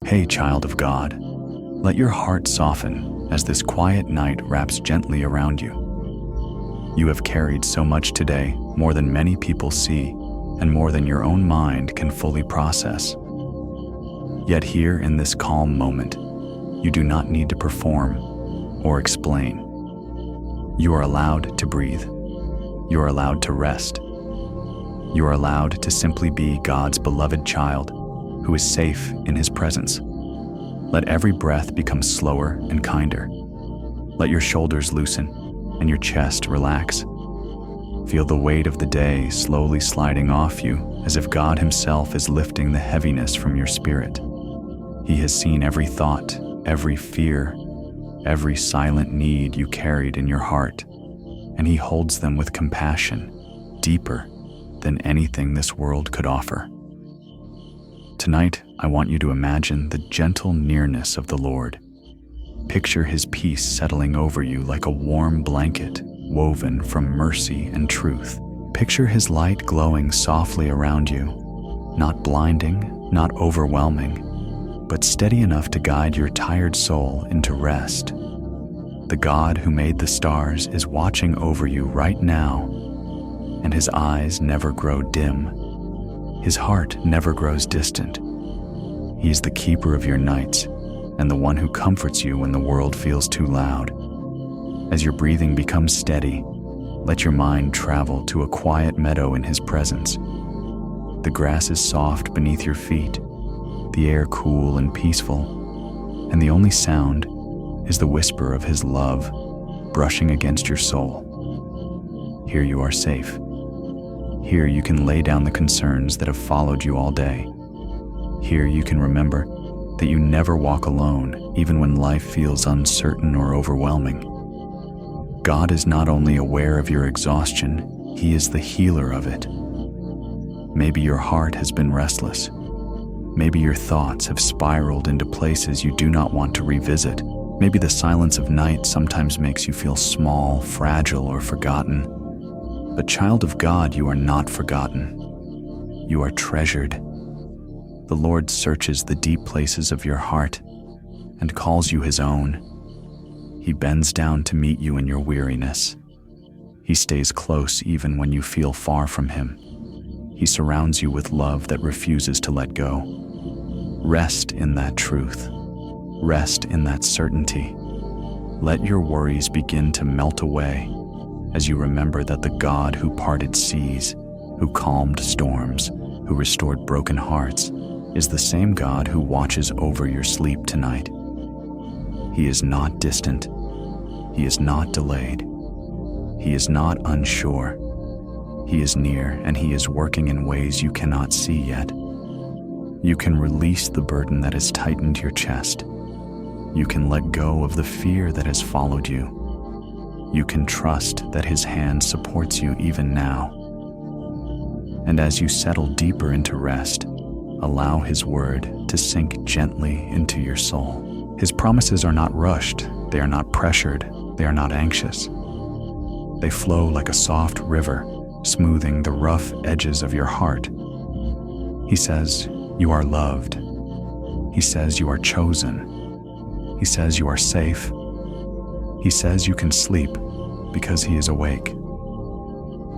Hey, child of God, let your heart soften as this quiet night wraps gently around you. You have carried so much today, more than many people see, and more than your own mind can fully process. Yet here in this calm moment, you do not need to perform or explain. You are allowed to breathe. You are allowed to rest. You are allowed to simply be God's beloved child who is safe in His presence. Let every breath become slower and kinder. Let your shoulders loosen and your chest relax. Feel the weight of the day slowly sliding off you as if God Himself is lifting the heaviness from your spirit. He has seen every thought, every fear, every silent need you carried in your heart, and He holds them with compassion, deeper than anything this world could offer. Tonight, I want you to imagine the gentle nearness of the Lord. Picture His peace settling over you like a warm blanket woven from mercy and truth. Picture His light glowing softly around you, not blinding, not overwhelming, but steady enough to guide your tired soul into rest. The God who made the stars is watching over you right now, and His eyes never grow dim. His heart never grows distant. He is the keeper of your nights and the one who comforts you when the world feels too loud. As your breathing becomes steady, let your mind travel to a quiet meadow in His presence. The grass is soft beneath your feet, the air cool and peaceful, and the only sound is the whisper of His love brushing against your soul. Here you are safe. Here you can lay down the concerns that have followed you all day. Here you can remember that you never walk alone, even when life feels uncertain or overwhelming. God is not only aware of your exhaustion, He is the healer of it. Maybe your heart has been restless. Maybe your thoughts have spiraled into places you do not want to revisit. Maybe the silence of night sometimes makes you feel small, fragile, or forgotten. But child of God, you are not forgotten. You are treasured. The Lord searches the deep places of your heart and calls you His own. He bends down to meet you in your weariness. He stays close even when you feel far from Him. He surrounds you with love that refuses to let go. Rest in that truth. Rest in that certainty. Let your worries begin to melt away as you remember that the God who parted seas, who calmed storms, who restored broken hearts, is the same God who watches over your sleep tonight. He is not distant. He is not delayed. He is not unsure. He is near, and He is working in ways you cannot see yet. You can release the burden that has tightened your chest. You can let go of the fear that has followed you. You can trust that His hand supports you even now. And as you settle deeper into rest, allow His word to sink gently into your soul. His promises are not rushed. They are not pressured. They are not anxious. They flow like a soft river, smoothing the rough edges of your heart. He says, you are loved. He says you are chosen. He says you are safe. He says you can sleep because He is awake.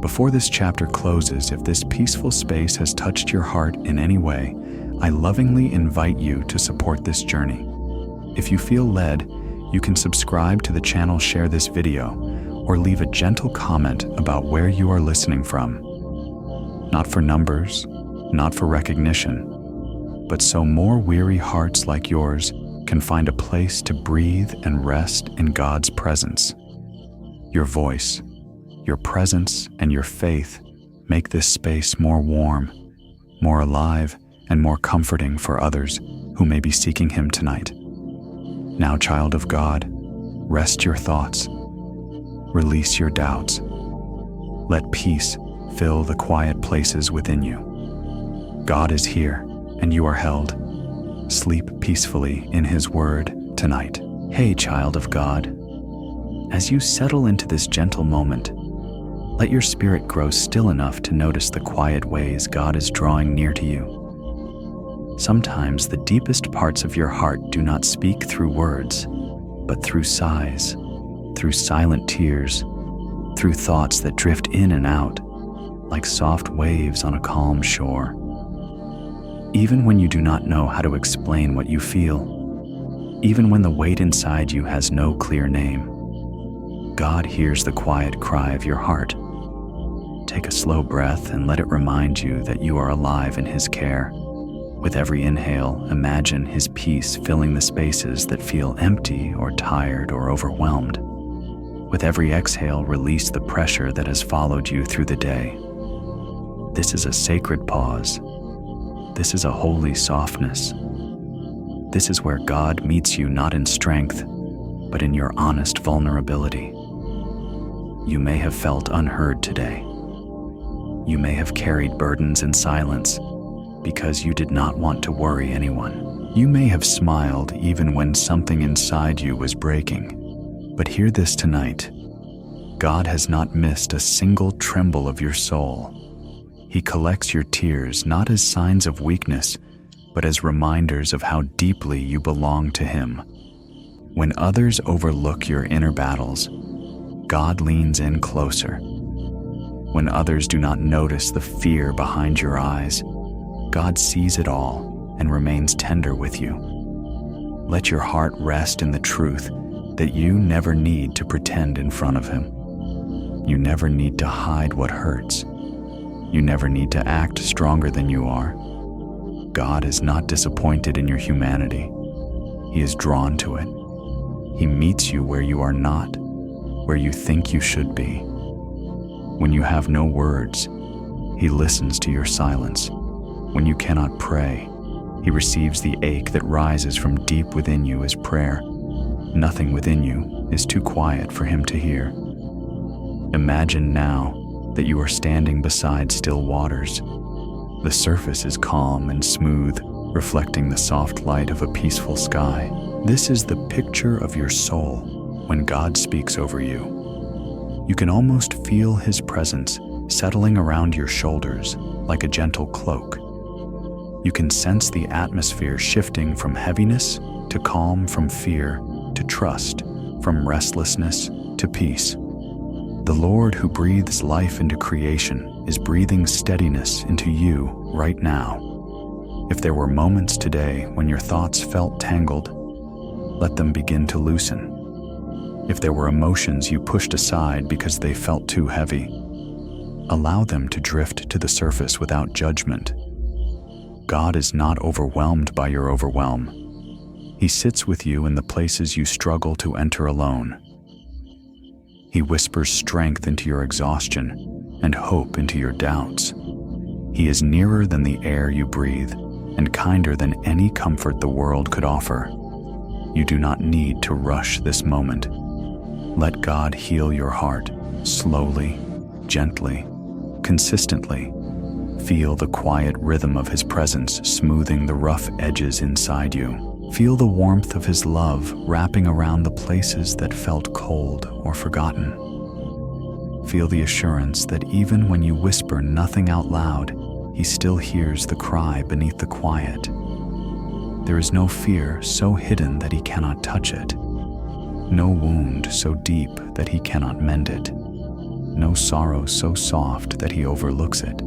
Before this chapter closes, if this peaceful space has touched your heart in any way, I lovingly invite you to support this journey. If you feel led, you can subscribe to the channel, share this video, or leave a gentle comment about where you are listening from. Not for numbers, not for recognition, but so more weary hearts like yours can find a place to breathe and rest in God's presence. Your voice, your presence, and your faith make this space more warm, more alive, and more comforting for others who may be seeking Him tonight. Now, child of God, rest your thoughts. Release your doubts. Let peace fill the quiet places within you. God is here, and you are held. Sleep peacefully in His word tonight. Hey, child of God, as you settle into this gentle moment, let your spirit grow still enough to notice the quiet ways God is drawing near to you. Sometimes the deepest parts of your heart do not speak through words, but through sighs, through silent tears, through thoughts that drift in and out, like soft waves on a calm shore. Even when you do not know how to explain what you feel, even when the weight inside you has no clear name, God hears the quiet cry of your heart. Take a slow breath and let it remind you that you are alive in His care. With every inhale, imagine His peace filling the spaces that feel empty or tired or overwhelmed. With every exhale, release the pressure that has followed you through the day. This is a sacred pause. This is a holy softness. This is where God meets you not in strength, but in your honest vulnerability. You may have felt unheard today. You may have carried burdens in silence because you did not want to worry anyone. You may have smiled even when something inside you was breaking. But hear this tonight. God has not missed a single tremble of your soul. He collects your tears not as signs of weakness, but as reminders of how deeply you belong to Him. When others overlook your inner battles, God leans in closer. When others do not notice the fear behind your eyes, God sees it all and remains tender with you. Let your heart rest in the truth that you never need to pretend in front of Him. You never need to hide what hurts. You never need to act stronger than you are. God is not disappointed in your humanity. He is drawn to it. He meets you where you are not, where you think you should be. When you have no words, He listens to your silence. When you cannot pray, He receives the ache that rises from deep within you as prayer. Nothing within you is too quiet for Him to hear. Imagine now that you are standing beside still waters. The surface is calm and smooth, reflecting the soft light of a peaceful sky. This is the picture of your soul when God speaks over you. You can almost feel His presence settling around your shoulders like a gentle cloak. You can sense the atmosphere shifting from heaviness to calm, from fear to trust, from restlessness to peace. The Lord who breathes life into creation is breathing steadiness into you right now. If there were moments today when your thoughts felt tangled, let them begin to loosen. If there were emotions you pushed aside because they felt too heavy, allow them to drift to the surface without judgment. God is not overwhelmed by your overwhelm. He sits with you in the places you struggle to enter alone. He whispers strength into your exhaustion and hope into your doubts. He is nearer than the air you breathe and kinder than any comfort the world could offer. You do not need to rush this moment. Let God heal your heart slowly, gently, consistently. Feel the quiet rhythm of His presence smoothing the rough edges inside you. Feel the warmth of His love wrapping around the places that felt cold or forgotten. Feel the assurance that even when you whisper nothing out loud, He still hears the cry beneath the quiet. There is no fear so hidden that He cannot touch it. No wound so deep that He cannot mend it. No sorrow so soft that He overlooks it.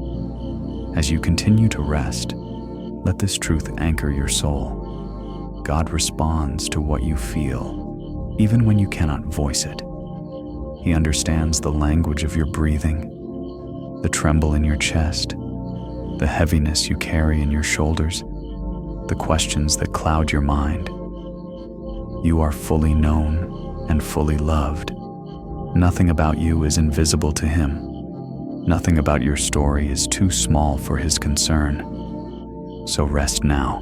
As you continue to rest, let this truth anchor your soul. God responds to what you feel, even when you cannot voice it. He understands the language of your breathing, the tremble in your chest, the heaviness you carry in your shoulders, the questions that cloud your mind. You are fully known and fully loved. Nothing about you is invisible to Him. Nothing about your story is too small for His concern. So rest now.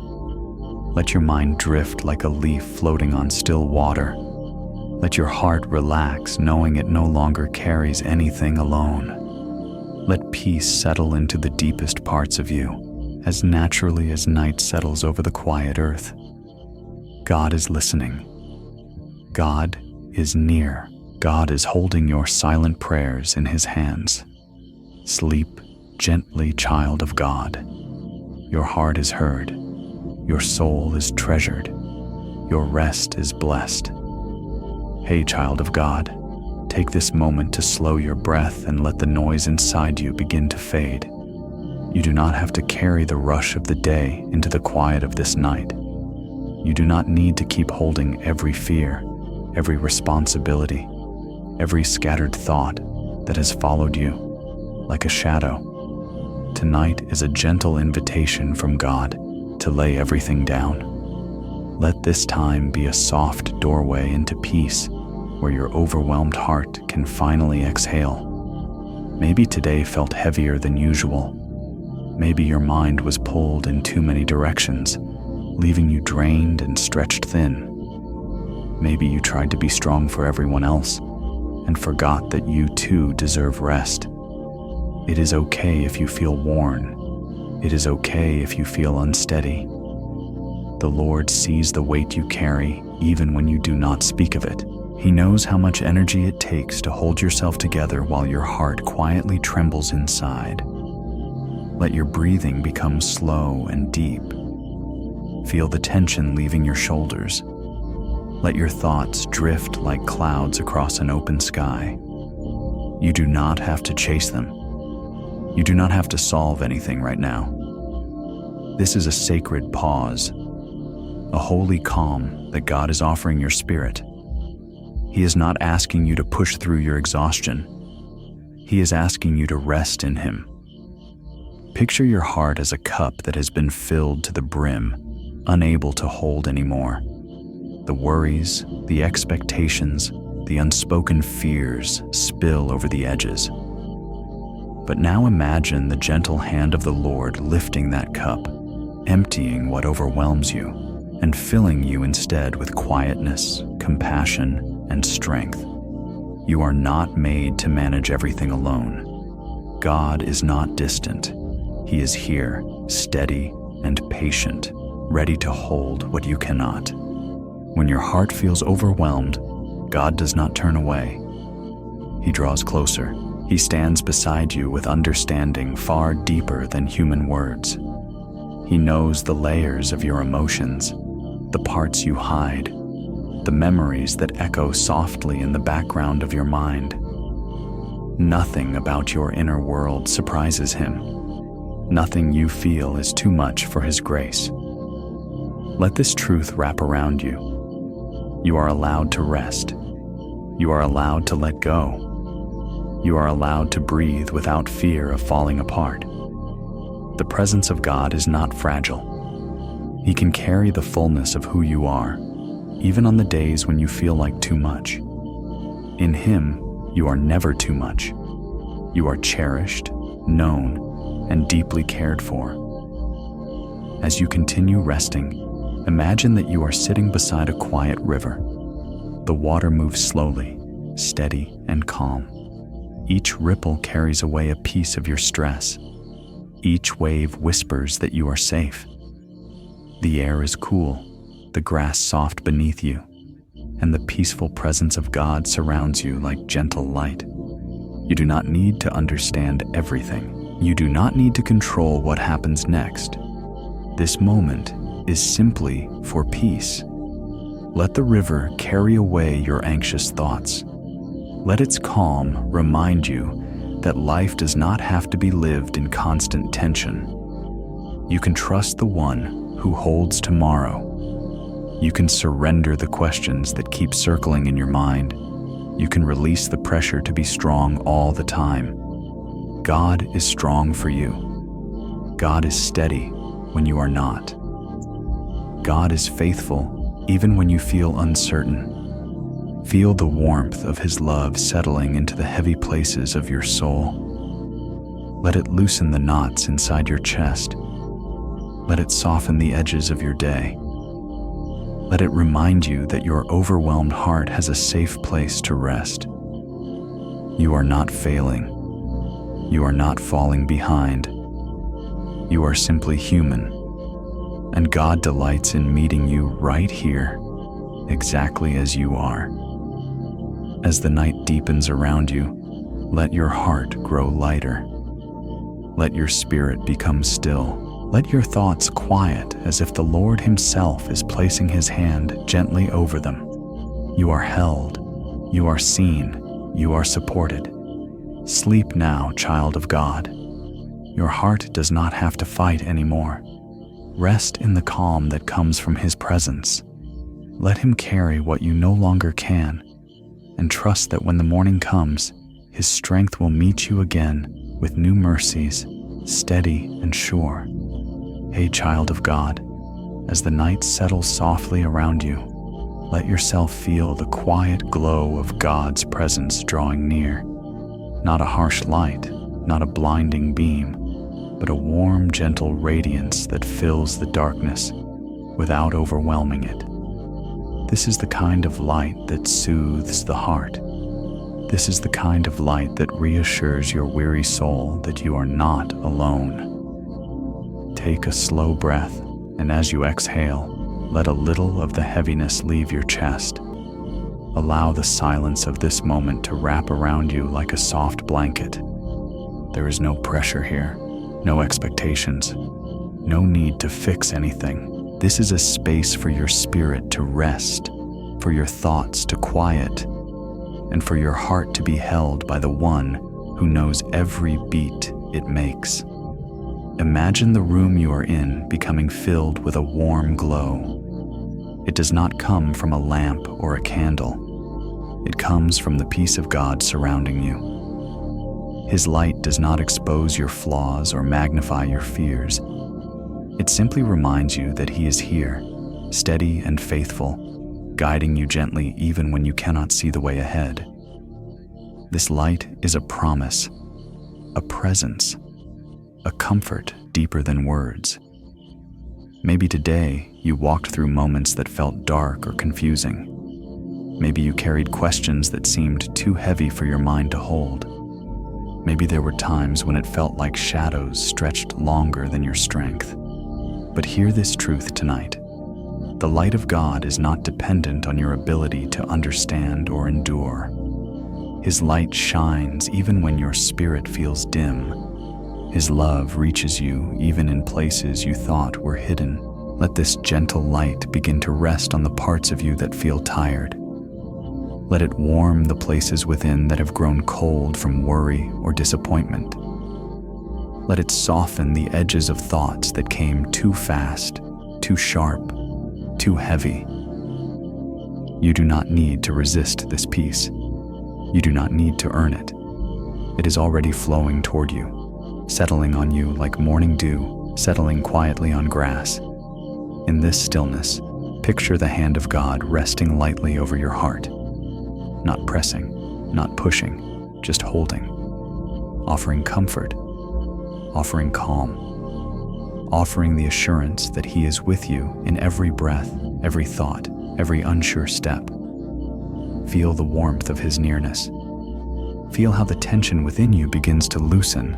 Let your mind drift like a leaf floating on still water. Let your heart relax, knowing it no longer carries anything alone. Let peace settle into the deepest parts of you, as naturally as night settles over the quiet earth. God is listening. God is near. God is holding your silent prayers in His hands. Sleep gently, child of God. Your heart is heard. Your soul is treasured. Your rest is blessed. Hey, child of God, take this moment to slow your breath and let the noise inside you begin to fade. You do not have to carry the rush of the day into the quiet of this night. You do not need to keep holding every fear, every responsibility, every scattered thought that has followed you like a shadow. Tonight is a gentle invitation from God to lay everything down. Let this time be a soft doorway into peace where your overwhelmed heart can finally exhale. Maybe today felt heavier than usual. Maybe your mind was pulled in too many directions, leaving you drained and stretched thin. Maybe you tried to be strong for everyone else and forgot that you too deserve rest. It is okay if you feel worn. It is okay if you feel unsteady. The Lord sees the weight you carry even when you do not speak of it. He knows how much energy it takes to hold yourself together while your heart quietly trembles inside. Let your breathing become slow and deep. Feel the tension leaving your shoulders. Let your thoughts drift like clouds across an open sky. You do not have to chase them. You do not have to solve anything right now. This is a sacred pause, a holy calm that God is offering your spirit. He is not asking you to push through your exhaustion. He is asking you to rest in Him. Picture your heart as a cup that has been filled to the brim, unable to hold anymore. The worries, the expectations, the unspoken fears spill over the edges. But now imagine the gentle hand of the Lord lifting that cup, emptying what overwhelms you, and filling you instead with quietness, compassion, and strength. You are not made to manage everything alone. God is not distant. He is here, steady and patient, ready to hold what you cannot. When your heart feels overwhelmed, God does not turn away. He draws closer. He stands beside you with understanding far deeper than human words. He knows the layers of your emotions, the parts you hide, the memories that echo softly in the background of your mind. Nothing about your inner world surprises Him. Nothing you feel is too much for His grace. Let this truth wrap around you. You are allowed to rest. You are allowed to let go. You are allowed to breathe without fear of falling apart. The presence of God is not fragile. He can carry the fullness of who you are, even on the days when you feel like too much. In Him, you are never too much. You are cherished, known, and deeply cared for. As you continue resting, imagine that you are sitting beside a quiet river. The water moves slowly, steady and calm. Each ripple carries away a piece of your stress. Each wave whispers that you are safe. The air is cool, the grass soft beneath you, and the peaceful presence of God surrounds you like gentle light. You do not need to understand everything. You do not need to control what happens next. This moment is simply for peace. Let the river carry away your anxious thoughts. Let its calm remind you that life does not have to be lived in constant tension. You can trust the One who holds tomorrow. You can surrender the questions that keep circling in your mind. You can release the pressure to be strong all the time. God is strong for you. God is steady when you are not. God is faithful even when you feel uncertain. Feel the warmth of His love settling into the heavy places of your soul. Let it loosen the knots inside your chest. Let it soften the edges of your day. Let it remind you that your overwhelmed heart has a safe place to rest. You are not failing. You are not falling behind. You are simply human, and God delights in meeting you right here, exactly as you are. As the night deepens around you, let your heart grow lighter. Let your spirit become still. Let your thoughts quiet as if the Lord Himself is placing His hand gently over them. You are held, you are seen, you are supported. Sleep now, child of God. Your heart does not have to fight anymore. Rest in the calm that comes from His presence. Let Him carry what you no longer can, and trust that when the morning comes, His strength will meet you again with new mercies, steady and sure. Hey, child of God, as the night settles softly around you, let yourself feel the quiet glow of God's presence drawing near. Not a harsh light, not a blinding beam, but a warm, gentle radiance that fills the darkness without overwhelming it. This is the kind of light that soothes the heart. This is the kind of light that reassures your weary soul that you are not alone. Take a slow breath, and as you exhale, let a little of the heaviness leave your chest. Allow the silence of this moment to wrap around you like a soft blanket. There is no pressure here, no expectations, no need to fix anything. This is a space for your spirit to rest, for your thoughts to quiet, and for your heart to be held by the One who knows every beat it makes. Imagine the room you are in becoming filled with a warm glow. It does not come from a lamp or a candle. It comes from the peace of God surrounding you. His light does not expose your flaws or magnify your fears. It simply reminds you that He is here, steady and faithful, guiding you gently even when you cannot see the way ahead. This light is a promise, a presence, a comfort deeper than words. Maybe today you walked through moments that felt dark or confusing. Maybe you carried questions that seemed too heavy for your mind to hold. Maybe there were times when it felt like shadows stretched longer than your strength. But hear this truth tonight. The light of God is not dependent on your ability to understand or endure. His light shines even when your spirit feels dim. His love reaches you even in places you thought were hidden. Let this gentle light begin to rest on the parts of you that feel tired. Let it warm the places within that have grown cold from worry or disappointment. Let it soften the edges of thoughts that came too fast, too sharp, too heavy. You do not need to resist this peace. You do not need to earn it. It is already flowing toward you, settling on you like morning dew, settling quietly on grass. In this stillness, picture the hand of God resting lightly over your heart. Not pressing, not pushing, just holding, offering comfort, offering calm, offering the assurance that He is with you in every breath, every thought, every unsure step. Feel the warmth of His nearness. Feel how the tension within you begins to loosen.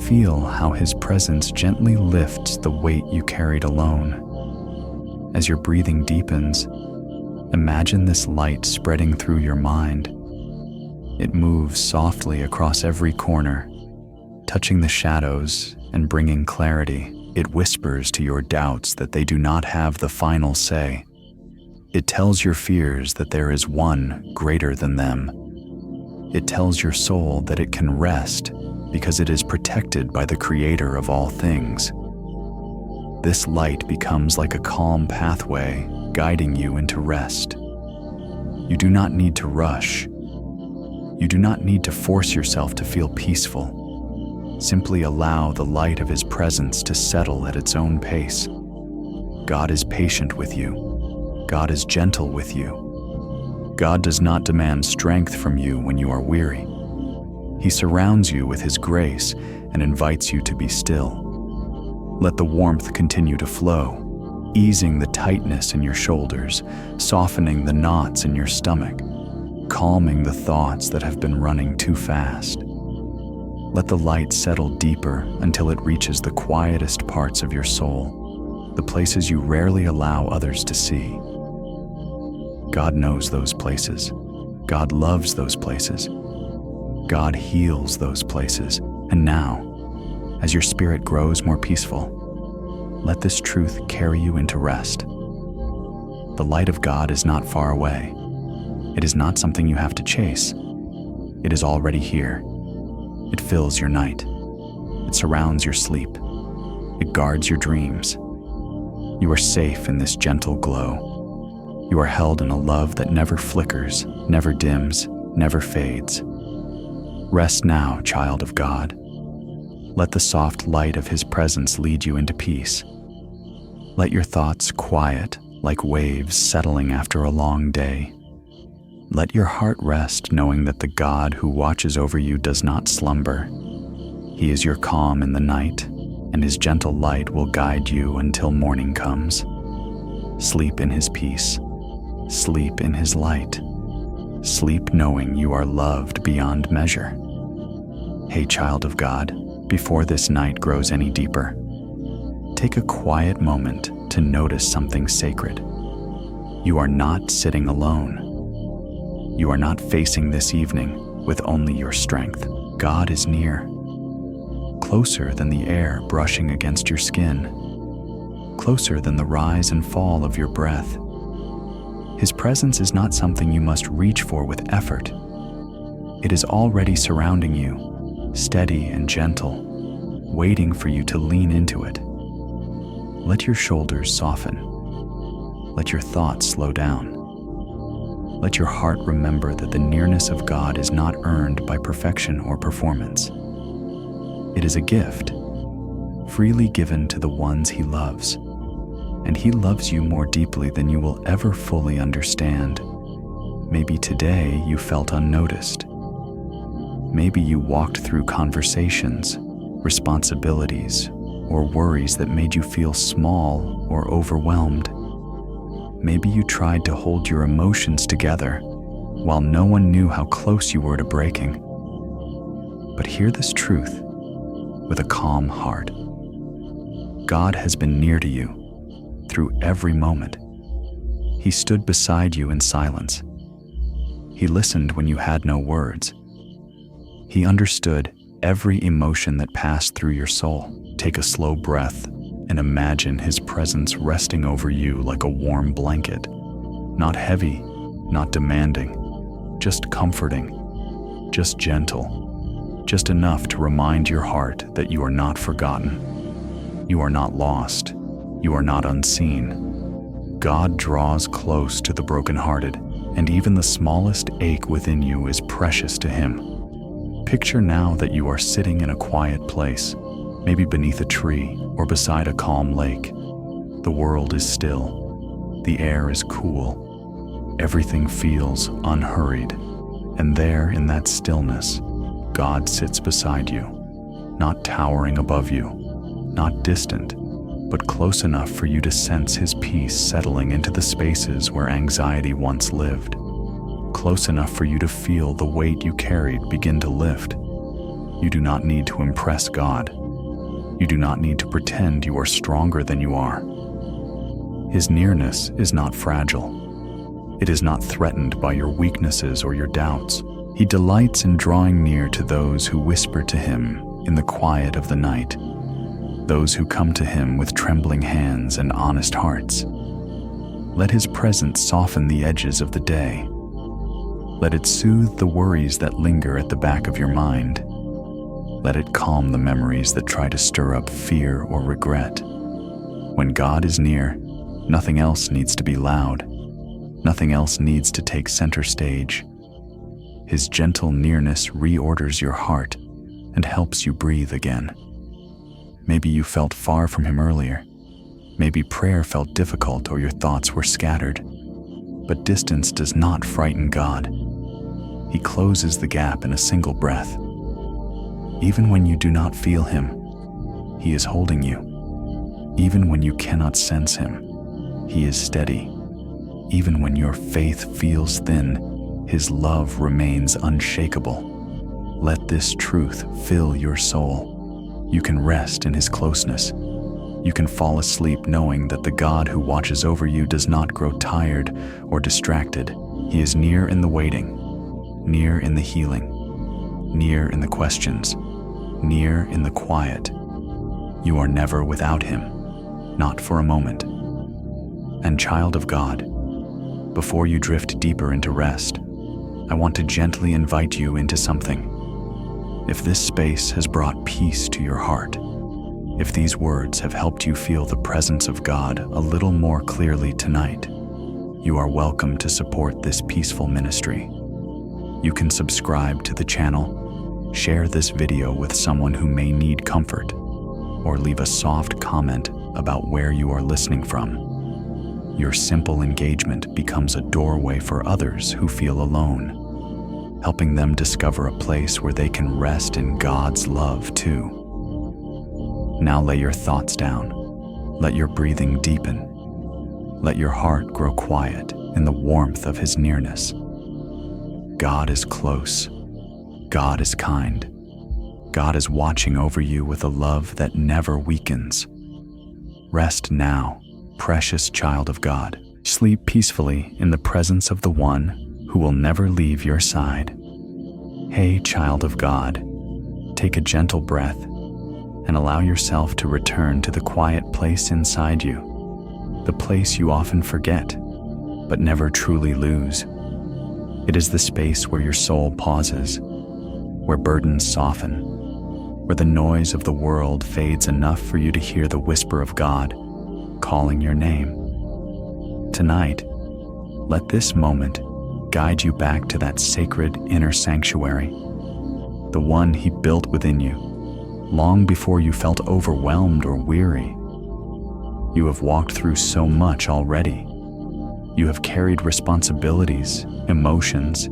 Feel how His presence gently lifts the weight you carried alone. As your breathing deepens, imagine this light spreading through your mind. It moves softly across every corner, touching the shadows and bringing clarity. It whispers to your doubts that they do not have the final say. It tells your fears that there is one greater than them. It tells your soul that it can rest because it is protected by the Creator of all things. This light becomes like a calm pathway, guiding you into rest. You do not need to rush. You do not need to force yourself to feel peaceful. Simply allow the light of His presence to settle at its own pace. God is patient with you. God is gentle with you. God does not demand strength from you when you are weary. He surrounds you with His grace and invites you to be still. Let the warmth continue to flow, easing the tightness in your shoulders, softening the knots in your stomach, calming the thoughts that have been running too fast. Let the light settle deeper until it reaches the quietest parts of your soul, the places you rarely allow others to see. God knows those places. God loves those places. God heals those places. And now, As your spirit grows more peaceful, let this truth carry you into rest. The light of God is not far away. It is not something you have to chase. It is already here. It fills your night. It surrounds your sleep. It guards your dreams. You are safe in this gentle glow. You are held in a love that never flickers, never dims, never fades. Rest now, child of God. Let the soft light of His presence lead you into peace. Let your thoughts quiet like waves settling after a long day. Let your heart rest knowing that the God who watches over you does not slumber. He is your calm in the night, and His gentle light will guide you until morning comes. Sleep in His peace. Sleep in His light. Sleep knowing you are loved beyond measure. Hey, child of God, before this night grows any deeper, take a quiet moment to notice something sacred. You are not sitting alone. You are not facing this evening with only your strength. God is near, closer than the air brushing against your skin, closer than the rise and fall of your breath. His presence is not something you must reach for with effort. It is already surrounding you, steady and gentle, waiting for you to lean into it. Let your shoulders soften. Let your thoughts slow down. Let your heart remember that the nearness of God is not earned by perfection or performance. It is a gift, freely given to the ones He loves, and He loves you more deeply than you will ever fully understand. Maybe today you felt unnoticed. Maybe you walked through conversations, responsibilities, or worries that made you feel small or overwhelmed. Maybe you tried to hold your emotions together while no one knew how close you were to breaking. But hear this truth with a calm heart. God has been near to you through every moment. He stood beside you in silence. He listened when you had no words. He understood every emotion that passed through your soul. Take a slow breath and imagine His presence resting over you like a warm blanket. Not heavy, not demanding, just comforting, just gentle, just enough to remind your heart that you are not forgotten. You are not lost. You are not unseen. God draws close to the brokenhearted, and even the smallest ache within you is precious to Him. Picture now that you are sitting in a quiet place, maybe beneath a tree or beside a calm lake. The world is still. The air is cool. Everything feels unhurried. And there, in that stillness, God sits beside you, not towering above you, not distant, but close enough for you to sense His peace settling into the spaces where anxiety once lived. Close enough for you to feel the weight you carried begin to lift. You do not need to impress God. You do not need to pretend you are stronger than you are. His nearness is not fragile. It is not threatened by your weaknesses or your doubts. He delights in drawing near to those who whisper to Him in the quiet of the night, those who come to Him with trembling hands and honest hearts. Let His presence soften the edges of the day. Let it soothe the worries that linger at the back of your mind. Let it calm the memories that try to stir up fear or regret. When God is near, nothing else needs to be loud. Nothing else needs to take center stage. His gentle nearness reorders your heart and helps you breathe again. Maybe you felt far from Him earlier. Maybe prayer felt difficult or your thoughts were scattered. But distance does not frighten God. He closes the gap in a single breath. Even when you do not feel Him, He is holding you. Even when you cannot sense Him, He is steady. Even when your faith feels thin, His love remains unshakable. Let this truth fill your soul. You can rest in His closeness. You can fall asleep knowing that the God who watches over you does not grow tired or distracted. He is near in the waiting, near in the healing, near in the questions, near in the quiet. You are never without Him, not for a moment. And child of God, before you drift deeper into rest, I want to gently invite you into something. If this space has brought peace to your heart, if these words have helped you feel the presence of God a little more clearly tonight, you are welcome to support this peaceful ministry. You can subscribe to the channel, share this video with someone who may need comfort, or leave a soft comment about where you are listening from. Your simple engagement becomes a doorway for others who feel alone, helping them discover a place where they can rest in God's love too. Now lay your thoughts down. Let your breathing deepen. Let your heart grow quiet in the warmth of His nearness. God is close. God is kind. God is watching over you with a love that never weakens. Rest now, precious child of God. Sleep peacefully in the presence of the One who will never leave your side. Hey, child of God, take a gentle breath and allow yourself to return to the quiet place inside you, the place you often forget, but never truly lose. It is the space where your soul pauses, where burdens soften, where the noise of the world fades enough for you to hear the whisper of God calling your name. Tonight, let this moment guide you back to that sacred inner sanctuary, the one He built within you, long before you felt overwhelmed or weary. You have walked through so much already. You have carried responsibilities, emotions,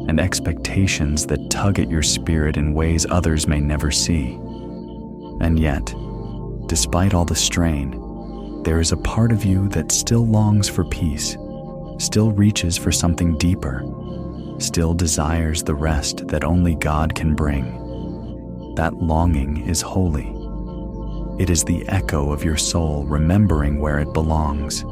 and expectations that tug at your spirit in ways others may never see. And yet, despite all the strain, there is a part of you that still longs for peace, still reaches for something deeper, still desires the rest that only God can bring. That longing is holy. It is the echo of your soul remembering where it belongs.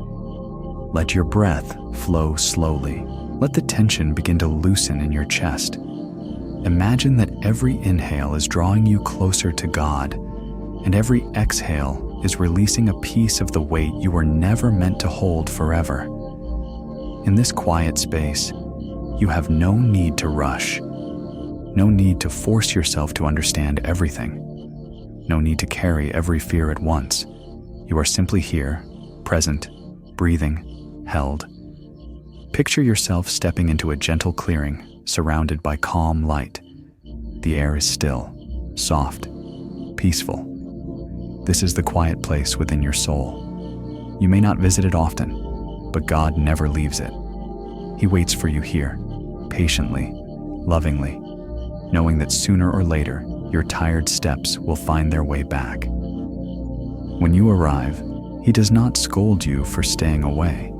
Let your breath flow slowly. Let the tension begin to loosen in your chest. Imagine that every inhale is drawing you closer to God, and every exhale is releasing a piece of the weight you were never meant to hold forever. In this quiet space, you have no need to rush, no need to force yourself to understand everything, no need to carry every fear at once. You are simply here, present, breathing, held. Picture yourself stepping into a gentle clearing, surrounded by calm light. The air is still, soft, peaceful. This is the quiet place within your soul. You may not visit it often, but God never leaves it. He waits for you here, patiently, lovingly, knowing that sooner or later, your tired steps will find their way back. When you arrive, He does not scold you for staying away.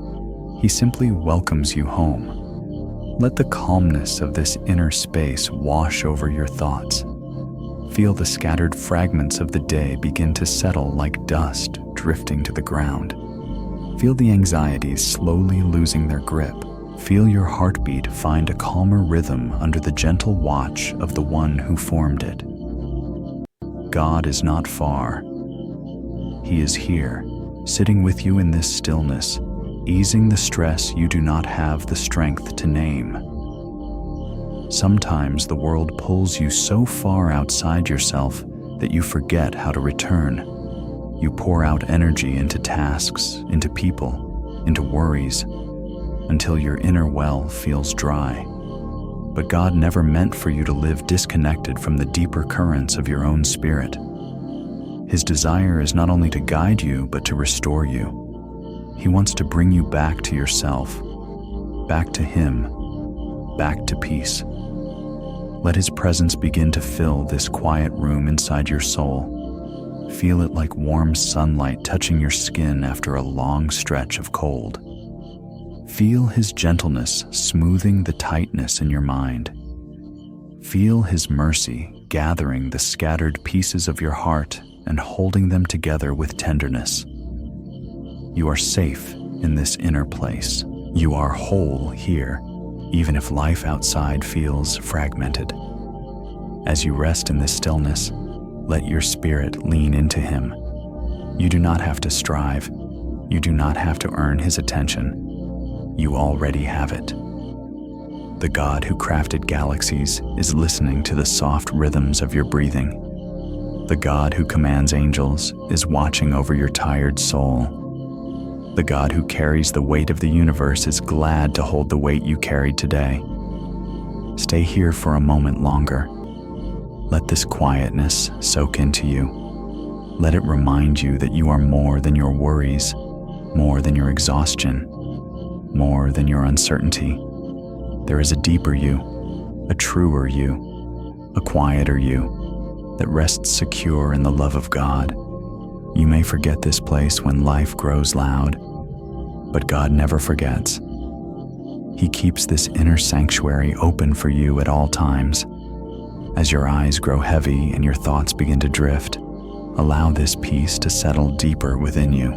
He simply welcomes you home. Let the calmness of this inner space wash over your thoughts. Feel the scattered fragments of the day begin to settle like dust drifting to the ground. Feel the anxieties slowly losing their grip. Feel your heartbeat find a calmer rhythm under the gentle watch of the One who formed it. God is not far. He is here, sitting with you in this stillness, easing the stress you do not have the strength to name. Sometimes the world pulls you so far outside yourself that you forget how to return. You pour out energy into tasks, into people, into worries, until your inner well feels dry. But God never meant for you to live disconnected from the deeper currents of your own spirit. His desire is not only to guide you, but to restore you. He wants to bring you back to yourself, back to Him, back to peace. Let His presence begin to fill this quiet room inside your soul. Feel it like warm sunlight touching your skin after a long stretch of cold. Feel His gentleness smoothing the tightness in your mind. Feel His mercy gathering the scattered pieces of your heart and holding them together with tenderness. You are safe in this inner place. You are whole here, even if life outside feels fragmented. As you rest in this stillness, let your spirit lean into Him, You do not have to strive. You do not have to earn His attention. You already have it. The God who crafted galaxies is listening to the soft rhythms of your breathing. The God who commands angels is watching over your tired soul. The God who carries the weight of the universe is glad to hold the weight you carried today. Stay here for a moment longer. Let this quietness soak into you. Let it remind you that you are more than your worries, more than your exhaustion, more than your uncertainty. There is a deeper you, a truer you, a quieter you that rests secure in the love of God. You may forget this place when life grows loud, but God never forgets. He keeps this inner sanctuary open for you at all times. As your eyes grow heavy and your thoughts begin to drift, allow this peace to settle deeper within you.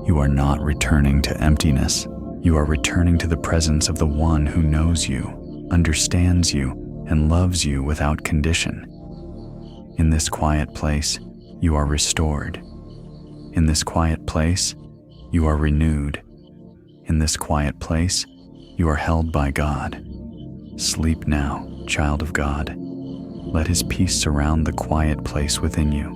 You are not returning to emptiness. You are returning to the presence of the one who knows you, understands you, and loves you without condition. In this quiet place, you are restored. In this quiet place, you are renewed. In this quiet place, you are held by God. Sleep now, child of God. Let His peace surround the quiet place within you.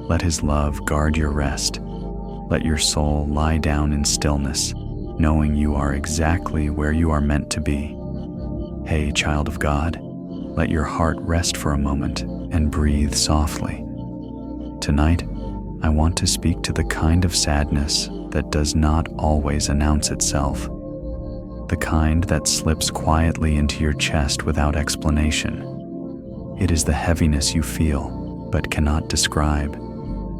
Let His love guard your rest. Let your soul lie down in stillness, knowing you are exactly where you are meant to be. Hey, child of God, let your heart rest for a moment and breathe softly. Tonight, I want to speak to the kind of sadness that does not always announce itself, the kind that slips quietly into your chest without explanation. It is the heaviness you feel but cannot describe,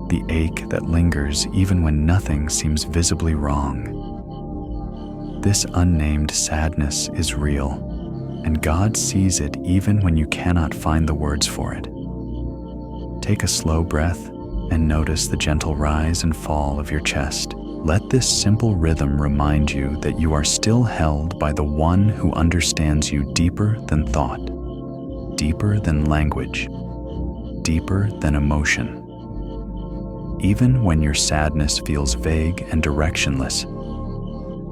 the ache that lingers even when nothing seems visibly wrong. This unnamed sadness is real, and God sees it even when you cannot find the words for it. Take a slow breath and notice the gentle rise and fall of your chest. Let this simple rhythm remind you that you are still held by the one who understands you deeper than thought, deeper than language, deeper than emotion. Even when your sadness feels vague and directionless,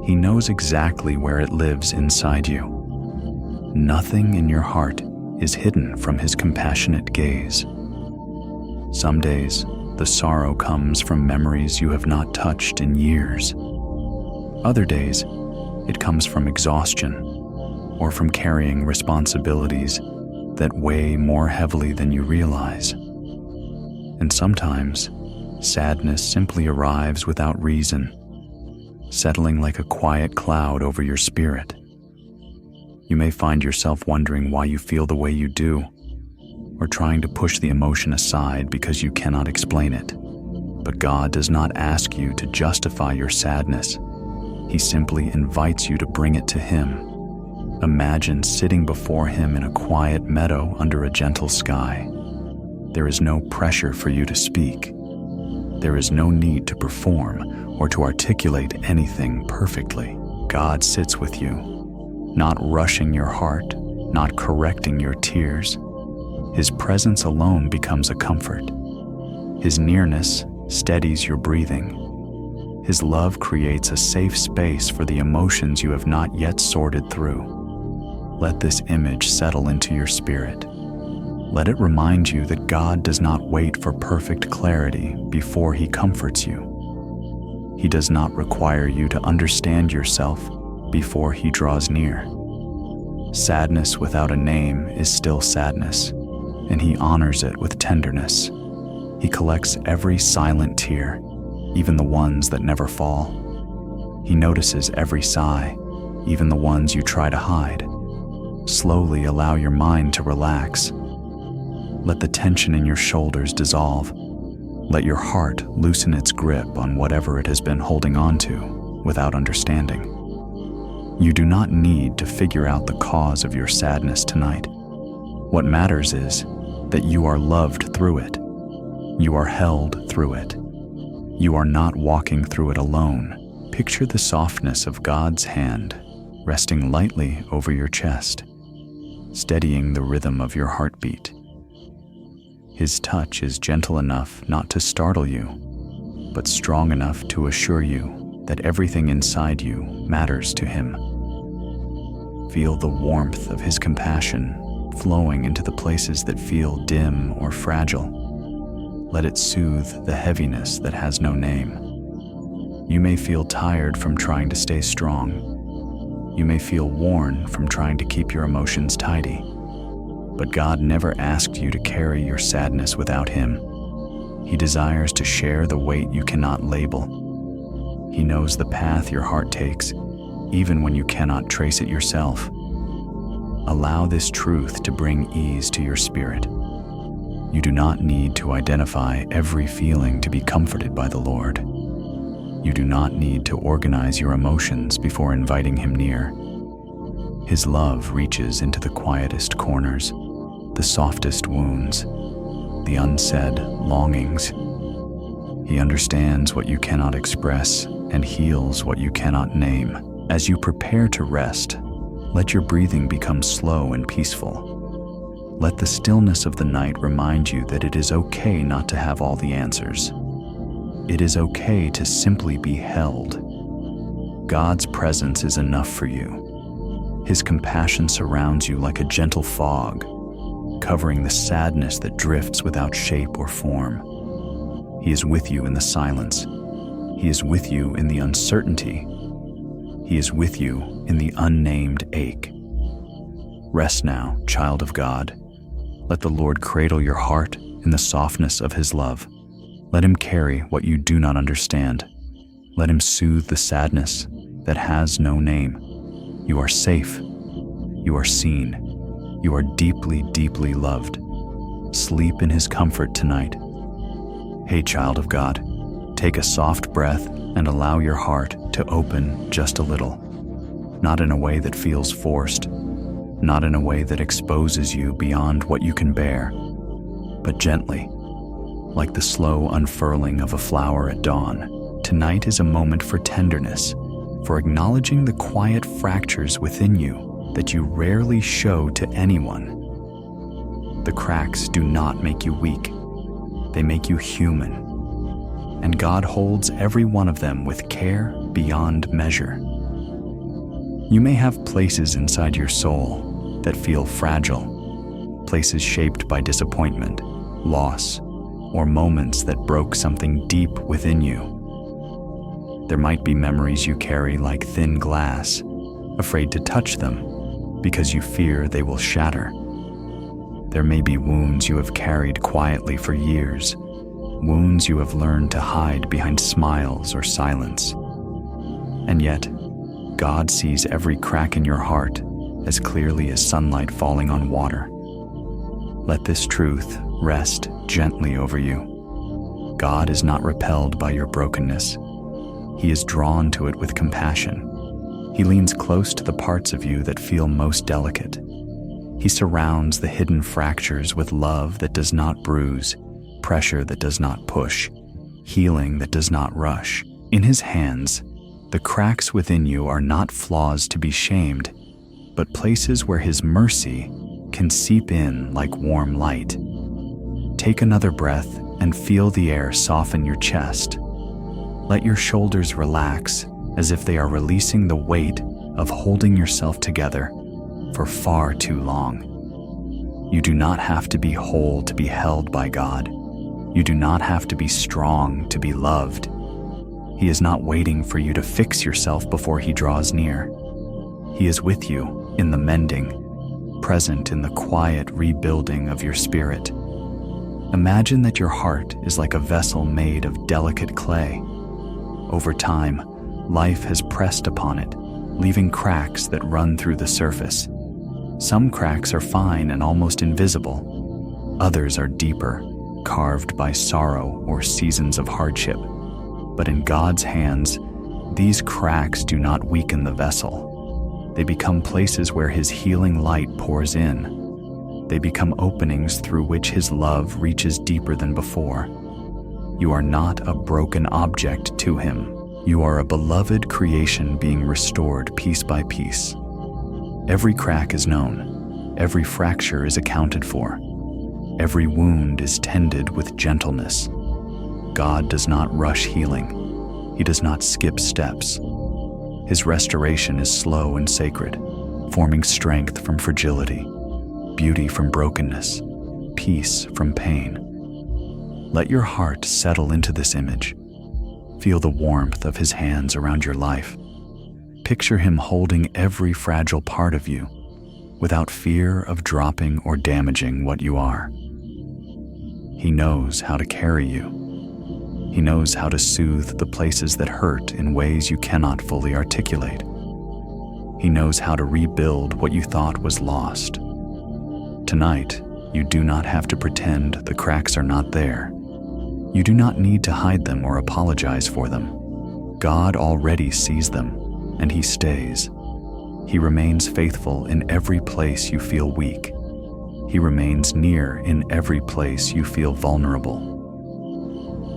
He knows exactly where it lives inside you. Nothing in your heart is hidden from His compassionate gaze. Some days, the sorrow comes from memories you have not touched in years. Other days, it comes from exhaustion or from carrying responsibilities that weigh more heavily than you realize. And sometimes, sadness simply arrives without reason, settling like a quiet cloud over your spirit. You may find yourself wondering why you feel the way you do, or trying to push the emotion aside because you cannot explain it. But God does not ask you to justify your sadness. He simply invites you to bring it to Him. Imagine sitting before Him in a quiet meadow under a gentle sky. There is no pressure for you to speak. There is no need to perform or to articulate anything perfectly. God sits with you, not rushing your heart, not correcting your tears. His presence alone becomes a comfort. His nearness steadies your breathing. His love creates a safe space for the emotions you have not yet sorted through. Let this image settle into your spirit. Let it remind you that God does not wait for perfect clarity before He comforts you. He does not require you to understand yourself before He draws near. Sadness without a name is still sadness, and He honors it with tenderness. He collects every silent tear, even the ones that never fall. He notices every sigh, even the ones you try to hide. Slowly allow your mind to relax. Let the tension in your shoulders dissolve. Let your heart loosen its grip on whatever it has been holding on to without understanding. You do not need to figure out the cause of your sadness tonight. What matters is that you are loved through it. You are held through it. You are not walking through it alone. Picture the softness of God's hand resting lightly over your chest, steadying the rhythm of your heartbeat. His touch is gentle enough not to startle you, but strong enough to assure you that everything inside you matters to him. Feel the warmth of his compassion flowing into the places that feel dim or fragile. Let it soothe the heaviness that has no name. You may feel tired from trying to stay strong. You may feel worn from trying to keep your emotions tidy. But God never asked you to carry your sadness without him. He desires to share the weight you cannot label. He knows the path your heart takes, even when you cannot trace it yourself. Allow this truth to bring ease to your spirit. You do not need to identify every feeling to be comforted by the Lord. You do not need to organize your emotions before inviting him near. His love reaches into the quietest corners, the softest wounds, the unsaid longings. He understands what you cannot express and heals what you cannot name. As you prepare to rest, let your breathing become slow and peaceful. Let the stillness of the night remind you that it is okay not to have all the answers. It is okay to simply be held. God's presence is enough for you. His compassion surrounds you like a gentle fog, covering the sadness that drifts without shape or form. He is with you in the silence. He is with you in the uncertainty. He is with you in the unnamed ache. Rest now, child of God. Let the Lord cradle your heart in the softness of his love. Let him carry what you do not understand. Let him soothe the sadness that has no name. You are safe. You are seen. You are deeply, deeply loved. Sleep in his comfort tonight. Hey, child of God, take a soft breath and allow your heart to open just a little. Not in a way that feels forced, not in a way that exposes you beyond what you can bear, but gently, like the slow unfurling of a flower at dawn. Tonight is a moment for tenderness, for acknowledging the quiet fractures within you that you rarely show to anyone. The cracks do not make you weak. They make you human. And God holds every one of them with care beyond measure. You may have places inside your soul that feel fragile, places shaped by disappointment, loss, or moments that broke something deep within you. There might be memories you carry like thin glass, afraid to touch them because you fear they will shatter. There may be wounds you have carried quietly for years, wounds you have learned to hide behind smiles or silence. And yet, God sees every crack in your heart as clearly as sunlight falling on water. Let this truth rest gently over you. God is not repelled by your brokenness. He is drawn to it with compassion. He leans close to the parts of you that feel most delicate. He surrounds the hidden fractures with love that does not bruise, pressure that does not push, healing that does not rush. In his hands, the cracks within you are not flaws to be shamed, but places where his mercy can seep in like warm light. Take another breath and feel the air soften your chest. Let your shoulders relax as if they are releasing the weight of holding yourself together for far too long. You do not have to be whole to be held by God. You do not have to be strong to be loved. He is not waiting for you to fix yourself before he draws near. He is with you in the mending, present in the quiet rebuilding of your spirit. Imagine that your heart is like a vessel made of delicate clay. Over time, life has pressed upon it, leaving cracks that run through the surface. Some cracks are fine and almost invisible. Others are deeper, carved by sorrow or seasons of hardship. But in God's hands, these cracks do not weaken the vessel. They become places where his healing light pours in. They become openings through which his love reaches deeper than before. You are not a broken object to him. You are a beloved creation being restored piece by piece. Every crack is known. Every fracture is accounted for. Every wound is tended with gentleness. God does not rush healing. He does not skip steps. His restoration is slow and sacred, forming strength from fragility, beauty from brokenness, peace from pain. Let your heart settle into this image. Feel the warmth of his hands around your life. Picture him holding every fragile part of you, without fear of dropping or damaging what you are. He knows how to carry you. He knows how to soothe the places that hurt in ways you cannot fully articulate. He knows how to rebuild what you thought was lost. Tonight, you do not have to pretend the cracks are not there. You do not need to hide them or apologize for them. God already sees them, and he stays. He remains faithful in every place you feel weak. He remains near in every place you feel vulnerable.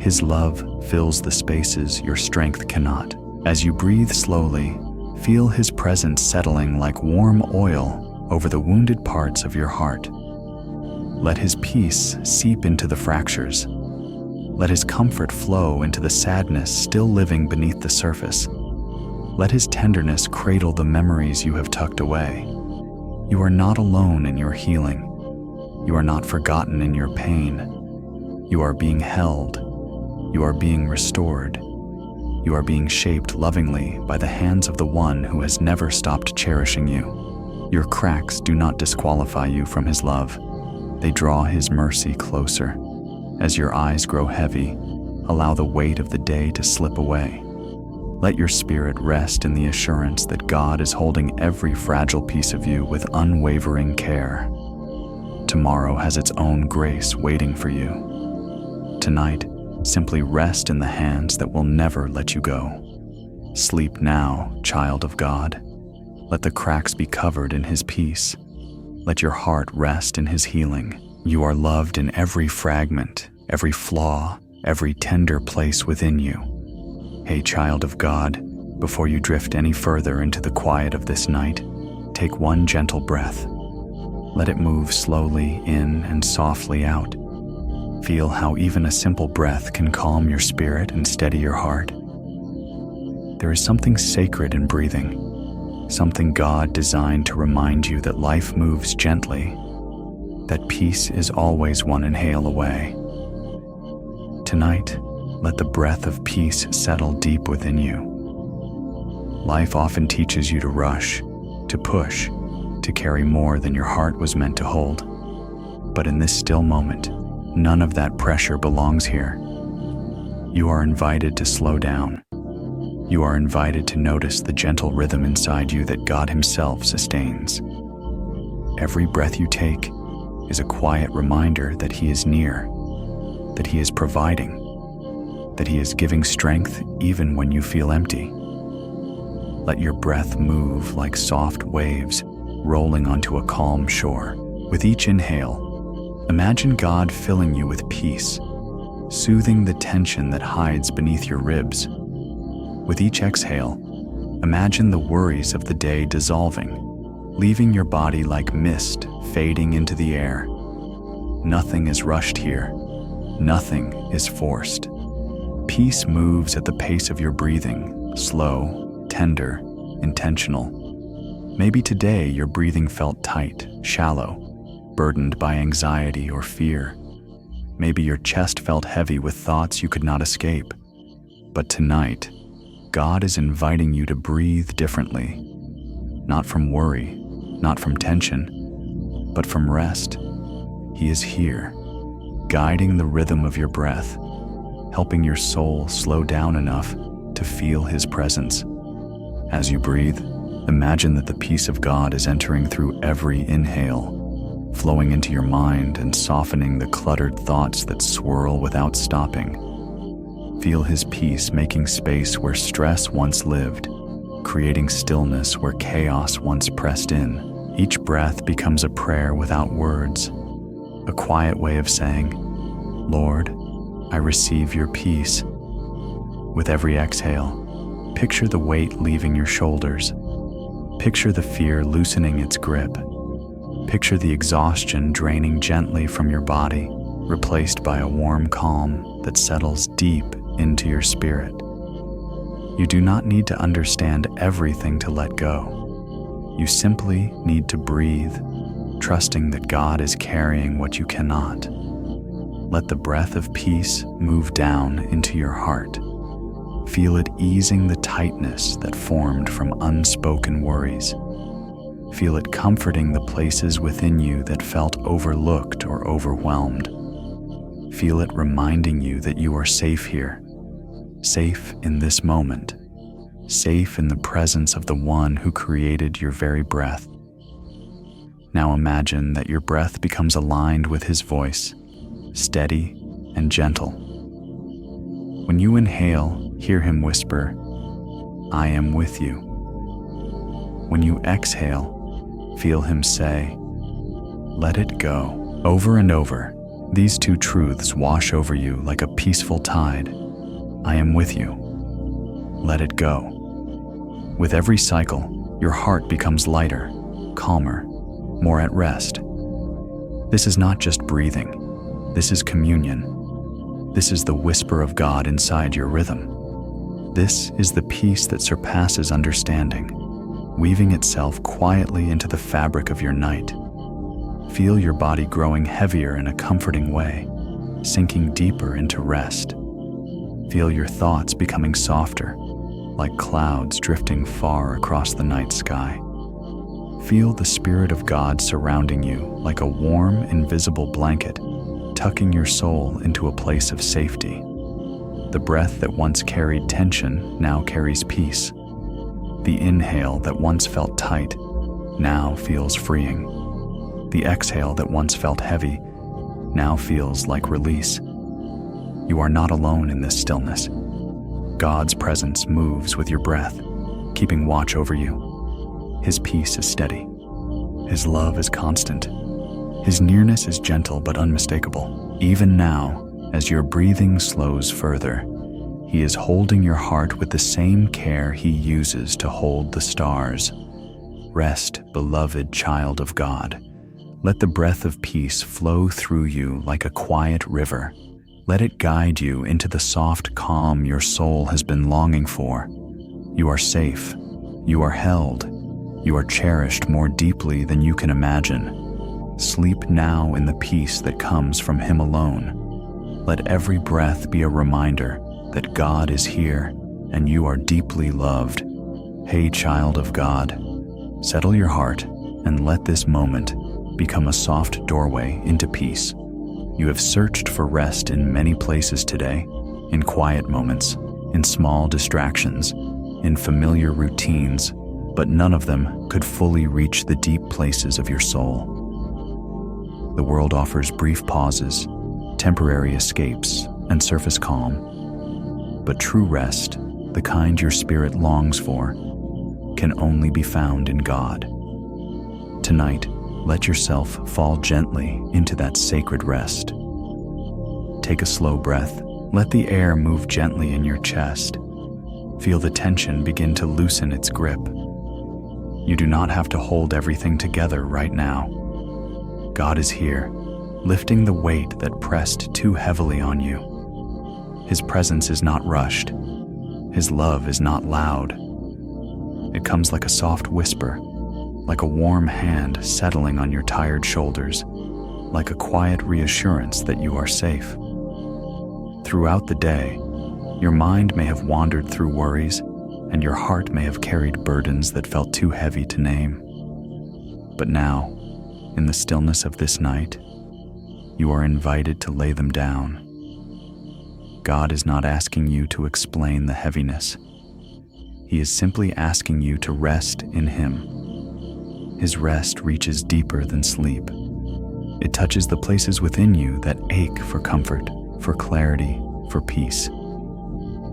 His love fills the spaces your strength cannot. As you breathe slowly, feel his presence settling like warm oil over the wounded parts of your heart. Let his peace seep into the fractures. Let his comfort flow into the sadness still living beneath the surface. Let his tenderness cradle the memories you have tucked away. You are not alone in your healing. You are not forgotten in your pain. You are being held. You are being restored. You are being shaped lovingly by the hands of the one who has never stopped cherishing you. Your cracks do not disqualify you from his love. They draw his mercy closer. As your eyes grow heavy, allow the weight of the day to slip away. Let your spirit rest in the assurance that God is holding every fragile piece of you with unwavering care. Tomorrow has its own grace waiting for you. Tonight, simply rest in the hands that will never let you go. Sleep now, child of God. Let the cracks be covered in his peace. Let your heart rest in his healing. You are loved in every fragment, every flaw, every tender place within you. Hey, child of God, before you drift any further into the quiet of this night, take one gentle breath. Let it move slowly in and softly out. Feel how even a simple breath can calm your spirit and steady your heart. There is something sacred in breathing, something God designed to remind you that life moves gently, that peace is always one inhale away. Tonight, let the breath of peace settle deep within you. Life often teaches you to rush, to push, to carry more than your heart was meant to hold. But in this still moment, none of that pressure belongs here. You are invited to slow down. You are invited to notice the gentle rhythm inside you that God himself sustains. Every breath you take is a quiet reminder that he is near, that he is providing, that he is giving strength even when you feel empty. Let your breath move like soft waves rolling onto a calm shore. With each inhale, imagine God filling you with peace, soothing the tension that hides beneath your ribs. With each exhale, imagine the worries of the day dissolving, leaving your body like mist fading into the air. Nothing is rushed here. Nothing is forced. Peace moves at the pace of your breathing, slow, tender, intentional. Maybe today your breathing felt tight, shallow, burdened by anxiety or fear. Maybe your chest felt heavy with thoughts you could not escape. But tonight, God is inviting you to breathe differently, not from worry, not from tension, but from rest. He is here, guiding the rhythm of your breath, helping your soul slow down enough to feel his presence. As you breathe, imagine that the peace of God is entering through every inhale, flowing into your mind and softening the cluttered thoughts that swirl without stopping. Feel his peace making space where stress once lived, creating stillness where chaos once pressed in. Each breath becomes a prayer without words, a quiet way of saying, Lord, I receive your peace. With every exhale, picture the weight leaving your shoulders. Picture the fear loosening its grip. Picture the exhaustion draining gently from your body. replaced by a warm calm that settles deep into your spirit. You do not need to understand everything to let go. You simply need to breathe, trusting that God is carrying what you cannot. Let the breath of peace move down into your heart. Feel it easing the tightness that formed from unspoken worries. Feel it comforting the places within you that felt overlooked or overwhelmed. Feel it reminding you that you are safe here, safe in this moment, safe in the presence of the one who created your very breath. Now imagine that your breath becomes aligned with his voice, steady and gentle. When you inhale, hear him whisper, "I am with you." When you exhale, feel him say, "Let it go." Over and over, these two truths wash over you like a peaceful tide. I am with you. Let it go. With every cycle, your heart becomes lighter, calmer, more at rest. This is not just breathing. This is communion. This is the whisper of God inside your rhythm. This is the peace that surpasses understanding, weaving itself quietly into the fabric of your night. Feel your body growing heavier in a comforting way, sinking deeper into rest. Feel your thoughts becoming softer, like clouds drifting far across the night sky. Feel the Spirit of God surrounding you like a warm, invisible blanket, tucking your soul into a place of safety. The breath that once carried tension now carries peace. The inhale that once felt tight now feels freeing. The exhale that once felt heavy now feels like release. You are not alone in this stillness. God's presence moves with your breath, keeping watch over you. His peace is steady. His love is constant. His nearness is gentle but unmistakable. Even now, as your breathing slows further, he is holding your heart with the same care he uses to hold the stars. Rest, beloved child of God. Let the breath of peace flow through you like a quiet river. Let it guide you into the soft calm your soul has been longing for. You are safe. You are held. You are cherished more deeply than you can imagine. Sleep now in the peace that comes from him alone. Let every breath be a reminder that God is here and you are deeply loved. Hey, child of God, settle your heart and let this moment become a soft doorway into peace. You have searched for rest in many places today, in quiet moments, in small distractions, in familiar routines, but none of them could fully reach the deep places of your soul. The world offers brief pauses, temporary escapes, and surface calm. But true rest, the kind your spirit longs for, can only be found in God. Tonight, let yourself fall gently into that sacred rest. Take a slow breath. Let the air move gently in your chest. Feel the tension begin to loosen its grip. You do not have to hold everything together right now. God is here, lifting the weight that pressed too heavily on you. His presence is not rushed. His love is not loud. It comes like a soft whisper, like a warm hand settling on your tired shoulders, like a quiet reassurance that you are safe. Throughout the day, your mind may have wandered through worries, and your heart may have carried burdens that felt too heavy to name. But now, in the stillness of this night, you are invited to lay them down. God is not asking you to explain the heaviness. He is simply asking you to rest in him. His rest reaches deeper than sleep. It touches the places within you that ache for comfort, for clarity, for peace.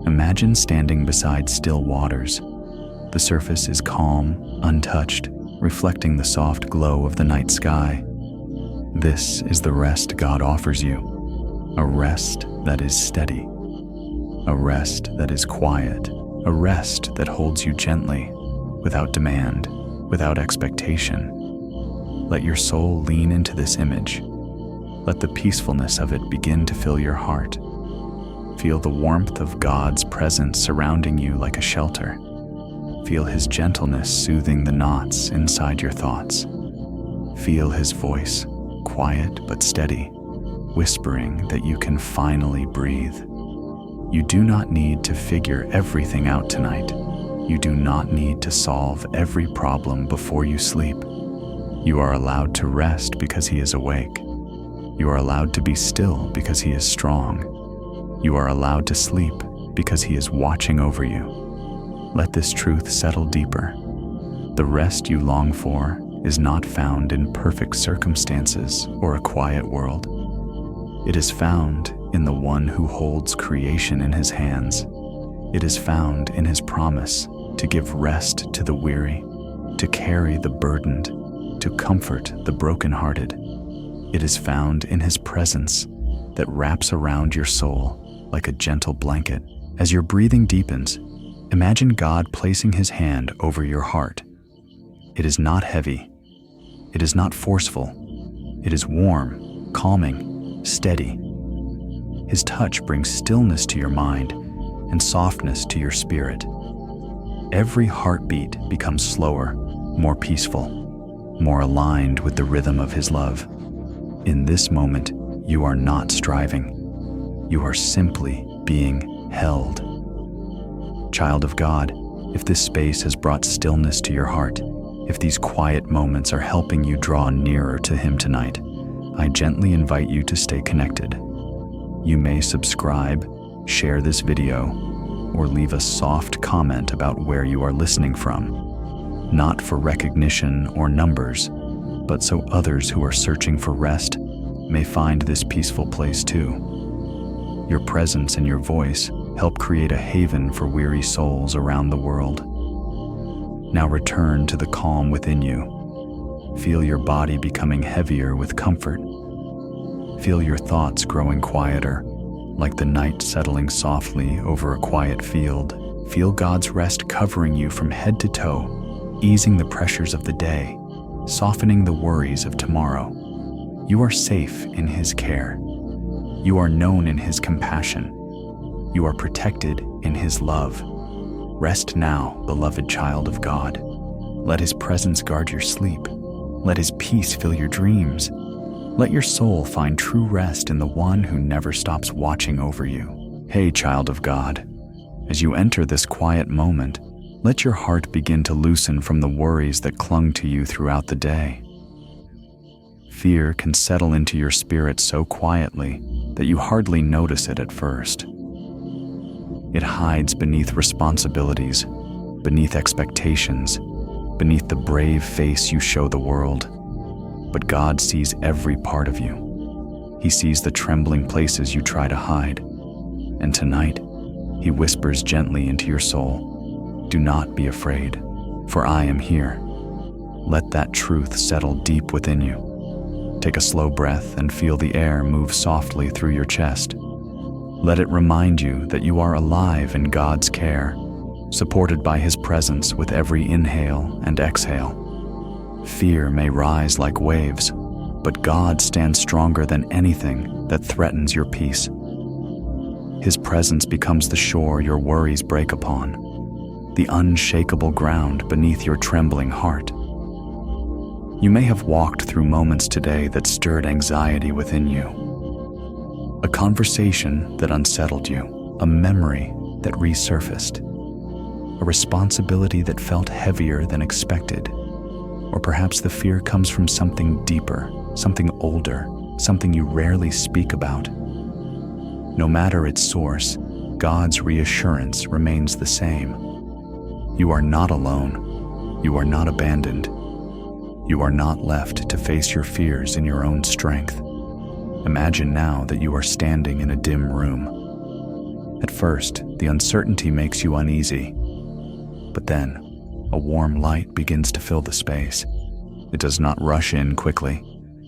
Imagine standing beside still waters. The surface is calm, untouched, reflecting the soft glow of the night sky. This is the rest God offers you, a rest that is steady, a rest that is quiet, a rest that holds you gently, without demand, without expectation. Let your soul lean into this image. Let the peacefulness of it begin to fill your heart. Feel the warmth of God's presence surrounding you like a shelter. Feel His gentleness soothing the knots inside your thoughts. Feel His voice, quiet but steady, whispering that you can finally breathe. You do not need to figure everything out tonight. You do not need to solve every problem before you sleep. You are allowed to rest because He is awake. You are allowed to be still because He is strong. You are allowed to sleep because He is watching over you. Let this truth settle deeper. The rest you long for is not found in perfect circumstances or a quiet world. It is found in the One who holds creation in His hands. It is found in His promise to give rest to the weary, to carry the burdened, to comfort the brokenhearted. It is found in His presence that wraps around your soul like a gentle blanket. As your breathing deepens, imagine God placing His hand over your heart. It is not heavy. It is not forceful. It is warm, calming, steady. His touch brings stillness to your mind and softness to your spirit. Every heartbeat becomes slower, more peaceful, more aligned with the rhythm of His love. In this moment, you are not striving. You are simply being held. Child of God, if this space has brought stillness to your heart, if these quiet moments are helping you draw nearer to Him tonight, I gently invite you to stay connected. You may subscribe, share this video, or leave a soft comment about where you are listening from, not for recognition or numbers, but so others who are searching for rest may find this peaceful place too. Your presence and your voice help create a haven for weary souls around the world. Now return to the calm within you. Feel your body becoming heavier with comfort. Feel your thoughts growing quieter, like the night settling softly over a quiet field. Feel God's rest covering you from head to toe, easing the pressures of the day, softening the worries of tomorrow. You are safe in His care. You are known in His compassion. You are protected in His love. Rest now, beloved child of God. Let His presence guard your sleep. Let His peace fill your dreams. Let your soul find true rest in the One who never stops watching over you. Hey, child of God, as you enter this quiet moment, let your heart begin to loosen from the worries that clung to you throughout the day. Fear can settle into your spirit so quietly that you hardly notice it at first. It hides beneath responsibilities, beneath expectations, beneath the brave face you show the world. But God sees every part of you. He sees the trembling places you try to hide. And tonight, He whispers gently into your soul, "Do not be afraid, for I am here." Let that truth settle deep within you. Take a slow breath and feel the air move softly through your chest. Let it remind you that you are alive in God's care, supported by His presence with every inhale and exhale. Fear may rise like waves, but God stands stronger than anything that threatens your peace. His presence becomes the shore your worries break upon, the unshakable ground beneath your trembling heart. You may have walked through moments today that stirred anxiety within you. A conversation that unsettled you, a memory that resurfaced, a responsibility that felt heavier than expected. Or perhaps the fear comes from something deeper, something older, something you rarely speak about. No matter its source, God's reassurance remains the same. You are not alone. You are not abandoned. You are not left to face your fears in your own strength. Imagine now that you are standing in a dim room. At first, the uncertainty makes you uneasy. But then, a warm light begins to fill the space. It does not rush in quickly.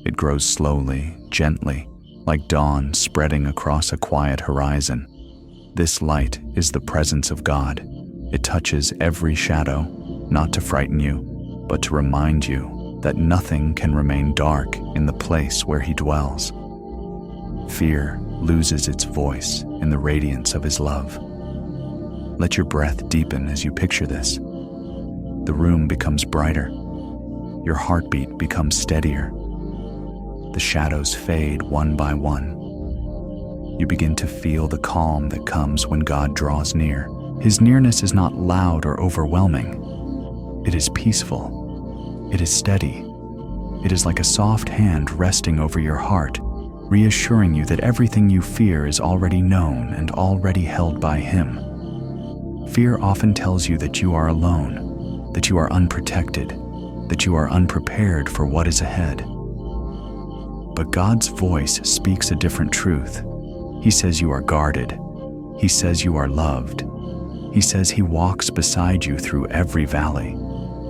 It grows slowly, gently, like dawn spreading across a quiet horizon. This light is the presence of God. It touches every shadow, not to frighten you, but to remind you that nothing can remain dark in the place where He dwells. Fear loses its voice in the radiance of His love. Let your breath deepen as you picture this. The room becomes brighter. Your heartbeat becomes steadier. The shadows fade one by one. You begin to feel the calm that comes when God draws near. His nearness is not loud or overwhelming. It is peaceful. It is steady. It is like a soft hand resting over your heart, reassuring you that everything you fear is already known and already held by Him. Fear often tells you that you are alone, that you are unprotected, that you are unprepared for what is ahead. But God's voice speaks a different truth. He says you are guarded. He says you are loved. He says He walks beside you through every valley,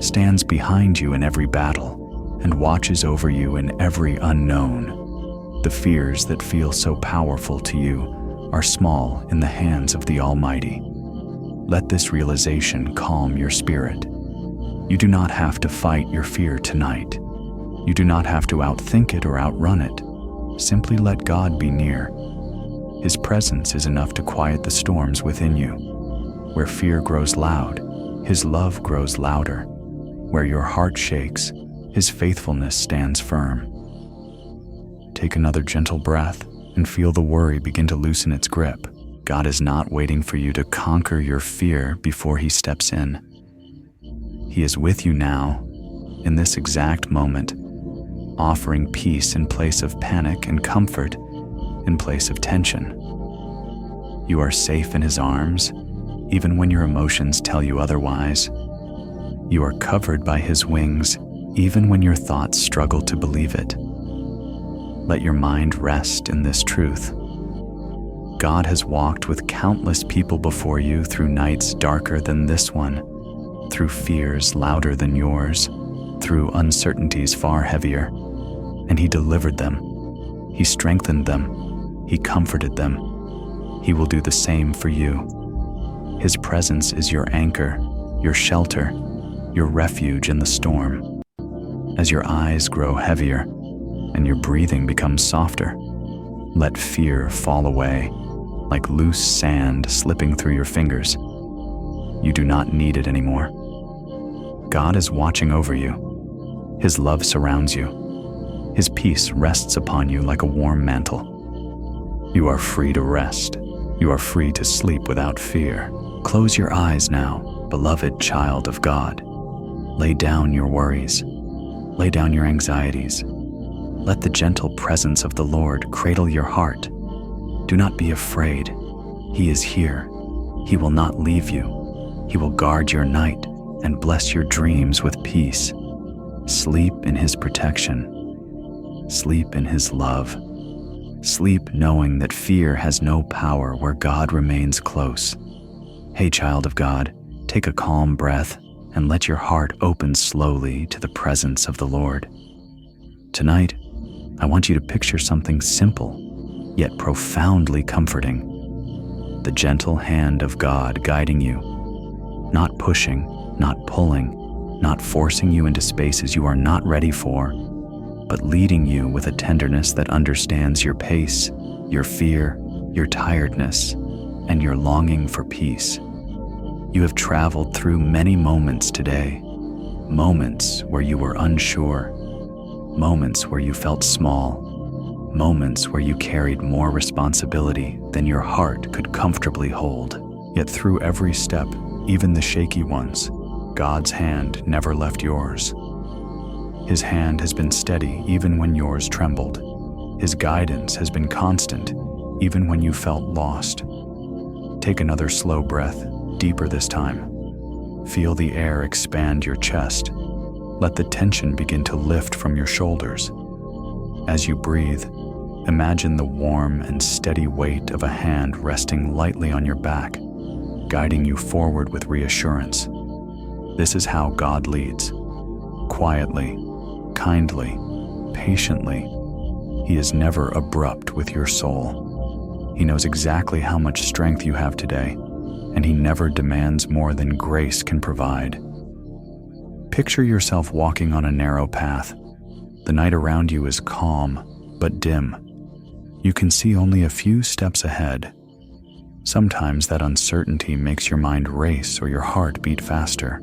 stands behind you in every battle, and watches over you in every unknown. The fears that feel so powerful to you are small in the hands of the Almighty. Let this realization calm your spirit. You do not have to fight your fear tonight. You do not have to outthink it or outrun it. Simply let God be near. His presence is enough to quiet the storms within you. Where fear grows loud, His love grows louder. Where your heart shakes, His faithfulness stands firm. Take another gentle breath and feel the worry begin to loosen its grip. God is not waiting for you to conquer your fear before He steps in. He is with you now, in this exact moment, offering peace in place of panic and comfort in place of tension. You are safe in His arms, even when your emotions tell you otherwise. You are covered by His wings, even when your thoughts struggle to believe it. Let your mind rest in this truth. God has walked with countless people before you through nights darker than this one, through fears louder than yours, through uncertainties far heavier, and He delivered them. He strengthened them. He comforted them. He will do the same for you. His presence is your anchor, your shelter, your refuge in the storm. As your eyes grow heavier and your breathing becomes softer, let fear fall away, like loose sand slipping through your fingers. You do not need it anymore. God is watching over you. His love surrounds you. His peace rests upon you like a warm mantle. You are free to rest. You are free to sleep without fear. Close your eyes now, beloved child of God. Lay down your worries. Lay down your anxieties. Let the gentle presence of the Lord cradle your heart. Do not be afraid. He is here. He will not leave you. He will guard your night and bless your dreams with peace. Sleep in His protection. Sleep in His love. Sleep knowing that fear has no power where God remains close. Hey, child of God, take a calm breath and let your heart open slowly to the presence of the Lord. Tonight, I want you to picture something simple, yet profoundly comforting. The gentle hand of God guiding you, not pushing, not pulling, not forcing you into spaces you are not ready for, but leading you with a tenderness that understands your pace, your fear, your tiredness, and your longing for peace. You have traveled through many moments today, moments where you were unsure, moments where you felt small, moments where you carried more responsibility than your heart could comfortably hold. Yet through every step, even the shaky ones, God's hand never left yours. His hand has been steady even when yours trembled. His guidance has been constant even when you felt lost. Take another slow breath, deeper this time. Feel the air expand your chest. Let the tension begin to lift from your shoulders. As you breathe, imagine the warm and steady weight of a hand resting lightly on your back, guiding you forward with reassurance. This is how God leads. Quietly, kindly, patiently. He is never abrupt with your soul. He knows exactly how much strength you have today, and He never demands more than grace can provide. Picture yourself walking on a narrow path. The night around you is calm, but dim. You can see only a few steps ahead. Sometimes that uncertainty makes your mind race or your heart beat faster.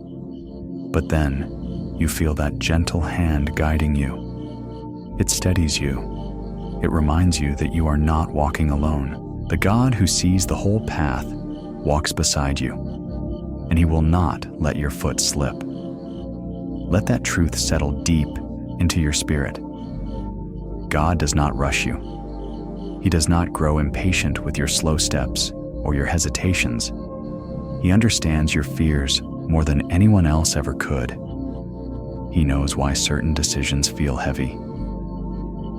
But then, you feel that gentle hand guiding you. It steadies you. It reminds you that you are not walking alone. The God who sees the whole path walks beside you, and He will not let your foot slip. Let that truth settle deep into your spirit. God does not rush you. He does not grow impatient with your slow steps or your hesitations. He understands your fears more than anyone else ever could. He knows why certain decisions feel heavy.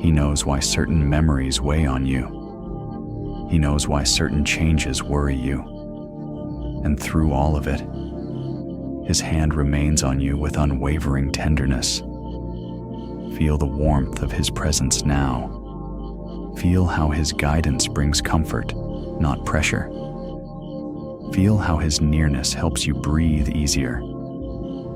He knows why certain memories weigh on you. He knows why certain changes worry you. And through all of it, His hand remains on you with unwavering tenderness. Feel the warmth of His presence now. Feel how His guidance brings comfort, not pressure. Feel how His nearness helps you breathe easier.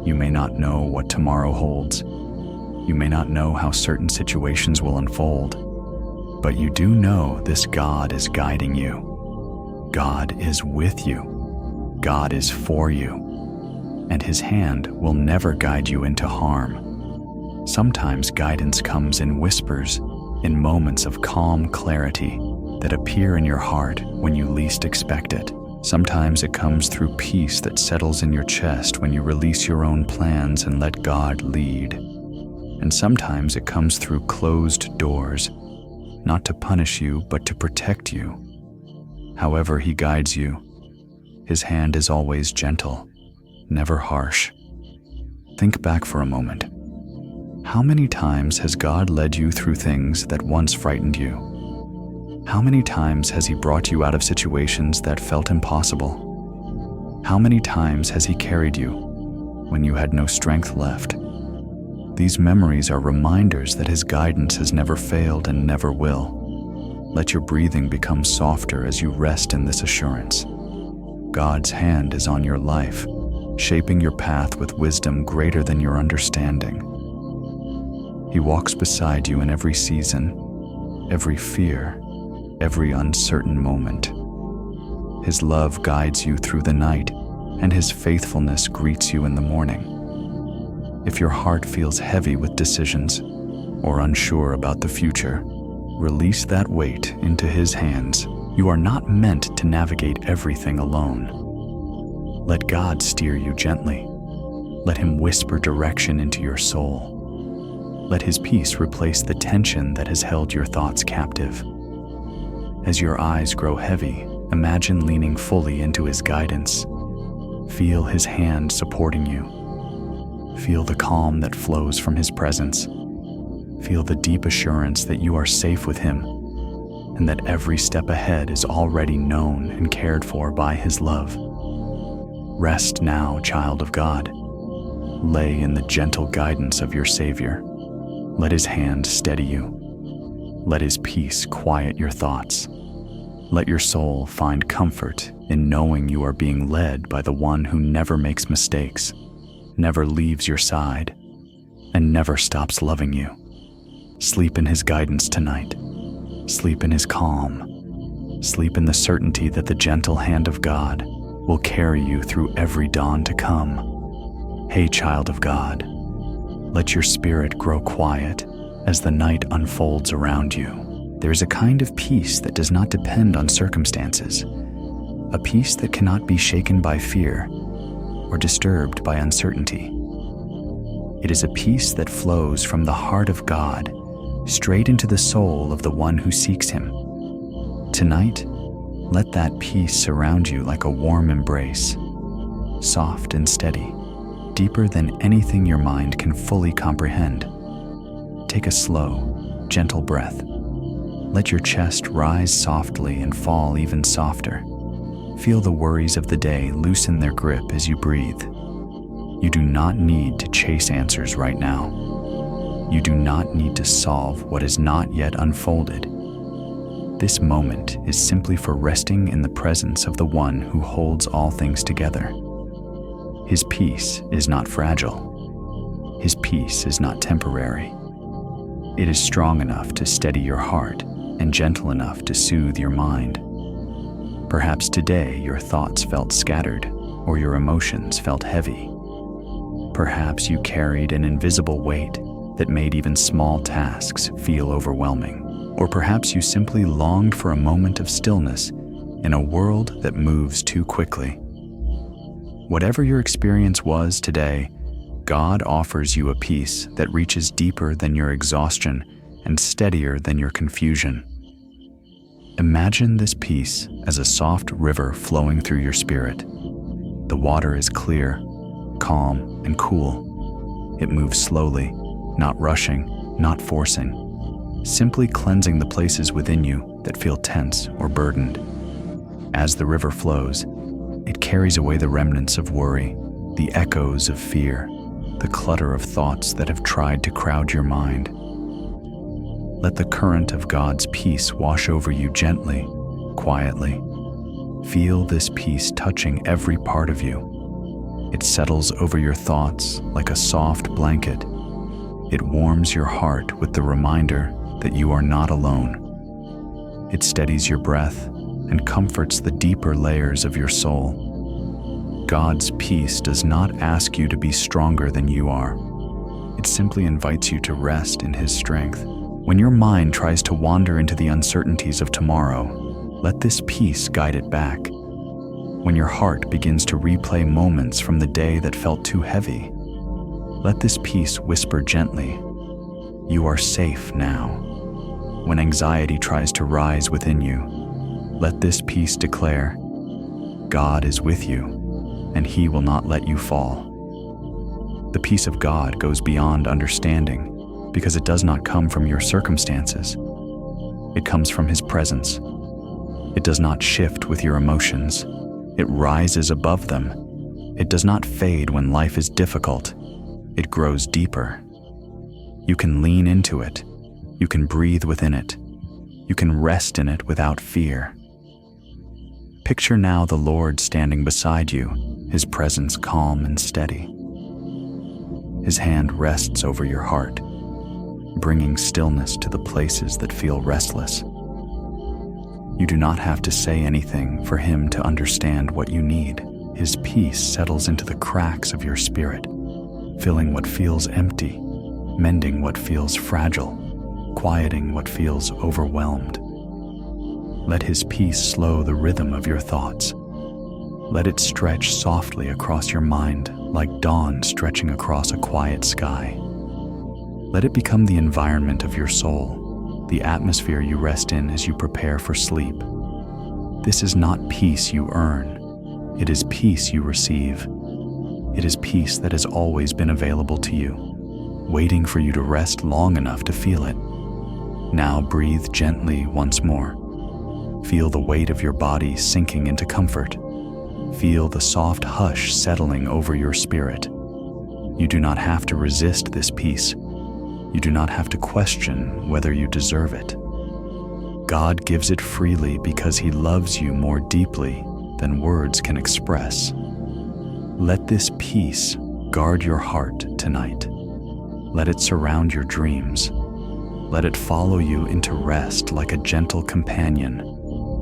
You may not know what tomorrow holds. You may not know how certain situations will unfold, but you do know this God is guiding you. God is with you. God is for you. And His hand will never guide you into harm. Sometimes guidance comes in whispers, in moments of calm clarity that appear in your heart when you least expect it. Sometimes it comes through peace that settles in your chest when you release your own plans and let God lead. And sometimes it comes through closed doors, not to punish you, but to protect you. However He guides you, His hand is always gentle, never harsh. Think back for a moment. How many times has God led you through things that once frightened you? How many times has He brought you out of situations that felt impossible? How many times has He carried you when you had no strength left? These memories are reminders that His guidance has never failed and never will. Let your breathing become softer as you rest in this assurance. God's hand is on your life, shaping your path with wisdom greater than your understanding. He walks beside you in every season, every fear, every uncertain moment. His love guides you through the night, and His faithfulness greets you in the morning. If your heart feels heavy with decisions or unsure about the future, release that weight into His hands. You are not meant to navigate everything alone. Let God steer you gently. Let Him whisper direction into your soul. Let His peace replace the tension that has held your thoughts captive. As your eyes grow heavy, imagine leaning fully into His guidance. Feel His hand supporting you. Feel the calm that flows from His presence. Feel the deep assurance that you are safe with Him, and that every step ahead is already known and cared for by His love. Rest now, child of God. Lay in the gentle guidance of your Savior. Let His hand steady you. Let His peace quiet your thoughts. Let your soul find comfort in knowing you are being led by the one who never makes mistakes, never leaves your side, and never stops loving you. Sleep in His guidance tonight. Sleep in His calm. Sleep in the certainty that the gentle hand of God will carry you through every dawn to come. Hey, child of God, let your spirit grow quiet as the night unfolds around you. There is a kind of peace that does not depend on circumstances, a peace that cannot be shaken by fear or disturbed by uncertainty. It is a peace that flows from the heart of God straight into the soul of the one who seeks Him. Tonight, let that peace surround you like a warm embrace, soft and steady, deeper than anything your mind can fully comprehend. Take a slow, gentle breath. Let your chest rise softly and fall even softer. Feel the worries of the day loosen their grip as you breathe. You do not need to chase answers right now. You do not need to solve what is not yet unfolded. This moment is simply for resting in the presence of the one who holds all things together. His peace is not fragile. His peace is not temporary. It is strong enough to steady your heart and gentle enough to soothe your mind. Perhaps today your thoughts felt scattered or your emotions felt heavy. Perhaps you carried an invisible weight that made even small tasks feel overwhelming. Or perhaps you simply longed for a moment of stillness in a world that moves too quickly. Whatever your experience was today, God offers you a peace that reaches deeper than your exhaustion and steadier than your confusion. Imagine this peace as a soft river flowing through your spirit. The water is clear, calm, and cool. It moves slowly, not rushing, not forcing, simply cleansing the places within you that feel tense or burdened. As the river flows, it carries away the remnants of worry, the echoes of fear, the clutter of thoughts that have tried to crowd your mind. Let the current of God's peace wash over you gently, quietly. Feel this peace touching every part of you. It settles over your thoughts like a soft blanket. It warms your heart with the reminder that you are not alone. It steadies your breath and comforts the deeper layers of your soul. God's peace does not ask you to be stronger than you are. It simply invites you to rest in His strength. When your mind tries to wander into the uncertainties of tomorrow, let this peace guide it back. When your heart begins to replay moments from the day that felt too heavy, let this peace whisper gently, "You are safe now." When anxiety tries to rise within you, let this peace declare, "God is with you, and He will not let you fall." The peace of God goes beyond understanding because it does not come from your circumstances. It comes from His presence. It does not shift with your emotions. It rises above them. It does not fade when life is difficult. It grows deeper. You can lean into it. You can breathe within it. You can rest in it without fear. Picture now the Lord standing beside you, His presence calm and steady. His hand rests over your heart, bringing stillness to the places that feel restless. You do not have to say anything for Him to understand what you need. His peace settles into the cracks of your spirit, filling what feels empty, mending what feels fragile, quieting what feels overwhelmed. Let His peace slow the rhythm of your thoughts. Let it stretch softly across your mind like dawn stretching across a quiet sky. Let it become the environment of your soul, the atmosphere you rest in as you prepare for sleep. This is not peace you earn. It is peace you receive. It is peace that has always been available to you, waiting for you to rest long enough to feel it. Now breathe gently once more. Feel the weight of your body sinking into comfort. Feel the soft hush settling over your spirit. You do not have to resist this peace. You do not have to question whether you deserve it. God gives it freely because He loves you more deeply than words can express. Let this peace guard your heart tonight. Let it surround your dreams. Let it follow you into rest like a gentle companion,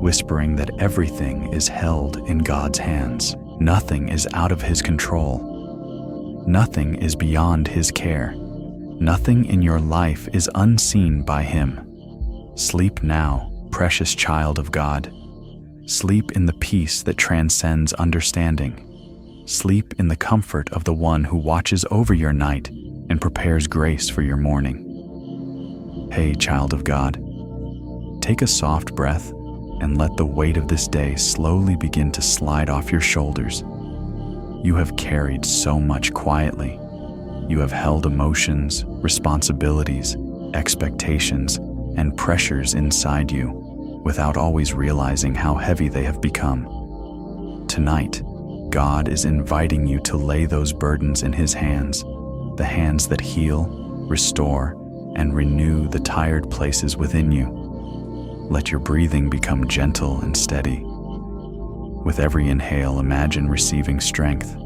whispering that everything is held in God's hands. Nothing is out of His control. Nothing is beyond His care. Nothing in your life is unseen by Him. Sleep now, precious child of God. Sleep in the peace that transcends understanding. Sleep in the comfort of the One who watches over your night and prepares grace for your morning. Hey, child of God, take a soft breath and let the weight of this day slowly begin to slide off your shoulders. You have carried so much quietly. You have held emotions, responsibilities, expectations, and pressures inside you without always realizing how heavy they have become. Tonight, God is inviting you to lay those burdens in His hands, the hands that heal, restore, and renew the tired places within you. Let your breathing become gentle and steady. With every inhale, imagine receiving strength.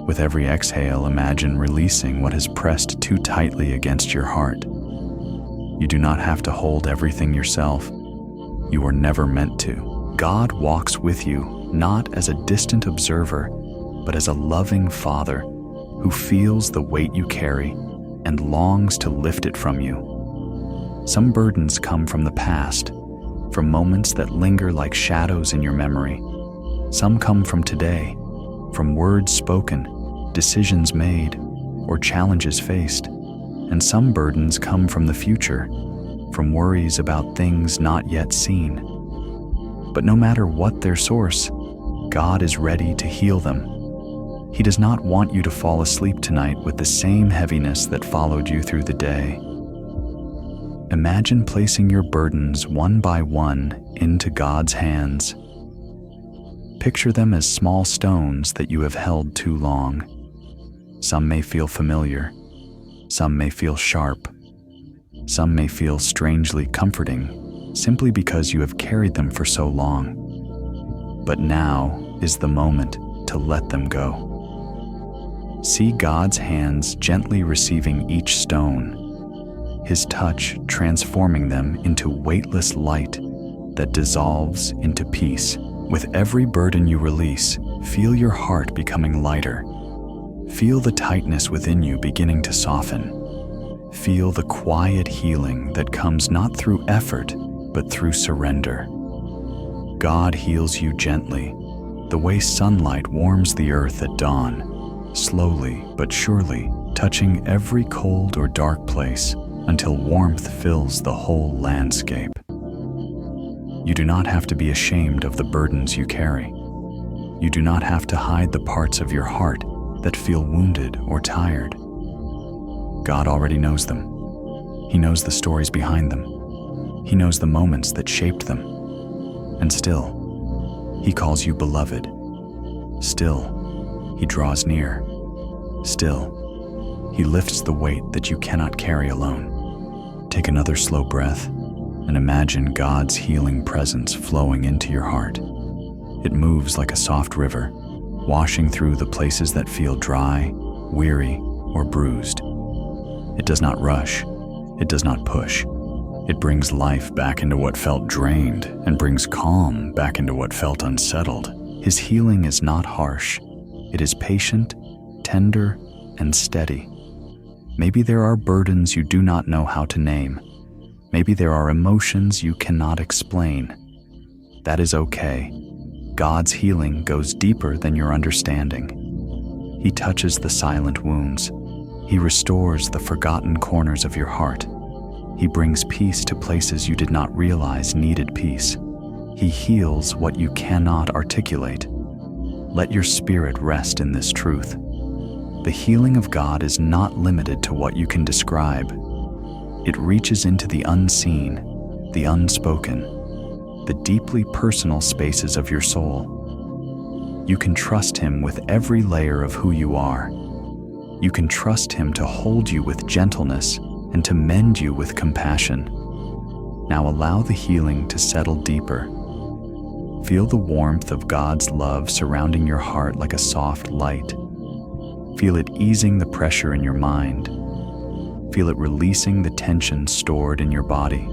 With every exhale, imagine releasing what has pressed too tightly against your heart. You do not have to hold everything yourself. You were never meant to. God walks with you, not as a distant observer, but as a loving Father who feels the weight you carry and longs to lift it from you. Some burdens come from the past, from moments that linger like shadows in your memory. Some come from today, from words spoken, decisions made, or challenges faced. And some burdens come from the future, from worries about things not yet seen. But no matter what their source, God is ready to heal them. He does not want you to fall asleep tonight with the same heaviness that followed you through the day. Imagine placing your burdens one by one into God's hands. Picture them as small stones that you have held too long. Some may feel familiar. Some may feel sharp. Some may feel strangely comforting, simply because you have carried them for so long. But now is the moment to let them go. See God's hands gently receiving each stone, His touch transforming them into weightless light that dissolves into peace. With every burden you release, feel your heart becoming lighter. Feel the tightness within you beginning to soften. Feel the quiet healing that comes not through effort, but through surrender. God heals you gently, the way sunlight warms the earth at dawn, slowly but surely, touching every cold or dark place until warmth fills the whole landscape. You do not have to be ashamed of the burdens you carry. You do not have to hide the parts of your heart that feel wounded or tired. God already knows them. He knows the stories behind them. He knows the moments that shaped them. And still, He calls you beloved. Still, He draws near. Still, He lifts the weight that you cannot carry alone. Take another slow breath and imagine God's healing presence flowing into your heart. It moves like a soft river, washing through the places that feel dry, weary, or bruised. It does not rush. It does not push. It brings life back into what felt drained and brings calm back into what felt unsettled. His healing is not harsh. It is patient, tender, and steady. Maybe there are burdens you do not know how to name. Maybe there are emotions you cannot explain. That is okay. God's healing goes deeper than your understanding. He touches the silent wounds. He restores the forgotten corners of your heart. He brings peace to places you did not realize needed peace. He heals what you cannot articulate. Let your spirit rest in this truth. The healing of God is not limited to what you can describe. It reaches into the unseen, the unspoken, the deeply personal spaces of your soul. You can trust Him with every layer of who you are. You can trust Him to hold you with gentleness and to mend you with compassion. Now allow the healing to settle deeper. Feel the warmth of God's love surrounding your heart like a soft light. Feel it easing the pressure in your mind. Feel it releasing the tension stored in your body.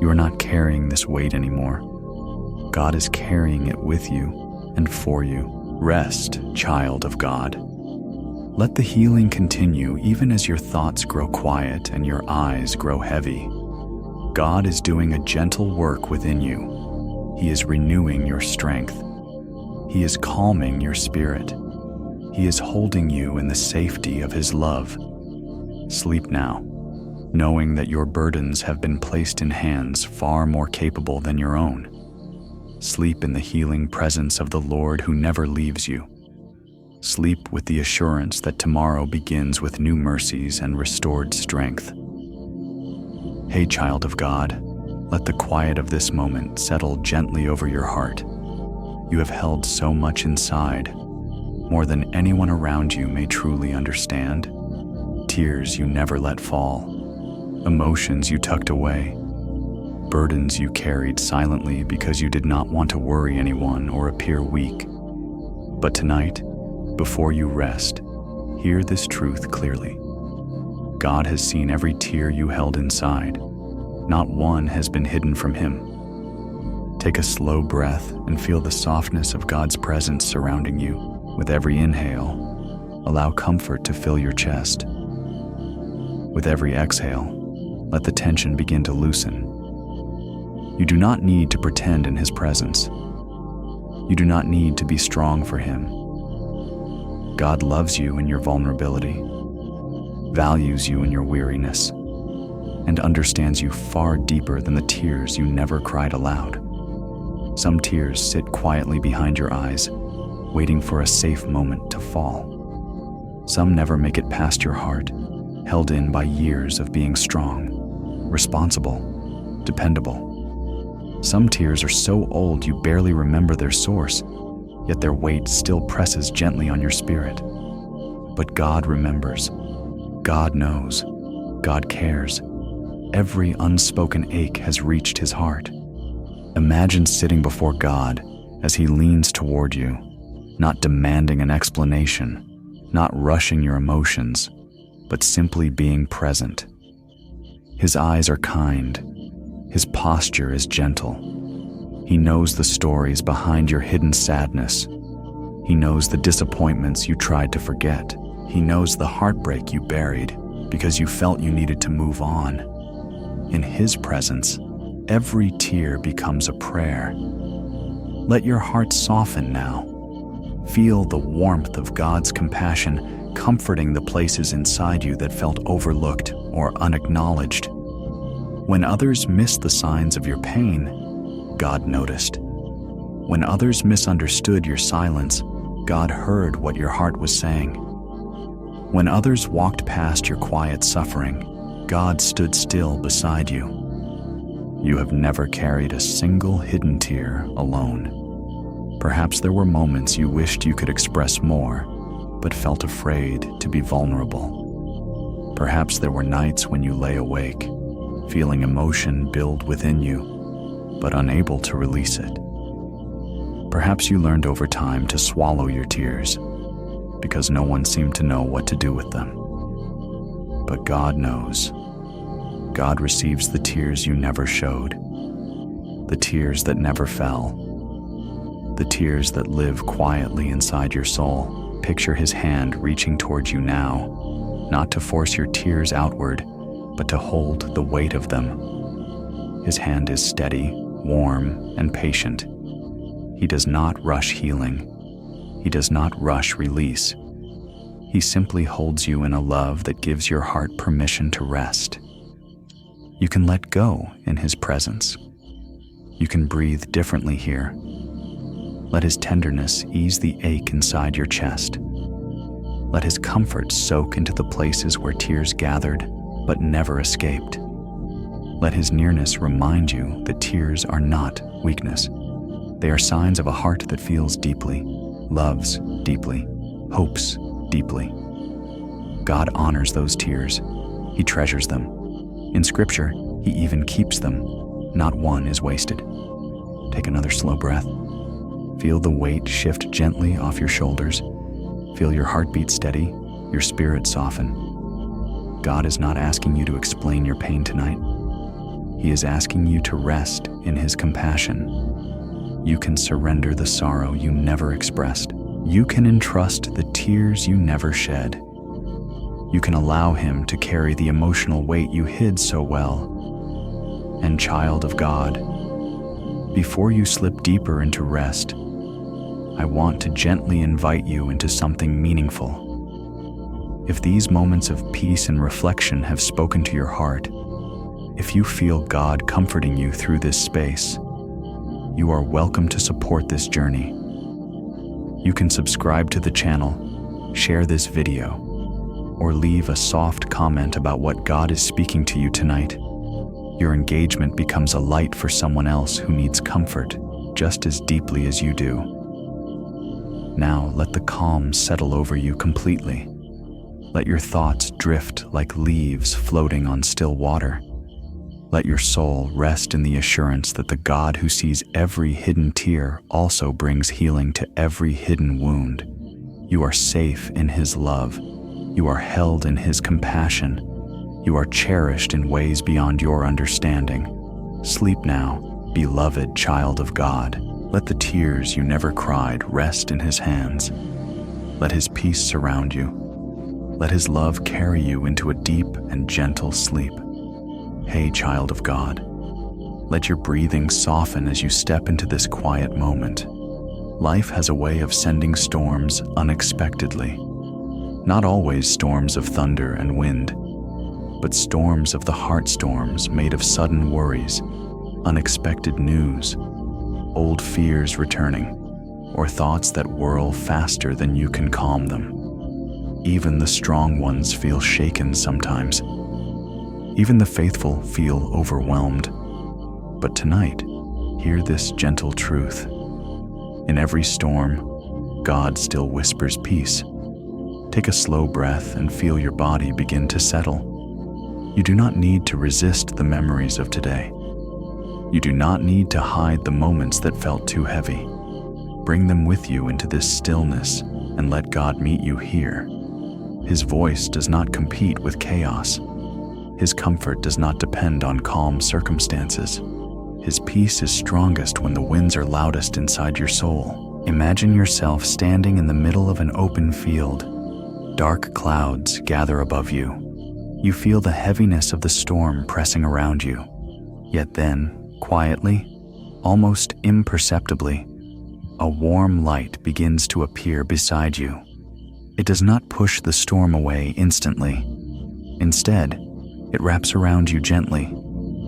You are not carrying this weight anymore. God is carrying it with you and for you. Rest, child of God. Let the healing continue even as your thoughts grow quiet and your eyes grow heavy. God is doing a gentle work within you. He is renewing your strength. He is calming your spirit. He is holding you in the safety of His love. Sleep now, knowing that your burdens have been placed in hands far more capable than your own. Sleep in the healing presence of the Lord who never leaves you. Sleep with the assurance that tomorrow begins with new mercies and restored strength. Hey, child of God, let the quiet of this moment settle gently over your heart. You have held so much inside, more than anyone around you may truly understand. Tears you never let fall, emotions you tucked away, burdens you carried silently because you did not want to worry anyone or appear weak. But tonight, before you rest, hear this truth clearly. God has seen every tear you held inside. Not one has been hidden from Him. Take a slow breath and feel the softness of God's presence surrounding you. With every inhale, allow comfort to fill your chest. With every exhale, let the tension begin to loosen. You do not need to pretend in His presence. You do not need to be strong for Him. God loves you in your vulnerability, values you in your weariness, and understands you far deeper than the tears you never cried aloud. Some tears sit quietly behind your eyes, waiting for a safe moment to fall. Some never make it past your heart, held in by years of being strong, responsible, dependable. Some tears are so old you barely remember their source, yet their weight still presses gently on your spirit. But God remembers. God knows. God cares. Every unspoken ache has reached His heart. Imagine sitting before God as He leans toward you, not demanding an explanation, not rushing your emotions, but simply being present. His eyes are kind. His posture is gentle. He knows the stories behind your hidden sadness. He knows the disappointments you tried to forget. He knows the heartbreak you buried because you felt you needed to move on. In His presence, every tear becomes a prayer. Let your heart soften now. Feel the warmth of God's compassion comforting the places inside you that felt overlooked or unacknowledged. When others missed the signs of your pain, God noticed. When others misunderstood your silence, God heard what your heart was saying. When others walked past your quiet suffering, God stood still beside you. You have never carried a single hidden tear alone. Perhaps there were moments you wished you could express more, but felt afraid to be vulnerable. Perhaps there were nights when you lay awake, feeling emotion build within you, but unable to release it. Perhaps you learned over time to swallow your tears, because no one seemed to know what to do with them. But God knows. God receives the tears you never showed, the tears that never fell, the tears that live quietly inside your soul. Picture His hand reaching towards you now, not to force your tears outward, but to hold the weight of them. His hand is steady, warm, and patient. He does not rush healing. He does not rush release. He simply holds you in a love that gives your heart permission to rest. You can let go in His presence. You can breathe differently here. Let His tenderness ease the ache inside your chest. Let His comfort soak into the places where tears gathered but never escaped. Let His nearness remind you that tears are not weakness. They are signs of a heart that feels deeply, loves deeply, hopes deeply. God honors those tears. He treasures them. In Scripture, He even keeps them. Not one is wasted. Take another slow breath. Feel the weight shift gently off your shoulders. Feel your heartbeat steady, your spirit soften. God is not asking you to explain your pain tonight. He is asking you to rest in His compassion. You can surrender the sorrow you never expressed. You can entrust the tears you never shed. You can allow Him to carry the emotional weight you hid so well. And child of God, before you slip deeper into rest, I want to gently invite you into something meaningful. If these moments of peace and reflection have spoken to your heart, if you feel God comforting you through this space, you are welcome to support this journey. You can subscribe to the channel, share this video, or leave a soft comment about what God is speaking to you tonight. Your engagement becomes a light for someone else who needs comfort just as deeply as you do. Now let the calm settle over you completely. Let your thoughts drift like leaves floating on still water. Let your soul rest in the assurance that the God who sees every hidden tear also brings healing to every hidden wound. You are safe in His love. You are held in His compassion, You are cherished in ways beyond your understanding. Sleep now, beloved child of God. Let the tears you never cried rest in His hands. Let His peace surround you. Let His love carry you into a deep and gentle sleep. Hey, child of God, let your breathing soften as you step into this quiet moment. Life has a way of sending storms unexpectedly. Not always storms of thunder and wind, but storms of the heart, storms made of sudden worries, unexpected news, old fears returning, or thoughts that whirl faster than you can calm them. Even the strong ones feel shaken sometimes. Even the faithful feel overwhelmed. But tonight, hear this gentle truth. In every storm, God still whispers peace. Take a slow breath and feel your body begin to settle. You do not need to resist the memories of today. You do not need to hide the moments that felt too heavy. Bring them with you into this stillness and let God meet you here. His voice does not compete with chaos. His comfort does not depend on calm circumstances. His peace is strongest when the winds are loudest inside your soul. Imagine yourself standing in the middle of an open field. Dark clouds gather above you. You feel the heaviness of the storm pressing around you. Yet then, quietly, almost imperceptibly, a warm light begins to appear beside you. It does not push the storm away instantly. Instead, it wraps around you gently,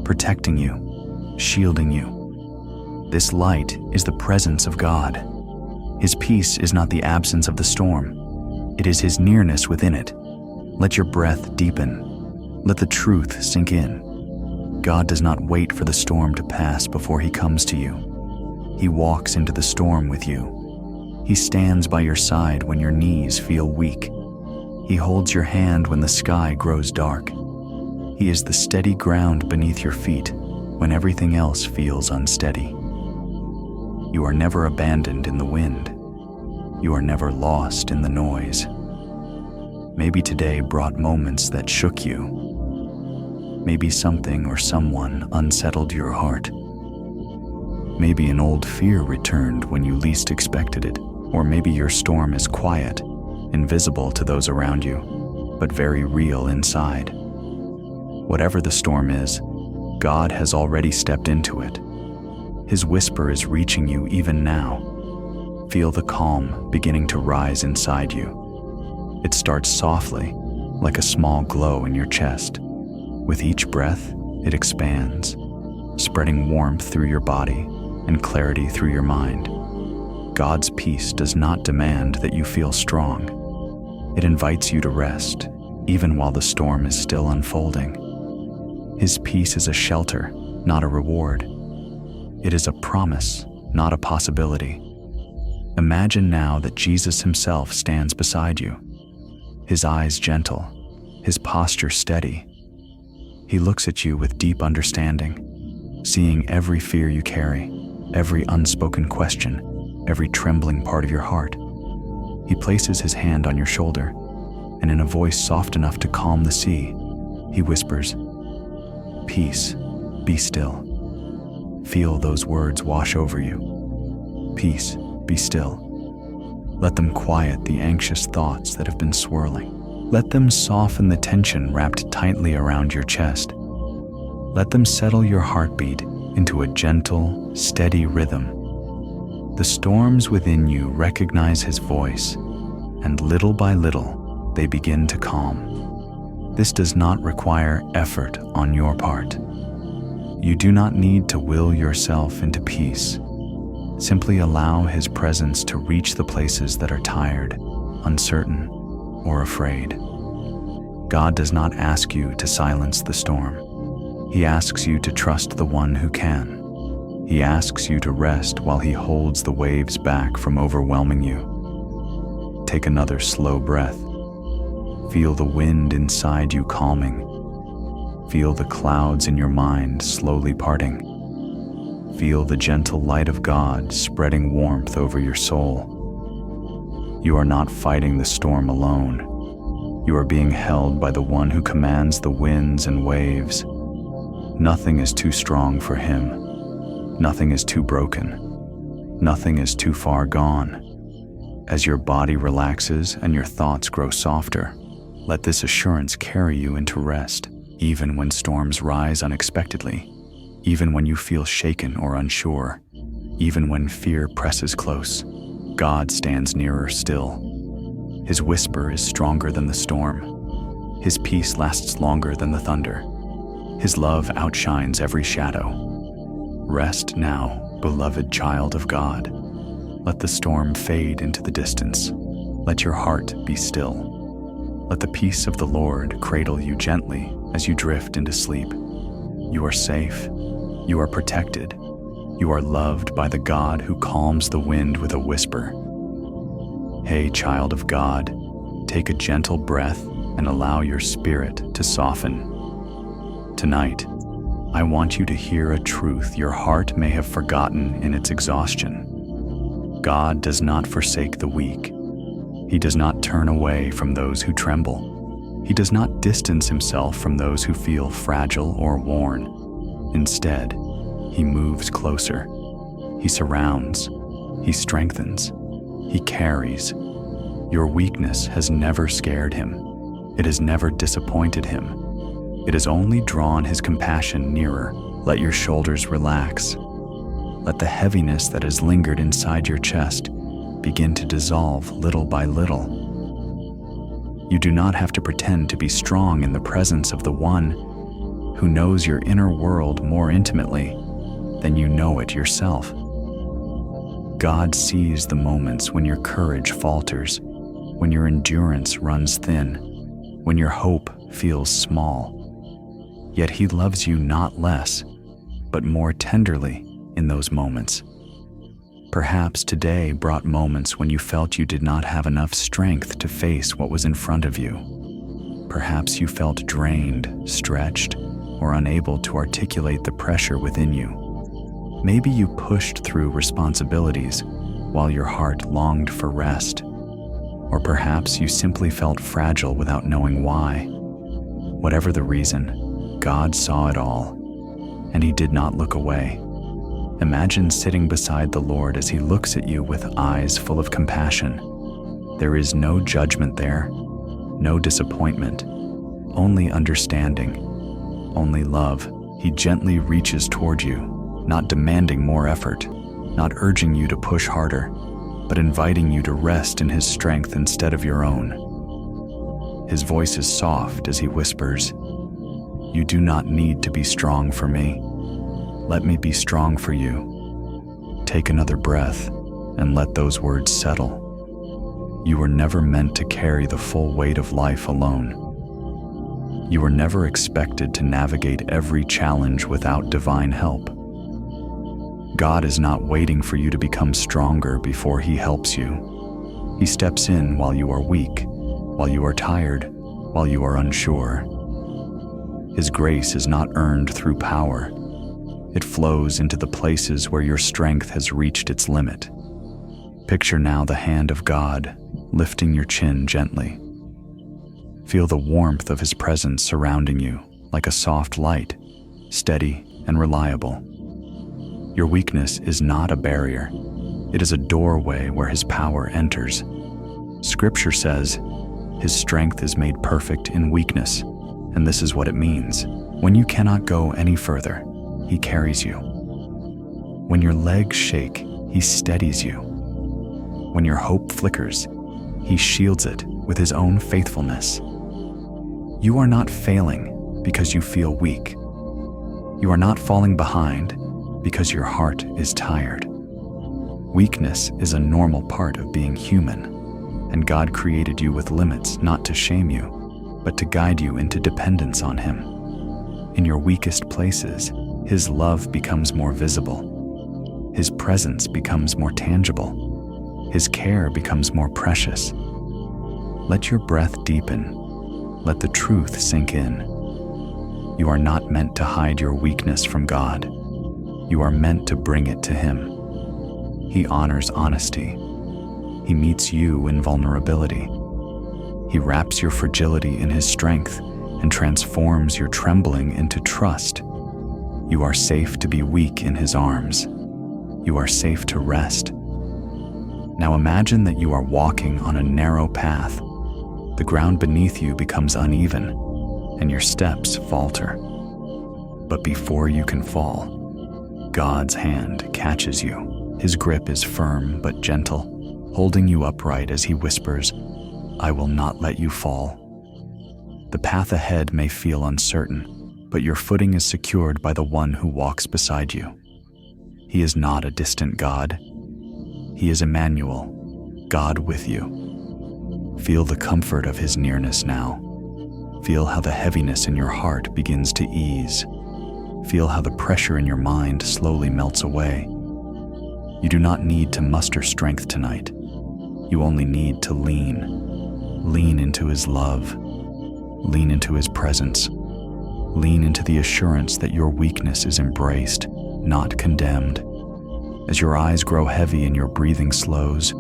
protecting you, shielding you. This light is the presence of God. His peace is not the absence of the storm. It is His nearness within it. Let your breath deepen. Let the truth sink in. God does not wait for the storm to pass before He comes to you. He walks into the storm with you. He stands by your side when your knees feel weak. He holds your hand when the sky grows dark. He is the steady ground beneath your feet when everything else feels unsteady. You are never abandoned in the wind. You are never lost in the noise. Maybe today brought moments that shook you. Maybe something or someone unsettled your heart. Maybe an old fear returned when you least expected it. Or maybe your storm is quiet, invisible to those around you, but very real inside. Whatever the storm is, God has already stepped into it. His whisper is reaching you even now. Feel the calm beginning to rise inside you. It starts softly, like a small glow in your chest. With each breath, it expands, spreading warmth through your body and clarity through your mind. God's peace does not demand that you feel strong. It invites you to rest, even while the storm is still unfolding. His peace is a shelter, not a reward. It is a promise, not a possibility. Imagine now that Jesus Himself stands beside you. His eyes gentle, His posture steady. He looks at you with deep understanding, seeing every fear you carry, every unspoken question, every trembling part of your heart. He places His hand on your shoulder, and in a voice soft enough to calm the sea, He whispers, "Peace, be still." Feel those words wash over you. Peace, be still. Let them quiet the anxious thoughts that have been swirling. Let them soften the tension wrapped tightly around your chest. Let them settle your heartbeat into a gentle, steady rhythm. The storms within you recognize His voice, and little by little, they begin to calm. This does not require effort on your part. You do not need to will yourself into peace. Simply allow His presence to reach the places that are tired, uncertain, or afraid. God does not ask you to silence the storm. He asks you to trust the one who can. He asks you to rest while He holds the waves back from overwhelming you. Take another slow breath. Feel the wind inside you calming. Feel the clouds in your mind slowly parting. Feel the gentle light of God spreading warmth over your soul. You are not fighting the storm alone. You are being held by the one who commands the winds and waves. Nothing is too strong for him. Nothing is too broken. Nothing is too far gone. As your body relaxes and your thoughts grow softer, let this assurance carry you into rest, even when storms rise unexpectedly, even when you feel shaken or unsure, even when fear presses close. God stands nearer still. His whisper is stronger than the storm. His peace lasts longer than the thunder. His love outshines every shadow. Rest now, beloved child of God. Let the storm fade into the distance. Let your heart be still. Let the peace of the Lord cradle you gently as you drift into sleep. You are safe. You are protected. You are loved by the God who calms the wind with a whisper. Hey, child of God, take a gentle breath and allow your spirit to soften. Tonight, I want you to hear a truth your heart may have forgotten in its exhaustion. God does not forsake the weak. He does not turn away from those who tremble. He does not distance himself from those who feel fragile or worn. Instead, he moves closer. He surrounds. He strengthens. He carries. Your weakness has never scared him. It has never disappointed him. It has only drawn his compassion nearer. Let your shoulders relax. Let the heaviness that has lingered inside your chest begin to dissolve little by little. You do not have to pretend to be strong in the presence of the one who knows your inner world more intimately than you know it yourself. God sees the moments when your courage falters, when your endurance runs thin, when your hope feels small. Yet he loves you not less, but more tenderly in those moments. Perhaps today brought moments when you felt you did not have enough strength to face what was in front of you. Perhaps you felt drained, stretched, or unable to articulate the pressure within you. Maybe you pushed through responsibilities while your heart longed for rest. Or perhaps you simply felt fragile without knowing why. Whatever the reason, God saw it all, and he did not look away. Imagine sitting beside the Lord as he looks at you with eyes full of compassion. There is no judgment there, no disappointment, only understanding, only love. He gently reaches toward you, not demanding more effort, not urging you to push harder, but inviting you to rest in his strength instead of your own. His voice is soft as he whispers, "You do not need to be strong for me. Let me be strong for you." Take another breath and let those words settle. You were never meant to carry the full weight of life alone. You were never expected to navigate every challenge without divine help. God is not waiting for you to become stronger before he helps you. He steps in while you are weak, while you are tired, while you are unsure. His grace is not earned through power. It flows into the places where your strength has reached its limit. Picture now the hand of God lifting your chin gently. Feel the warmth of his presence surrounding you like a soft light, steady and reliable. Your weakness is not a barrier. It is a doorway where his power enters. Scripture says, his strength is made perfect in weakness, and this is what it means. When you cannot go any further, he carries you. When your legs shake, he steadies you. When your hope flickers, he shields it with his own faithfulness. You are not failing because you feel weak. You are not falling behind because your heart is tired. Weakness is a normal part of being human, and God created you with limits not to shame you, but to guide you into dependence on him. In your weakest places, his love becomes more visible. His presence becomes more tangible. His care becomes more precious. Let your breath deepen. Let the truth sink in. You are not meant to hide your weakness from God. You are meant to bring it to him. He honors honesty. He meets you in vulnerability. He wraps your fragility in his strength and transforms your trembling into trust. You are safe to be weak in his arms. You are safe to rest. Now imagine that you are walking on a narrow path. The ground beneath you becomes uneven, and your steps falter. But before you can fall, God's hand catches you. His grip is firm but gentle, holding you upright as he whispers, "I will not let you fall." The path ahead may feel uncertain, but your footing is secured by the one who walks beside you. He is not a distant God. He is Emmanuel, God with you. Feel the comfort of his nearness now. Feel how the heaviness in your heart begins to ease. Feel how the pressure in your mind slowly melts away. You do not need to muster strength tonight. You only need to lean. Lean into his love. Lean into his presence. Lean into the assurance that your weakness is embraced, not condemned. As your eyes grow heavy and your breathing slows,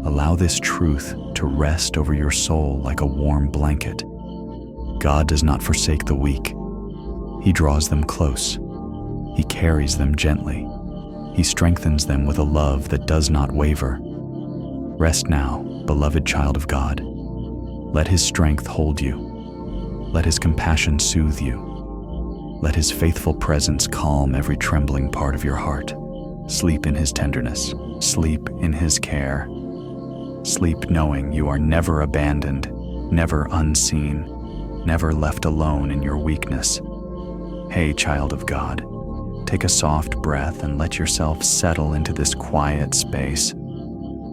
allow this truth to rest over your soul like a warm blanket. God does not forsake the weak. He draws them close. He carries them gently. He strengthens them with a love that does not waver. Rest now, beloved child of God. Let his strength hold you. Let his compassion soothe you. Let his faithful presence calm every trembling part of your heart. Sleep in his tenderness. Sleep in his care. Sleep knowing you are never abandoned, never unseen, never left alone in your weakness. Hey, child of God, take a soft breath and let yourself settle into this quiet space.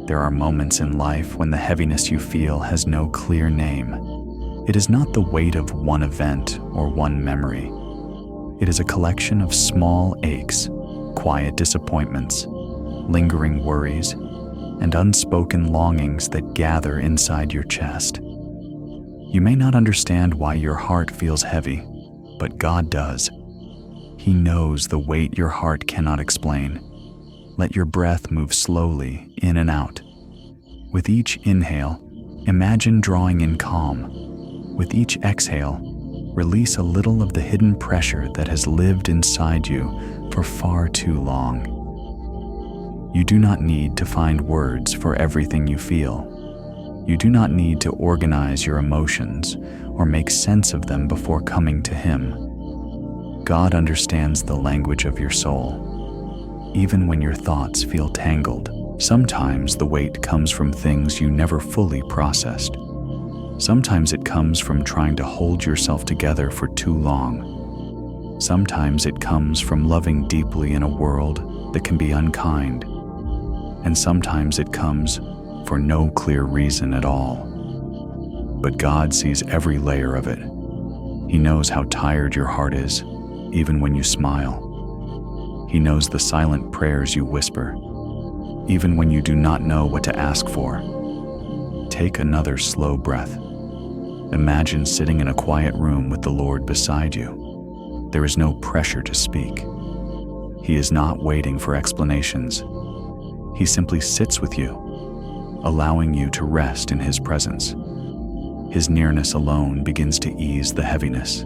There are moments in life when the heaviness you feel has no clear name. It is not the weight of one event or one memory. It is a collection of small aches, quiet disappointments, lingering worries, and unspoken longings that gather inside your chest. You may not understand why your heart feels heavy, but God does. He knows the weight your heart cannot explain. Let your breath move slowly in and out. With each inhale, imagine drawing in calm. With each exhale, release a little of the hidden pressure that has lived inside you for far too long. You do not need to find words for everything you feel. You do not need to organize your emotions or make sense of them before coming to him. God understands the language of your soul. Even when your thoughts feel tangled, sometimes the weight comes from things you never fully processed. Sometimes it comes from trying to hold yourself together for too long. Sometimes it comes from loving deeply in a world that can be unkind. And sometimes it comes for no clear reason at all. But God sees every layer of it. He knows how tired your heart is, even when you smile. He knows the silent prayers you whisper, even when you do not know what to ask for. Take another slow breath. Imagine sitting in a quiet room with the Lord beside you. There is no pressure to speak. He is not waiting for explanations. He simply sits with you, allowing you to rest in his presence. His nearness alone begins to ease the heaviness.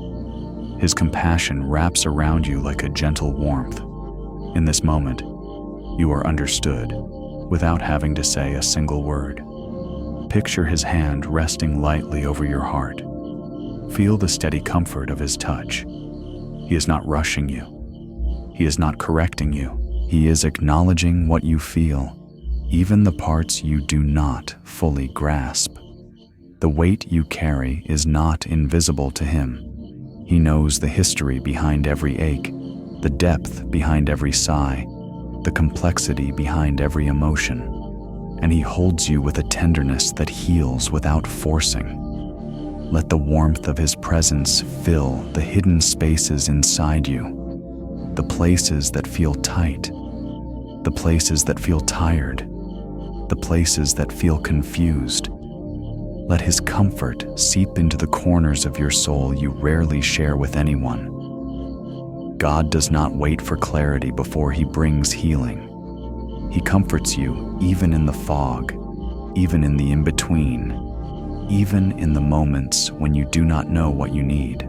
His compassion wraps around you like a gentle warmth. In this moment, you are understood without having to say a single word. Picture his hand resting lightly over your heart. Feel the steady comfort of his touch. He is not rushing you. He is not correcting you. He is acknowledging what you feel, even the parts you do not fully grasp. The weight you carry is not invisible to him. He knows the history behind every ache, the depth behind every sigh, the complexity behind every emotion. And he holds you with a tenderness that heals without forcing. Let the warmth of his presence fill the hidden spaces inside you, the places that feel tight, the places that feel tired, the places that feel confused. Let his comfort seep into the corners of your soul you rarely share with anyone. God does not wait for clarity before he brings healing. He comforts you even in the fog, even in the in-between. even in the moments when you do not know what you need.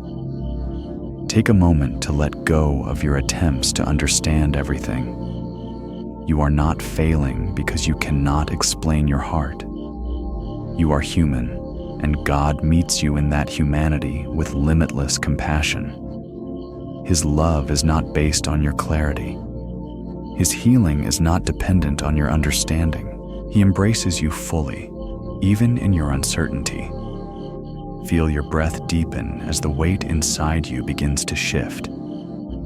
Take a moment to let go of your attempts to understand everything. You are not failing because you cannot explain your heart. You are human, and God meets you in that humanity with limitless compassion. His love is not based on your clarity. His healing is not dependent on your understanding. He embraces you fully, even in your uncertainty. Feel your breath deepen as the weight inside you begins to shift.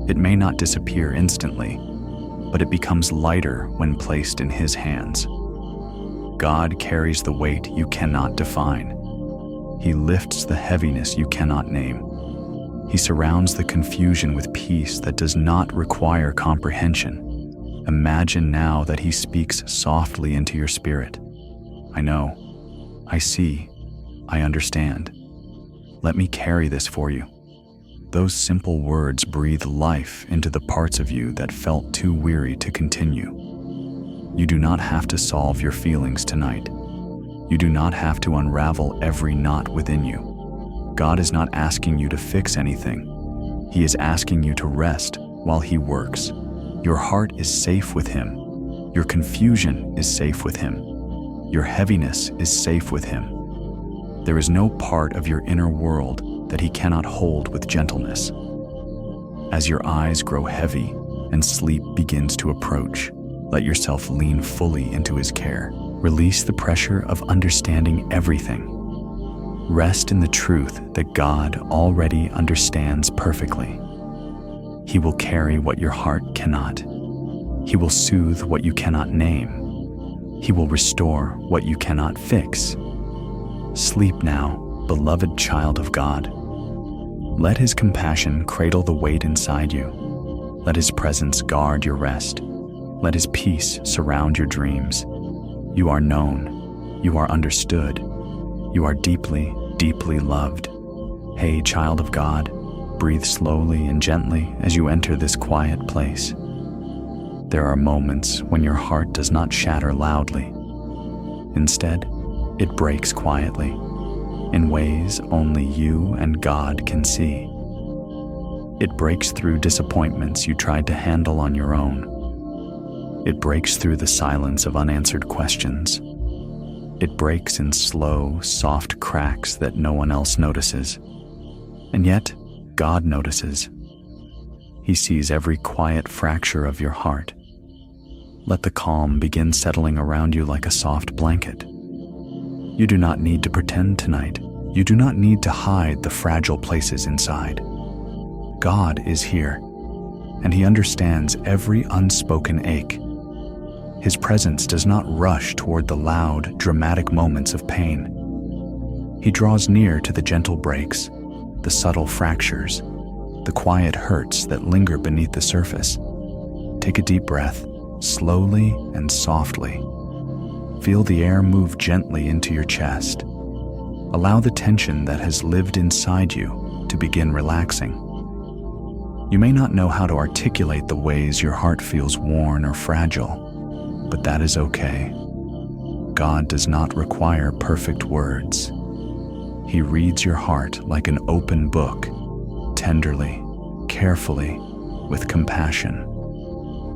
It may not disappear instantly, but it becomes lighter when placed in His hands. God carries the weight you cannot define. He lifts the heaviness you cannot name. He surrounds the confusion with peace that does not require comprehension. Imagine now that He speaks softly into your spirit. I know, I see, I understand. Let me carry this for you. Those simple words breathe life into the parts of you that felt too weary to continue. You do not have to solve your feelings tonight. You do not have to unravel every knot within you. God is not asking you to fix anything. He is asking you to rest while He works. Your heart is safe with Him. Your confusion is safe with Him. Your heaviness is safe with Him. There is no part of your inner world that He cannot hold with gentleness. As your eyes grow heavy and sleep begins to approach, let yourself lean fully into His care. Release the pressure of understanding everything. Rest in the truth that God already understands perfectly. He will carry what your heart cannot. He will soothe what you cannot name. He will restore what you cannot fix. Sleep now, beloved child of God. Let His compassion cradle the weight inside you. Let His presence guard your rest. Let His peace surround your dreams. You are known. You are understood. You are deeply, deeply loved. Hey, child of God, breathe slowly and gently as you enter this quiet place. There are moments when your heart does not shatter loudly. Instead, it breaks quietly, in ways only you and God can see. It breaks through disappointments you tried to handle on your own. It breaks through the silence of unanswered questions. It breaks in slow, soft cracks that no one else notices. And yet, God notices. He sees every quiet fracture of your heart. Let the calm begin settling around you like a soft blanket. You do not need to pretend tonight. You do not need to hide the fragile places inside. God is here, and He understands every unspoken ache. His presence does not rush toward the loud, dramatic moments of pain. He draws near to the gentle breaks, the subtle fractures, the quiet hurts that linger beneath the surface. Take a deep breath, slowly and softly. Feel the air move gently into your chest. Allow the tension that has lived inside you to begin relaxing. You may not know how to articulate the ways your heart feels worn or fragile, but that is okay. God does not require perfect words. He reads your heart like an open book, tenderly, carefully, with compassion.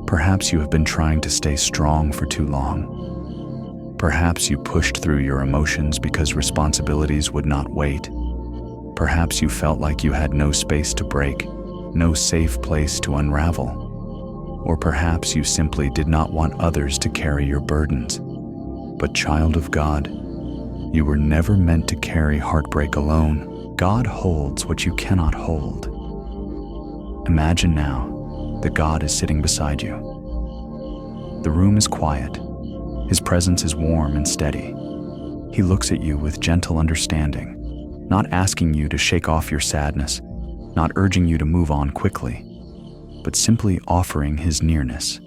Perhaps you have been trying to stay strong for too long. Perhaps you pushed through your emotions because responsibilities would not wait. Perhaps you felt like you had no space to break, no safe place to unravel. Or perhaps you simply did not want others to carry your burdens. But child of God, you were never meant to carry heartbreak alone. God holds what you cannot hold. Imagine now that God is sitting beside you. The room is quiet. His presence is warm and steady. He looks at you with gentle understanding, not asking you to shake off your sadness, not urging you to move on quickly, but simply offering His nearness.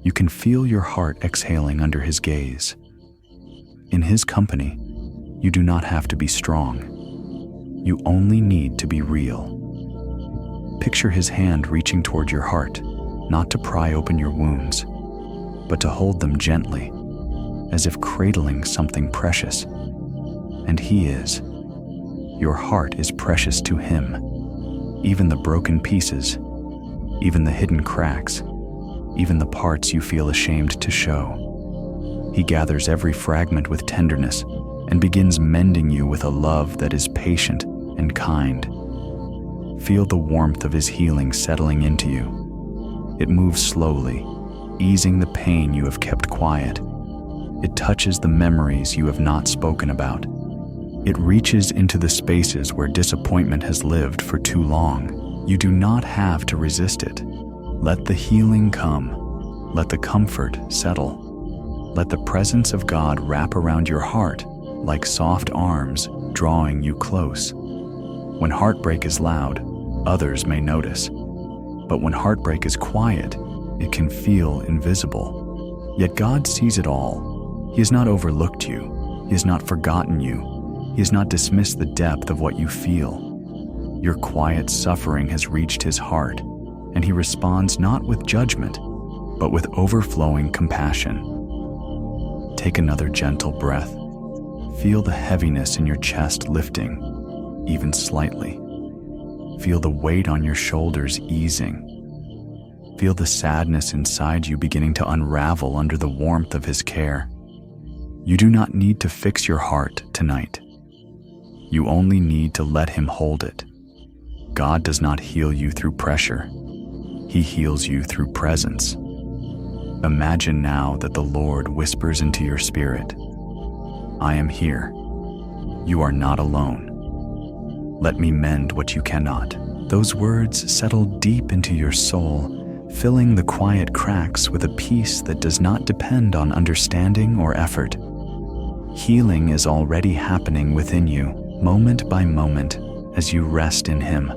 You can feel your heart exhaling under His gaze. In His company, you do not have to be strong. You only need to be real. Picture His hand reaching toward your heart, not to pry open your wounds, but to hold them gently, as if cradling something precious. and He is. Your heart is precious to Him. Even the broken pieces, even the hidden cracks, even the parts you feel ashamed to show. He gathers every fragment with tenderness and begins mending you with a love that is patient and kind. Feel the warmth of His healing settling into you. It moves slowly, easing the pain you have kept quiet. It touches the memories you have not spoken about. It reaches into the spaces where disappointment has lived for too long. You do not have to resist it. Let the healing come. Let the comfort settle. Let the presence of God wrap around your heart like soft arms drawing you close. When heartbreak is loud, others may notice. But when heartbreak is quiet, it can feel invisible. Yet God sees it all. He has not overlooked you. He has not forgotten you. He has not dismissed the depth of what you feel. Your quiet suffering has reached His heart, and He responds not with judgment, but with overflowing compassion. Take another gentle breath. Feel the heaviness in your chest lifting, even slightly. Feel the weight on your shoulders easing. Feel the sadness inside you beginning to unravel under the warmth of His care. You do not need to fix your heart tonight. You only need to let Him hold it. God does not heal you through pressure. He heals you through presence. Imagine now that the Lord whispers into your spirit, "I am here. You are not alone. Let me mend what you cannot." Those words settle deep into your soul, filling the quiet cracks with a peace that does not depend on understanding or effort. Healing is already happening within you, moment by moment, as you rest in Him.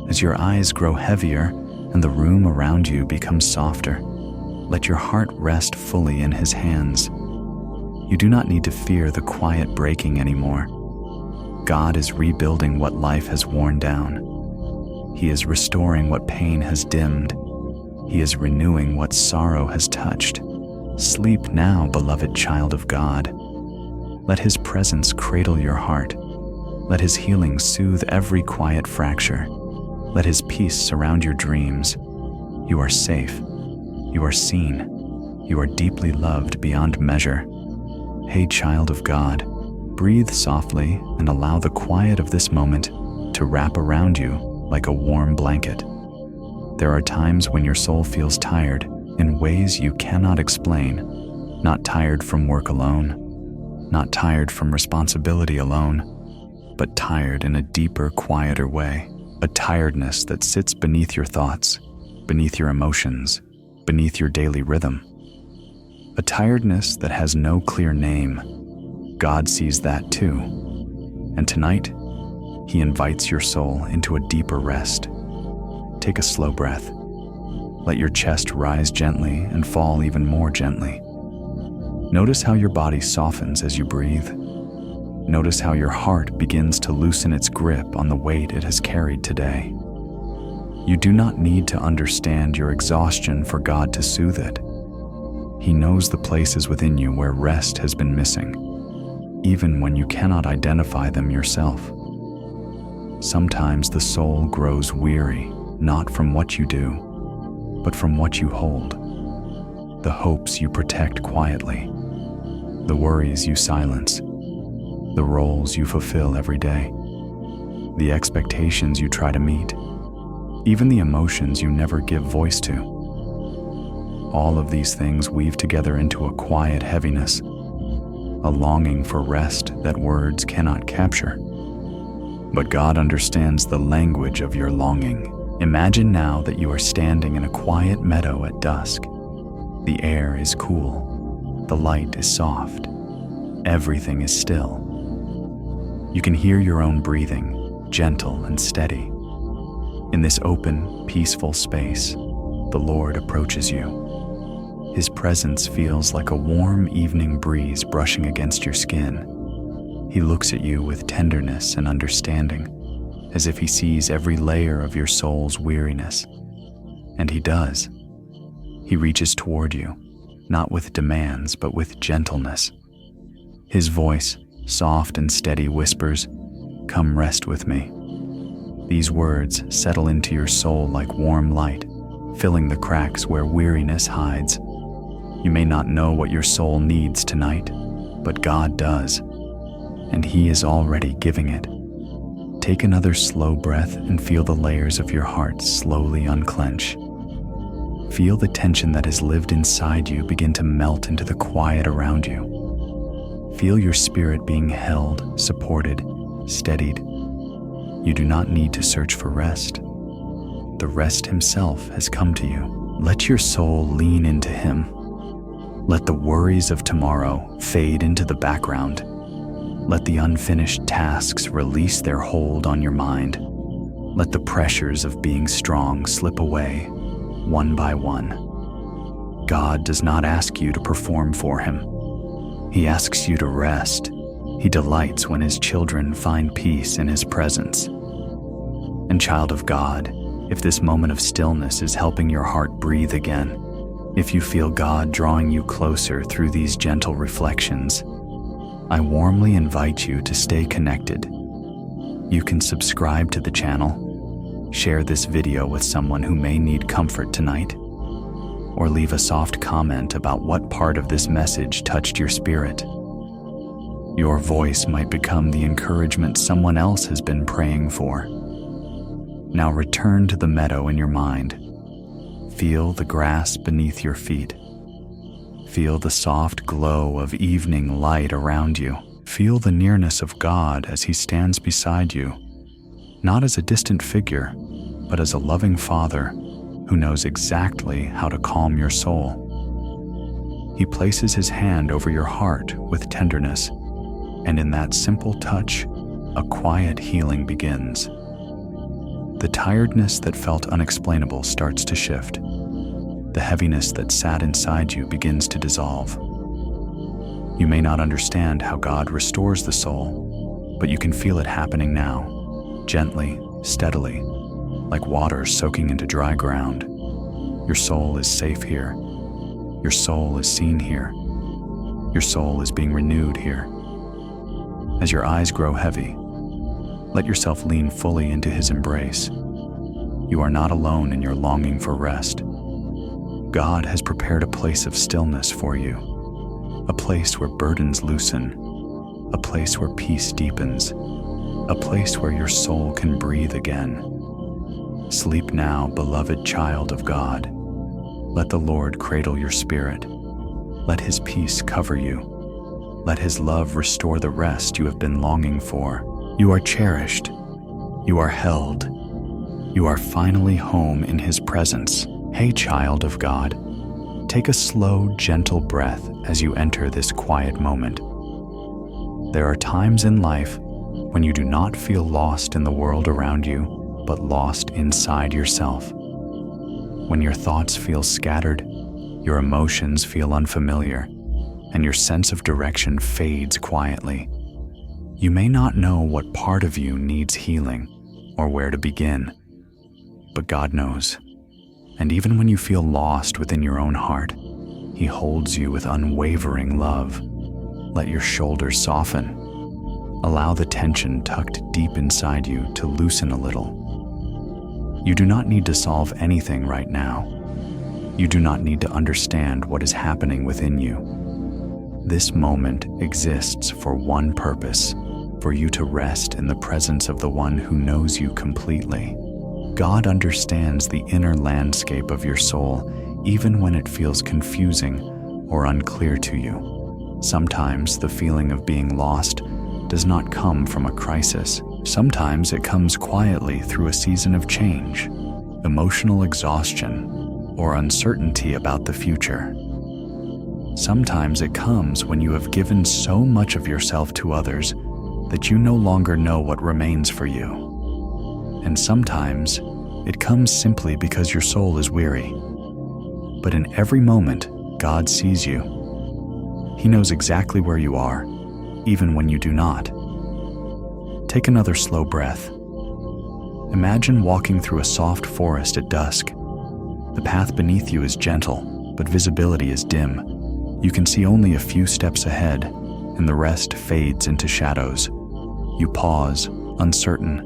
As your eyes grow heavier and the room around you becomes softer, let your heart rest fully in His hands. You do not need to fear the quiet breaking anymore. God is rebuilding what life has worn down. He is restoring what pain has dimmed. He is renewing what sorrow has touched. Sleep now, beloved child of God. Let His presence cradle your heart. Let His healing soothe every quiet fracture. Let His peace surround your dreams. You are safe. You are seen. You are deeply loved beyond measure. Hey, child of God, breathe softly and allow the quiet of this moment to wrap around you like a warm blanket. There are times when your soul feels tired in ways you cannot explain. Not tired from work alone, not tired from responsibility alone, but tired in a deeper, quieter way. A tiredness that sits beneath your thoughts, beneath your emotions, beneath your daily rhythm. A tiredness that has no clear name. God sees that too. And tonight, He invites your soul into a deeper rest. Take a slow breath. Let your chest rise gently and fall even more gently. Notice how your body softens as you breathe. Notice how your heart begins to loosen its grip on the weight it has carried today. You do not need to understand your exhaustion for God to soothe it. He knows the places within you where rest has been missing, even when you cannot identify them yourself. Sometimes the soul grows weary, not from what you do, but from what you hold. The hopes you protect quietly, the worries you silence, the roles you fulfill every day, the expectations you try to meet, even the emotions you never give voice to. All of these things weave together into a quiet heaviness, a longing for rest that words cannot capture. But God understands the language of your longing. Imagine now that you are standing in a quiet meadow at dusk. The air is cool. The light is soft. Everything is still. You can hear your own breathing, gentle and steady. In this open, peaceful space, the Lord approaches you. His presence feels like a warm evening breeze brushing against your skin. He looks at you with tenderness and understanding, as if He sees every layer of your soul's weariness. And He does. He reaches toward you, not with demands, but with gentleness. His voice, soft and steady whispers, "Come rest with me." These words settle into your soul like warm light, filling the cracks where weariness hides. You may not know what your soul needs tonight, but God does, and He is already giving it. Take another slow breath and feel the layers of your heart slowly unclench. Feel the tension that has lived inside you begin to melt into the quiet around you. Feel your spirit being held, supported, steadied. You do not need to search for rest. The rest Himself has come to you. Let your soul lean into Him. Let the worries of tomorrow fade into the background. Let the unfinished tasks release their hold on your mind. Let the pressures of being strong slip away, one by one. God does not ask you to perform for Him. He asks you to rest. He delights when His children find peace in His presence. And child of God, if this moment of stillness is helping your heart breathe again, if you feel God drawing you closer through these gentle reflections, I warmly invite you to stay connected. You can subscribe to the channel, share this video with someone who may need comfort tonight, or leave a soft comment about what part of this message touched your spirit. Your voice might become the encouragement someone else has been praying for. Now return to the meadow in your mind. Feel the grass beneath your feet. Feel the soft glow of evening light around you. Feel the nearness of God as He stands beside you, not as a distant figure, but as a loving Father who knows exactly how to calm your soul. He places His hand over your heart with tenderness, and in that simple touch, a quiet healing begins. The tiredness that felt unexplainable starts to shift. The heaviness that sat inside you begins to dissolve. You may not understand how God restores the soul, but you can feel it happening now, gently, steadily, like water soaking into dry ground. Your soul is safe here. Your soul is seen here. Your soul is being renewed here. As your eyes grow heavy, let yourself lean fully into His embrace. You are not alone in your longing for rest. God has prepared a place of stillness for you, a place where burdens loosen, a place where peace deepens, a place where your soul can breathe again. Sleep now, beloved child of God. Let the Lord cradle your spirit. Let His peace cover you. Let His love restore the rest you have been longing for. You are cherished. You are held. You are finally home in His presence. Hey, child of God, take a slow, gentle breath as you enter this quiet moment. There are times in life when you do not feel lost in the world around you, but lost inside yourself. When your thoughts feel scattered, your emotions feel unfamiliar, and your sense of direction fades quietly. You may not know what part of you needs healing or where to begin, but God knows. And even when you feel lost within your own heart, He holds you with unwavering love. Let your shoulders soften. Allow the tension tucked deep inside you to loosen a little. You do not need to solve anything right now. You do not need to understand what is happening within you. This moment exists for one purpose, for you to rest in the presence of the one who knows you completely. God understands the inner landscape of your soul, even when it feels confusing or unclear to you. Sometimes the feeling of being lost does not come from a crisis. Sometimes it comes quietly through a season of change, emotional exhaustion, or uncertainty about the future. Sometimes it comes when you have given so much of yourself to others that you no longer know what remains for you. And sometimes it comes simply because your soul is weary. But in every moment, God sees you. He knows exactly where you are, even when you do not. Take another slow breath. Imagine walking through a soft forest at dusk. The path beneath you is gentle, but visibility is dim. You can see only a few steps ahead, and the rest fades into shadows. You pause, uncertain,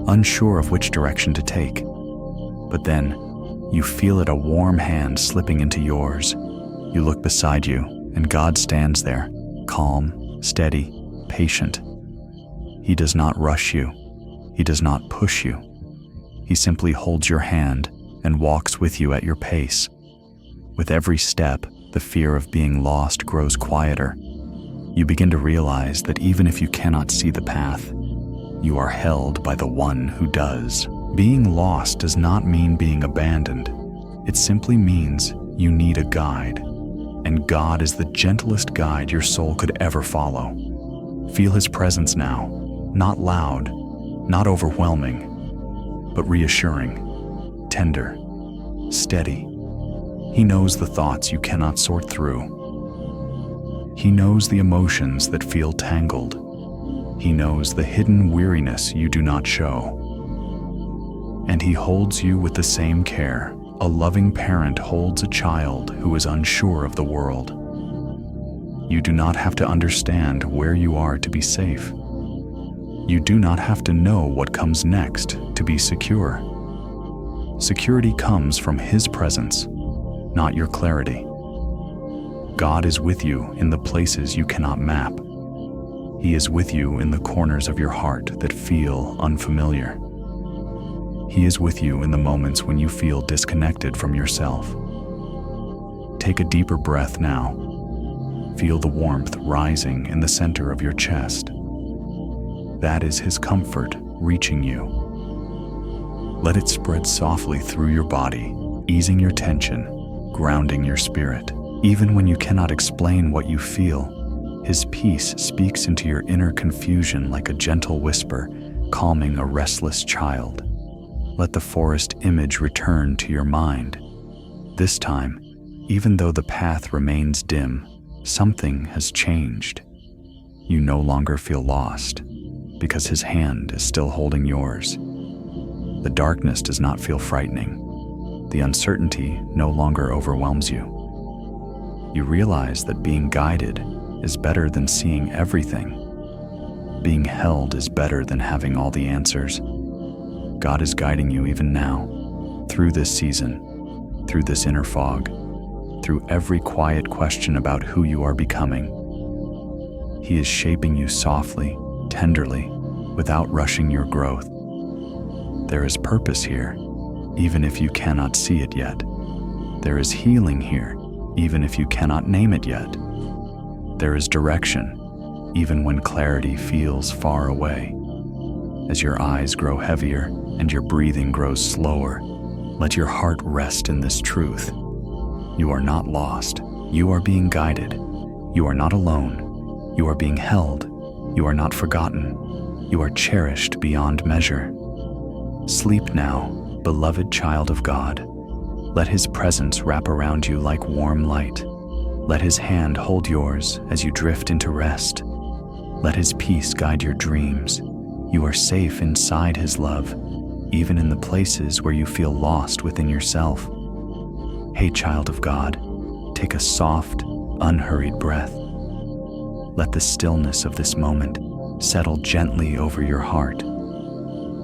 unsure of which direction to take. But then, you feel it, a warm hand slipping into yours. You look beside you, and God stands there, calm, steady, patient. He does not rush you. He does not push you. He simply holds your hand and walks with you at your pace. With every step, the fear of being lost grows quieter. You begin to realize that even if you cannot see the path, you are held by the one who does. Being lost does not mean being abandoned. It simply means you need a guide, and God is the gentlest guide your soul could ever follow. Feel His presence now, not loud, not overwhelming, but reassuring, tender, steady. He knows the thoughts you cannot sort through. He knows the emotions that feel tangled. He knows the hidden weariness you do not show. And He holds you with the same care a loving parent holds a child who is unsure of the world. You do not have to understand where you are to be safe. You do not have to know what comes next to be secure. Security comes from His presence, not your clarity. God is with you in the places you cannot map. He is with you in the corners of your heart that feel unfamiliar. He is with you in the moments when you feel disconnected from yourself. Take a deeper breath now. Feel the warmth rising in the center of your chest. That is His comfort reaching you. Let it spread softly through your body, easing your tension, grounding your spirit. Even when you cannot explain what you feel, His peace speaks into your inner confusion like a gentle whisper, calming a restless child. Let the forest image return to your mind. This time, even though the path remains dim, something has changed. You no longer feel lost, because His hand is still holding yours. The darkness does not feel frightening. The uncertainty no longer overwhelms you. You realize that being guided is better than seeing everything. Being held is better than having all the answers. God is guiding you even now, through this season, through this inner fog, through every quiet question about who you are becoming. He is shaping you softly, tenderly, without rushing your growth. There is purpose here, even if you cannot see it yet. There is healing here, even if you cannot name it yet. There is direction, even when clarity feels far away. As your eyes grow heavier and your breathing grows slower, let your heart rest in this truth. You are not lost. You are being guided. You are not alone. You are being held. You are not forgotten. You are cherished beyond measure. Sleep now, beloved child of God. Let His presence wrap around you like warm light. Let His hand hold yours as you drift into rest. Let His peace guide your dreams. You are safe inside His love, even in the places where you feel lost within yourself. Hey, child of God, take a soft, unhurried breath. Let the stillness of this moment settle gently over your heart.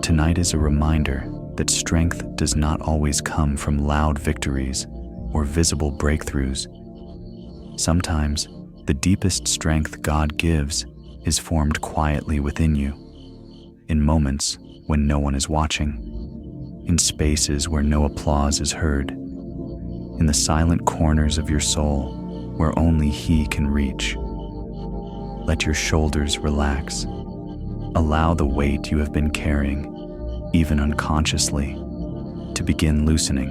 Tonight is a reminder that strength does not always come from loud victories or visible breakthroughs. Sometimes, the deepest strength God gives is formed quietly within you. In moments when no one is watching, in spaces where no applause is heard, in the silent corners of your soul where only He can reach. Let your shoulders relax. Allow the weight you have been carrying, even unconsciously, to begin loosening.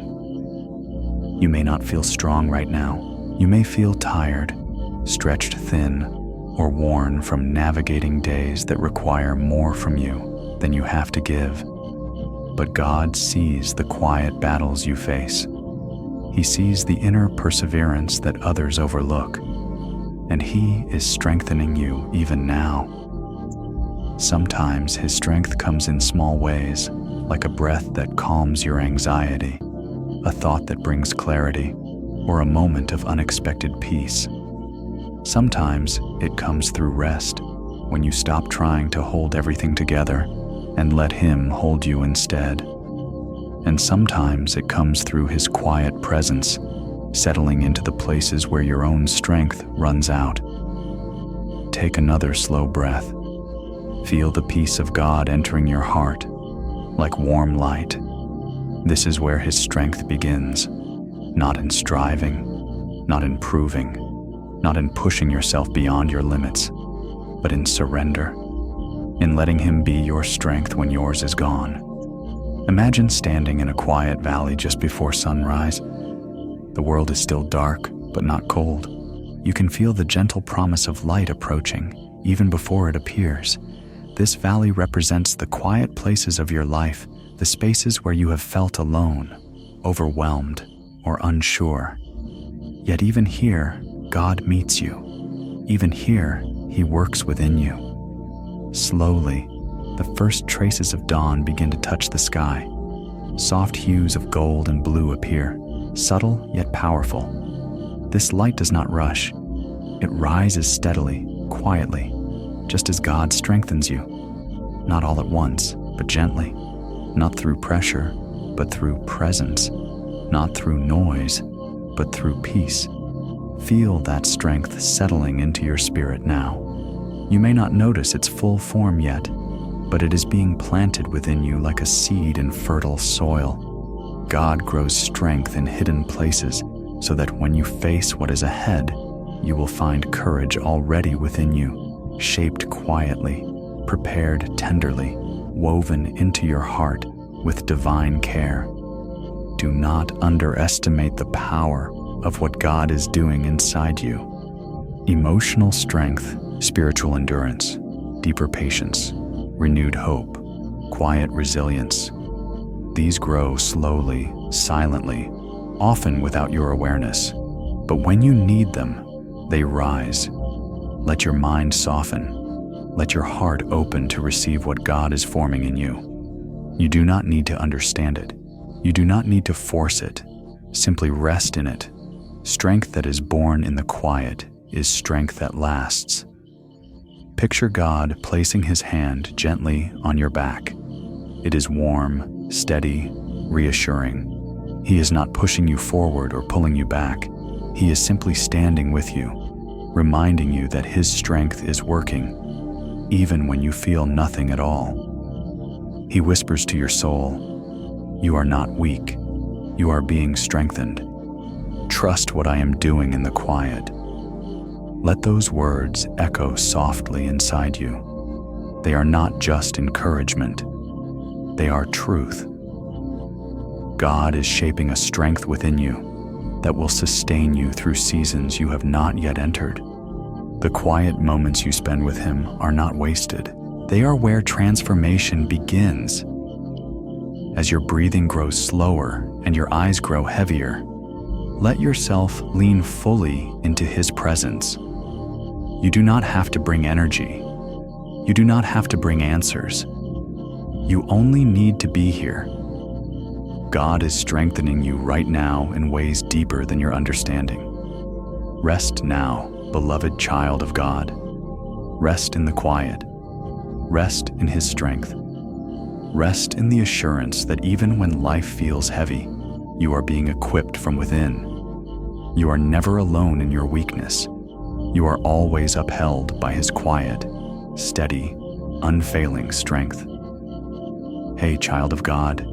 You may not feel strong right now. You may feel tired, stretched thin, or worn from navigating days that require more from you than you have to give. But God sees the quiet battles you face. He sees the inner perseverance that others overlook, and He is strengthening you even now. Sometimes His strength comes in small ways, like a breath that calms your anxiety, a thought that brings clarity, or a moment of unexpected peace. Sometimes it comes through rest, when you stop trying to hold everything together and let Him hold you instead. And sometimes it comes through His quiet presence, settling into the places where your own strength runs out. Take another slow breath. Feel the peace of God entering your heart, like warm light. This is where His strength begins, not in striving, not in proving, not in pushing yourself beyond your limits, but in surrender, in letting Him be your strength when yours is gone. Imagine standing in a quiet valley just before sunrise. The world is still dark, but not cold. You can feel the gentle promise of light approaching, even before it appears. This valley represents the quiet places of your life, the spaces where you have felt alone, overwhelmed, or unsure. Yet even here, God meets you. Even here, He works within you. Slowly, the first traces of dawn begin to touch the sky. Soft hues of gold and blue appear, subtle yet powerful. This light does not rush. It rises steadily, quietly, just as God strengthens you. Not all at once, but gently. Not through pressure, but through presence. Not through noise, but through peace. Feel that strength settling into your spirit now. You may not notice its full form yet, but it is being planted within you like a seed in fertile soil. God grows strength in hidden places so that when you face what is ahead, you will find courage already within you, shaped quietly, prepared tenderly, woven into your heart with divine care. Do not underestimate the power of what God is doing inside you. Emotional strength, spiritual endurance, deeper patience, renewed hope, quiet resilience. These grow slowly, silently, often without your awareness. But when you need them, they rise. Let your mind soften. Let your heart open to receive what God is forming in you. You do not need to understand it. You do not need to force it. Simply rest in it. Strength that is born in the quiet is strength that lasts. Picture God placing His hand gently on your back. It is warm, steady, reassuring. He is not pushing you forward or pulling you back. He is simply standing with you, reminding you that His strength is working, even when you feel nothing at all. He whispers to your soul, "You are not weak. You are being strengthened. Trust what I am doing in the quiet." Let those words echo softly inside you. They are not just encouragement. They are truth. God is shaping a strength within you that will sustain you through seasons you have not yet entered. The quiet moments you spend with Him are not wasted. They are where transformation begins. As your breathing grows slower and your eyes grow heavier, let yourself lean fully into His presence. You do not have to bring energy. You do not have to bring answers. You only need to be here. God is strengthening you right now in ways deeper than your understanding. Rest now, beloved child of God. Rest in the quiet. Rest in His strength. Rest in the assurance that even when life feels heavy, you are being equipped from within. You are never alone in your weakness. You are always upheld by His quiet, steady, unfailing strength. Hey, child of God,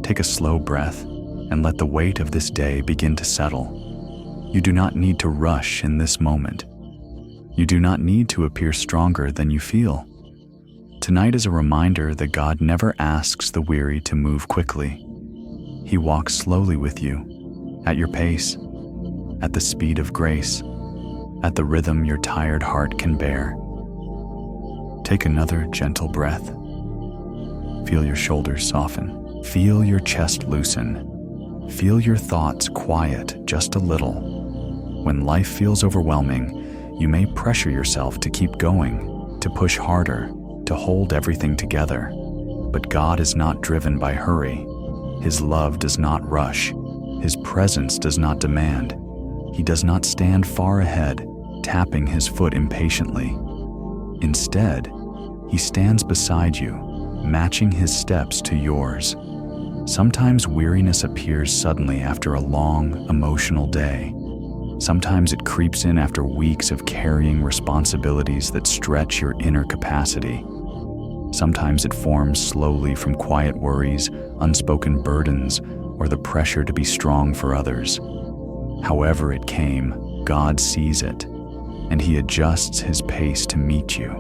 take a slow breath and let the weight of this day begin to settle. You do not need to rush in this moment. You do not need to appear stronger than you feel. Tonight is a reminder that God never asks the weary to move quickly. He walks slowly with you, at your pace, at the speed of grace, at the rhythm your tired heart can bear. Take another gentle breath. Feel your shoulders soften. Feel your chest loosen. Feel your thoughts quiet just a little. When life feels overwhelming, you may pressure yourself to keep going, to push harder, to hold everything together. But God is not driven by hurry. His love does not rush. His presence does not demand. He does not stand far ahead, tapping his foot impatiently. Instead, he stands beside you, matching his steps to yours. Sometimes weariness appears suddenly after a long, emotional day. Sometimes it creeps in after weeks of carrying responsibilities that stretch your inner capacity. Sometimes it forms slowly from quiet worries, unspoken burdens, or the pressure to be strong for others. However it came, God sees it, and He adjusts His pace to meet you.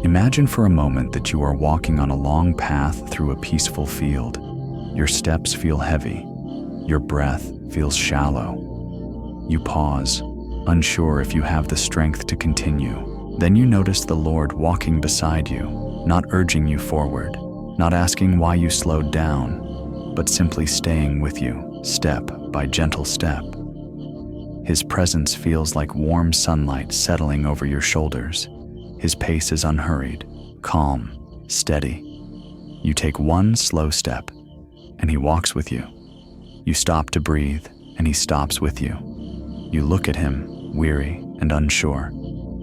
Imagine for a moment that you are walking on a long path through a peaceful field. Your steps feel heavy. Your breath feels shallow. You pause, unsure if you have the strength to continue. Then you notice the Lord walking beside you, not urging you forward, not asking why you slowed down, but simply staying with you, step by gentle step. His presence feels like warm sunlight settling over your shoulders. His pace is unhurried, calm, steady. You take one slow step, and He walks with you. You stop to breathe, and He stops with you. You look at Him, weary and unsure,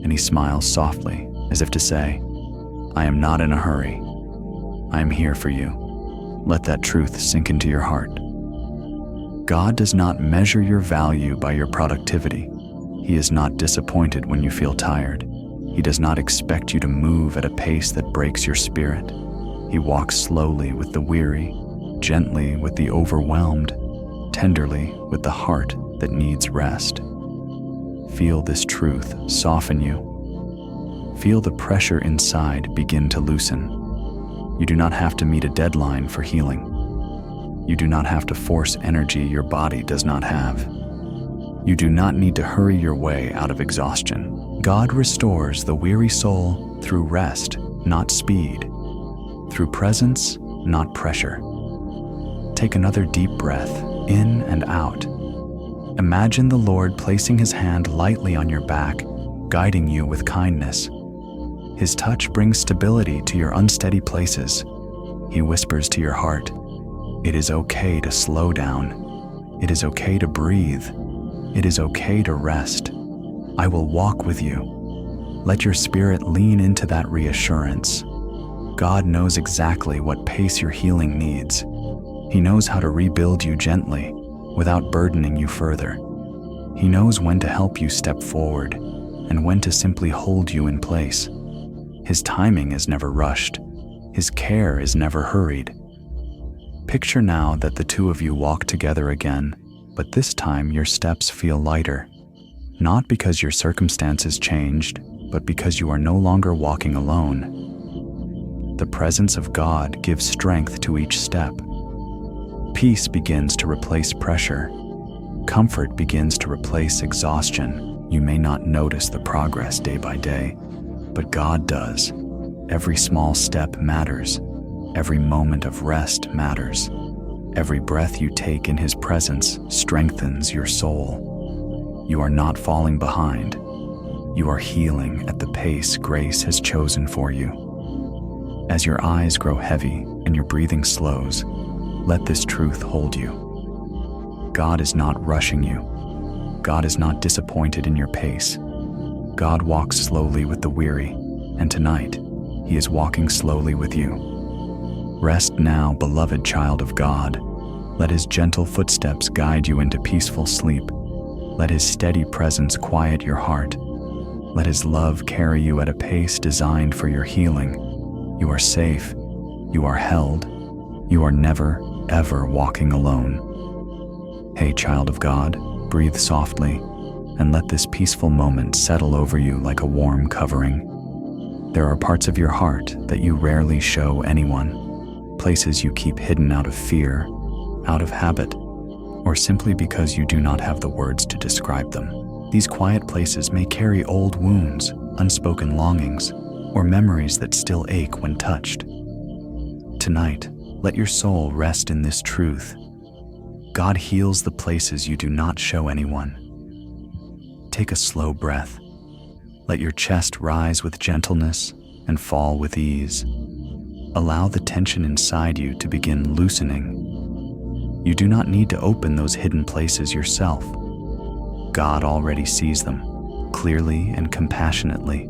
and He smiles softly, as if to say, "I am not in a hurry. I am here for you." Let that truth sink into your heart. God does not measure your value by your productivity. He is not disappointed when you feel tired. He does not expect you to move at a pace that breaks your spirit. He walks slowly with the weary, gently with the overwhelmed, tenderly with the heart that needs rest. Feel this truth soften you. Feel the pressure inside begin to loosen. You do not have to meet a deadline for healing. You do not have to force energy your body does not have. You do not need to hurry your way out of exhaustion. God restores the weary soul through rest, not speed. Through presence, not pressure. Take another deep breath, in and out. Imagine the Lord placing His hand lightly on your back, guiding you with kindness. His touch brings stability to your unsteady places. He whispers to your heart, "It is okay to slow down. It is okay to breathe. It is okay to rest. I will walk with you." Let your spirit lean into that reassurance. God knows exactly what pace your healing needs. He knows how to rebuild you gently, without burdening you further. He knows when to help you step forward, and when to simply hold you in place. His timing is never rushed. His care is never hurried. Picture now that the two of you walk together again, but this time your steps feel lighter. Not because your circumstances changed, but because you are no longer walking alone. The presence of God gives strength to each step. Peace begins to replace pressure. Comfort begins to replace exhaustion. You may not notice the progress day by day, but God does. Every small step matters. Every moment of rest matters. Every breath you take in His presence strengthens your soul. You are not falling behind. You are healing at the pace grace has chosen for you. As your eyes grow heavy and your breathing slows, let this truth hold you. God is not rushing you. God is not disappointed in your pace. God walks slowly with the weary, and tonight, He is walking slowly with you. Rest now, beloved child of God. Let His gentle footsteps guide you into peaceful sleep. Let His steady presence quiet your heart. Let His love carry you at a pace designed for your healing. You are safe. You are held. You are never, ever walking alone. Hey, child of God, breathe softly, and let this peaceful moment settle over you like a warm covering. There are parts of your heart that you rarely show anyone, places you keep hidden out of fear, out of habit, or simply because you do not have the words to describe them. These quiet places may carry old wounds, unspoken longings, or memories that still ache when touched. Tonight, let your soul rest in this truth. God heals the places you do not show anyone. Take a slow breath. Let your chest rise with gentleness and fall with ease. Allow the tension inside you to begin loosening. You do not need to open those hidden places yourself. God already sees them. clearly and compassionately.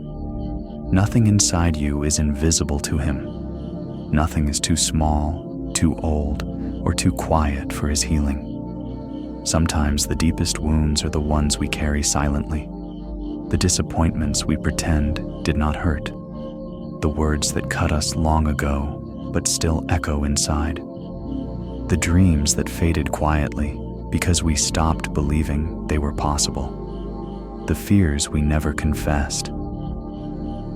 Nothing inside you is invisible to him. Nothing is too small, too old, or too quiet for his healing. Sometimes the deepest wounds are the ones we carry silently. The disappointments we pretend did not hurt. The words that cut us long ago, but still echo inside. The dreams that faded quietly because we stopped believing they were possible. The fears we never confessed.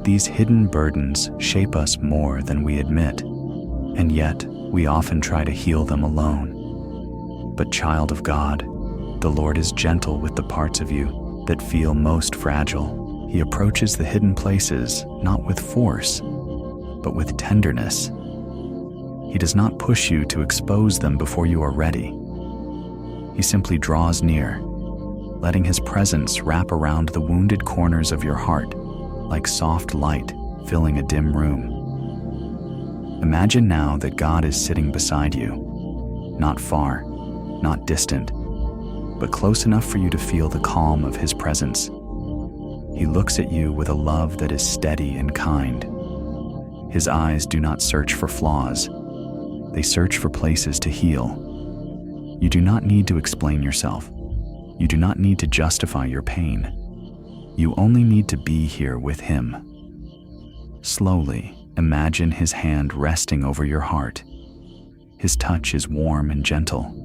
These hidden burdens shape us more than we admit, and yet we often try to heal them alone. But child of God, the Lord is gentle with the parts of you that feel most fragile. He approaches the hidden places not with force, but with tenderness. He does not push you to expose them before you are ready. He simply draws near, letting his presence wrap around the wounded corners of your heart like soft light filling a dim room. Imagine now that God is sitting beside you, not far, not distant, but close enough for you to feel the calm of his presence. He looks at you with a love that is steady and kind. His eyes do not search for flaws. They search for places to heal. You do not need to explain yourself. You do not need to justify your pain. You only need to be here with him. Slowly, imagine his hand resting over your heart. His touch is warm and gentle.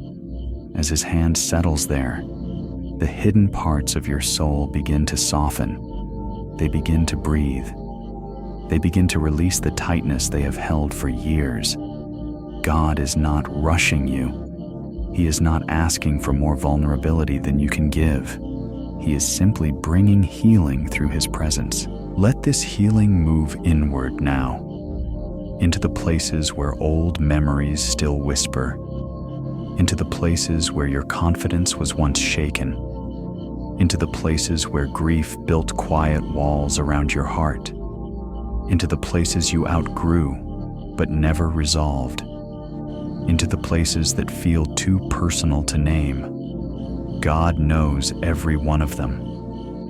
As his hand settles there, the hidden parts of your soul begin to soften. They begin to breathe. They begin to release the tightness they have held for years. God is not rushing you. He is not asking for more vulnerability than you can give. He is simply bringing healing through his presence. Let this healing move inward now, into the places where old memories still whisper, into the places where your confidence was once shaken, into the places where grief built quiet walls around your heart, into the places you outgrew but never resolved, into the places that feel too personal to name. God knows every one of them,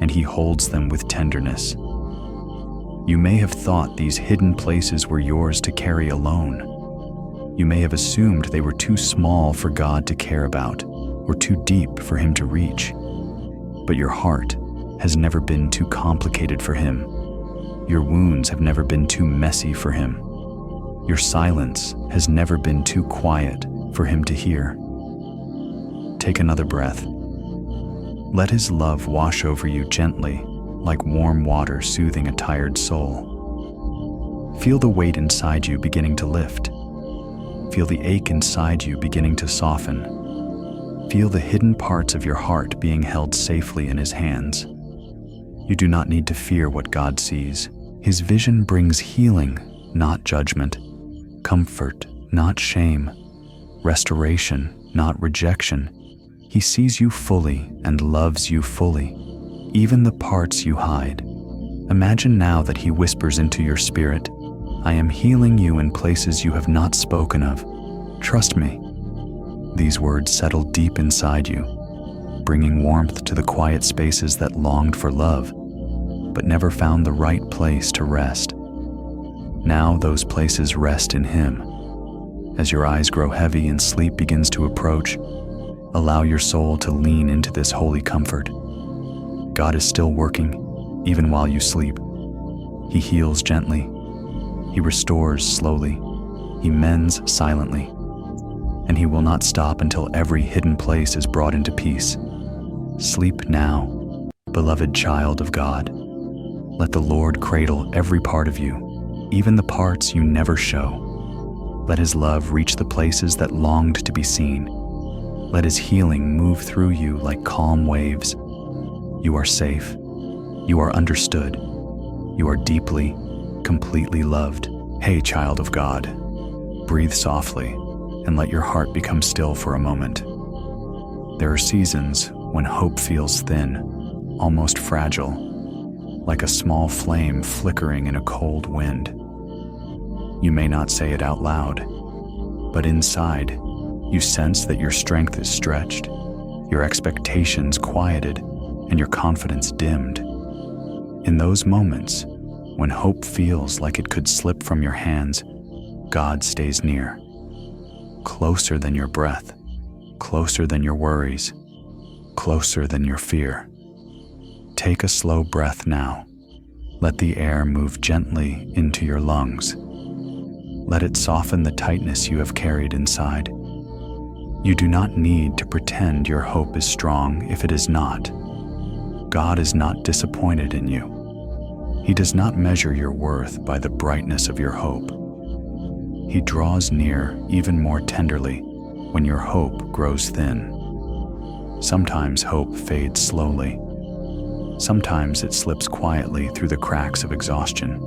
and he holds them with tenderness. You may have thought these hidden places were yours to carry alone. You may have assumed they were too small for God to care about, or too deep for him to reach. But your heart has never been too complicated for him. Your wounds have never been too messy for him. Your silence has never been too quiet for him to hear. Take another breath. Let his love wash over you gently, like warm water soothing a tired soul. Feel the weight inside you beginning to lift. Feel the ache inside you beginning to soften. Feel the hidden parts of your heart being held safely in his hands. You do not need to fear what God sees. His vision brings healing, not judgment, comfort, not shame, restoration, not rejection. He sees you fully and loves you fully, even the parts you hide. Imagine now that he whispers into your spirit, I am healing you in places you have not spoken of. Trust me. These words settle deep inside you, bringing warmth to the quiet spaces that longed for love, but never found the right place to rest. Now those places rest in him. As your eyes grow heavy and sleep begins to approach, allow your soul to lean into this holy comfort. God is still working, even while you sleep. He heals gently. He restores slowly. He mends silently. And he will not stop until every hidden place is brought into peace. Sleep now, beloved child of God. Let the Lord cradle every part of you, even the parts you never show. Let his love reach the places that longed to be seen. Let his healing move through you like calm waves. You are safe. You are understood. You are deeply, completely loved. Hey, child of God, breathe softly and let your heart become still for a moment. There are seasons when hope feels thin, almost fragile, like a small flame flickering in a cold wind. You may not say it out loud, but inside, you sense that your strength is stretched, your expectations quieted, and your confidence dimmed. In those moments, when hope feels like it could slip from your hands, God stays near, closer than your breath, closer than your worries, closer than your fear. Take a slow breath now. Let the air move gently into your lungs. Let it soften the tightness you have carried inside. You do not need to pretend your hope is strong if it is not. God is not disappointed in you. He does not measure your worth by the brightness of your hope. He draws near even more tenderly when your hope grows thin. Sometimes hope fades slowly. Sometimes it slips quietly through the cracks of exhaustion.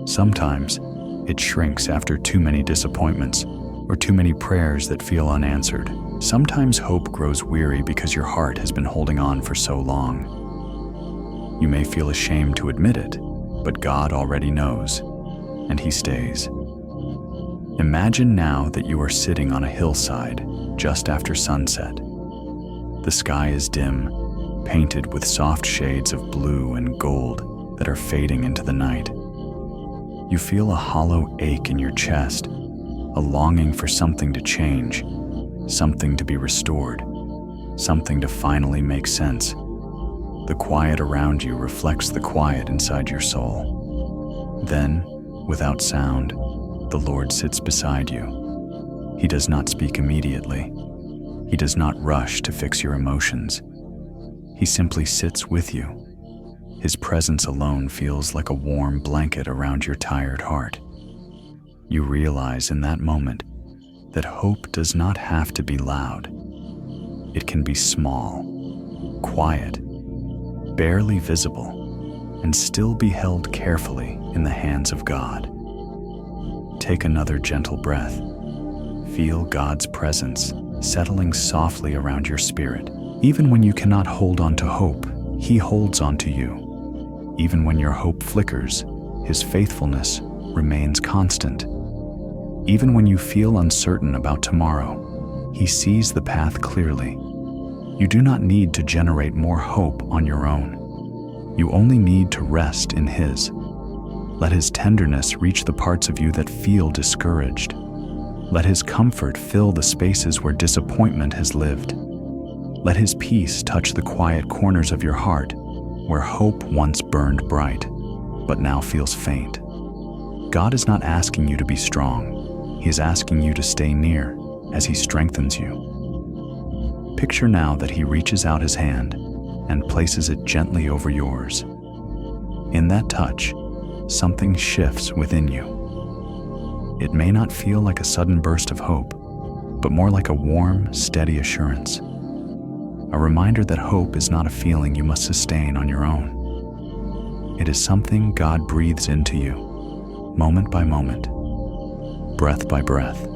Sometimes it shrinks after too many disappointments or too many prayers that feel unanswered. Sometimes hope grows weary because your heart has been holding on for so long. You may feel ashamed to admit it, but God already knows, and He stays. Imagine now that you are sitting on a hillside just after sunset. The sky is dim, painted with soft shades of blue and gold that are fading into the night. You feel a hollow ache in your chest, a longing for something to change, something to be restored, something to finally make sense. The quiet around you reflects the quiet inside your soul. Then, without sound, the Lord sits beside you. He does not speak immediately. He does not rush to fix your emotions. He simply sits with you. His presence alone feels like a warm blanket around your tired heart. You realize in that moment that hope does not have to be loud. It can be small, quiet, barely visible, and still be held carefully in the hands of God. Take another gentle breath. Feel God's presence settling softly around your spirit. Even when you cannot hold on to hope, He holds on to you. Even when your hope flickers, His faithfulness remains constant. Even when you feel uncertain about tomorrow, He sees the path clearly. You do not need to generate more hope on your own. You only need to rest in His. Let His tenderness reach the parts of you that feel discouraged. Let His comfort fill the spaces where disappointment has lived. Let His peace touch the quiet corners of your heart, where hope once burned bright, but now feels faint. God is not asking you to be strong. He is asking you to stay near as He strengthens you. Picture now that He reaches out His hand and places it gently over yours. In that touch, something shifts within you. It may not feel like a sudden burst of hope, but more like a warm, steady assurance. A reminder that hope is not a feeling you must sustain on your own. It is something God breathes into you, moment by moment, breath by breath,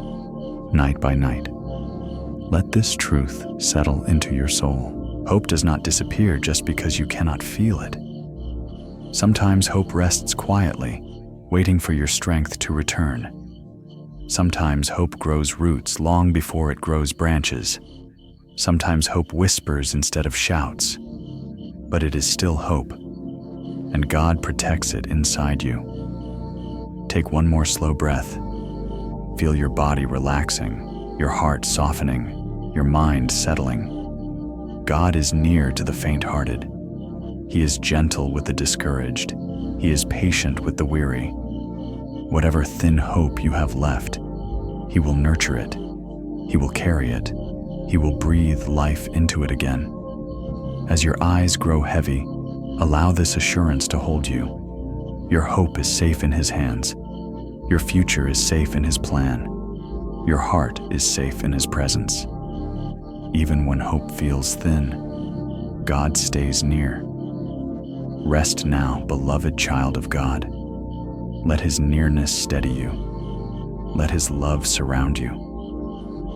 night by night. Let this truth settle into your soul. Hope does not disappear just because you cannot feel it. Sometimes hope rests quietly, waiting for your strength to return. Sometimes hope grows roots long before it grows branches. Sometimes hope whispers instead of shouts, but it is still hope, and God protects it inside you. Take one more slow breath. Feel your body relaxing, your heart softening, your mind settling. God is near to the faint-hearted. He is gentle with the discouraged. He is patient with the weary. Whatever thin hope you have left, He will nurture it. He will carry it. He will breathe life into it again. As your eyes grow heavy, allow this assurance to hold you. Your hope is safe in His hands. Your future is safe in His plan. Your heart is safe in His presence. Even when hope feels thin, God stays near. Rest now, beloved child of God. Let His nearness steady you. Let His love surround you.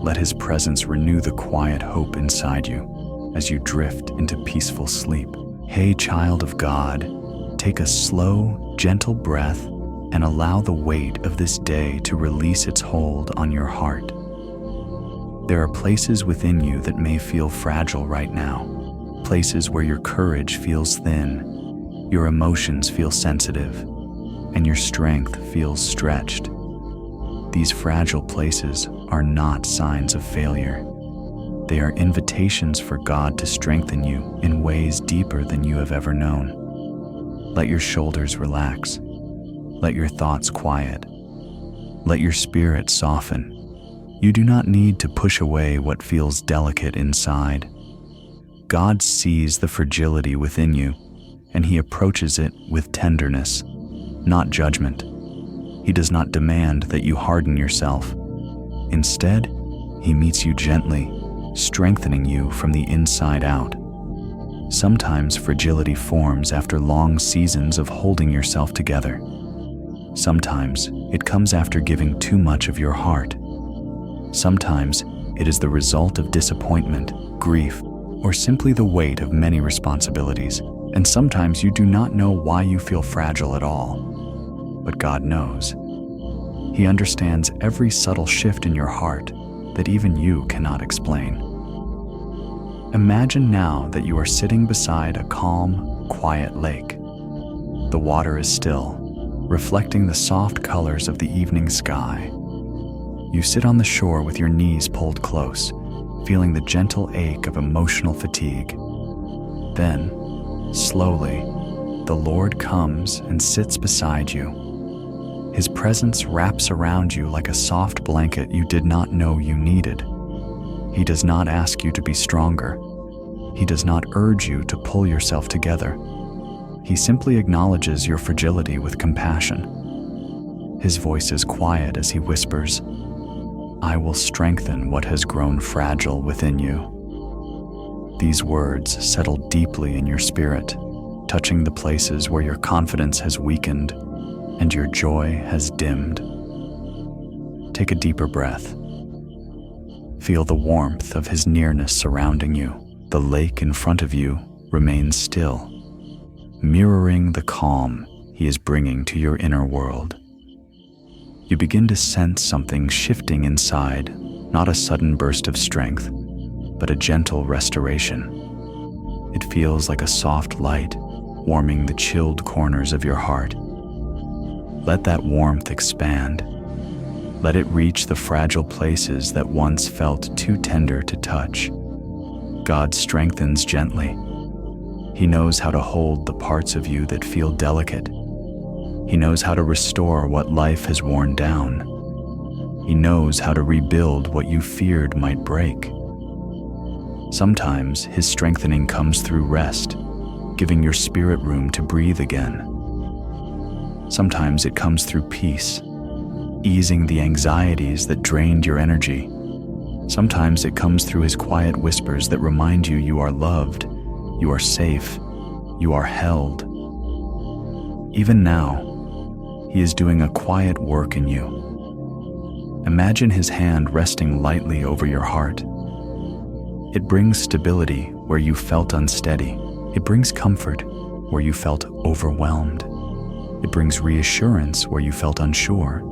Let His presence renew the quiet hope inside you as you drift into peaceful sleep. Hey, child of God, take a slow, gentle breath and allow the weight of this day to release its hold on your heart. There are places within you that may feel fragile right now, places where your courage feels thin, Your emotions feel sensitive, and your strength feels stretched. These fragile places are not signs of failure. They are invitations for God to strengthen you in ways deeper than you have ever known. Let your shoulders relax. Let your thoughts quiet. Let your spirit soften. You do not need to push away what feels delicate inside. God sees the fragility within you, and He approaches it with tenderness, not judgment. He does not demand that you harden yourself. Instead, He meets you gently, strengthening you from the inside out. Sometimes fragility forms after long seasons of holding yourself together. Sometimes it comes after giving too much of your heart. Sometimes it is the result of disappointment, grief, or simply the weight of many responsibilities. And sometimes you do not know why you feel fragile at all. But God knows. He understands every subtle shift in your heart that even you cannot explain. Imagine now that you are sitting beside a calm, quiet lake. The water is still, reflecting the soft colors of the evening sky. You sit on the shore with your knees pulled close, feeling the gentle ache of emotional fatigue. Then, slowly, the Lord comes and sits beside you. His presence wraps around you like a soft blanket you did not know you needed. He does not ask you to be stronger. He does not urge you to pull yourself together. He simply acknowledges your fragility with compassion. His voice is quiet as He whispers, "I will strengthen what has grown fragile within you." These words settle deeply in your spirit, touching the places where your confidence has weakened and your joy has dimmed. Take a deeper breath. Feel the warmth of His nearness surrounding you. The lake in front of you remains still, mirroring the calm He is bringing to your inner world. You begin to sense something shifting inside, not a sudden burst of strength, but a gentle restoration. It feels like a soft light warming the chilled corners of your heart. Let that warmth expand. Let it reach the fragile places that once felt too tender to touch. God strengthens gently. He knows how to hold the parts of you that feel delicate. He knows how to restore what life has worn down. He knows how to rebuild what you feared might break. Sometimes His strengthening comes through rest, giving your spirit room to breathe again. Sometimes it comes through peace, easing the anxieties that drained your energy. Sometimes it comes through His quiet whispers that remind you you are loved, you are safe, you are held. Even now, He is doing a quiet work in you. Imagine His hand resting lightly over your heart. It brings stability where you felt unsteady. It brings comfort where you felt overwhelmed. It brings reassurance where you felt unsure.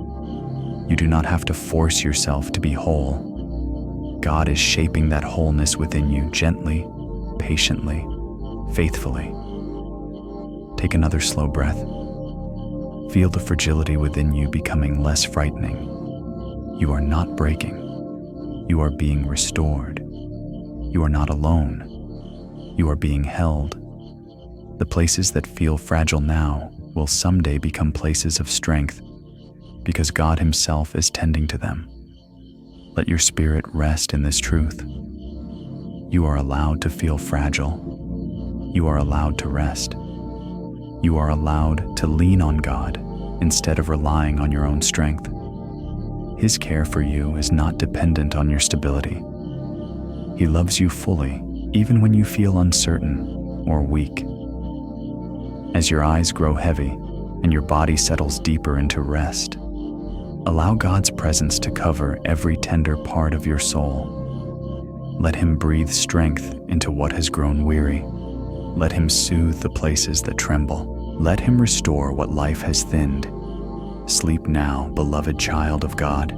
You do not have to force yourself to be whole. God is shaping that wholeness within you gently, patiently, faithfully. Take another slow breath. Feel the fragility within you becoming less frightening. You are not breaking. You are being restored. You are not alone. You are being held. The places that feel fragile now will someday become places of strength because God Himself is tending to them. Let your spirit rest in this truth. You are allowed to feel fragile. You are allowed to rest. You are allowed to lean on God instead of relying on your own strength. His care for you is not dependent on your stability. He loves you fully, even when you feel uncertain or weak. As your eyes grow heavy and your body settles deeper into rest, allow God's presence to cover every tender part of your soul. Let Him breathe strength into what has grown weary. Let Him soothe the places that tremble. Let Him restore what life has thinned. Sleep now, beloved child of God.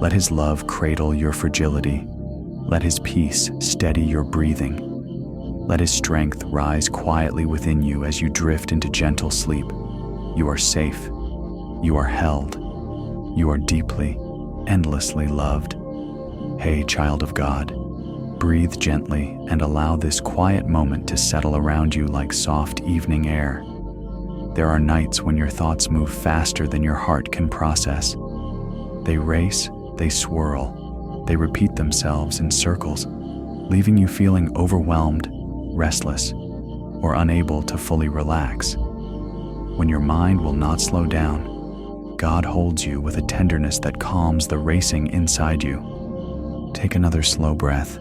Let His love cradle your fragility. Let His peace steady your breathing. Let His strength rise quietly within you as you drift into gentle sleep. You are safe. You are held. You are deeply, endlessly loved. Hey, child of God, breathe gently and allow this quiet moment to settle around you like soft evening air. There are nights when your thoughts move faster than your heart can process. They race, they swirl, they repeat themselves in circles, leaving you feeling overwhelmed, restless, or unable to fully relax. When your mind will not slow down, God holds you with a tenderness that calms the racing inside you. Take another slow breath.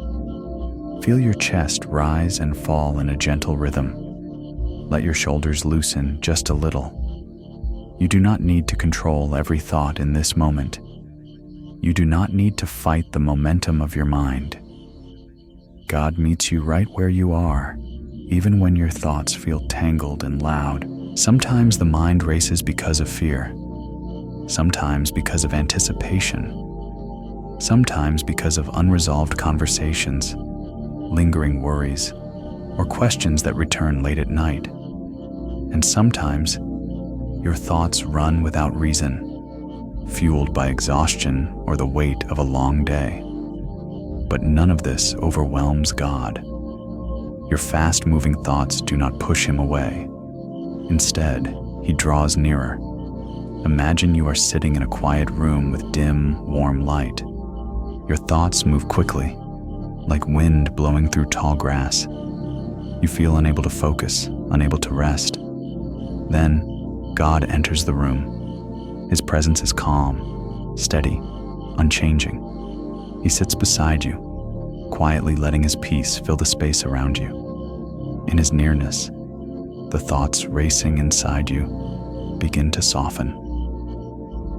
Feel your chest rise and fall in a gentle rhythm. Let your shoulders loosen just a little. You do not need to control every thought in this moment. You do not need to fight the momentum of your mind. God meets you right where you are, even when your thoughts feel tangled and loud. Sometimes the mind races because of fear. Sometimes because of anticipation. Sometimes because of unresolved conversations, lingering worries, or questions that return late at night. And sometimes, your thoughts run without reason, fueled by exhaustion or the weight of a long day. But none of this overwhelms God. Your fast-moving thoughts do not push Him away. Instead, He draws nearer. Imagine you are sitting in a quiet room with dim, warm light. Your thoughts move quickly, like wind blowing through tall grass. You feel unable to focus, unable to rest. Then, God enters the room. His presence is calm, steady, unchanging. He sits beside you, quietly letting His peace fill the space around you. In His nearness, the thoughts racing inside you begin to soften.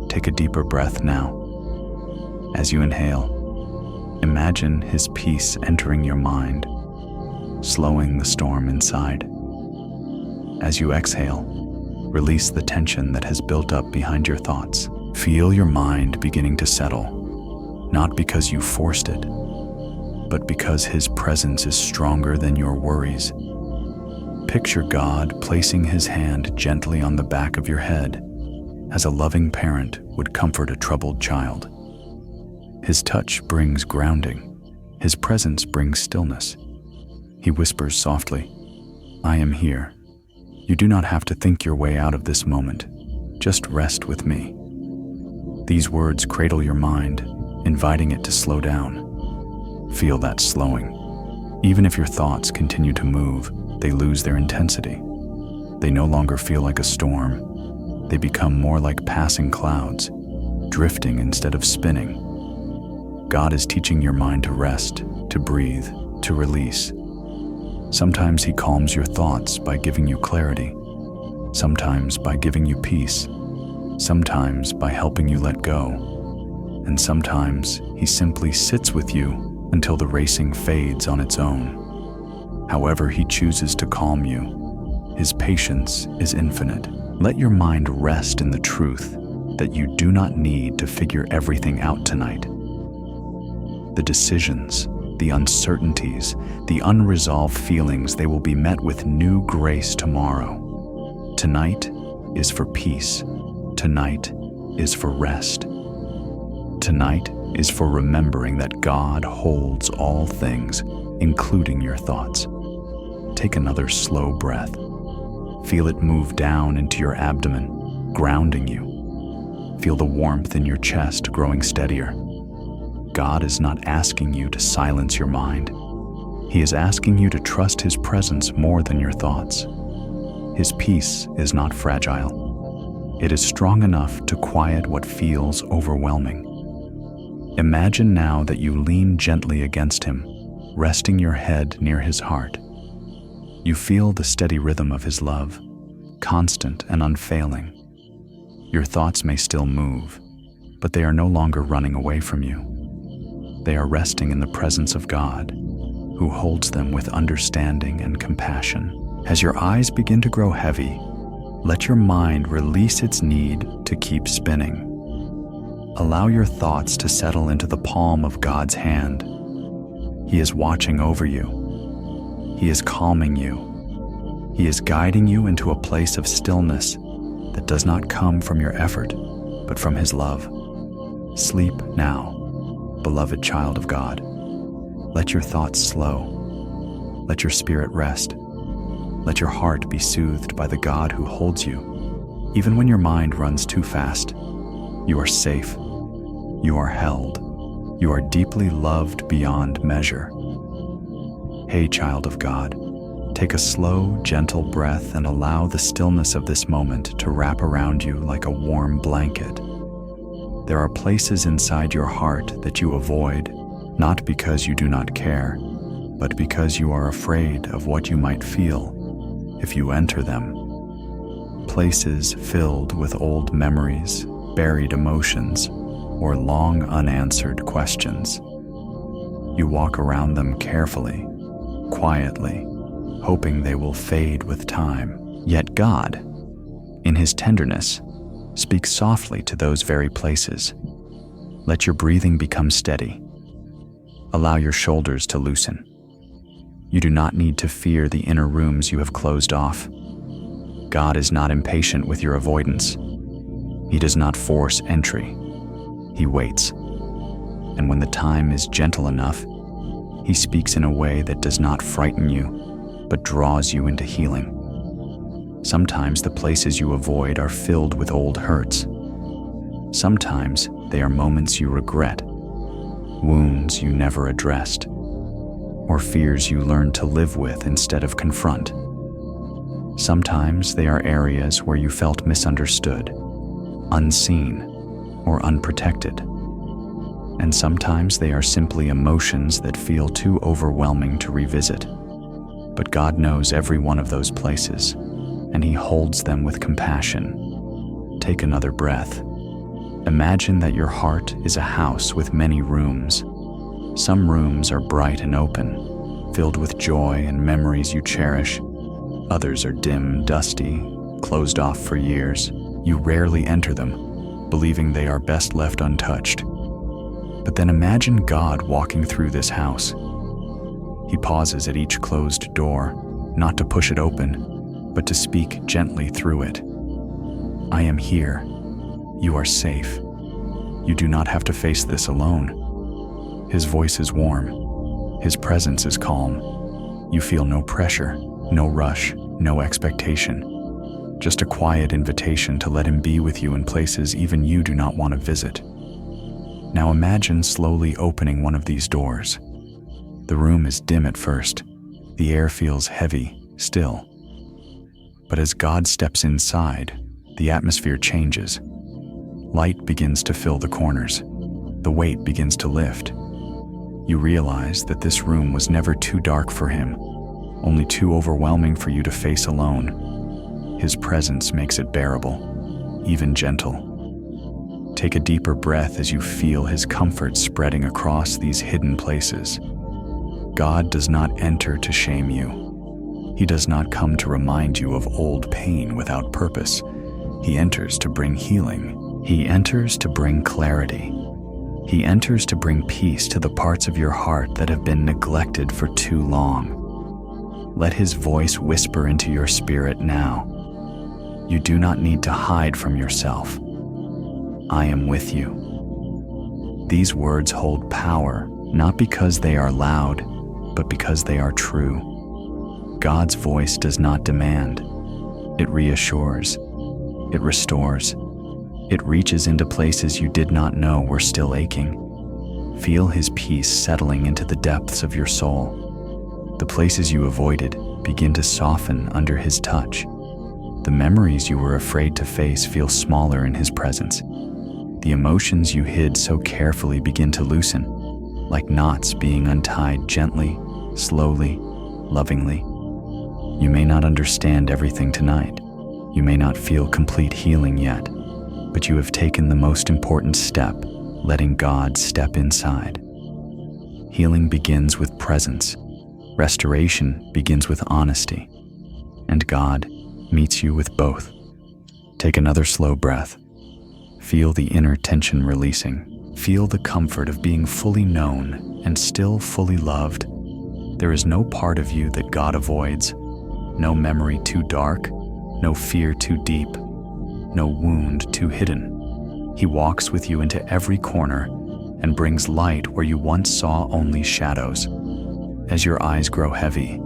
Take a deeper breath now. As you inhale, imagine His peace entering your mind, slowing the storm inside. As you exhale, release the tension that has built up behind your thoughts. Feel your mind beginning to settle, not because you forced it, but because His presence is stronger than your worries. Picture God placing His hand gently on the back of your head, as a loving parent would comfort a troubled child. His touch brings grounding. His presence brings stillness. He whispers softly, "I am here. You do not have to think your way out of this moment. Just rest with me." These words cradle your mind, inviting it to slow down. Feel that slowing. Even if your thoughts continue to move, they lose their intensity. They no longer feel like a storm. They become more like passing clouds, drifting instead of spinning. God is teaching your mind to rest, to breathe, to release. Sometimes He calms your thoughts by giving you clarity. Sometimes by giving you peace. Sometimes by helping you let go. And sometimes He simply sits with you until the racing fades on its own. However He chooses to calm you, His patience is infinite. Let your mind rest in the truth that you do not need to figure everything out tonight. The decisions, the uncertainties, the unresolved feelings, they will be met with new grace tomorrow. Tonight is for peace. Tonight is for rest. Tonight is for remembering that God holds all things, including your thoughts. Take another slow breath. Feel it move down into your abdomen, grounding you. Feel the warmth in your chest growing steadier. God is not asking you to silence your mind. He is asking you to trust His presence more than your thoughts. His peace is not fragile. It is strong enough to quiet what feels overwhelming. Imagine now that you lean gently against Him, resting your head near His heart. You feel the steady rhythm of His love, constant and unfailing. Your thoughts may still move, but they are no longer running away from you. They are resting in the presence of God, who holds them with understanding and compassion. As your eyes begin to grow heavy, let your mind release its need to keep spinning. Allow your thoughts to settle into the palm of God's hand. He is watching over you. He is calming you. He is guiding you into a place of stillness that does not come from your effort, but from His love. Sleep now, beloved child of God. Let your thoughts slow. Let your spirit rest. Let your heart be soothed by the God who holds you. Even when your mind runs too fast, you are safe. You are held. You are deeply loved beyond measure. Hey, child of God, take a slow, gentle breath and allow the stillness of this moment to wrap around you like a warm blanket. There are places inside your heart that you avoid, not because you do not care, but because you are afraid of what you might feel if you enter them. Places filled with old memories, buried emotions, or long unanswered questions. You walk around them carefully, quietly, hoping they will fade with time. Yet God, in His tenderness, speaks softly to those very places. Let your breathing become steady. Allow your shoulders to loosen. You do not need to fear the inner rooms you have closed off. God is not impatient with your avoidance. He does not force entry. He waits. And when the time is gentle enough, He speaks in a way that does not frighten you, but draws you into healing. Sometimes the places you avoid are filled with old hurts. Sometimes they are moments you regret, wounds you never addressed, or fears you learned to live with instead of confront. Sometimes they are areas where you felt misunderstood, unseen, or unprotected. And sometimes they are simply emotions that feel too overwhelming to revisit. But God knows every one of those places, and He holds them with compassion. Take another breath. Imagine that your heart is a house with many rooms. Some rooms are bright and open, filled with joy and memories you cherish. Others are dim, dusty, closed off for years. You rarely enter them, believing they are best left untouched. But then imagine God walking through this house. He pauses at each closed door, not to push it open, but to speak gently through it. I am here. You are safe. You do not have to face this alone. His voice is warm. His presence is calm. You feel no pressure, no rush, no expectation. Just a quiet invitation to let Him be with you in places even you do not want to visit. Now imagine slowly opening one of these doors. The room is dim at first. The air feels heavy, still. But as God steps inside, the atmosphere changes. Light begins to fill the corners. The weight begins to lift. You realize that this room was never too dark for Him, only too overwhelming for you to face alone. His presence makes it bearable, even gentle. Take a deeper breath as you feel His comfort spreading across these hidden places. God does not enter to shame you. He does not come to remind you of old pain without purpose. He enters to bring healing. He enters to bring clarity. He enters to bring peace to the parts of your heart that have been neglected for too long. Let His voice whisper into your spirit now. You do not need to hide from yourself. I am with you. These words hold power, not because they are loud, but because they are true. God's voice does not demand. It reassures. It restores. It reaches into places you did not know were still aching. Feel His peace settling into the depths of your soul. The places you avoided begin to soften under His touch. The memories you were afraid to face feel smaller in His presence. The emotions you hid so carefully begin to loosen, like knots being untied gently, slowly, lovingly. You may not understand everything tonight. You may not feel complete healing yet, but you have taken the most important step, letting God step inside. Healing begins with presence. Restoration begins with honesty. And God meets you with both. Take another slow breath. Feel the inner tension releasing. Feel the comfort of being fully known and still fully loved. There is no part of you that God avoids, no memory too dark, no fear too deep, no wound too hidden. He walks with you into every corner and brings light where you once saw only shadows. As your eyes grow heavy,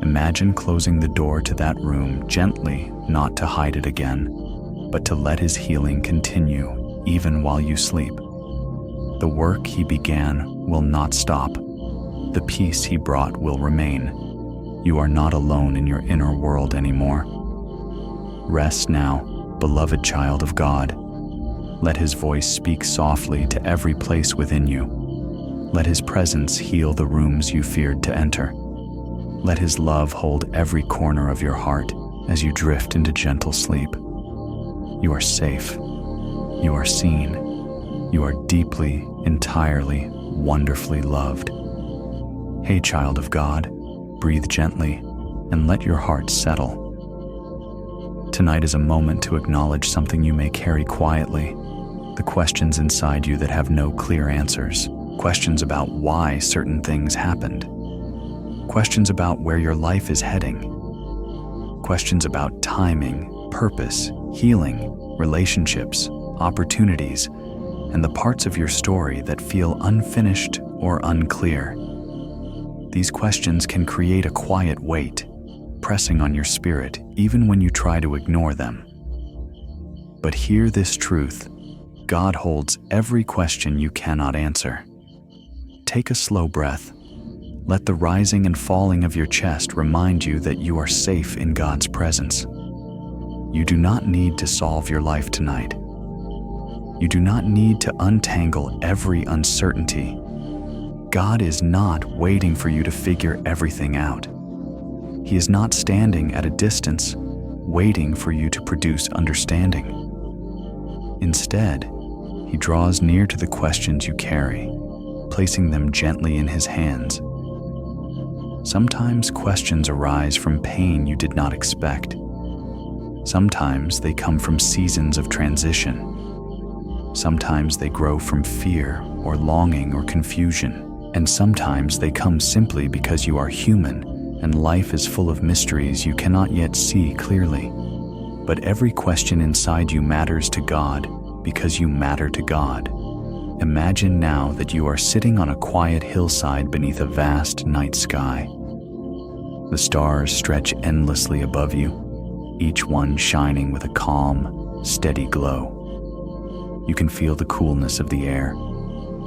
imagine closing the door to that room gently, not to hide it again, but to let His healing continue even while you sleep. The work He began will not stop. The peace He brought will remain. You are not alone in your inner world anymore. Rest now, beloved child of God. Let His voice speak softly to every place within you. Let His presence heal the rooms you feared to enter. Let His love hold every corner of your heart as you drift into gentle sleep. You are safe. You are seen. You are deeply, entirely, wonderfully loved. Hey, child of God, breathe gently and let your heart settle. Tonight is a moment to acknowledge something you may carry quietly, the questions inside you that have no clear answers, questions about why certain things happened, questions about where your life is heading, questions about timing, purpose, healing, relationships, opportunities, and the parts of your story that feel unfinished or unclear. These questions can create a quiet weight, pressing on your spirit even when you try to ignore them. But hear this truth: God holds every question you cannot answer. Take a slow breath. Let the rising and falling of your chest remind you that you are safe in God's presence. You do not need to solve your life tonight. You do not need to untangle every uncertainty. God is not waiting for you to figure everything out. He is not standing at a distance, waiting for you to produce understanding. Instead, He draws near to the questions you carry, placing them gently in His hands. Sometimes questions arise from pain you did not expect. Sometimes they come from seasons of transition. Sometimes they grow from fear or longing or confusion. And sometimes they come simply because you are human and life is full of mysteries you cannot yet see clearly. But every question inside you matters to God because you matter to God. Imagine now that you are sitting on a quiet hillside beneath a vast night sky. The stars stretch endlessly above you, each one shining with a calm, steady glow. You can feel the coolness of the air,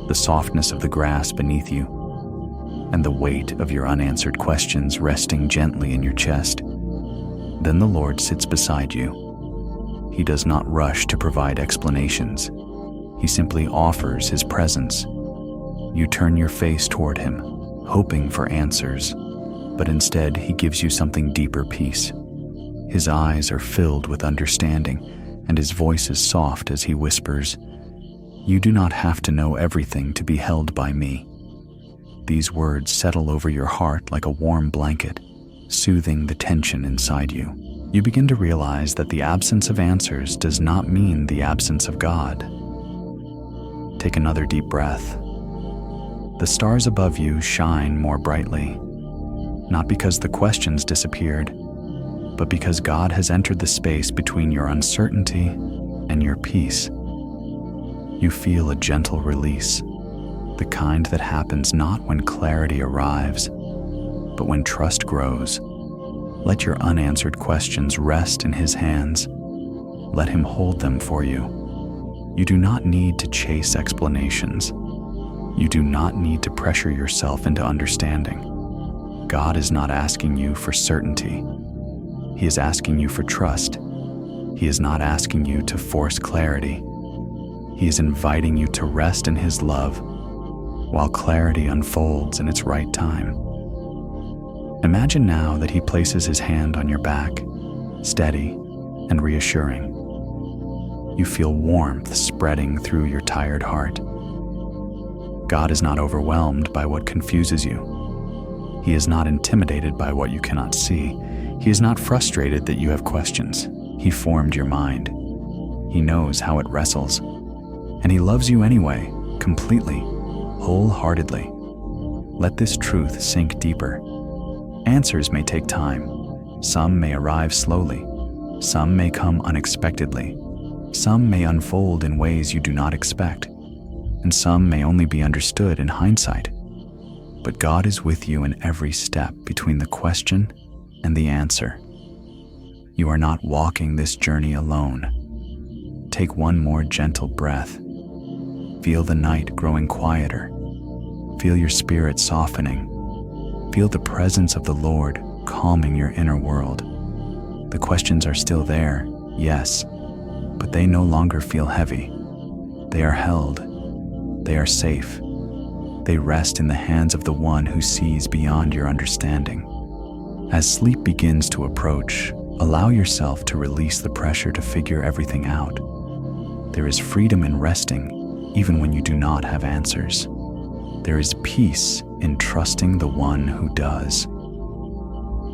the softness of the grass beneath you, and the weight of your unanswered questions resting gently in your chest. Then the Lord sits beside you. He does not rush to provide explanations. He simply offers His presence. You turn your face toward Him, hoping for answers, but instead He gives you something deeper: peace. His eyes are filled with understanding, and His voice is soft as He whispers, "You do not have to know everything to be held by me." These words settle over your heart like a warm blanket, soothing the tension inside you. You begin to realize that the absence of answers does not mean the absence of God. Take another deep breath. The stars above you shine more brightly, not because the questions disappeared, but because God has entered the space between your uncertainty and your peace. You feel a gentle release, the kind that happens not when clarity arrives, but when trust grows. Let your unanswered questions rest in His hands. Let Him hold them for you. You do not need to chase explanations. You do not need to pressure yourself into understanding. God is not asking you for certainty. He is asking you for trust. He is not asking you to force clarity. He is inviting you to rest in His love while clarity unfolds in its right time. Imagine now that He places His hand on your back, steady and reassuring. You feel warmth spreading through your tired heart. God is not overwhelmed by what confuses you. He is not intimidated by what you cannot see. He is not frustrated that you have questions. He formed your mind. He knows how it wrestles. And He loves you anyway, completely, wholeheartedly. Let this truth sink deeper. Answers may take time. Some may arrive slowly. Some may come unexpectedly. Some may unfold in ways you do not expect. And some may only be understood in hindsight. But God is with you in every step between the question and the answer. You are not walking this journey alone. Take one more gentle breath. Feel the night growing quieter. Feel your spirit softening. Feel the presence of the Lord calming your inner world. The questions are still there, yes, but they no longer feel heavy. They are held. They are safe. They rest in the hands of the one who sees beyond your understanding. As sleep begins to approach, allow yourself to release the pressure to figure everything out. There is freedom in resting, even when you do not have answers. There is peace in trusting the one who does.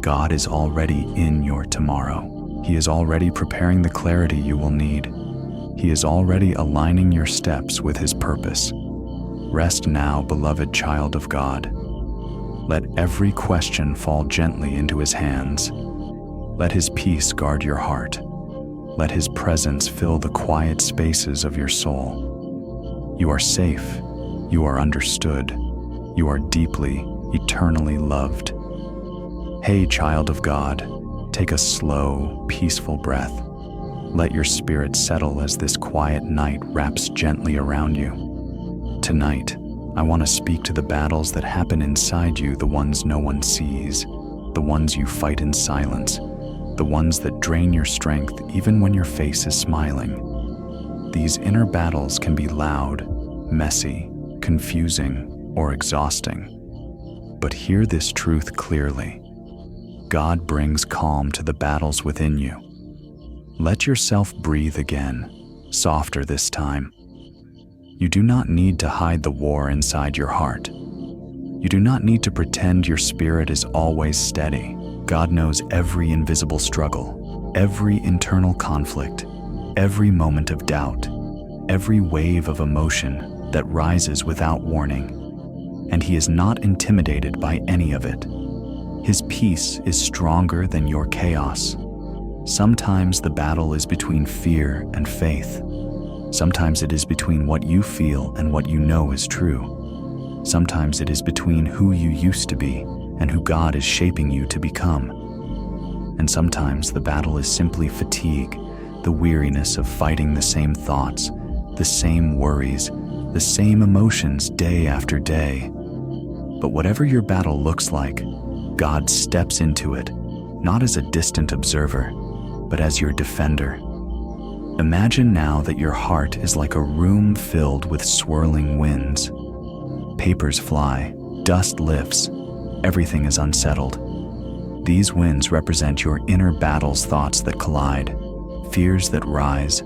God is already in your tomorrow. He is already preparing the clarity you will need. He is already aligning your steps with His purpose. Rest now, beloved child of God. Let every question fall gently into His hands. Let His peace guard your heart. Let His presence fill the quiet spaces of your soul. You are safe. You are understood. You are deeply, eternally loved. Hey, child of God, take a slow, peaceful breath. Let your spirit settle as this quiet night wraps gently around you. Tonight, I want to speak to the battles that happen inside you, the ones no one sees, the ones you fight in silence, the ones that drain your strength even when your face is smiling. These inner battles can be loud, messy, confusing, or exhausting. But hear this truth clearly. God brings calm to the battles within you. Let yourself breathe again, softer this time. You do not need to hide the war inside your heart. You do not need to pretend your spirit is always steady. God knows every invisible struggle, every internal conflict, every moment of doubt, every wave of emotion that rises without warning. And He is not intimidated by any of it. His peace is stronger than your chaos. Sometimes the battle is between fear and faith. Sometimes it is between what you feel and what you know is true. Sometimes it is between who you used to be and who God is shaping you to become. And sometimes the battle is simply fatigue, the weariness of fighting the same thoughts, the same worries, the same emotions day after day. But whatever your battle looks like, God steps into it, not as a distant observer, but as your defender. Imagine now that your heart is like a room filled with swirling winds. Papers fly, dust lifts, everything is unsettled. These winds represent your inner battles, thoughts that collide, fears that rise,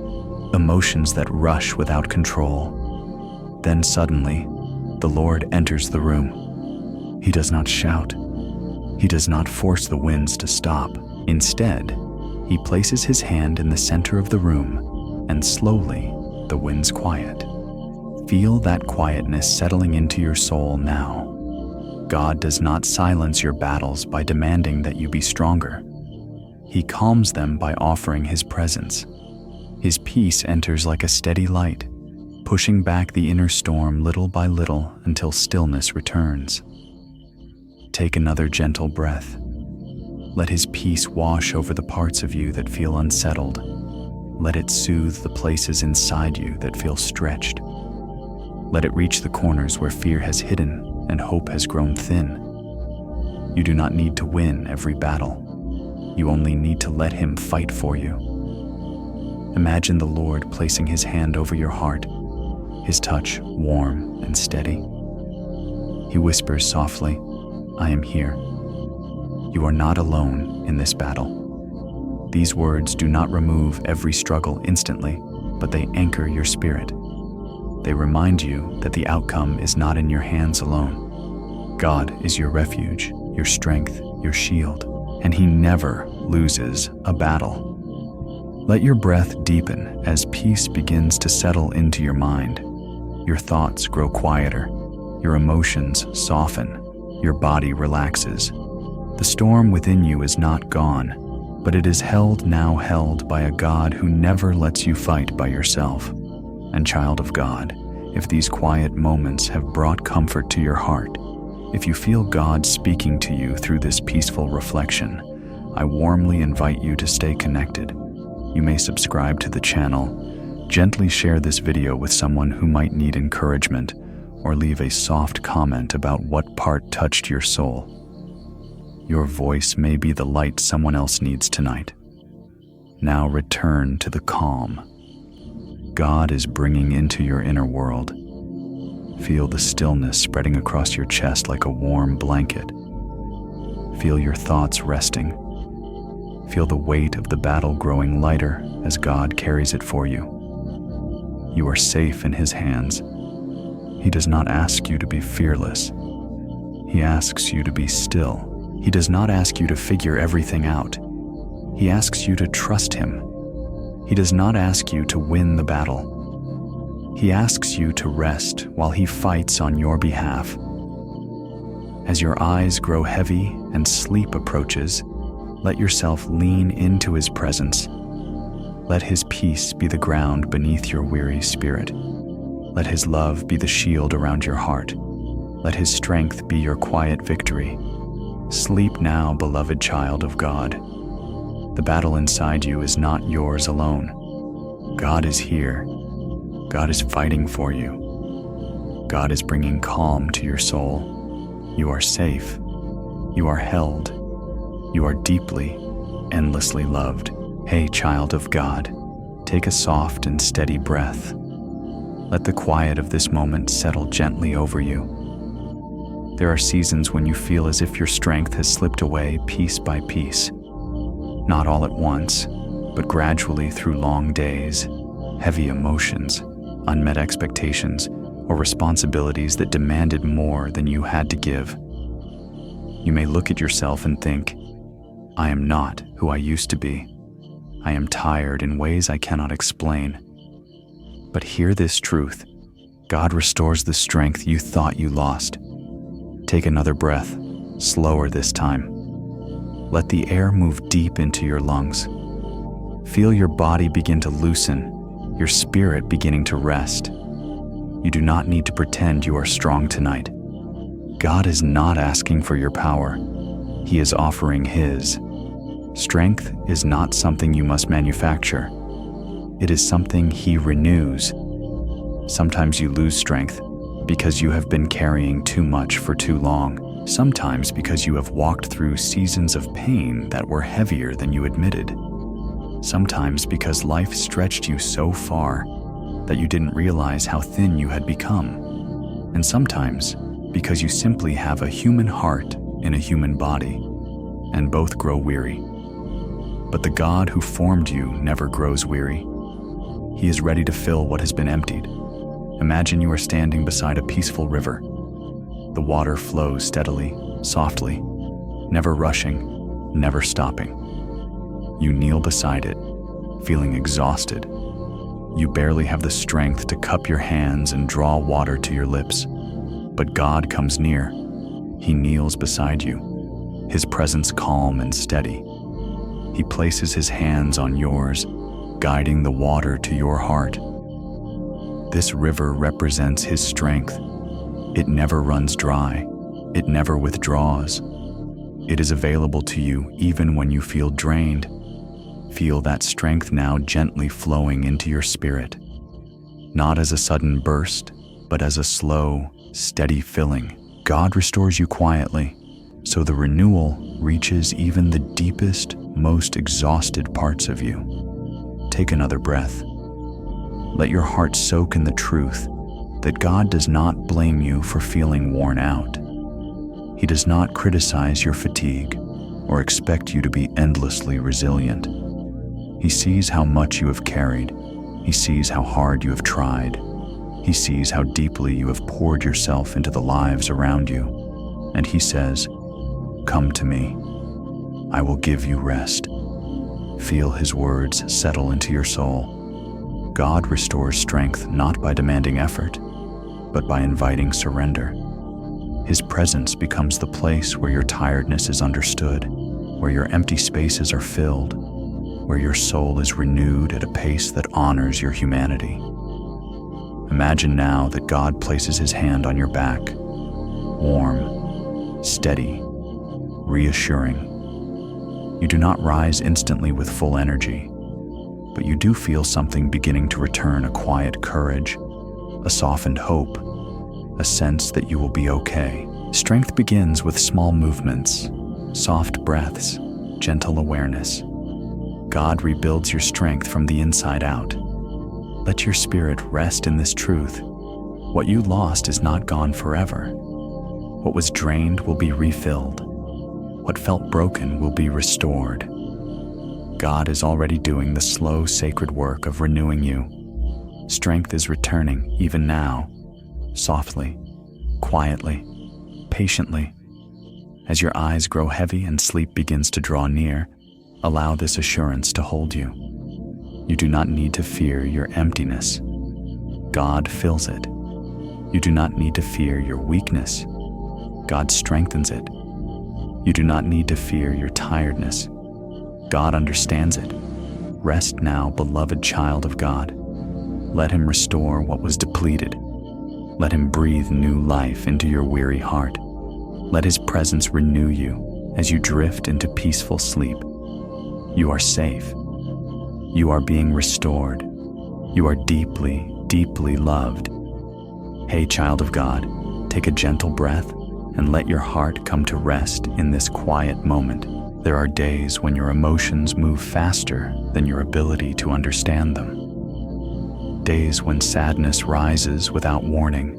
emotions that rush without control. Then suddenly, the Lord enters the room. He does not shout. He does not force the winds to stop. Instead, He places His hand in the center of the room, and slowly, the winds quiet. Feel that quietness settling into your soul now. God does not silence your battles by demanding that you be stronger. He calms them by offering His presence. His peace enters like a steady light, pushing back the inner storm little by little until stillness returns. Take another gentle breath. Let His peace wash over the parts of you that feel unsettled. Let it soothe the places inside you that feel stretched. Let it reach the corners where fear has hidden and hope has grown thin. You do not need to win every battle. You only need to let Him fight for you. Imagine the Lord placing His hand over your heart, His touch warm and steady. He whispers softly, "I am here." You are not alone in this battle. These words do not remove every struggle instantly, but they anchor your spirit. They remind you that the outcome is not in your hands alone. God is your refuge, your strength, your shield, and He never loses a battle. Let your breath deepen as peace begins to settle into your mind. Your thoughts grow quieter, your emotions soften, Your body relaxes. The storm within you is not gone, but it is held by a God who never lets you fight by yourself. And child of God, if these quiet moments have brought comfort to your heart, if you feel God speaking to you through this peaceful reflection, I warmly invite you to stay connected. You may subscribe to the channel, gently share this video with someone who might need encouragement, or leave a soft comment about what part touched your soul. Your voice may be the light someone else needs tonight. Now return to the calm God is bringing into your inner world. Feel the stillness spreading across your chest like a warm blanket. Feel your thoughts resting. Feel the weight of the battle growing lighter as God carries it for you. You are safe in His hands. He does not ask you to be fearless. He asks you to be still. He does not ask you to figure everything out. He asks you to trust Him. He does not ask you to win the battle. He asks you to rest while He fights on your behalf. As your eyes grow heavy and sleep approaches, let yourself lean into His presence. Let His peace be the ground beneath your weary spirit. Let His love be the shield around your heart. Let His strength be your quiet victory. Sleep now, beloved child of God. The battle inside you is not yours alone. God is here. God is fighting for you. God is bringing calm to your soul. You are safe. You are held. You are deeply, endlessly loved. Hey, child of God, take a soft and steady breath. Let the quiet of this moment settle gently over you. There are seasons when you feel as if your strength has slipped away piece by piece. Not all at once, but gradually through long days, heavy emotions, unmet expectations, or responsibilities that demanded more than you had to give. You may look at yourself and think, I am not who I used to be. I am tired in ways I cannot explain. But hear this truth. God restores the strength you thought you lost. Take another breath, slower this time. Let the air move deep into your lungs. Feel your body begin to loosen, your spirit beginning to rest. You do not need to pretend you are strong tonight. God is not asking for your power. He is offering His. Strength is not something you must manufacture. It is something He renews. Sometimes you lose strength because you have been carrying too much for too long. Sometimes because you have walked through seasons of pain that were heavier than you admitted. Sometimes because life stretched you so far that you didn't realize how thin you had become. And sometimes because you simply have a human heart in a human body, and both grow weary. But the God who formed you never grows weary. He is ready to fill what has been emptied. Imagine you are standing beside a peaceful river. The water flows steadily, softly, never rushing, never stopping. You kneel beside it, feeling exhausted. You barely have the strength to cup your hands and draw water to your lips. But God comes near. He kneels beside you, His presence calm and steady. He places His hands on yours, guiding the water to your heart. This river represents His strength. It never runs dry. It never withdraws. It is available to you even when you feel drained. Feel that strength now gently flowing into your spirit, not as a sudden burst, but as a slow, steady filling. God restores you quietly, so the renewal reaches even the deepest, most exhausted parts of you. Take another breath. Let your heart soak in the truth that God does not blame you for feeling worn out. He does not criticize your fatigue or expect you to be endlessly resilient. He sees how much you have carried. He sees how hard you have tried. He sees how deeply you have poured yourself into the lives around you. And He says, "Come to me. I will give you rest." Feel His words settle into your soul. God restores strength not by demanding effort, but by inviting surrender. His presence becomes the place where your tiredness is understood, where your empty spaces are filled, where your soul is renewed at a pace that honors your humanity. Imagine now that God places His hand on your back, warm, steady, reassuring. You do not rise instantly with full energy, but you do feel something beginning to return, a quiet courage, a softened hope, a sense that you will be okay. Strength begins with small movements, soft breaths, gentle awareness. God rebuilds your strength from the inside out. Let your spirit rest in this truth. What you lost is not gone forever. What was drained will be refilled. What felt broken will be restored. God is already doing the slow, sacred work of renewing you. Strength is returning even now, softly, quietly, patiently. As your eyes grow heavy and sleep begins to draw near, allow this assurance to hold you. You do not need to fear your emptiness. God fills it. You do not need to fear your weakness. God strengthens it. You do not need to fear your tiredness. God understands it. Rest now, beloved child of God. Let Him restore what was depleted. Let Him breathe new life into your weary heart. Let His presence renew you as you drift into peaceful sleep. You are safe. You are being restored. You are deeply, deeply loved. Hey, child of God, take a gentle breath and let your heart come to rest in this quiet moment. There are days when your emotions move faster than your ability to understand them. Days when sadness rises without warning,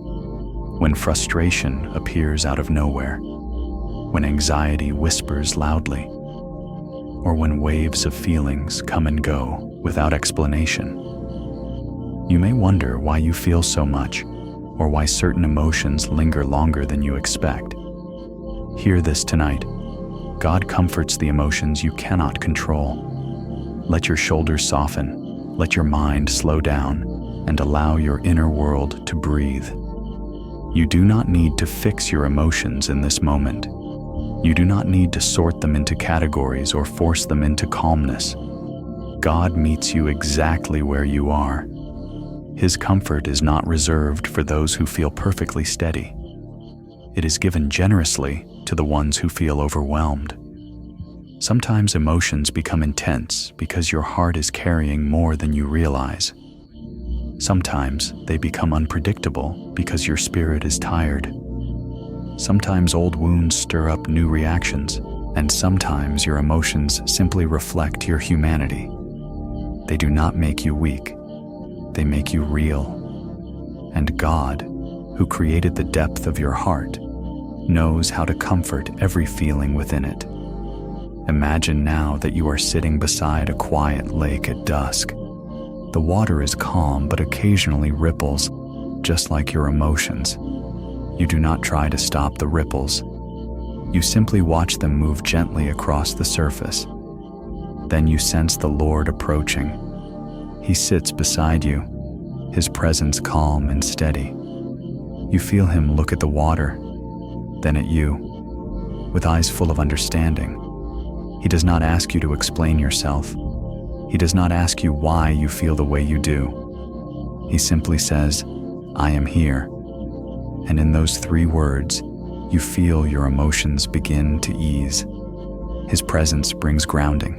when frustration appears out of nowhere, when anxiety whispers loudly, or when waves of feelings come and go without explanation. You may wonder why you feel so much, or why certain emotions linger longer than you expect. Hear this tonight. God comforts the emotions you cannot control. Let your shoulders soften, let your mind slow down, and allow your inner world to breathe. You do not need to fix your emotions in this moment. You do not need to sort them into categories or force them into calmness. God meets you exactly where you are. His comfort is not reserved for those who feel perfectly steady. It is given generously to the ones who feel overwhelmed. Sometimes emotions become intense because your heart is carrying more than you realize. Sometimes they become unpredictable because your spirit is tired. Sometimes old wounds stir up new reactions, and sometimes your emotions simply reflect your humanity. They do not make you weak. They make you real. And God, who created the depth of your heart, knows how to comfort every feeling within it. Imagine now that you are sitting beside a quiet lake at dusk. The water is calm but occasionally ripples, just like your emotions. You do not try to stop the ripples. You simply watch them move gently across the surface. Then you sense the Lord approaching. He sits beside you, His presence calm and steady. You feel Him look at the water, then at you, with eyes full of understanding. He does not ask you to explain yourself. He does not ask you why you feel the way you do. He simply says, "I am here." And in those 3 words, you feel your emotions begin to ease. His presence brings grounding.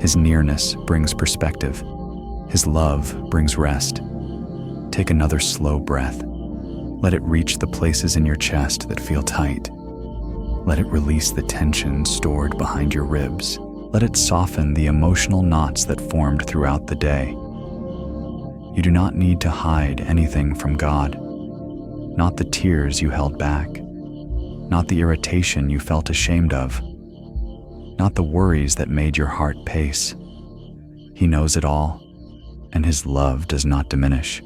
His nearness brings perspective. His love brings rest. Take another slow breath. Let it reach the places in your chest that feel tight. Let it release the tension stored behind your ribs. Let it soften the emotional knots that formed throughout the day. You do not need to hide anything from God. Not the tears you held back. Not the irritation you felt ashamed of. Not the worries that made your heart pace. He knows it all, and His love does not diminish.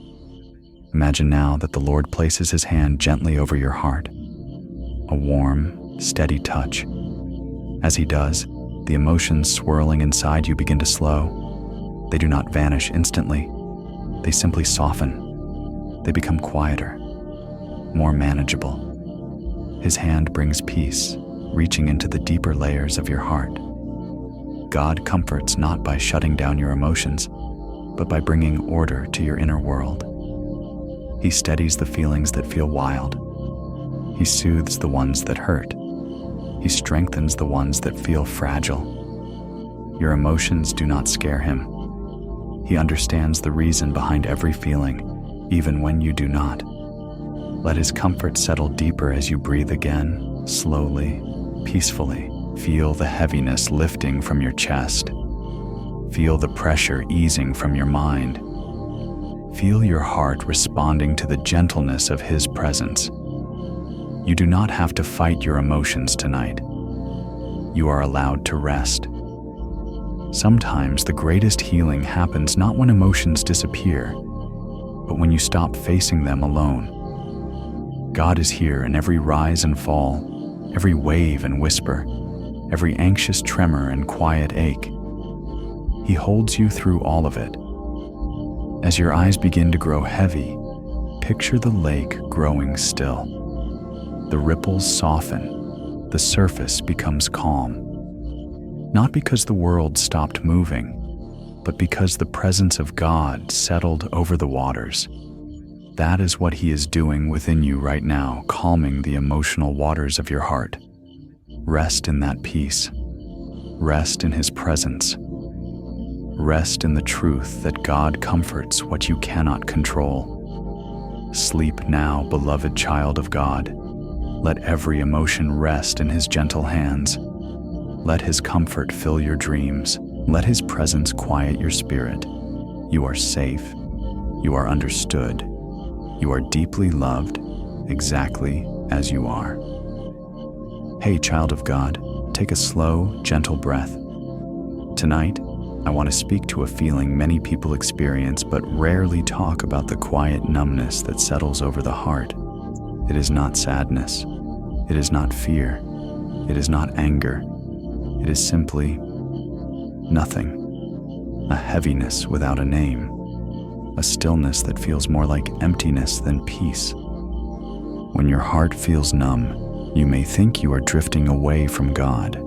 Imagine now that the Lord places His hand gently over your heart. A warm, steady touch. As He does, the emotions swirling inside you begin to slow. They do not vanish instantly. They simply soften. They become quieter, more manageable. His hand brings peace, reaching into the deeper layers of your heart. God comforts not by shutting down your emotions, but by bringing order to your inner world. He steadies the feelings that feel wild. He soothes the ones that hurt. He strengthens the ones that feel fragile. Your emotions do not scare him. He understands the reason behind every feeling, even when you do not. Let his comfort settle deeper as you breathe again, slowly, peacefully. Feel the heaviness lifting from your chest. Feel the pressure easing from your mind. Feel your heart responding to the gentleness of his presence. You do not have to fight your emotions tonight. You are allowed to rest. Sometimes the greatest healing happens not when emotions disappear, but when you stop facing them alone. God is here in every rise and fall, every wave and whisper, every anxious tremor and quiet ache. He holds you through all of it. As your eyes begin to grow heavy, picture the lake growing still. The ripples soften, the surface becomes calm. Not because the world stopped moving, but because the presence of God settled over the waters. That is what he is doing within you right now, calming the emotional waters of your heart. Rest in that peace. Rest in his presence. Rest in the truth that God comforts what you cannot control. Sleep now, beloved child of God. Let every emotion rest in his gentle hands. Let his comfort fill your dreams. Let his presence quiet your spirit. You are safe. You are understood. You are deeply loved, exactly as you are. Hey, child of God, take a slow, gentle breath. Tonight, I want to speak to a feeling many people experience but rarely talk about: the quiet numbness that settles over the heart. It is not sadness. It is not fear. It is not anger. It is simply nothing. A heaviness without a name. A stillness that feels more like emptiness than peace. When your heart feels numb, you may think you are drifting away from God,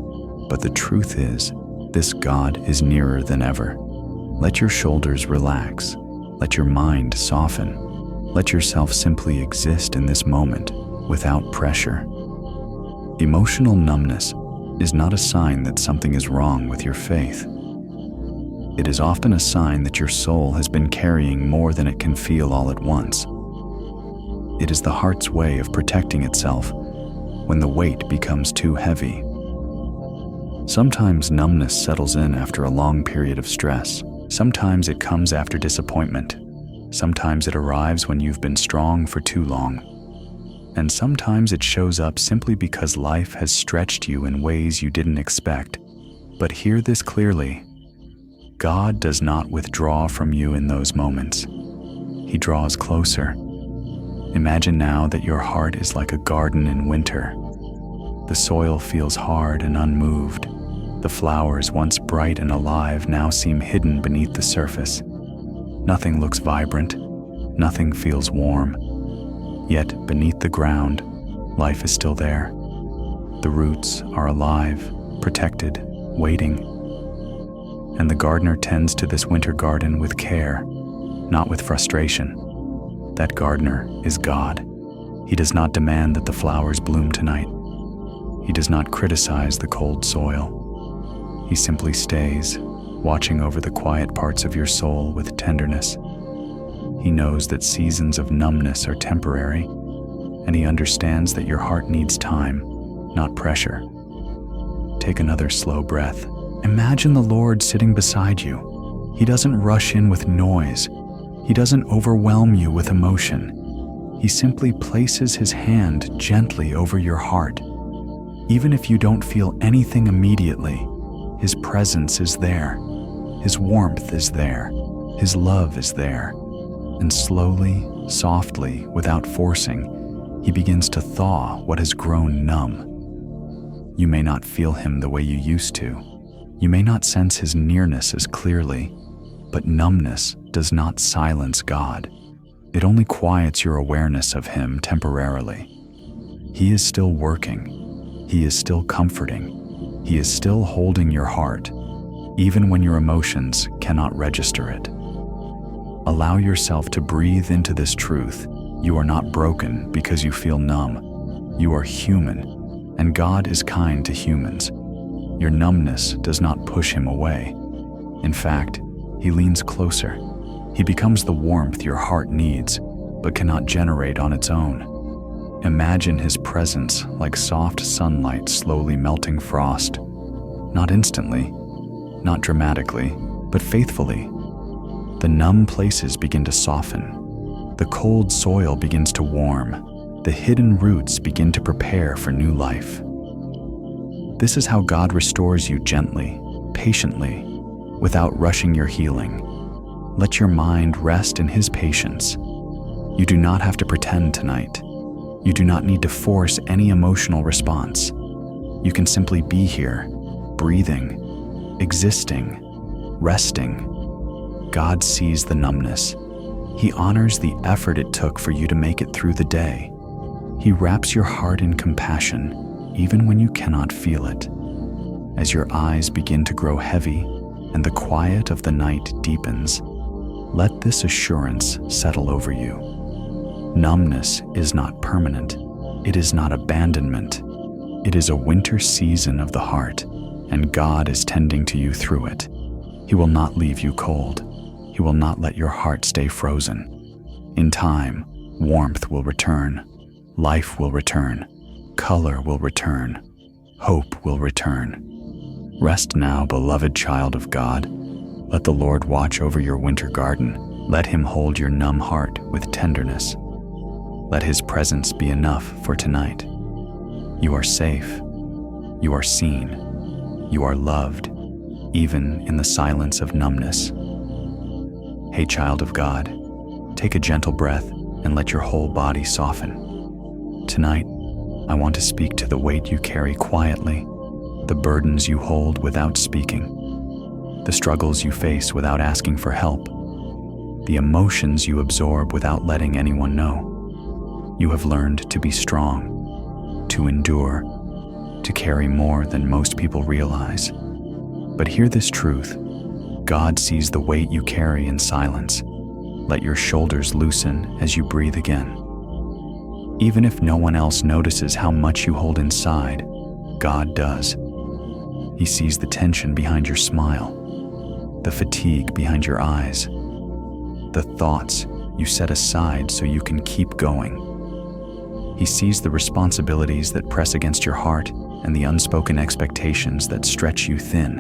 but the truth is, this God is nearer than ever. Let your shoulders relax. Let your mind soften. Let yourself simply exist in this moment without pressure. Emotional numbness is not a sign that something is wrong with your faith. It is often a sign that your soul has been carrying more than it can feel all at once. It is the heart's way of protecting itself when the weight becomes too heavy. Sometimes numbness settles in after a long period of stress. Sometimes it comes after disappointment. Sometimes it arrives when you've been strong for too long. And sometimes it shows up simply because life has stretched you in ways you didn't expect. But hear this clearly. God does not withdraw from you in those moments. He draws closer. Imagine now that your heart is like a garden in winter. The soil feels hard and unmoved. The flowers, once bright and alive, now seem hidden beneath the surface. Nothing looks vibrant. Nothing feels warm. Yet, beneath the ground, life is still there. The roots are alive, protected, waiting. And the gardener tends to this winter garden with care, not with frustration. That gardener is God. He does not demand that the flowers bloom tonight. He does not criticize the cold soil. He simply stays, watching over the quiet parts of your soul with tenderness. He knows that seasons of numbness are temporary, and he understands that your heart needs time, not pressure. Take another slow breath. Imagine the Lord sitting beside you. He doesn't rush in with noise. He doesn't overwhelm you with emotion. He simply places his hand gently over your heart. Even if you don't feel anything immediately, his presence is there. His warmth is there. His love is there. And slowly, softly, without forcing, he begins to thaw what has grown numb. You may not feel him the way you used to. You may not sense his nearness as clearly, but numbness does not silence God. It only quiets your awareness of him temporarily. He is still working. He is still comforting. He is still holding your heart, even when your emotions cannot register it. Allow yourself to breathe into this truth. You are not broken because you feel numb. You are human, and God is kind to humans. Your numbness does not push him away. In fact, he leans closer. He becomes the warmth your heart needs, but cannot generate on its own. Imagine his presence like soft sunlight slowly melting frost. Not instantly, not dramatically, but faithfully. The numb places begin to soften. The cold soil begins to warm. The hidden roots begin to prepare for new life. This is how God restores you gently, patiently, without rushing your healing. Let your mind rest in his patience. You do not have to pretend tonight. You do not need to force any emotional response. You can simply be here, breathing, existing, resting. God sees the numbness. He honors the effort it took for you to make it through the day. He wraps your heart in compassion, even when you cannot feel it. As your eyes begin to grow heavy and the quiet of the night deepens, let this assurance settle over you. Numbness is not permanent. It is not abandonment. It is a winter season of the heart, and God is tending to you through it. He will not leave you cold. He will not let your heart stay frozen. In time, warmth will return. Life will return. Color will return. Hope will return. Rest now, beloved child of God. Let the Lord watch over your winter garden. Let him hold your numb heart with tenderness. Let his presence be enough for tonight. You are safe. You are seen. You are loved, even in the silence of numbness. Hey, child of God, take a gentle breath and let your whole body soften. Tonight, I want to speak to the weight you carry quietly, the burdens you hold without speaking, the struggles you face without asking for help, the emotions you absorb without letting anyone know. You have learned to be strong, to endure, to carry more than most people realize. But hear this truth: God sees the weight you carry in silence. Let your shoulders loosen as you breathe again. Even if no one else notices how much you hold inside, God does. He sees the tension behind your smile, the fatigue behind your eyes, the thoughts you set aside so you can keep going. He sees the responsibilities that press against your heart and the unspoken expectations that stretch you thin.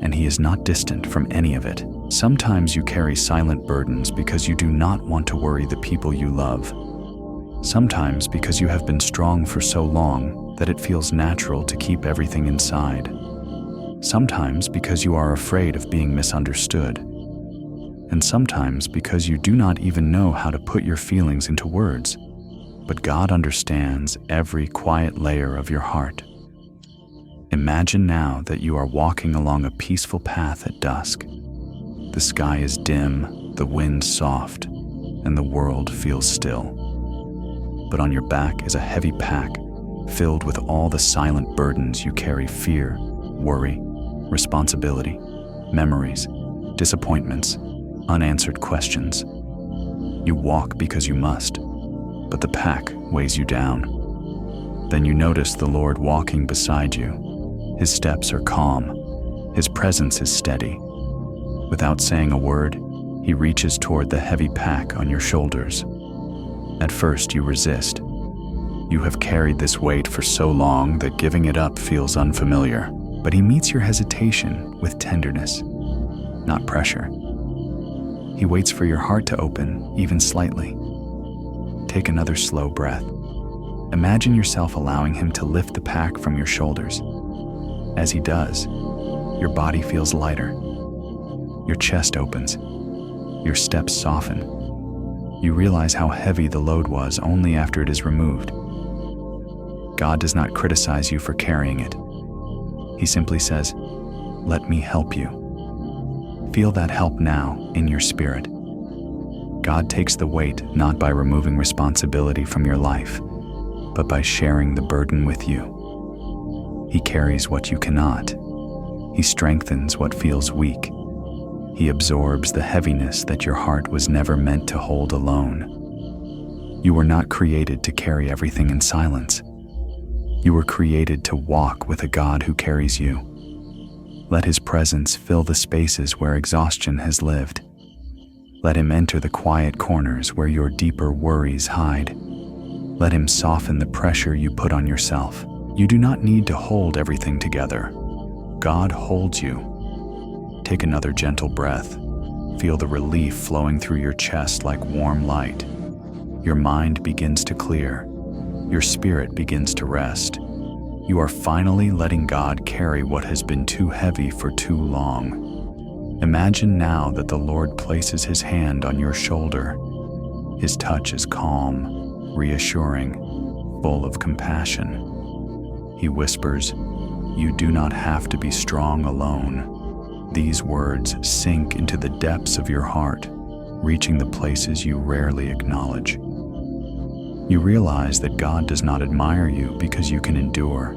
And he is not distant from any of it. Sometimes you carry silent burdens because you do not want to worry the people you love. Sometimes because you have been strong for so long that it feels natural to keep everything inside. Sometimes because you are afraid of being misunderstood. And sometimes because you do not even know how to put your feelings into words. But God understands every quiet layer of your heart. Imagine now that you are walking along a peaceful path at dusk. The sky is dim, the wind soft, and the world feels still. But on your back is a heavy pack filled with all the silent burdens you carry: fear, worry, responsibility, memories, disappointments, unanswered questions. You walk because you must, but the pack weighs you down. Then you notice the Lord walking beside you. His steps are calm. His presence is steady. Without saying a word, he reaches toward the heavy pack on your shoulders. At first you resist. You have carried this weight for so long that giving it up feels unfamiliar. But he meets your hesitation with tenderness, not pressure. He waits for your heart to open, even slightly. Take another slow breath. Imagine yourself allowing him to lift the pack from your shoulders. As he does, your body feels lighter. Your chest opens. Your steps soften. You realize how heavy the load was only after it is removed. God does not criticize you for carrying it. He simply says, "Let me help you." Feel that help now in your spirit. God takes the weight not by removing responsibility from your life, but by sharing the burden with you. He carries what you cannot. He strengthens what feels weak. He absorbs the heaviness that your heart was never meant to hold alone. You were not created to carry everything in silence. You were created to walk with a God who carries you. Let His presence fill the spaces where exhaustion has lived. Let Him enter the quiet corners where your deeper worries hide. Let Him soften the pressure you put on yourself. You do not need to hold everything together. God holds you. Take another gentle breath. Feel the relief flowing through your chest like warm light. Your mind begins to clear. Your spirit begins to rest. You are finally letting God carry what has been too heavy for too long. Imagine now that the Lord places His hand on your shoulder. His touch is calm, reassuring, full of compassion. He whispers, "You do not have to be strong alone." These words sink into the depths of your heart, reaching the places you rarely acknowledge. You realize that God does not admire you because you can endure.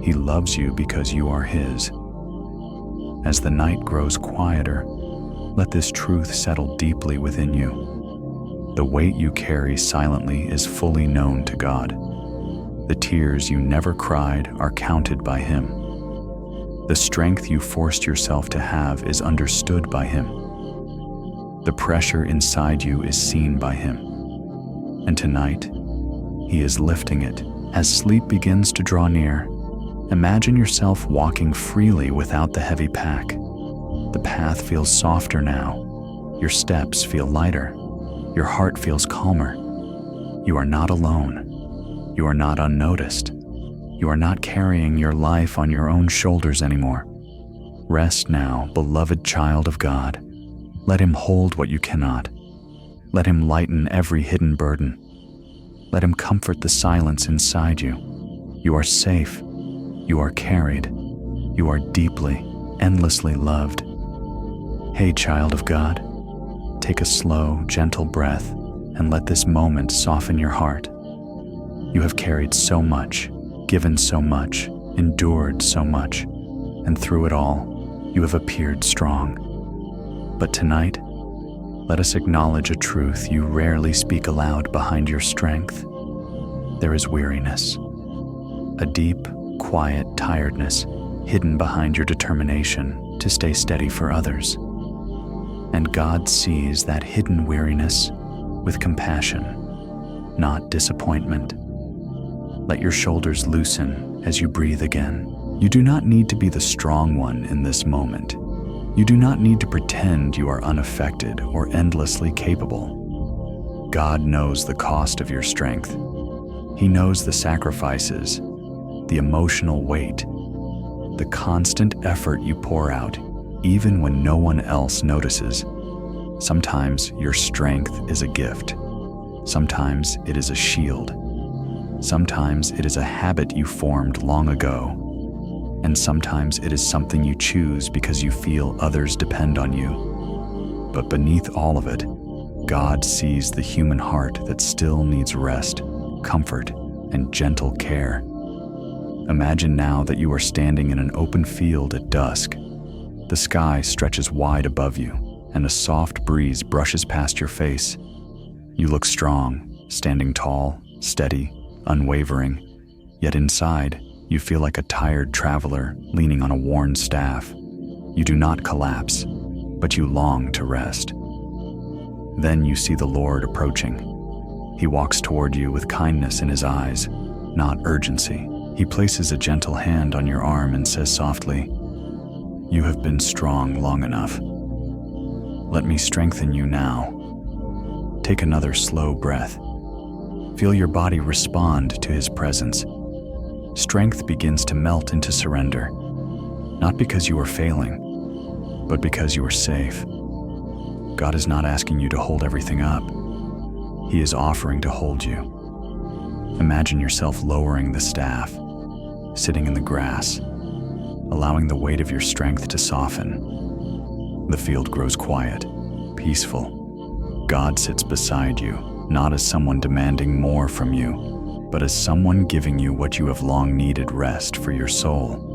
He loves you because you are His. As the night grows quieter, let this truth settle deeply within you. The weight you carry silently is fully known to God. The tears you never cried are counted by Him. The strength you forced yourself to have is understood by Him. The pressure inside you is seen by Him. And tonight, He is lifting it. As sleep begins to draw near, imagine yourself walking freely without the heavy pack. The path feels softer now. Your steps feel lighter. Your heart feels calmer. You are not alone. You are not unnoticed. You are not carrying your life on your own shoulders anymore. Rest now, beloved child of God. Let Him hold what you cannot. Let Him lighten every hidden burden. Let Him comfort the silence inside you. You are safe. You are carried. You are deeply, endlessly loved. Hey, child of God, take a slow, gentle breath and let this moment soften your heart. You have carried so much, given so much, endured so much, and through it all, you have appeared strong. But tonight, let us acknowledge a truth you rarely speak aloud behind your strength. There is weariness, a deep, quiet tiredness hidden behind your determination to stay steady for others. And God sees that hidden weariness with compassion, not disappointment. Let your shoulders loosen as you breathe again. You do not need to be the strong one in this moment. You do not need to pretend you are unaffected or endlessly capable. God knows the cost of your strength. He knows the sacrifices, the emotional weight, the constant effort you pour out, even when no one else notices. Sometimes your strength is a gift. Sometimes it is a shield. Sometimes it is a habit you formed long ago. And sometimes it is something you choose because you feel others depend on you. But beneath all of it, God sees the human heart that still needs rest, comfort, and gentle care. Imagine now that you are standing in an open field at dusk. The sky stretches wide above you, and a soft breeze brushes past your face. You look strong, standing tall, steady, unwavering, yet inside, you feel like a tired traveler leaning on a worn staff. You do not collapse, but you long to rest. Then you see the Lord approaching. He walks toward you with kindness in His eyes, not urgency. He places a gentle hand on your arm and says softly, "You have been strong long enough. Let me strengthen you now." Take another slow breath. Feel your body respond to His presence. Strength begins to melt into surrender, not because you are failing, but because you are safe. God is not asking you to hold everything up. He is offering to hold you. Imagine yourself lowering the staff, sitting in the grass, allowing the weight of your strength to soften. The field grows quiet, peaceful. God sits beside you, not as someone demanding more from you, but as someone giving you what you have long needed: rest for your soul.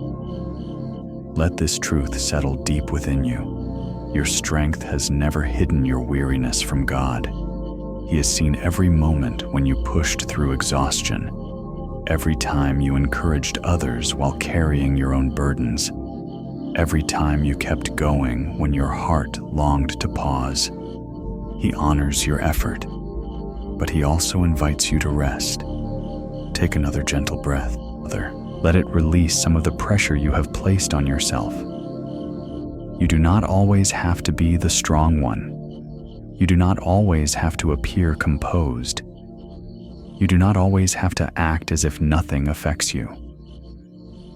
Let this truth settle deep within you. Your strength has never hidden your weariness from God. He has seen every moment when you pushed through exhaustion, every time you encouraged others while carrying your own burdens, every time you kept going when your heart longed to pause. He honors your effort, but he also invites you to rest. Take another gentle breath. Let it release some of the pressure you have placed on yourself. You do not always have to be the strong one. You do not always have to appear composed. You do not always have to act as if nothing affects you.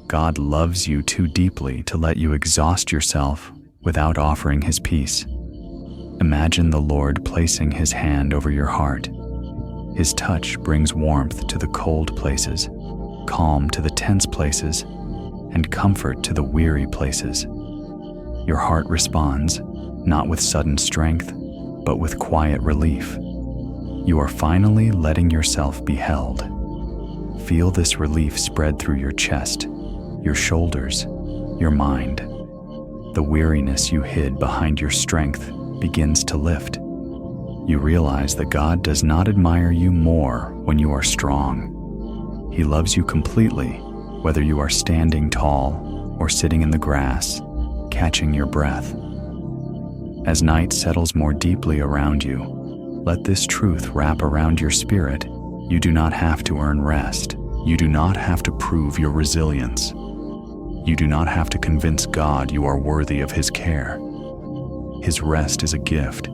God loves you too deeply to let you exhaust yourself without offering his peace. Imagine the Lord placing his hand over your heart. His touch brings warmth to the cold places, calm to the tense places, and comfort to the weary places. Your heart responds, not with sudden strength, but with quiet relief. You are finally letting yourself be held. Feel this relief spread through your chest, your shoulders, your mind. The weariness you hid behind your strength begins to lift. You realize that God does not admire you more when you are strong. He loves you completely, whether you are standing tall or sitting in the grass, catching your breath. As night settles more deeply around you, let this truth wrap around your spirit. You do not have to earn rest. You do not have to prove your resilience. You do not have to convince God you are worthy of his care. His rest is a gift.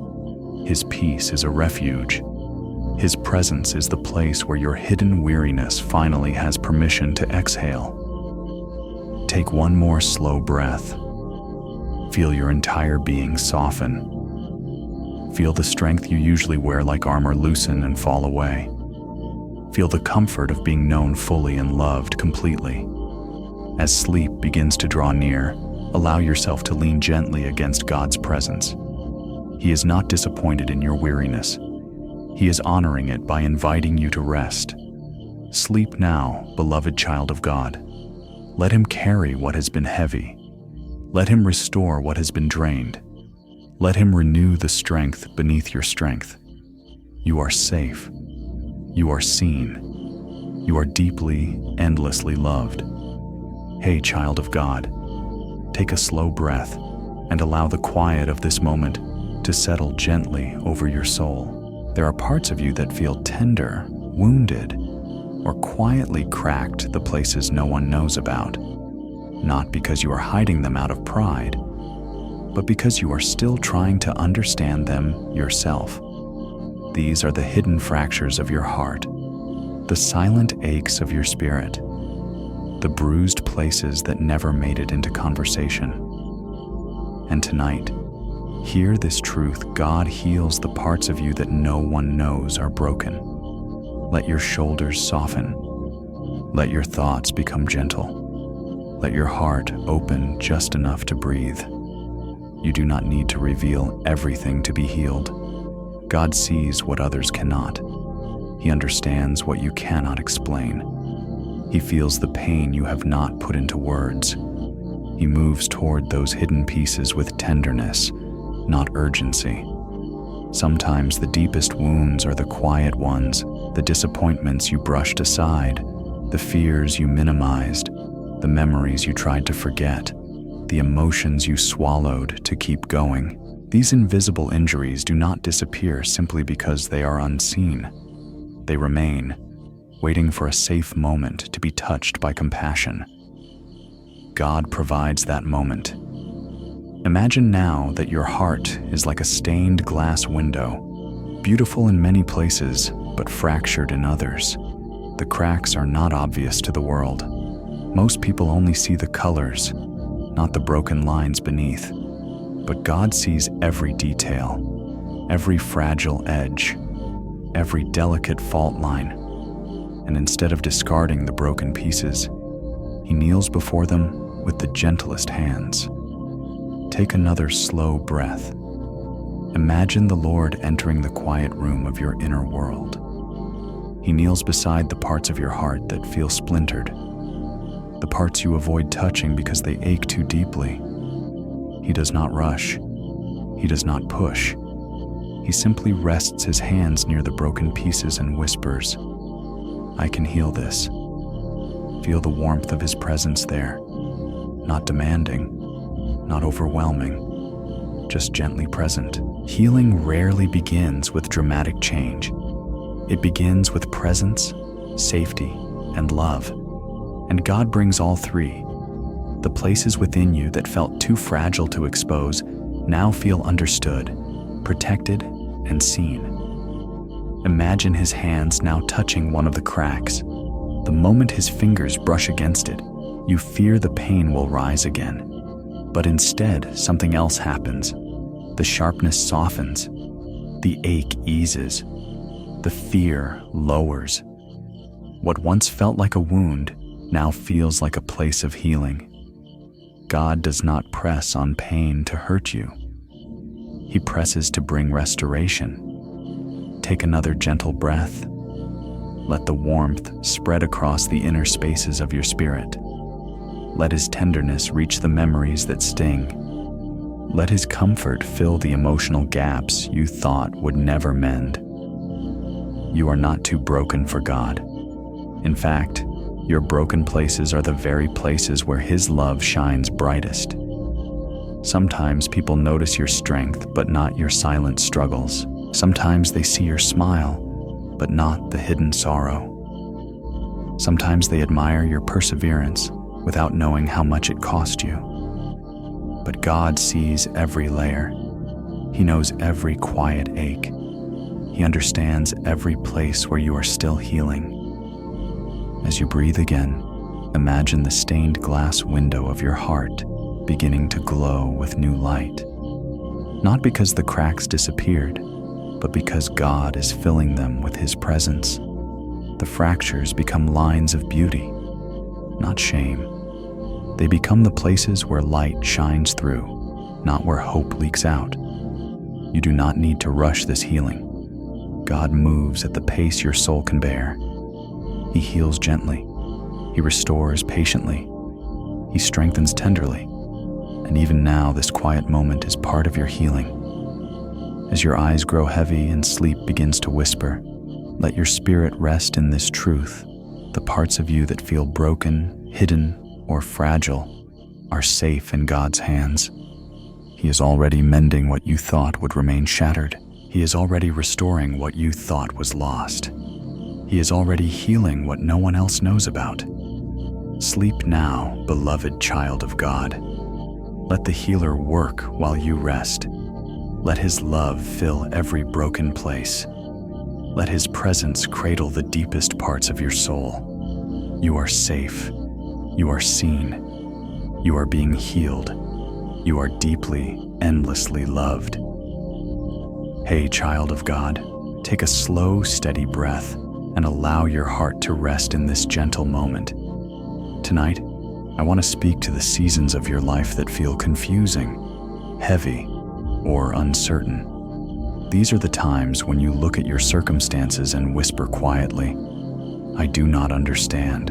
His peace is a refuge. His presence is the place where your hidden weariness finally has permission to exhale. Take one more slow breath. Feel your entire being soften. Feel the strength you usually wear like armor loosen and fall away. Feel the comfort of being known fully and loved completely. As sleep begins to draw near, allow yourself to lean gently against God's presence. He is not disappointed in your weariness. He is honoring it by inviting you to rest. Sleep now, beloved child of God. Let him carry what has been heavy. Let him restore what has been drained. Let him renew the strength beneath your strength. You are safe. You are seen. You are deeply, endlessly loved. Hey, child of God, take a slow breath and allow the quiet of this moment to settle gently over your soul. There are parts of you that feel tender, wounded, or quietly cracked, the places no one knows about. Not because you are hiding them out of pride, but because you are still trying to understand them yourself. These are the hidden fractures of your heart, the silent aches of your spirit, the bruised places that never made it into conversation. And tonight, hear this truth: God heals the parts of you that no one knows are broken. Let your shoulders soften. Let your thoughts become gentle. Let your heart open just enough to breathe. You do not need to reveal everything to be healed. God sees what others cannot. He understands what you cannot explain. He feels the pain you have not put into words. He moves toward those hidden pieces with tenderness, not urgency. Sometimes the deepest wounds are the quiet ones, the disappointments you brushed aside, the fears you minimized, the memories you tried to forget, the emotions you swallowed to keep going. These invisible injuries do not disappear simply because they are unseen. They remain, waiting for a safe moment to be touched by compassion. God provides that moment. Imagine now that your heart is like a stained glass window, beautiful in many places, but fractured in others. The cracks are not obvious to the world. Most people only see the colors, not the broken lines beneath. But God sees every detail, every fragile edge, every delicate fault line. And instead of discarding the broken pieces, He kneels before them with the gentlest hands. Take another slow breath. Imagine the Lord entering the quiet room of your inner world. He kneels beside the parts of your heart that feel splintered, the parts you avoid touching because they ache too deeply. He does not rush. He does not push. He simply rests his hands near the broken pieces and whispers, "I can heal this." Feel the warmth of his presence there, not demanding, not overwhelming, just gently present. Healing rarely begins with dramatic change. It begins with presence, safety, and love. And God brings all three. The places within you that felt too fragile to expose now feel understood, protected, and seen. Imagine his hands now touching one of the cracks. The moment his fingers brush against it, you fear the pain will rise again. But instead, something else happens. The sharpness softens. The ache eases. The fear lowers. What once felt like a wound now feels like a place of healing. God does not press on pain to hurt you. He presses to bring restoration. Take another gentle breath. Let the warmth spread across the inner spaces of your spirit. Let his tenderness reach the memories that sting. Let his comfort fill the emotional gaps you thought would never mend. You are not too broken for God. In fact, your broken places are the very places where his love shines brightest. Sometimes people notice your strength, but not your silent struggles. Sometimes they see your smile, but not the hidden sorrow. Sometimes they admire your perseverance without knowing how much it cost you. But God sees every layer. He knows every quiet ache. He understands every place where you are still healing. As you breathe again, imagine the stained glass window of your heart beginning to glow with new light. Not because the cracks disappeared, but because God is filling them with his presence. The fractures become lines of beauty, not shame. They become the places where light shines through, not where hope leaks out. You do not need to rush this healing. God moves at the pace your soul can bear. He heals gently. He restores patiently. He strengthens tenderly. And even now, this quiet moment is part of your healing. As your eyes grow heavy and sleep begins to whisper, let your spirit rest in this truth. The parts of you that feel broken, hidden, or fragile are safe in God's hands. He is already mending what you thought would remain shattered. He is already restoring what you thought was lost. He is already healing what no one else knows about. Sleep now, beloved child of God. Let the healer work while you rest. Let his love fill every broken place. Let his presence cradle the deepest parts of your soul. You are safe. You are seen. You are being healed. You are deeply, endlessly loved. Hey, child of God, take a slow, steady breath and allow your heart to rest in this gentle moment. Tonight, I want to speak to the seasons of your life that feel confusing, heavy, or uncertain. These are the times when you look at your circumstances and whisper quietly, "I do not understand."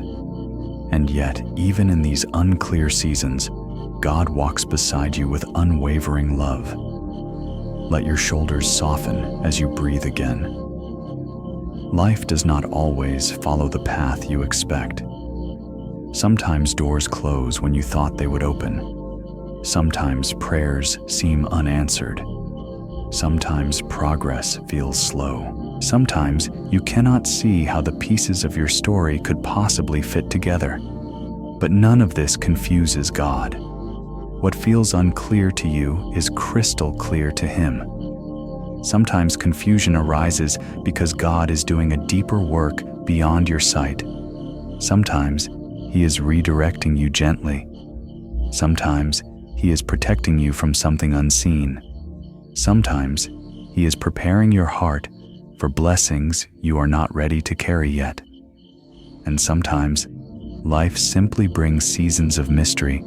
And yet, even in these unclear seasons, God walks beside you with unwavering love. Let your shoulders soften as you breathe again. Life does not always follow the path you expect. Sometimes doors close when you thought they would open. Sometimes prayers seem unanswered. Sometimes progress feels slow. Sometimes you cannot see how the pieces of your story could possibly fit together. But none of this confuses God. What feels unclear to you is crystal clear to him. Sometimes confusion arises because God is doing a deeper work beyond your sight. Sometimes he is redirecting you gently. Sometimes he is protecting you from something unseen. Sometimes he is preparing your heart for blessings you are not ready to carry yet. And sometimes life simply brings seasons of mystery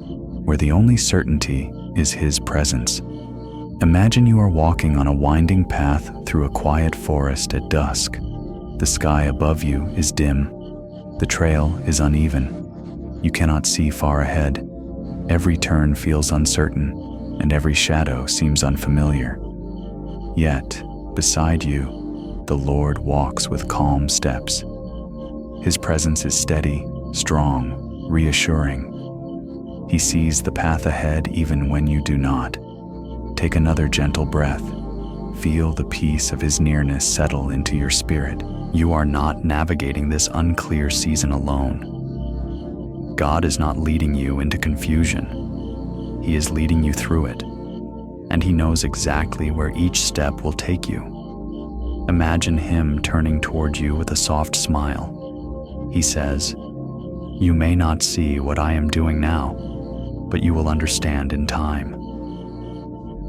where the only certainty is his presence. Imagine you are walking on a winding path through a quiet forest at dusk. The sky above you is dim. The trail is uneven. You cannot see far ahead. Every turn feels uncertain, and every shadow seems unfamiliar. Yet, beside you, the Lord walks with calm steps. His presence is steady, strong, reassuring. He sees the path ahead even when you do not. Take another gentle breath. Feel the peace of His nearness settle into your spirit. You are not navigating this unclear season alone. God is not leading you into confusion. He is leading you through it, and He knows exactly where each step will take you. Imagine Him turning toward you with a soft smile. He says, "You may not see what I am doing now, but you will understand in time."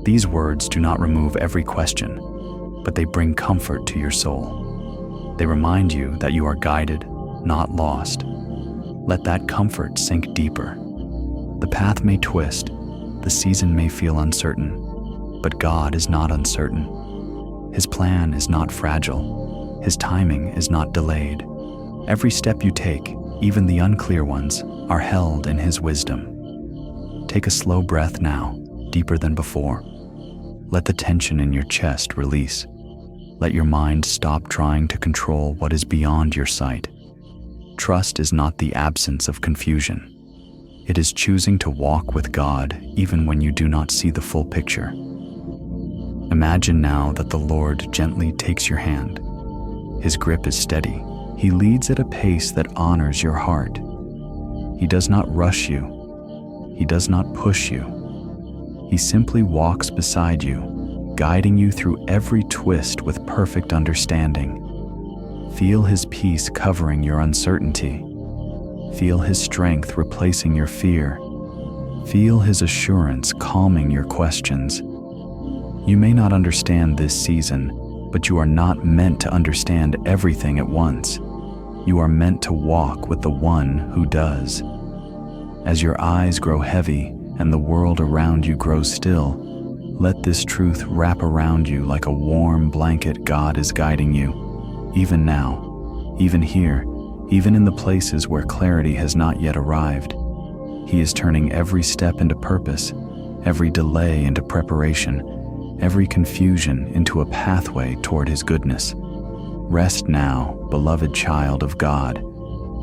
These words do not remove every question, but they bring comfort to your soul. They remind you that you are guided, not lost. Let that comfort sink deeper. The path may twist, the season may feel uncertain, but God is not uncertain. His plan is not fragile. His timing is not delayed. Every step you take, even the unclear ones, are held in His wisdom. Take a slow breath now, deeper than before. Let the tension in your chest release. Let your mind stop trying to control what is beyond your sight. Trust is not the absence of confusion. It is choosing to walk with God even when you do not see the full picture. Imagine now that the Lord gently takes your hand. His grip is steady. He leads at a pace that honors your heart. He does not rush you. He does not push you. He simply walks beside you, guiding you through every twist with perfect understanding. Feel His peace covering your uncertainty. Feel His strength replacing your fear. Feel His assurance calming your questions. You may not understand this season, but you are not meant to understand everything at once. You are meant to walk with the One who does. As your eyes grow heavy and the world around you grows still, let this truth wrap around you like a warm blanket. God is guiding you, even now, even here, even in the places where clarity has not yet arrived. He is turning every step into purpose, every delay into preparation, every confusion into a pathway toward His goodness. Rest now, beloved child of God.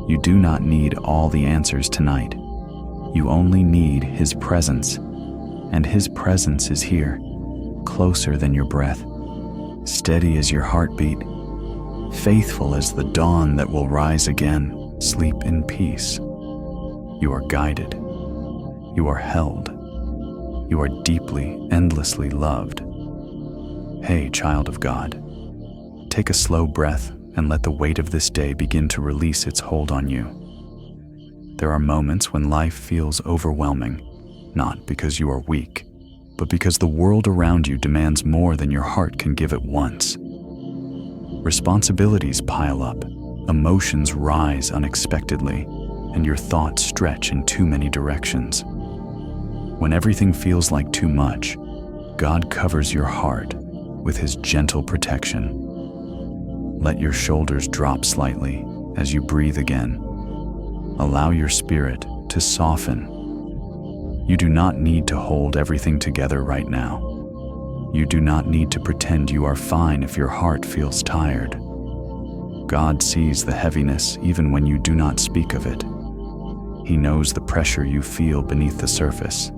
You do not need all the answers tonight. You only need His presence. And His presence is here, closer than your breath, steady as your heartbeat, faithful as the dawn that will rise again. Sleep in peace. You are guided. You are held. You are deeply, endlessly loved. Hey, child of God, take a slow breath and let the weight of this day begin to release its hold on you. There are moments when life feels overwhelming, not because you are weak, but because the world around you demands more than your heart can give at once. Responsibilities pile up, emotions rise unexpectedly, and your thoughts stretch in too many directions. When everything feels like too much, God covers your heart with His gentle protection. Let your shoulders drop slightly as you breathe again. Allow your spirit to soften. You do not need to hold everything together right now. You do not need to pretend you are fine if your heart feels tired. God sees the heaviness even when you do not speak of it. He knows the pressure you feel beneath the surface.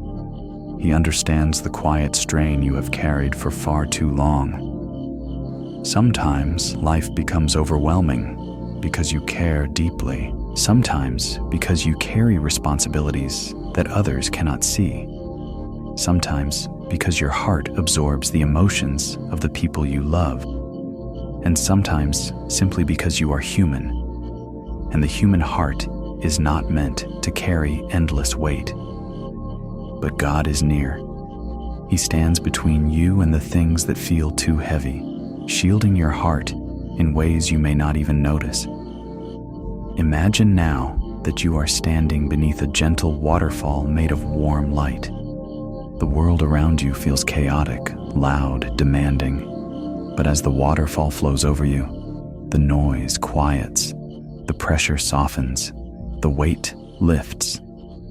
He understands the quiet strain you have carried for far too long. Sometimes life becomes overwhelming because you care deeply. Sometimes because you carry responsibilities that others cannot see. Sometimes because your heart absorbs the emotions of the people you love. And sometimes simply because you are human, and the human heart is not meant to carry endless weight. But God is near. He stands between you and the things that feel too heavy, shielding your heart in ways you may not even notice. Imagine now that you are standing beneath a gentle waterfall made of warm light. The world around you feels chaotic, loud, demanding. But as the waterfall flows over you, The noise quiets, the pressure softens, the weight lifts.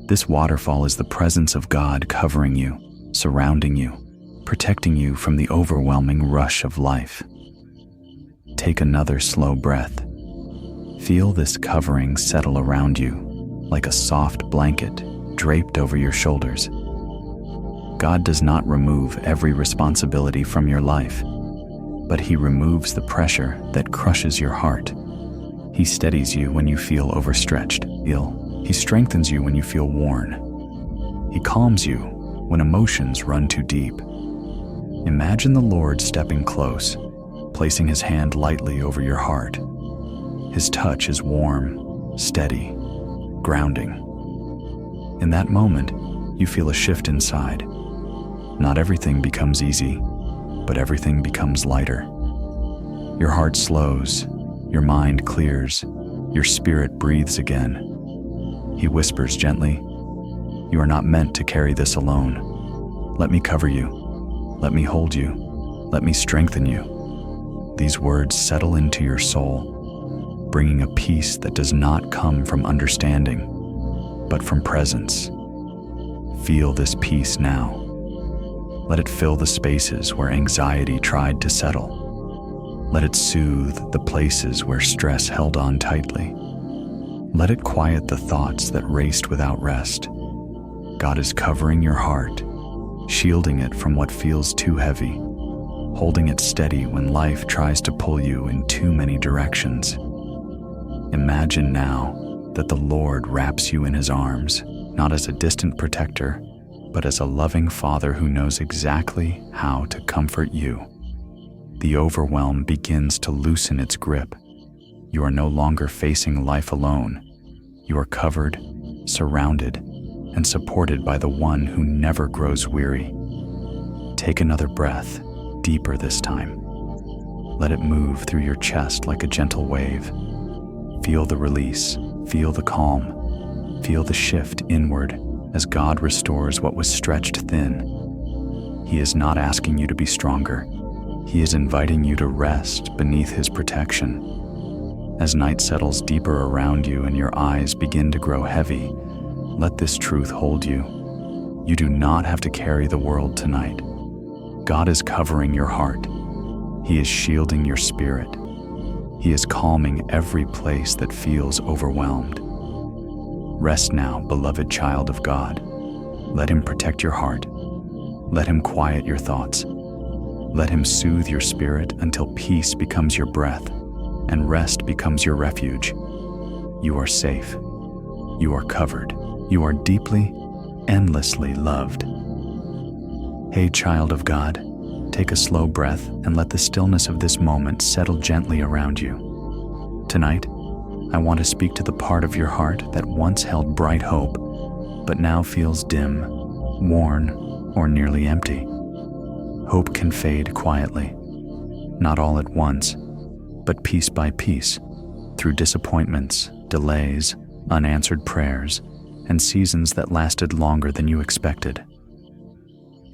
This waterfall is the presence of God covering you, surrounding you, protecting you from the overwhelming rush of life. Take another slow breath. Feel this covering settle around you, like a soft blanket draped over your shoulders. God does not remove every responsibility from your life, but He removes the pressure that crushes your heart. He steadies you when you feel overstretched, ill. He strengthens you when you feel worn. He calms you when emotions run too deep. Imagine the Lord stepping close, placing His hand lightly over your heart. His touch is warm, steady, grounding. In that moment, you feel a shift inside. Not everything becomes easy, but everything becomes lighter. Your heart slows, your mind clears, your spirit breathes again. He whispers gently, "You are not meant to carry this alone. Let me cover you. Let me hold you. Let me strengthen you." These words settle into your soul, bringing a peace that does not come from understanding, but from presence. Feel this peace now. Let it fill the spaces where anxiety tried to settle. Let it soothe the places where stress held on tightly. Let it quiet the thoughts that raced without rest. God is covering your heart, shielding it from what feels too heavy, holding it steady when life tries to pull you in too many directions. Imagine now that the Lord wraps you in His arms, not as a distant protector, but as a loving Father who knows exactly how to comfort you. The overwhelm begins to loosen its grip. You are no longer facing life alone. You are covered, surrounded, and supported by the one who never grows weary. Take another breath, deeper this time. Let it move through your chest like a gentle wave. Feel the release, feel the calm, feel the shift inward as God restores what was stretched thin. He is not asking you to be stronger. He is inviting you to rest beneath His protection. As night settles deeper around you and your eyes begin to grow heavy, let this truth hold you. You do not have to carry the world tonight. God is covering your heart. He is shielding your spirit. He is calming every place that feels overwhelmed. Rest now, beloved child of God. Let Him protect your heart. Let Him quiet your thoughts. Let Him soothe your spirit until peace becomes your breath and rest becomes your refuge. You are safe. You are covered. You are deeply, endlessly loved. Hey, child of God, take a slow breath and let the stillness of this moment settle gently around you. Tonight, I want to speak to the part of your heart that once held bright hope, but now feels dim, worn, or nearly empty. Hope can fade quietly, not all at once, but piece by piece, through disappointments, delays, unanswered prayers, and seasons that lasted longer than you expected.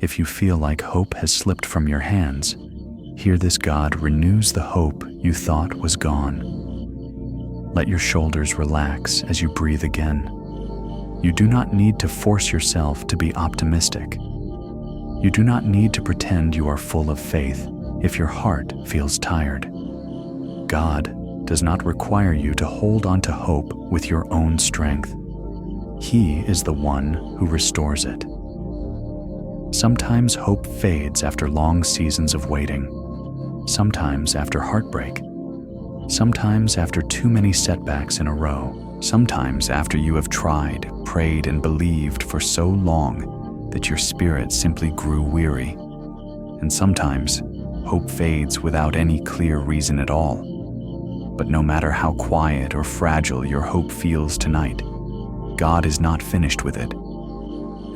If you feel like hope has slipped from your hands, hear this: God renews the hope you thought was gone. Let your shoulders relax as you breathe again. You do not need to force yourself to be optimistic. You do not need to pretend you are full of faith if your heart feels tired. God does not require you to hold on to hope with your own strength. He is the one who restores it. Sometimes hope fades after long seasons of waiting, sometimes after heartbreak, sometimes after too many setbacks in a row, sometimes after you have tried, prayed, and believed for so long that your spirit simply grew weary. And sometimes hope fades without any clear reason at all. But no matter how quiet or fragile your hope feels tonight, God is not finished with it.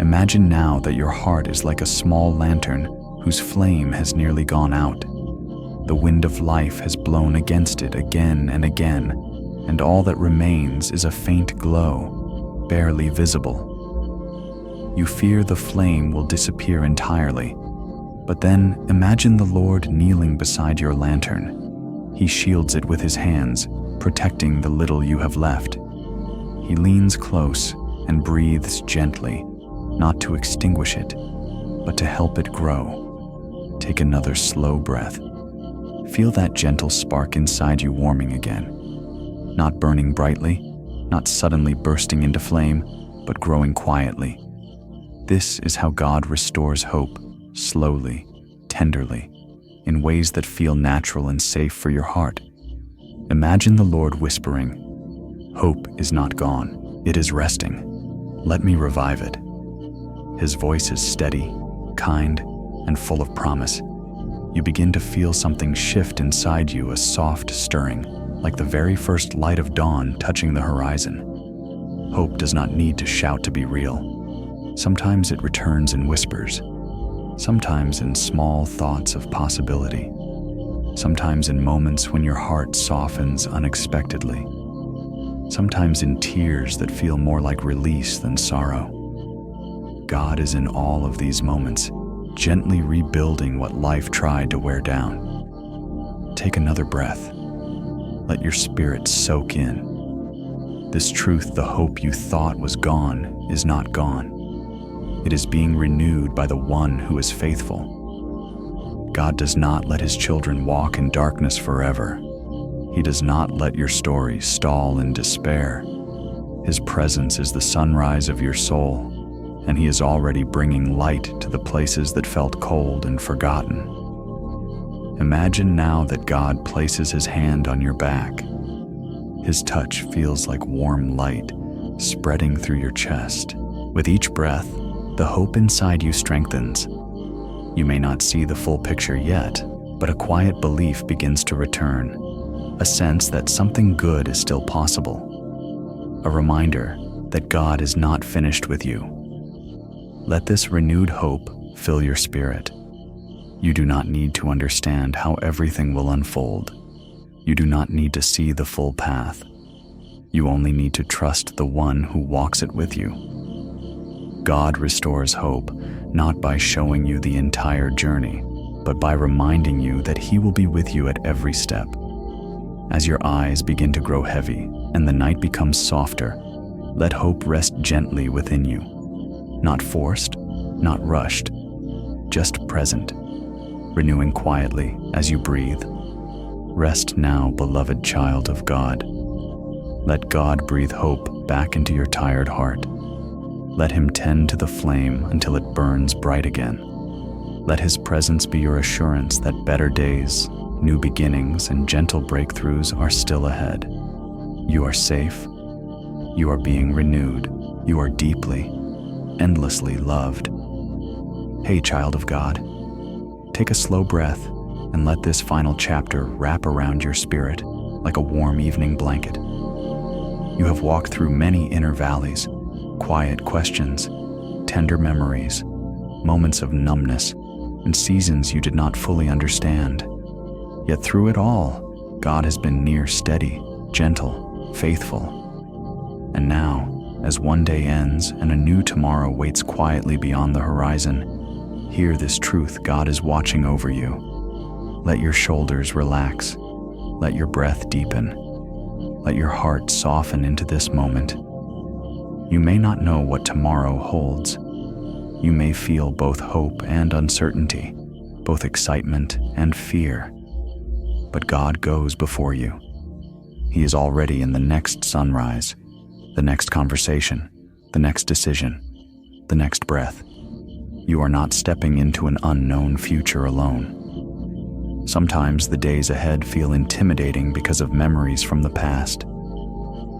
Imagine now that your heart is like a small lantern whose flame has nearly gone out. The wind of life has blown against it again and again, and all that remains is a faint glow, barely visible. You fear the flame will disappear entirely, but then imagine the Lord kneeling beside your lantern. He shields it with his hands, protecting the little you have left. He leans close and breathes gently, not to extinguish it, but to help it grow. Take another slow breath. Feel that gentle spark inside you warming again. Not burning brightly, not suddenly bursting into flame, but growing quietly. This is how God restores hope, slowly, tenderly, in ways that feel natural and safe for your heart. Imagine the Lord whispering, "Hope is not gone, it is resting. Let me revive it." His voice is steady, kind, and full of promise. You begin to feel something shift inside you, a soft stirring, like the very first light of dawn touching the horizon. Hope does not need to shout to be real. Sometimes it returns in whispers, sometimes in small thoughts of possibility, sometimes in moments when your heart softens unexpectedly, sometimes in tears that feel more like release than sorrow. God is in all of these moments, gently rebuilding what life tried to wear down. Take another breath. Let your spirit soak in. This truth, the hope you thought was gone, is not gone. It is being renewed by the one who is faithful. God does not let his children walk in darkness forever. He does not let your story stall in despair. His presence is the sunrise of your soul, and he is already bringing light to the places that felt cold and forgotten. Imagine now that God places his hand on your back. His touch feels like warm light spreading through your chest. With each breath, the hope inside you strengthens. You may not see the full picture yet, but a quiet belief begins to return, a sense that something good is still possible, a reminder that God is not finished with you. Let this renewed hope fill your spirit. You do not need to understand how everything will unfold. You do not need to see the full path. You only need to trust the one who walks it with you. God restores hope, not by showing you the entire journey, but by reminding you that he will be with you at every step. As your eyes begin to grow heavy and the night becomes softer, let hope rest gently within you. Not forced, not rushed, just present, renewing quietly as you breathe. Rest now, beloved child of God. Let God breathe hope back into your tired heart. Let him tend to the flame until it burns bright again. Let his presence be your assurance that better days, new beginnings, and gentle breakthroughs are still ahead. You are safe. You are being renewed. You are deeply, endlessly loved. Hey, child of God, take a slow breath and let this final chapter wrap around your spirit like a warm evening blanket. You have walked through many inner valleys, quiet questions, tender memories, moments of numbness, and seasons you did not fully understand. Yet through it all, God has been near, steady, gentle, faithful. And now, as one day ends and a new tomorrow waits quietly beyond the horizon, hear this truth: God is watching over you. Let your shoulders relax. Let your breath deepen. Let your heart soften into this moment. You may not know what tomorrow holds. You may feel both hope and uncertainty, both excitement and fear. But God goes before you. He is already in the next sunrise, the next conversation, the next decision, the next breath. You are not stepping into an unknown future alone. Sometimes the days ahead feel intimidating because of memories from the past.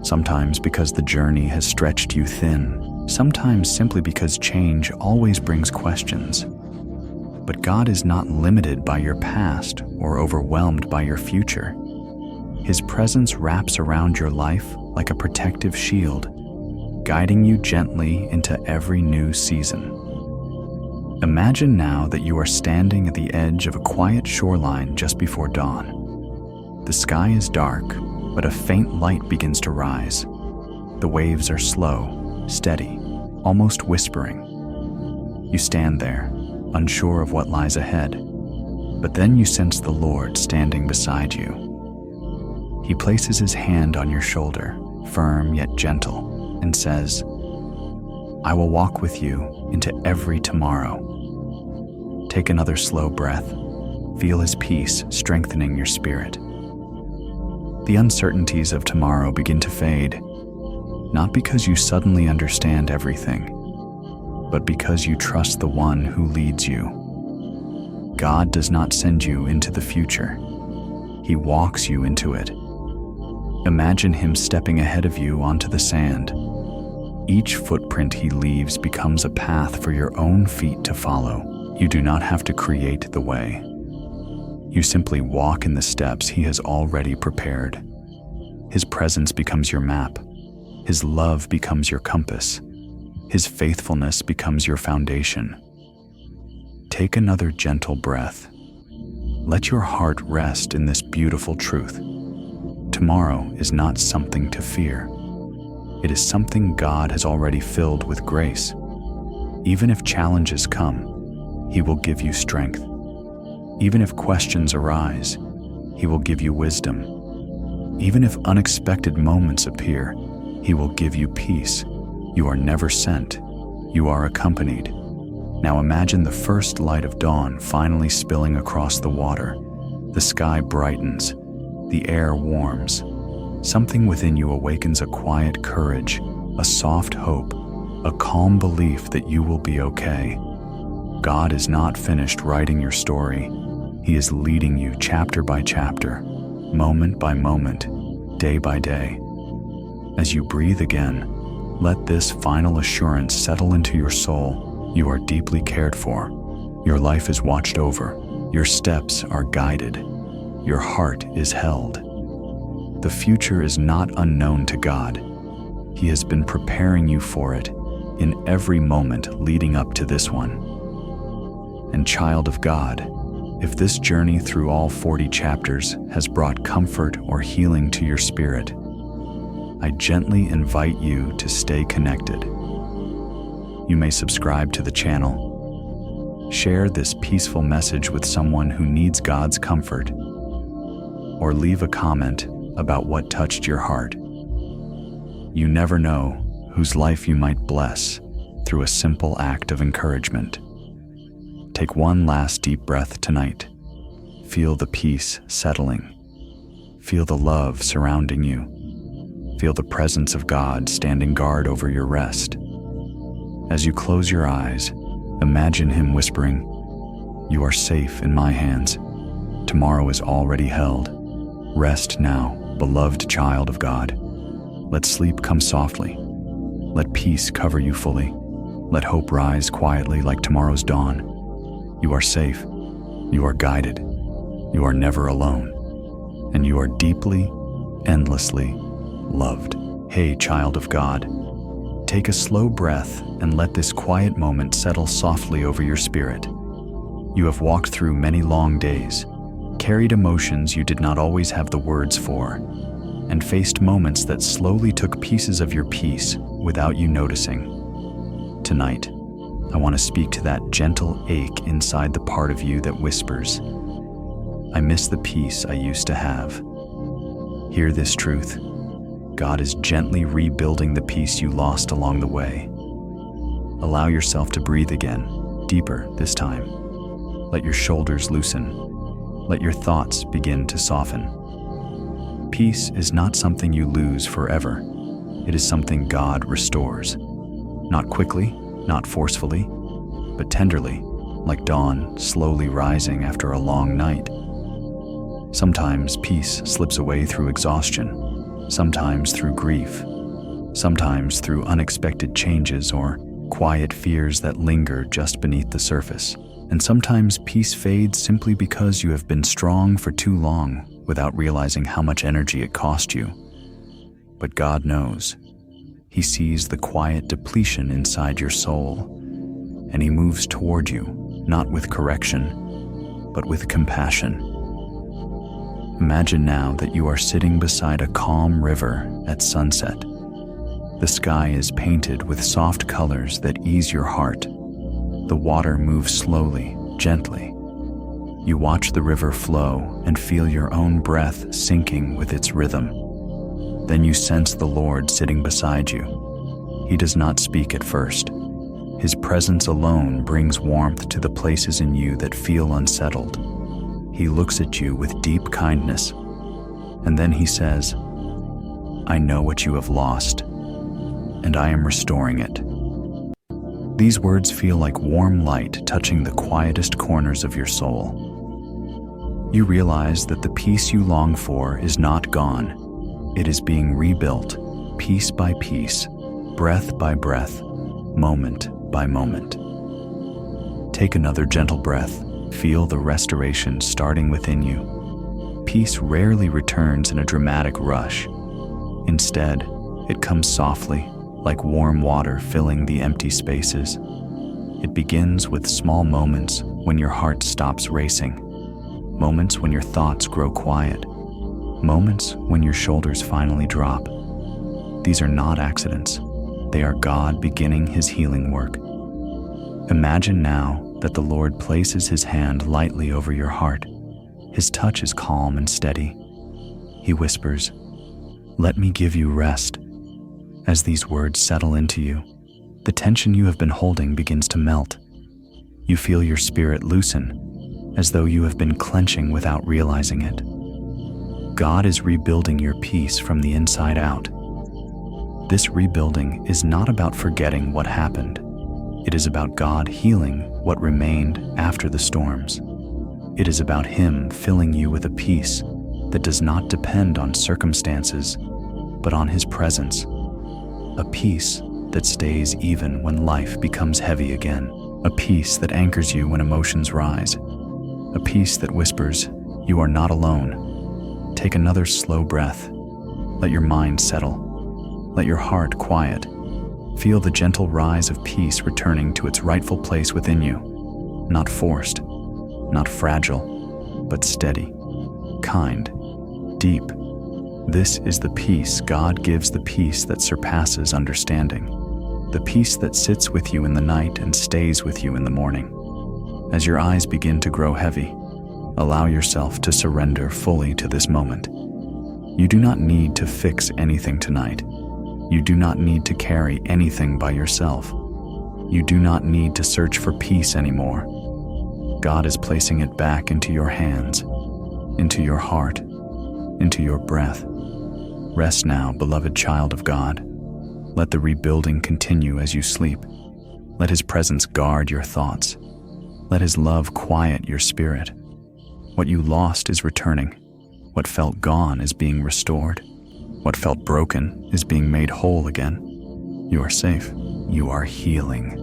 Sometimes because the journey has stretched you thin. Sometimes simply because change always brings questions. But God is not limited by your past or overwhelmed by your future. His presence wraps around your life like a protective shield, guiding you gently into every new season. Imagine now that you are standing at the edge of a quiet shoreline just before dawn. The sky is dark, but a faint light begins to rise. The waves are slow, steady, almost whispering. You stand there, unsure of what lies ahead, but then you sense the Lord standing beside you. He places his hand on your shoulder, firm yet gentle, and says, "I will walk with you into every tomorrow." Take another slow breath. Feel his peace strengthening your spirit. The uncertainties of tomorrow begin to fade, not because you suddenly understand everything, but because you trust the one who leads you. God does not send you into the future. He walks you into it. Imagine him stepping ahead of you onto the sand. Each footprint he leaves becomes a path for your own feet to follow. You do not have to create the way. You simply walk in the steps he has already prepared. His presence becomes your map. His love becomes your compass. His faithfulness becomes your foundation. Take another gentle breath. Let your heart rest in this beautiful truth. Tomorrow is not something to fear. It is something God has already filled with grace. Even if challenges come, he will give you strength. Even if questions arise, he will give you wisdom. Even if unexpected moments appear, he will give you peace. You are never sent. You are accompanied. Now imagine the first light of dawn finally spilling across the water. The sky brightens. The air warms. Something within you awakens a quiet courage, a soft hope, a calm belief that you will be okay. God is not finished writing your story. He is leading you chapter by chapter, moment by moment, day by day. As you breathe again, let this final assurance settle into your soul. You are deeply cared for. Your life is watched over. Your steps are guided. Your heart is held. The future is not unknown to God. He has been preparing you for it in every moment leading up to this one. And child of God, if this journey through all 40 chapters has brought comfort or healing to your spirit, I gently invite you to stay connected. You may subscribe to the channel, share this peaceful message with someone who needs God's comfort, or leave a comment about what touched your heart. You never know whose life you might bless through a simple act of encouragement. Take one last deep breath tonight. Feel the peace settling. Feel the love surrounding you. Feel the presence of God standing guard over your rest. As you close your eyes, imagine him whispering, "You are safe in my hands. Tomorrow is already held. Rest now, beloved child of God. Let sleep come softly. Let peace cover you fully. Let hope rise quietly like tomorrow's dawn. You are safe. You are guided. You are never alone. And you are deeply, endlessly loved." Hey, child of God, take a slow breath and let this quiet moment settle softly over your spirit. You have walked through many long days, carried emotions you did not always have the words for, and faced moments that slowly took pieces of your peace without you noticing. Tonight, I want to speak to that gentle ache inside the part of you that whispers, "I miss the peace I used to have." Hear this truth. God is gently rebuilding the peace you lost along the way. Allow yourself to breathe again, deeper this time. Let your shoulders loosen. Let your thoughts begin to soften. Peace is not something you lose forever. It is something God restores. Not quickly, not forcefully, but tenderly, like dawn slowly rising after a long night. Sometimes peace slips away through exhaustion, sometimes through grief, sometimes through unexpected changes or quiet fears that linger just beneath the surface. And sometimes peace fades simply because you have been strong for too long without realizing how much energy it cost you. But God knows. He sees the quiet depletion inside your soul, and he moves toward you, not with correction, but with compassion. Imagine now that you are sitting beside a calm river at sunset. The sky is painted with soft colors that ease your heart. The water moves slowly, gently. You watch the river flow and feel your own breath syncing with its rhythm. Then you sense the Lord sitting beside you. He does not speak at first. His presence alone brings warmth to the places in you that feel unsettled. He looks at you with deep kindness, and then he says, "I know what you have lost, and I am restoring it." These words feel like warm light touching the quietest corners of your soul. You realize that the peace you long for is not gone. It is being rebuilt, piece by piece, breath by breath, moment by moment. Take another gentle breath. Feel the restoration starting within you. Peace rarely returns in a dramatic rush. Instead, it comes softly, like warm water filling the empty spaces. It begins with small moments when your heart stops racing, moments when your thoughts grow quiet, moments when your shoulders finally drop. These are not accidents. They are God beginning His healing work. Imagine now that the Lord places His hand lightly over your heart. His touch is calm and steady. He whispers, "Let me give you rest." As these words settle into you, the tension you have been holding begins to melt. You feel your spirit loosen, as though you have been clenching without realizing it. God is rebuilding your peace from the inside out. This rebuilding is not about forgetting what happened. It is about God healing what remained after the storms. It is about Him filling you with a peace that does not depend on circumstances, but on His presence. A peace that stays even when life becomes heavy again. A peace that anchors you when emotions rise. A peace that whispers, "You are not alone." Take another slow breath. Let your mind settle. Let your heart quiet. Feel the gentle rise of peace returning to its rightful place within you. Not forced, not fragile, but steady, kind, deep. This is the peace God gives, the peace that surpasses understanding. The peace that sits with you in the night and stays with you in the morning. As your eyes begin to grow heavy, allow yourself to surrender fully to this moment. You do not need to fix anything tonight. You do not need to carry anything by yourself. You do not need to search for peace anymore. God is placing it back into your hands, into your heart, into your breath. Rest now, beloved child of God. Let the rebuilding continue as you sleep. Let His presence guard your thoughts. Let His love quiet your spirit. What you lost is returning. What felt gone is being restored. What felt broken is being made whole again. You are safe. You are healing.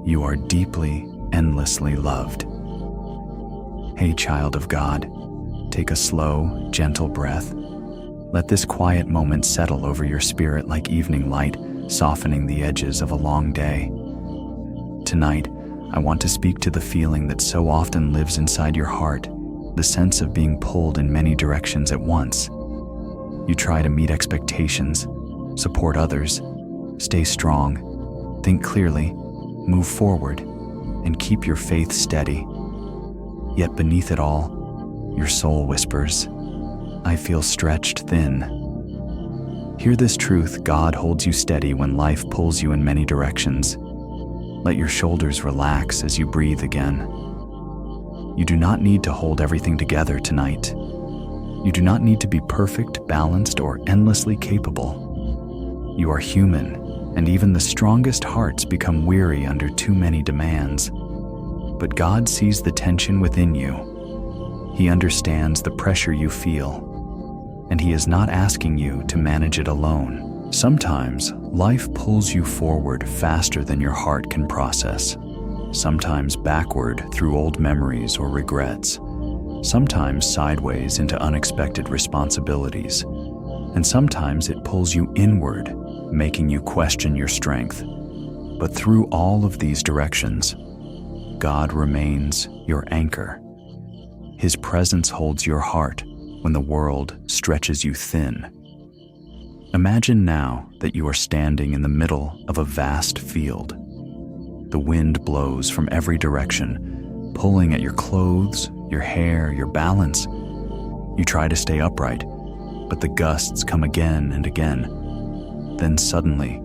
You are deeply, endlessly loved. Hey, child of God, take a slow, gentle breath. Let this quiet moment settle over your spirit like evening light, softening the edges of a long day. Tonight, I want to speak to the feeling that so often lives inside your heart, the sense of being pulled in many directions at once. You try to meet expectations, support others, stay strong, think clearly, move forward, and keep your faith steady. Yet beneath it all, your soul whispers, "I feel stretched thin." Hear this truth: God holds you steady when life pulls you in many directions. Let your shoulders relax as you breathe again. You do not need to hold everything together tonight. You do not need to be perfect, balanced, or endlessly capable. You are human, and even the strongest hearts become weary under too many demands. But God sees the tension within you. He understands the pressure you feel, and He is not asking you to manage it alone. Sometimes, life pulls you forward faster than your heart can process. Sometimes backward through old memories or regrets. Sometimes sideways into unexpected responsibilities, and sometimes it pulls you inward, making you question your strength. But through all of these directions, God remains your anchor. His presence holds your heart when the world stretches you thin. Imagine now that you are standing in the middle of a vast field. The wind blows from every direction, pulling at your clothes, your hair, your balance. You try to stay upright, but the gusts come again and again. Then suddenly,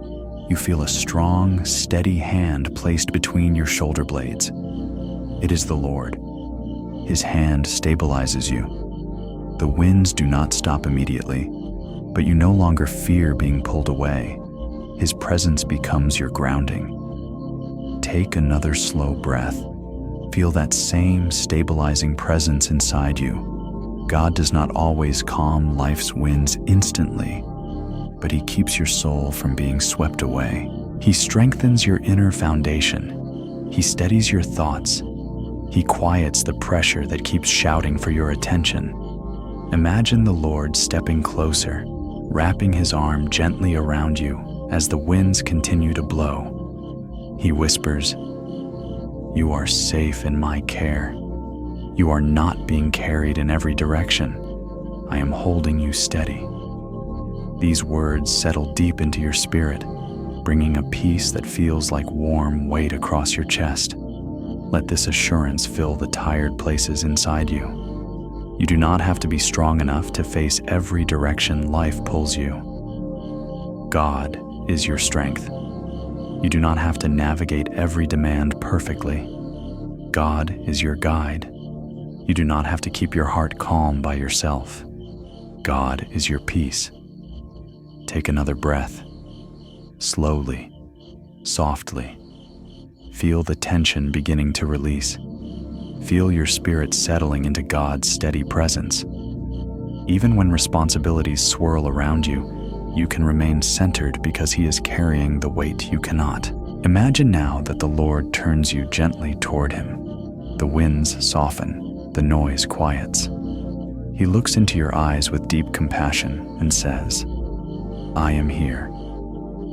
you feel a strong, steady hand placed between your shoulder blades. It is the Lord. His hand stabilizes you. The winds do not stop immediately, but you no longer fear being pulled away. His presence becomes your grounding. Take another slow breath. Feel that same stabilizing presence inside you. God does not always calm life's winds instantly, but He keeps your soul from being swept away. He strengthens your inner foundation. He steadies your thoughts. He quiets the pressure that keeps shouting for your attention. Imagine the Lord stepping closer, wrapping His arm gently around you as the winds continue to blow. He whispers, "You are safe in my care. You are not being carried in every direction. I am holding you steady." These words settle deep into your spirit, bringing a peace that feels like warm weight across your chest. Let this assurance fill the tired places inside you. You do not have to be strong enough to face every direction life pulls you. God is your strength. You do not have to navigate every demand perfectly. God is your guide. You do not have to keep your heart calm by yourself. God is your peace. Take another breath. Slowly, softly. Feel the tension beginning to release. Feel your spirit settling into God's steady presence. Even when responsibilities swirl around you, you can remain centered because He is carrying the weight you cannot. Imagine now that the Lord turns you gently toward Him. The winds soften, the noise quiets. He looks into your eyes with deep compassion and says, "I am here.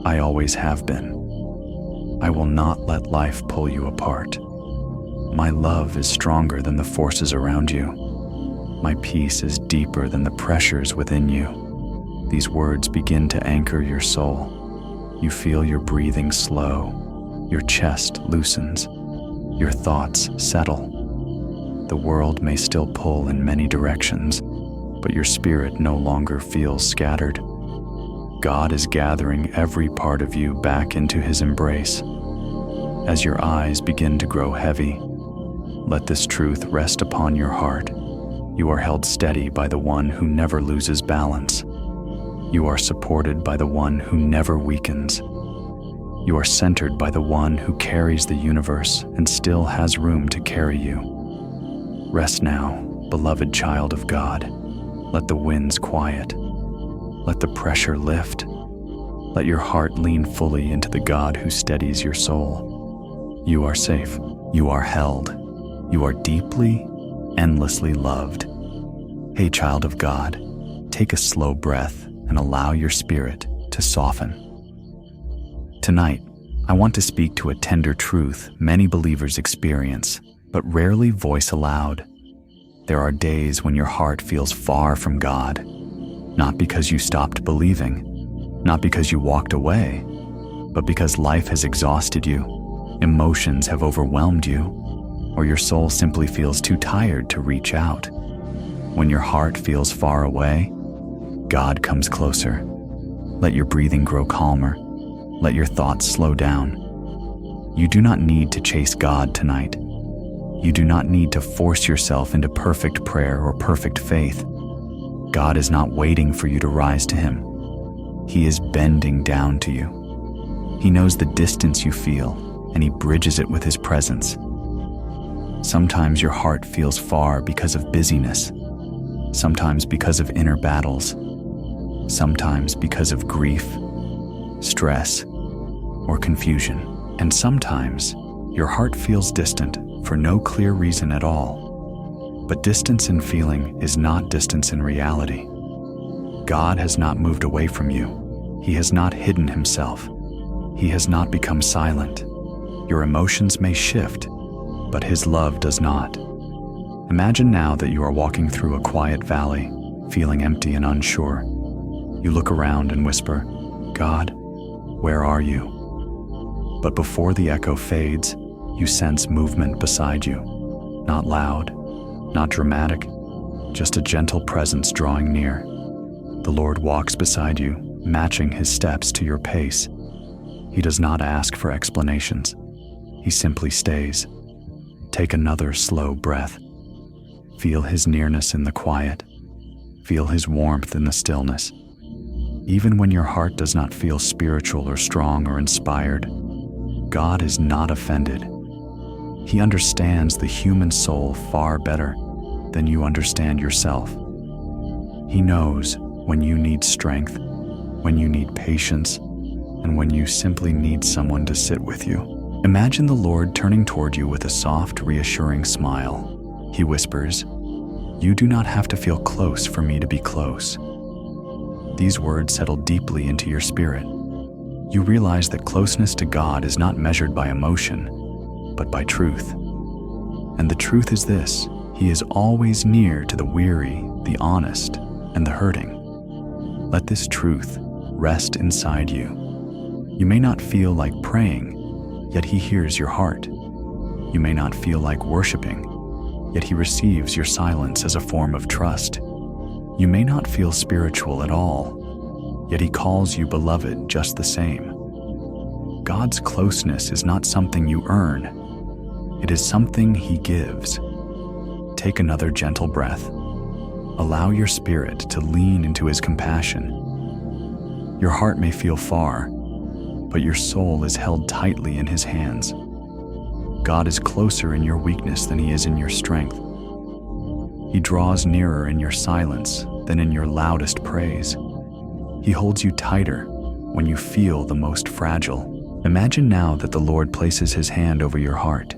I always have been. I will not let life pull you apart. My love is stronger than the forces around you. My peace is deeper than the pressures within you." These words begin to anchor your soul. You feel your breathing slow, your chest loosens, your thoughts settle. The world may still pull in many directions, but your spirit no longer feels scattered. God is gathering every part of you back into His embrace. As your eyes begin to grow heavy, let this truth rest upon your heart. You are held steady by the one who never loses balance. You are supported by the one who never weakens. You are centered by the one who carries the universe and still has room to carry you. Rest now, beloved child of God. Let the winds quiet. Let the pressure lift. Let your heart lean fully into the God who steadies your soul. You are safe. You are held. You are deeply, endlessly loved. Hey, child of God, take a slow breath and allow your spirit to soften. Tonight, I want to speak to a tender truth many believers experience, but rarely voice aloud. There are days when your heart feels far from God, not because you stopped believing, not because you walked away, but because life has exhausted you, emotions have overwhelmed you, or your soul simply feels too tired to reach out. When your heart feels far away, God comes closer. Let your breathing grow calmer. Let your thoughts slow down. You do not need to chase God tonight. You do not need to force yourself into perfect prayer or perfect faith. God is not waiting for you to rise to Him. He is bending down to you. He knows the distance you feel, and He bridges it with His presence. Sometimes your heart feels far because of busyness, sometimes because of inner battles, sometimes because of grief, stress, or confusion. And sometimes your heart feels distant for no clear reason at all. But distance in feeling is not distance in reality. God has not moved away from you. He has not hidden Himself. He has not become silent. Your emotions may shift, but His love does not. Imagine now that you are walking through a quiet valley, feeling empty and unsure. You look around and whisper, "God, where are you?" But before the echo fades, you sense movement beside you. Not loud, not dramatic, just a gentle presence drawing near. The Lord walks beside you, matching his steps to your pace. He does not ask for explanations. He simply stays. Take another slow breath. Feel his nearness in the quiet. Feel his warmth in the stillness. Even when your heart does not feel spiritual or strong or inspired, God is not offended. He understands the human soul far better than you understand yourself. He knows when you need strength, when you need patience, and when you simply need someone to sit with you. Imagine the Lord turning toward you with a soft, reassuring smile. He whispers, "You do not have to feel close for me to be close." These words settle deeply into your spirit. You realize that closeness to God is not measured by emotion, but by truth. And the truth is this: He is always near to the weary, the honest, and the hurting. Let this truth rest inside you. You may not feel like praying, yet He hears your heart. You may not feel like worshiping, yet He receives your silence as a form of trust. You may not feel spiritual at all, yet He calls you beloved just the same. God's closeness is not something you earn. It is something He gives. Take another gentle breath. Allow your spirit to lean into His compassion. Your heart may feel far, but your soul is held tightly in His hands. God is closer in your weakness than He is in your strength. He draws nearer in your silence than in your loudest praise. He holds you tighter when you feel the most fragile. Imagine now that the Lord places His hand over your heart.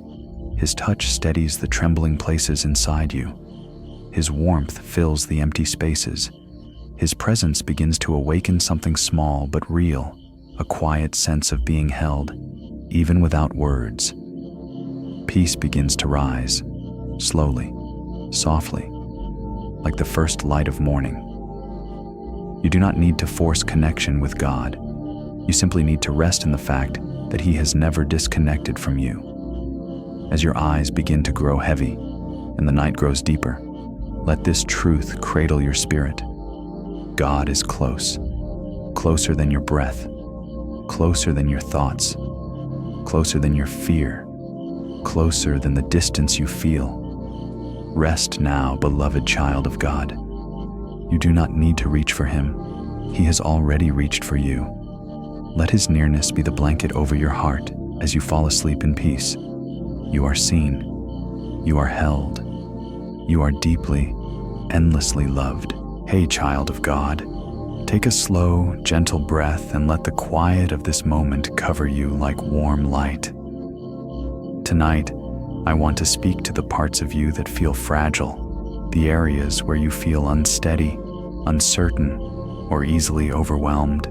His touch steadies the trembling places inside you. His warmth fills the empty spaces. His presence begins to awaken something small but real, a quiet sense of being held, even without words. Peace begins to rise, slowly, softly, like the first light of morning. You do not need to force connection with God. You simply need to rest in the fact that He has never disconnected from you. As your eyes begin to grow heavy and the night grows deeper, let this truth cradle your spirit. God is close, closer than your breath, closer than your thoughts, closer than your fear, closer than the distance you feel. Rest now, beloved child of God. You do not need to reach for Him. He has already reached for you. Let His nearness be the blanket over your heart as you fall asleep in peace. You are seen. You are held. You are deeply, endlessly loved. Hey, child of God, take a slow, gentle breath and let the quiet of this moment cover you like warm light. Tonight, I want to speak to the parts of you that feel fragile, the areas where you feel unsteady, uncertain, or easily overwhelmed.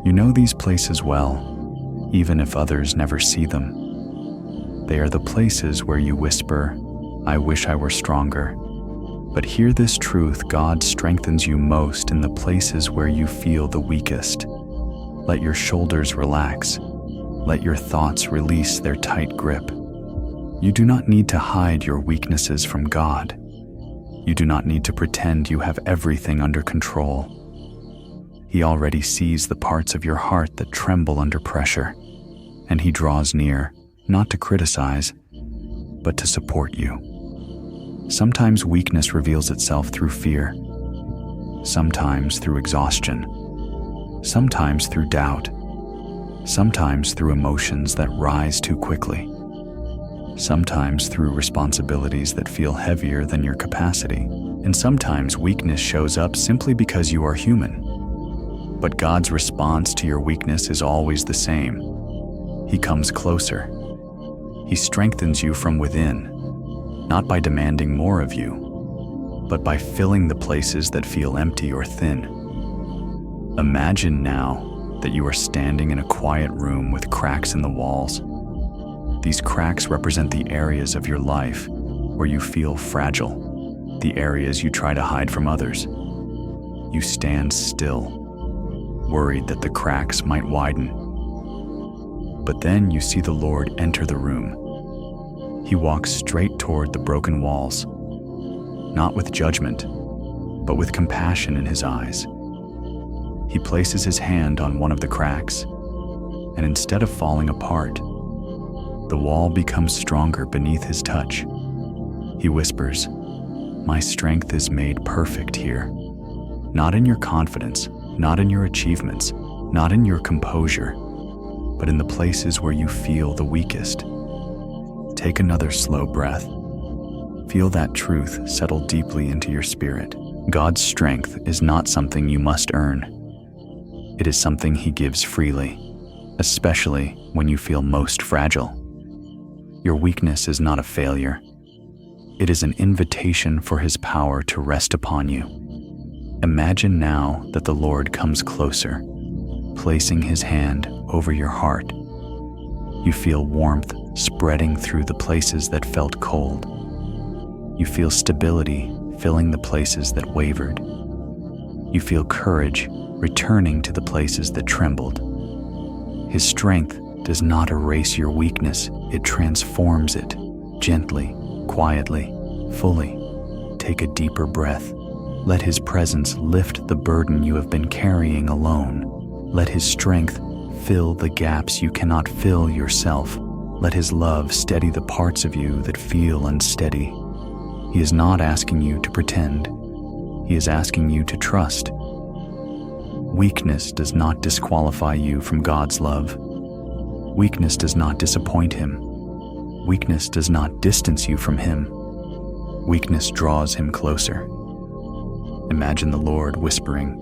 You know these places well, even if others never see them. They are the places where you whisper, "I wish I were stronger." But hear this truth: God strengthens you most in the places where you feel the weakest. Let your shoulders relax. Let your thoughts release their tight grip. You do not need to hide your weaknesses from God. You do not need to pretend you have everything under control. He already sees the parts of your heart that tremble under pressure, and He draws near, not to criticize, but to support you. Sometimes weakness reveals itself through fear, sometimes through exhaustion, sometimes through doubt, sometimes through emotions that rise too quickly, sometimes through responsibilities that feel heavier than your capacity, and sometimes weakness shows up simply because you are human. But God's response to your weakness is always the same. He comes closer. He strengthens you from within, not by demanding more of you, but by filling the places that feel empty or thin. Imagine now that you are standing in a quiet room with cracks in the walls. These cracks represent the areas of your life where you feel fragile, the areas you try to hide from others. You stand still, worried that the cracks might widen. But then you see the Lord enter the room. He walks straight toward the broken walls, not with judgment, but with compassion in his eyes. He places his hand on one of the cracks, and instead of falling apart, the wall becomes stronger beneath his touch. He whispers, "My strength is made perfect here, not in your confidence, not in your achievements, not in your composure, but in the places where you feel the weakest." Take another slow breath. Feel that truth settle deeply into your spirit. God's strength is not something you must earn. It is something He gives freely, especially when you feel most fragile. Your weakness is not a failure. It is an invitation for His power to rest upon you. Imagine now that the Lord comes closer, placing His hand over your heart. You feel warmth spreading through the places that felt cold. You feel stability filling the places that wavered. You feel courage returning to the places that trembled. His strength does not erase your weakness, it transforms it, gently, quietly, fully. Take a deeper breath. Let His presence lift the burden you have been carrying alone. Let His strength fill the gaps you cannot fill yourself. Let His love steady the parts of you that feel unsteady. He is not asking you to pretend. He is asking you to trust. Weakness does not disqualify you from God's love. Weakness does not disappoint Him. Weakness does not distance you from Him. Weakness draws Him closer. Imagine the Lord whispering,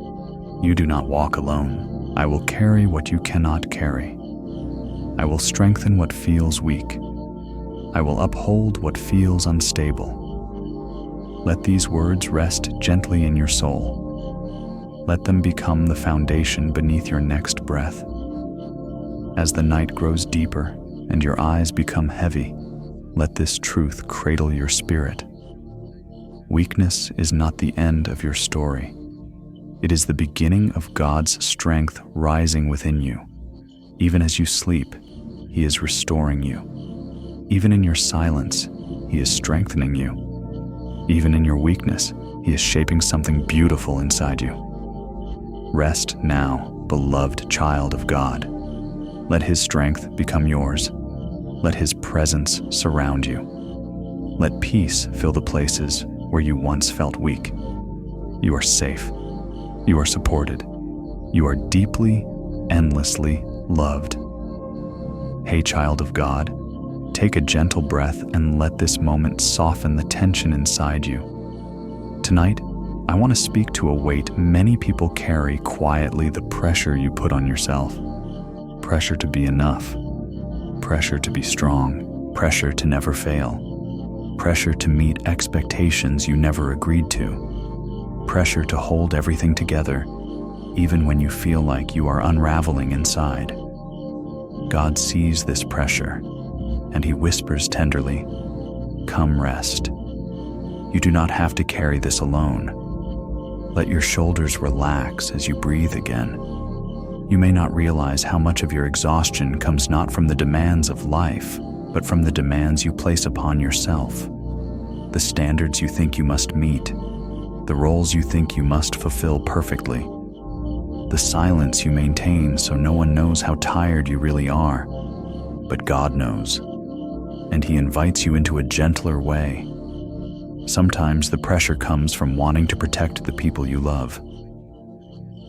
"You do not walk alone. I will carry what you cannot carry. I will strengthen what feels weak. I will uphold what feels unstable." Let these words rest gently in your soul. Let them become the foundation beneath your next breath. As the night grows deeper and your eyes become heavy, let this truth cradle your spirit. Weakness is not the end of your story. It is the beginning of God's strength rising within you. Even as you sleep, He is restoring you. Even in your silence, He is strengthening you. Even in your weakness, He is shaping something beautiful inside you. Rest now, beloved child of God. Let His strength become yours. Let His presence surround you. Let peace fill the places where you once felt weak. You are safe. You are supported. You are deeply, endlessly loved. Hey, child of God, take a gentle breath and let this moment soften the tension inside you. Tonight, I want to speak to a weight many people carry quietly: the pressure you put on yourself. Pressure to be enough. Pressure to be strong. Pressure to never fail. Pressure to meet expectations you never agreed to. Pressure to hold everything together, even when you feel like you are unraveling inside. God sees this pressure, and He whispers tenderly, "Come rest." You do not have to carry this alone. Let your shoulders relax as you breathe again. You may not realize how much of your exhaustion comes not from the demands of life, but from the demands you place upon yourself. The standards you think you must meet, the roles you think you must fulfill perfectly, the silence you maintain so no one knows how tired you really are. But God knows, and He invites you into a gentler way. Sometimes the pressure comes from wanting to protect the people you love.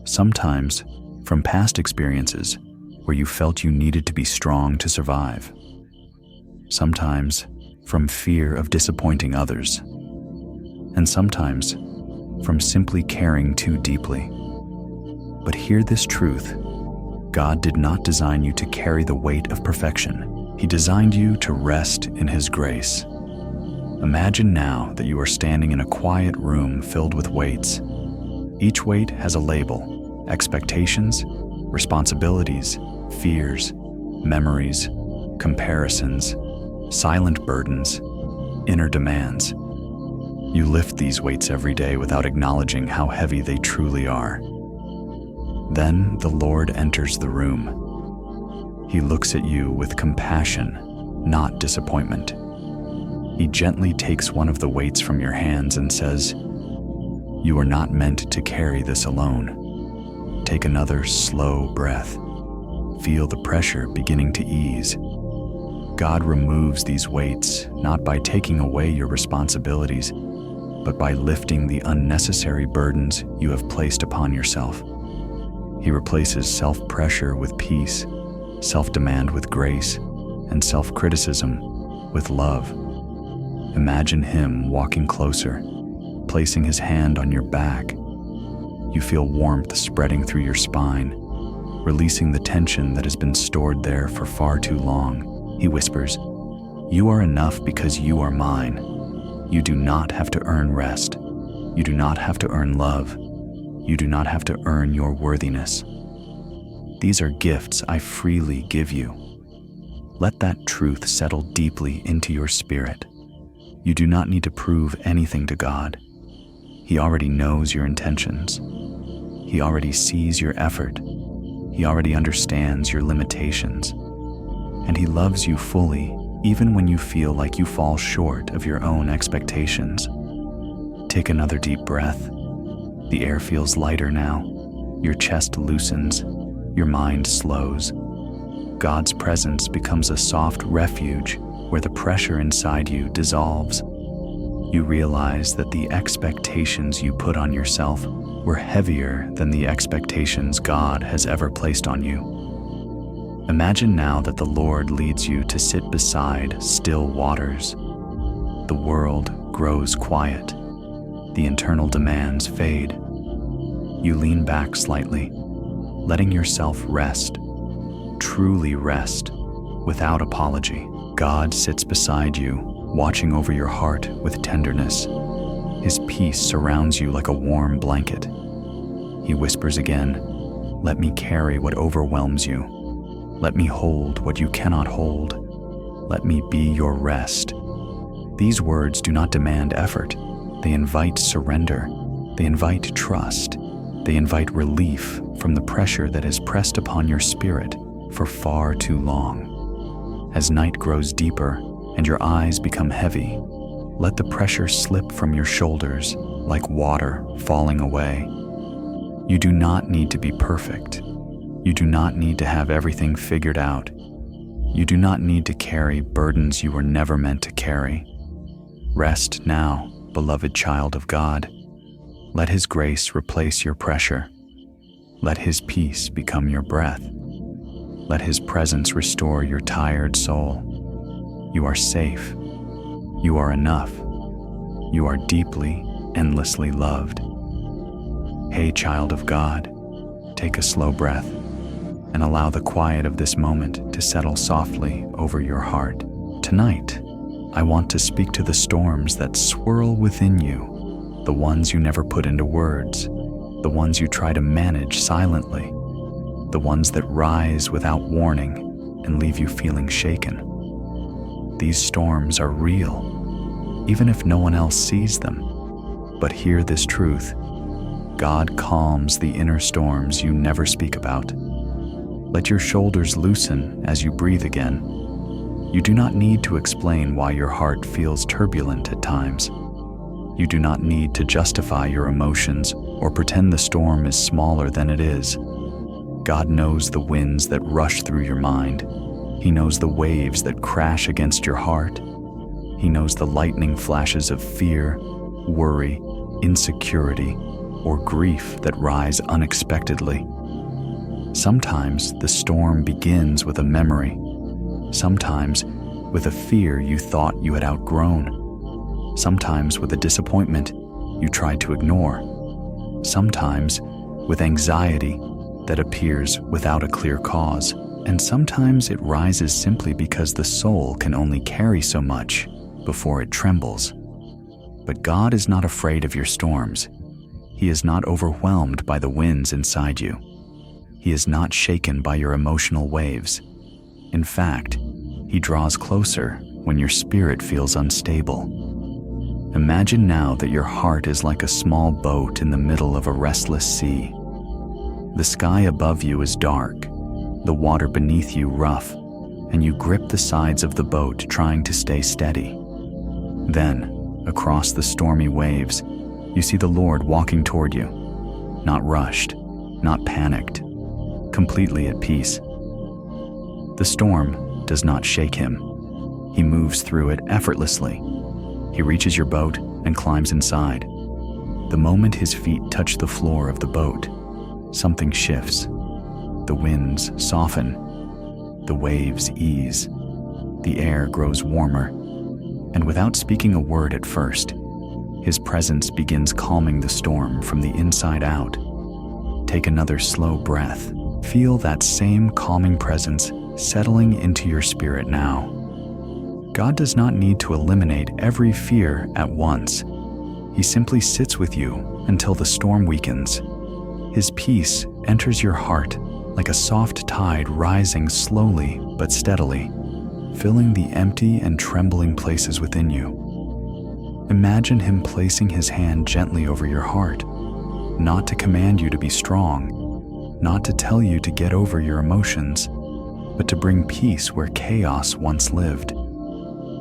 Sometimes from past experiences where you felt you needed to be strong to survive. Sometimes from fear of disappointing others. And sometimes from simply caring too deeply. But hear this truth: God did not design you to carry the weight of perfection. He designed you to rest in His grace. Imagine now that you are standing in a quiet room filled with weights. Each weight has a label: expectations, responsibilities, fears, memories, comparisons, silent burdens, inner demands. You lift these weights every day without acknowledging how heavy they truly are. Then the Lord enters the room. He looks at you with compassion, not disappointment. He gently takes one of the weights from your hands and says, "You are not meant to carry this alone." Take another slow breath. Feel the pressure beginning to ease. God removes these weights not by taking away your responsibilities, but by lifting the unnecessary burdens you have placed upon yourself. He replaces self-pressure with peace, self-demand with grace, and self-criticism with love. Imagine him walking closer, placing his hand on your back. You feel warmth spreading through your spine, releasing the tension that has been stored there for far too long. He whispers, "You are enough because you are mine. You do not have to earn rest. You do not have to earn love. You do not have to earn your worthiness. These are gifts I freely give you." Let that truth settle deeply into your spirit. You do not need to prove anything to God. He already knows your intentions. He already sees your effort. He already understands your limitations. And he loves you fully, even when you feel like you fall short of your own expectations. Take another deep breath. The air feels lighter now. Your chest loosens. Your mind slows. God's presence becomes a soft refuge where the pressure inside you dissolves. You realize that the expectations you put on yourself were heavier than the expectations God has ever placed on you. Imagine now that the Lord leads you to sit beside still waters. The world grows quiet. The internal demands fade. You lean back slightly, letting yourself rest, truly rest, without apology. God sits beside you, watching over your heart with tenderness. His peace surrounds you like a warm blanket. He whispers again, "Let me carry what overwhelms you. Let me hold what you cannot hold. Let me be your rest." These words do not demand effort. They invite surrender. They invite trust. They invite relief from the pressure that has pressed upon your spirit for far too long. As night grows deeper and your eyes become heavy, let the pressure slip from your shoulders like water falling away. You do not need to be perfect. You do not need to have everything figured out. You do not need to carry burdens you were never meant to carry. Rest now, beloved child of God. Let His grace replace your pressure. Let His peace become your breath. Let His presence restore your tired soul. You are safe. You are enough. You are deeply, endlessly loved. Hey, child of God, take a slow breath and allow the quiet of this moment to settle softly over your heart. Tonight, I want to speak to the storms that swirl within you, the ones you never put into words, the ones you try to manage silently, the ones that rise without warning and leave you feeling shaken. These storms are real, even if no one else sees them. But hear this truth: God calms the inner storms you never speak about. Let your shoulders loosen as you breathe again. You do not need to explain why your heart feels turbulent at times. You do not need to justify your emotions or pretend the storm is smaller than it is. God knows the winds that rush through your mind. He knows the waves that crash against your heart. He knows the lightning flashes of fear, worry, insecurity, or grief that rise unexpectedly. Sometimes the storm begins with a memory. Sometimes with a fear you thought you had outgrown. Sometimes with a disappointment you tried to ignore. Sometimes with anxiety that appears without a clear cause. And sometimes it rises simply because the soul can only carry so much before it trembles. But God is not afraid of your storms. He is not overwhelmed by the winds inside you. He is not shaken by your emotional waves. In fact, He draws closer when your spirit feels unstable. Imagine now that your heart is like a small boat in the middle of a restless sea. The sky above you is dark, the water beneath you rough, and you grip the sides of the boat trying to stay steady. Then, across the stormy waves, you see the Lord walking toward you, not rushed, not panicked, completely at peace. The storm does not shake him. He moves through it effortlessly. He reaches your boat and climbs inside. The moment his feet touch the floor of the boat, something shifts. The winds soften. The waves ease. The air grows warmer. And without speaking a word at first, his presence begins calming the storm from the inside out. Take another slow breath. Feel that same calming presence settling into your spirit now. God does not need to eliminate every fear at once. He simply sits with you until the storm weakens. His peace enters your heart like a soft tide rising slowly but steadily, filling the empty and trembling places within you. Imagine him placing his hand gently over your heart, not to command you to be strong, not to tell you to get over your emotions, but to bring peace where chaos once lived.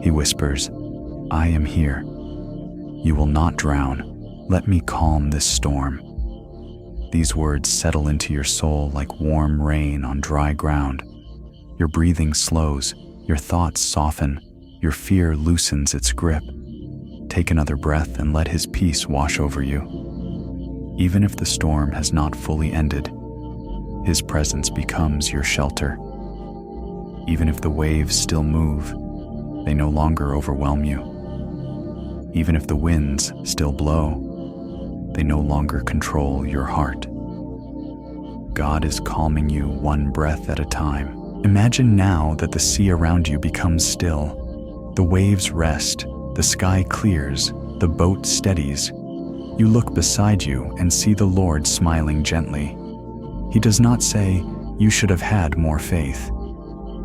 He whispers, "I am here. You will not drown. Let me calm this storm." These words settle into your soul like warm rain on dry ground. Your breathing slows, your thoughts soften, your fear loosens its grip. Take another breath and let his peace wash over you. Even if the storm has not fully ended, his presence becomes your shelter. Even if the waves still move, they no longer overwhelm you. Even if the winds still blow, they no longer control your heart. God is calming you one breath at a time. Imagine now that the sea around you becomes still. The waves rest, the sky clears, the boat steadies. You look beside you and see the Lord smiling gently. He does not say, "You should have had more faith."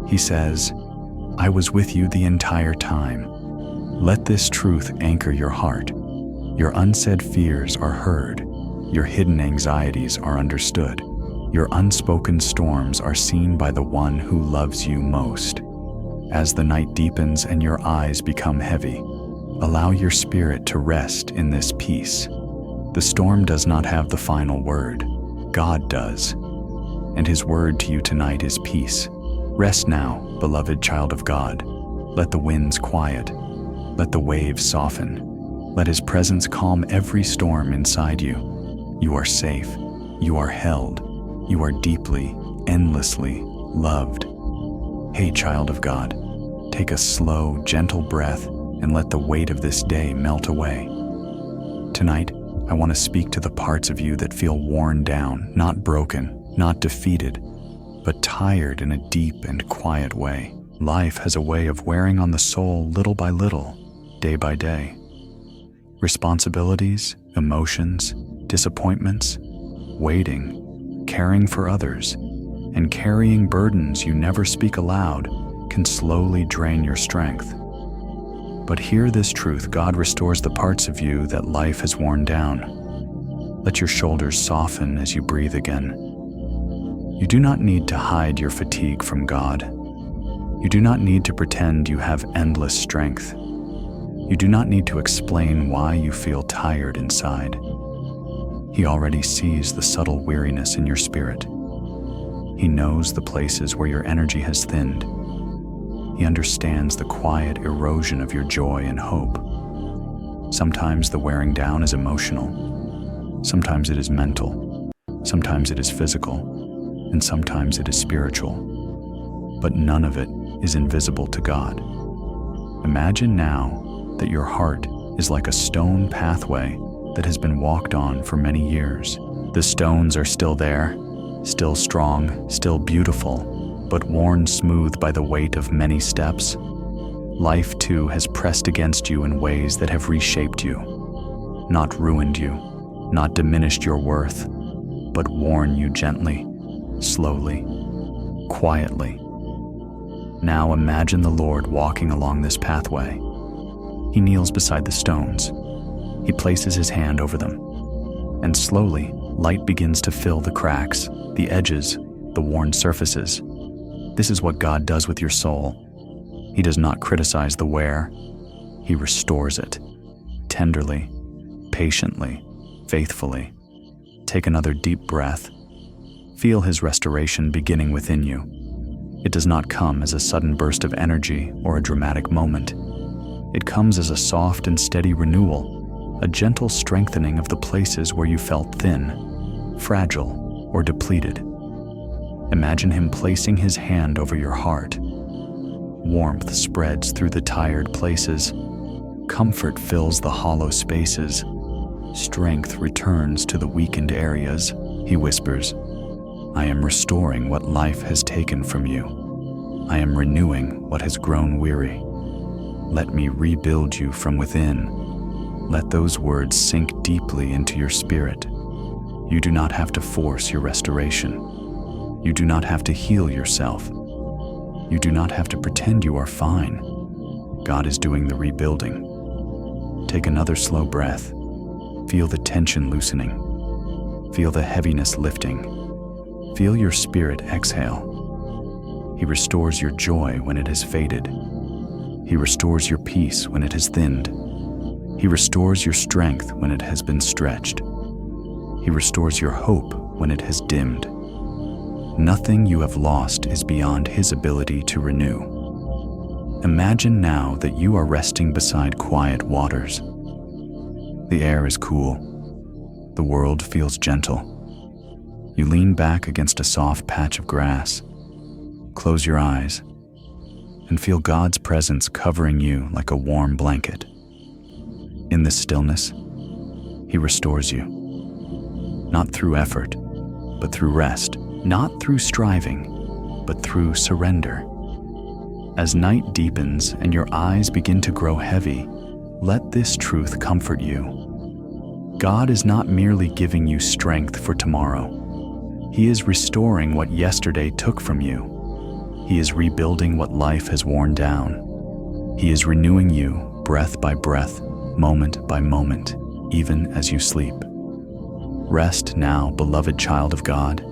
He says, "I was with you the entire time." Let this truth anchor your heart. Your unsaid fears are heard. Your hidden anxieties are understood. Your unspoken storms are seen by the one who loves you most. As the night deepens and your eyes become heavy, allow your spirit to rest in this peace. The storm does not have the final word. God does. And his word to you tonight is peace. Rest now, beloved child of God. Let the winds quiet. Let the waves soften. Let his presence calm every storm inside you. You are safe. You are held. You are deeply, endlessly loved. Hey, child of God, take a slow, gentle breath and let the weight of this day melt away. Tonight, I want to speak to the parts of you that feel worn down, not broken, not defeated, but tired in a deep and quiet way. Life has a way of wearing on the soul little by little, day by day. Responsibilities, emotions, disappointments, waiting, caring for others, and carrying burdens you never speak aloud can slowly drain your strength. But hear this truth: God restores the parts of you that life has worn down. Let your shoulders soften as you breathe again. You do not need to hide your fatigue from God. You do not need to pretend you have endless strength. You do not need to explain why you feel tired inside. He already sees the subtle weariness in your spirit. He knows the places where your energy has thinned. He understands the quiet erosion of your joy and hope. Sometimes the wearing down is emotional. Sometimes it is mental. Sometimes it is physical. And sometimes it is spiritual. But none of it is invisible to God. Imagine now that your heart is like a stone pathway that has been walked on for many years. The stones are still there, still strong, still beautiful, but worn smooth by the weight of many steps. Life too has pressed against you in ways that have reshaped you, not ruined you, not diminished your worth, but worn you gently, slowly, quietly. Now imagine the Lord walking along this pathway. He kneels beside the stones. He places his hand over them, and slowly, light begins to fill the cracks, the edges, the worn surfaces. This is what God does with your soul. He does not criticize the wear. He restores it, tenderly, patiently, faithfully. Take another deep breath. Feel His restoration beginning within you. It does not come as a sudden burst of energy or a dramatic moment. It comes as a soft and steady renewal, a gentle strengthening of the places where you felt thin, fragile, or depleted. Imagine Him placing His hand over your heart. Warmth spreads through the tired places. Comfort fills the hollow spaces. Strength returns to the weakened areas. He whispers, "I am restoring what life has taken from you. I am renewing what has grown weary. Let me rebuild you from within." Let those words sink deeply into your spirit. You do not have to force your restoration. You do not have to heal yourself. You do not have to pretend you are fine. God is doing the rebuilding. Take another slow breath. Feel the tension loosening. Feel the heaviness lifting. Feel your spirit exhale. He restores your joy when it has faded. He restores your peace when it has thinned. He restores your strength when it has been stretched. He restores your hope when it has dimmed. Nothing you have lost is beyond His ability to renew. Imagine now that you are resting beside quiet waters. The air is cool. The world feels gentle. You lean back against a soft patch of grass. Close your eyes and feel God's presence covering you like a warm blanket. In this stillness, He restores you. Not through effort, but through rest. Not through striving, but through surrender. As night deepens and your eyes begin to grow heavy, let this truth comfort you. God is not merely giving you strength for tomorrow. He is restoring what yesterday took from you. He is rebuilding what life has worn down. He is renewing you breath by breath, moment by moment, even as you sleep. Rest now, beloved child of God.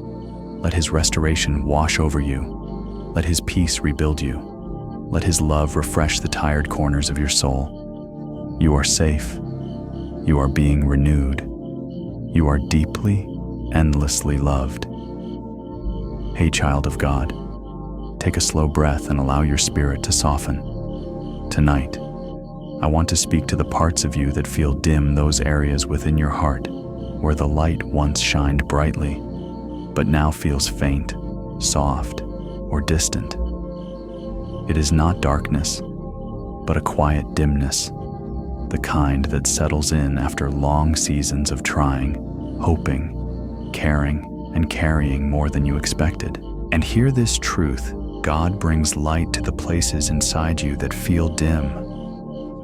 Let His restoration wash over you. Let His peace rebuild you. Let His love refresh the tired corners of your soul. You are safe. You are being renewed. You are deeply, endlessly loved. Hey, child of God, take a slow breath and allow your spirit to soften. Tonight, I want to speak to the parts of you that feel dim, those areas within your heart where the light once shined brightly, but now feels faint, soft, or distant. It is not darkness, but a quiet dimness, the kind that settles in after long seasons of trying, hoping, caring, and carrying more than you expected. And hear this truth: God brings light to the places inside you that feel dim.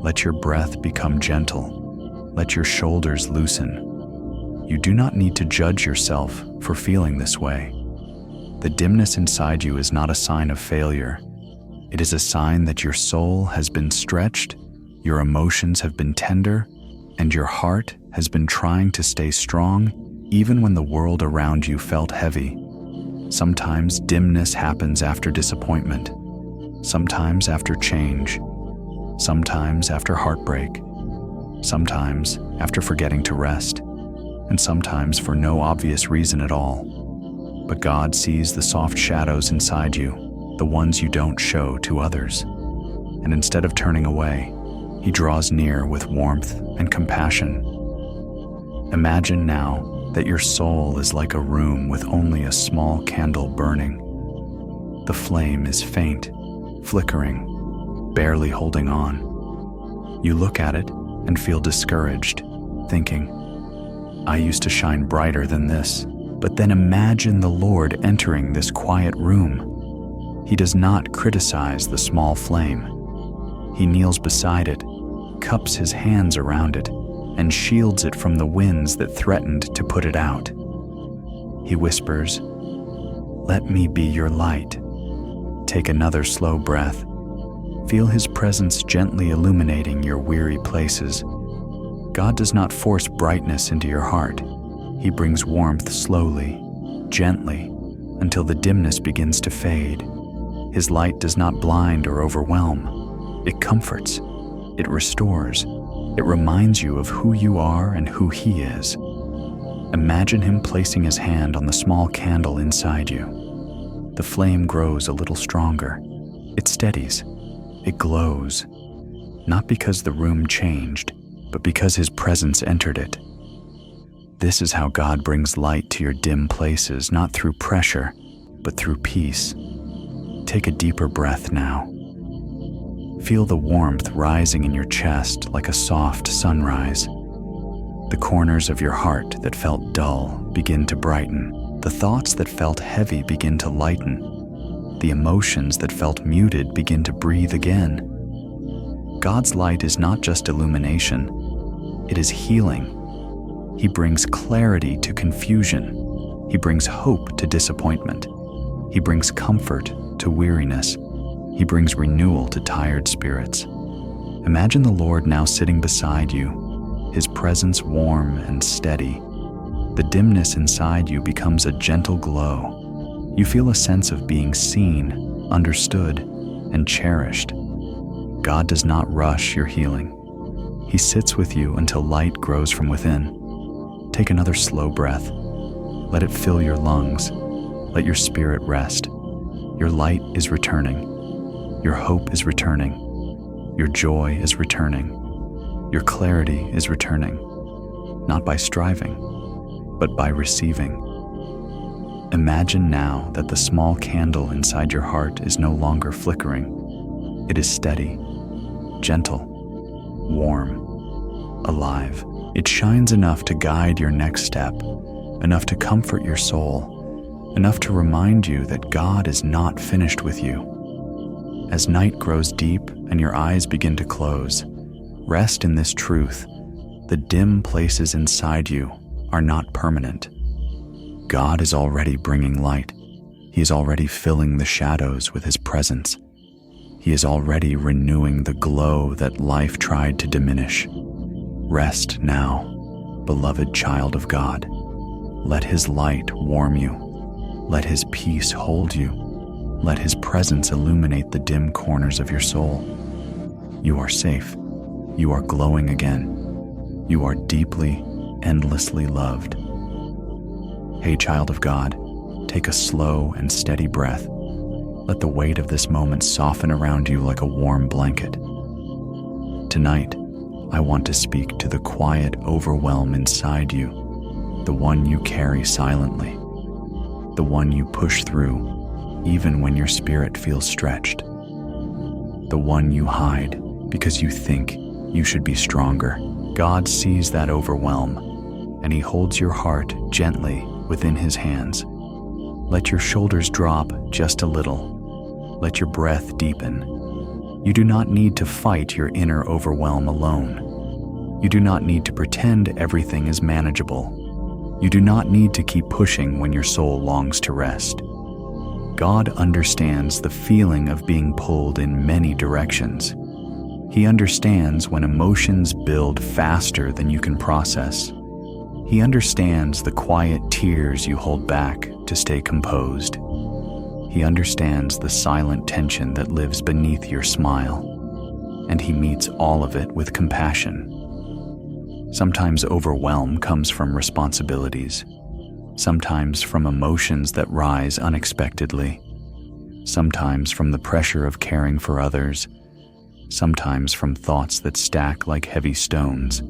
Let your breath become gentle. Let your shoulders loosen. You do not need to judge yourself for feeling this way. The dimness inside you is not a sign of failure. It is a sign that your soul has been stretched, your emotions have been tender, and your heart has been trying to stay strong even when the world around you felt heavy. Sometimes dimness happens after disappointment, sometimes after change, sometimes after heartbreak, sometimes after forgetting to rest, and sometimes for no obvious reason at all. But God sees the soft shadows inside you, the ones you don't show to others. And instead of turning away, He draws near with warmth and compassion. Imagine now that your soul is like a room with only a small candle burning. The flame is faint, flickering, barely holding on. You look at it and feel discouraged, thinking, "I used to shine brighter than this." But then imagine the Lord entering this quiet room. He does not criticize the small flame. He kneels beside it, cups His hands around it, and shields it from the winds that threatened to put it out. He whispers, "Let me be your light." Take another slow breath. Feel His presence gently illuminating your weary places. God does not force brightness into your heart. He brings warmth slowly, gently, until the dimness begins to fade. His light does not blind or overwhelm. It comforts. It restores. It reminds you of who you are and who He is. Imagine Him placing His hand on the small candle inside you. The flame grows a little stronger. It steadies. It glows. Not because the room changed, but because His presence entered it. This is how God brings light to your dim places, not through pressure, but through peace. Take a deeper breath now. Feel the warmth rising in your chest like a soft sunrise. The corners of your heart that felt dull begin to brighten. The thoughts that felt heavy begin to lighten. The emotions that felt muted begin to breathe again. God's light is not just illumination, it is healing. He brings clarity to confusion. He brings hope to disappointment. He brings comfort to weariness. He brings renewal to tired spirits. Imagine the Lord now sitting beside you, His presence warm and steady. The dimness inside you becomes a gentle glow. You feel a sense of being seen, understood, and cherished. God does not rush your healing. He sits with you until light grows from within. Take another slow breath. Let it fill your lungs. Let your spirit rest. Your light is returning. Your hope is returning. Your joy is returning. Your clarity is returning. Not by striving, but by receiving. Imagine now that the small candle inside your heart is no longer flickering. It is steady, gentle, warm, alive. It shines enough to guide your next step, enough to comfort your soul, enough to remind you that God is not finished with you. As night grows deep and your eyes begin to close, rest in this truth: the dim places inside you are not permanent. God is already bringing light. He is already filling the shadows with His presence. He is already renewing the glow that life tried to diminish. Rest now, beloved child of God. Let His light warm you. Let His peace hold you. Let His presence illuminate the dim corners of your soul. You are safe. You are glowing again. You are deeply, endlessly loved. Hey, child of God, take a slow and steady breath. Let the weight of this moment soften around you like a warm blanket. Tonight, I want to speak to the quiet overwhelm inside you, the one you carry silently, the one you push through even when your spirit feels stretched, the one you hide because you think you should be stronger. God sees that overwhelm, and He holds your heart gently within His hands. Let your shoulders drop just a little. Let your breath deepen. You do not need to fight your inner overwhelm alone. You do not need to pretend everything is manageable. You do not need to keep pushing when your soul longs to rest. God understands the feeling of being pulled in many directions. He understands when emotions build faster than you can process. He understands the quiet tears you hold back to stay composed. He understands the silent tension that lives beneath your smile, and He meets all of it with compassion. Sometimes overwhelm comes from responsibilities, sometimes from emotions that rise unexpectedly, sometimes from the pressure of caring for others, sometimes from thoughts that stack like heavy stones,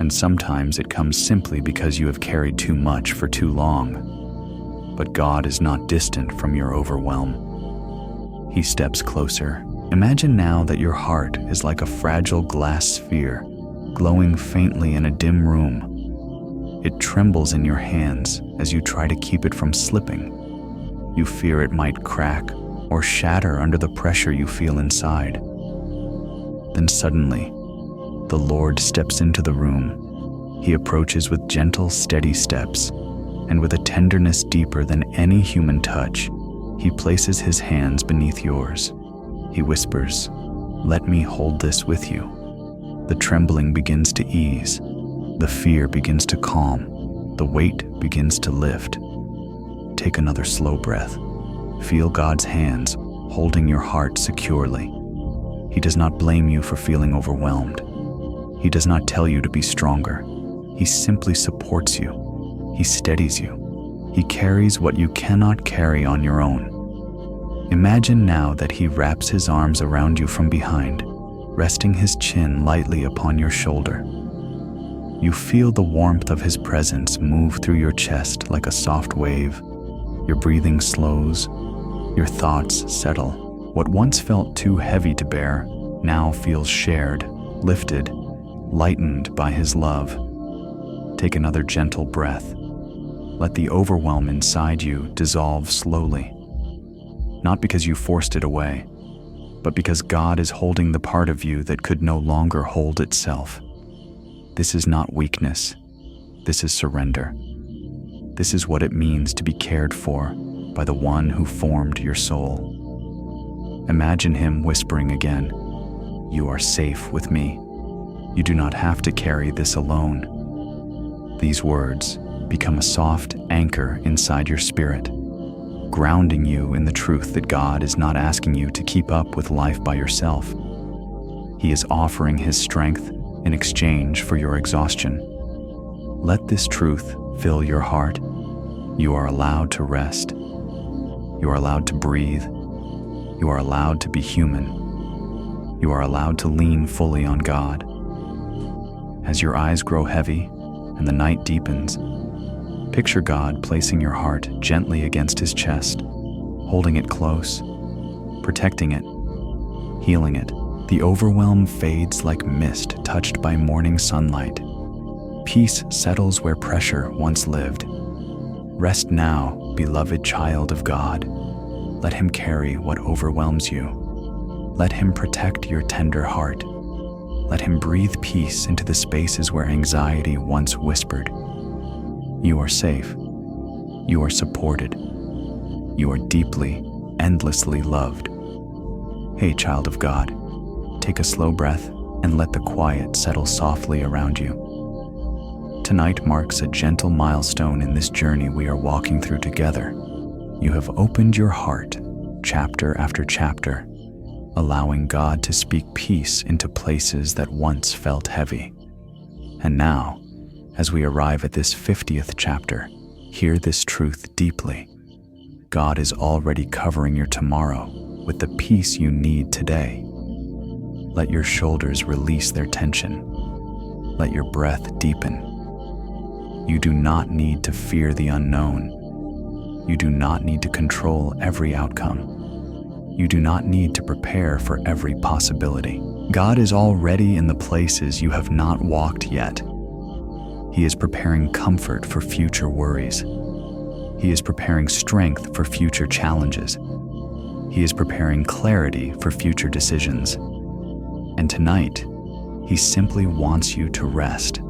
and sometimes it comes simply because you have carried too much for too long. But God is not distant from your overwhelm. He steps closer. Imagine now that your heart is like a fragile glass sphere, glowing faintly in a dim room. It trembles in your hands as you try to keep it from slipping. You fear it might crack or shatter under the pressure you feel inside. Then suddenly, the Lord steps into the room. He approaches with gentle, steady steps, and with a tenderness deeper than any human touch, He places His hands beneath yours. He whispers, "Let me hold this with you." The trembling begins to ease. The fear begins to calm. The weight begins to lift. Take another slow breath. Feel God's hands holding your heart securely. He does not blame you for feeling overwhelmed. He does not tell you to be stronger. He simply supports you. He steadies you. He carries what you cannot carry on your own. Imagine now that he wraps his arms around you from behind, resting his chin lightly upon your shoulder. You feel the warmth of his presence move through your chest like a soft wave. Your breathing slows. Your thoughts settle. What once felt too heavy to bear now feels shared, lifted, lightened by his love. Take another gentle breath. Let the overwhelm inside you dissolve slowly. Not because you forced it away, but because God is holding the part of you that could no longer hold itself. This is not weakness. This is surrender. This is what it means to be cared for by the one who formed your soul. Imagine him whispering again, "You are safe with me. You do not have to carry this alone." These words become a soft anchor inside your spirit, grounding you in the truth that God is not asking you to keep up with life by yourself. He is offering his strength in exchange for your exhaustion. Let this truth fill your heart. You are allowed to rest. You are allowed to breathe. You are allowed to be human. You are allowed to lean fully on God. As your eyes grow heavy and the night deepens, picture God placing your heart gently against his chest, holding it close, protecting it, healing it. The overwhelm fades like mist touched by morning sunlight. Peace settles where pressure once lived. Rest now, beloved child of God. Let him carry what overwhelms you. Let him protect your tender heart. Let him breathe peace into the spaces where anxiety once whispered. You are safe. You are supported. You are deeply, endlessly loved. Hey, child of God, take a slow breath and let the quiet settle softly around you. Tonight marks a gentle milestone in this journey we are walking through together. You have opened your heart, chapter after chapter, allowing God to speak peace into places that once felt heavy. And now, as we arrive at this 50th chapter, hear this truth deeply. God is already covering your tomorrow with the peace you need today. Let your shoulders release their tension. Let your breath deepen. You do not need to fear the unknown. You do not need to control every outcome. You do not need to prepare for every possibility. God is already in the places you have not walked yet. He is preparing comfort for future worries. He is preparing strength for future challenges. He is preparing clarity for future decisions. And tonight, he simply wants you to rest.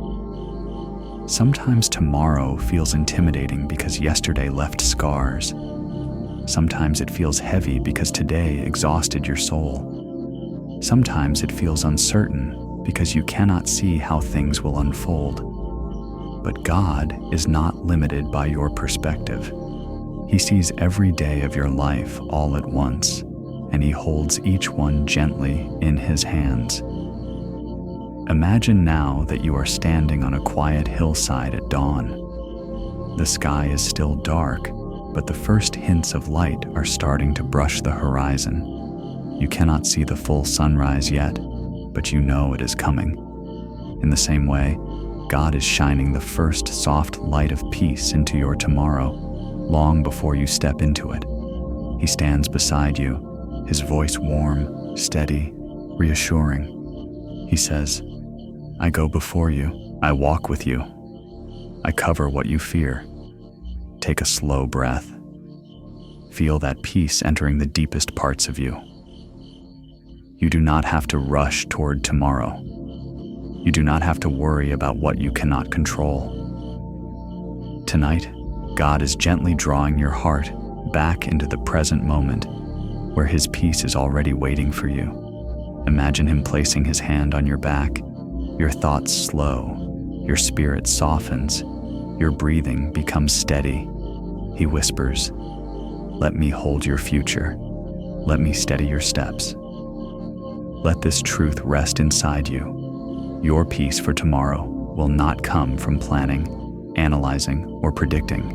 Sometimes tomorrow feels intimidating because yesterday left scars. Sometimes it feels heavy because today exhausted your soul. Sometimes it feels uncertain because you cannot see how things will unfold. But God is not limited by your perspective. He sees every day of your life all at once, and he holds each one gently in his hands. Imagine now that you are standing on a quiet hillside at dawn. The sky is still dark, but the first hints of light are starting to brush the horizon. You cannot see the full sunrise yet, but you know it is coming. In the same way, God is shining the first soft light of peace into your tomorrow, long before you step into it. He stands beside you, his voice warm, steady, reassuring. He says, I go before you, I walk with you, I cover what you fear. Take a slow breath. Feel that peace entering the deepest parts of you. You do not have to rush toward tomorrow. You do not have to worry about what you cannot control. Tonight, God is gently drawing your heart back into the present moment, where his peace is already waiting for you. Imagine him placing his hand on your back. Your thoughts slow, your spirit softens, your breathing becomes steady. He whispers, let me hold your future. Let me steady your steps. Let this truth rest inside you. Your peace for tomorrow will not come from planning, analyzing, or predicting.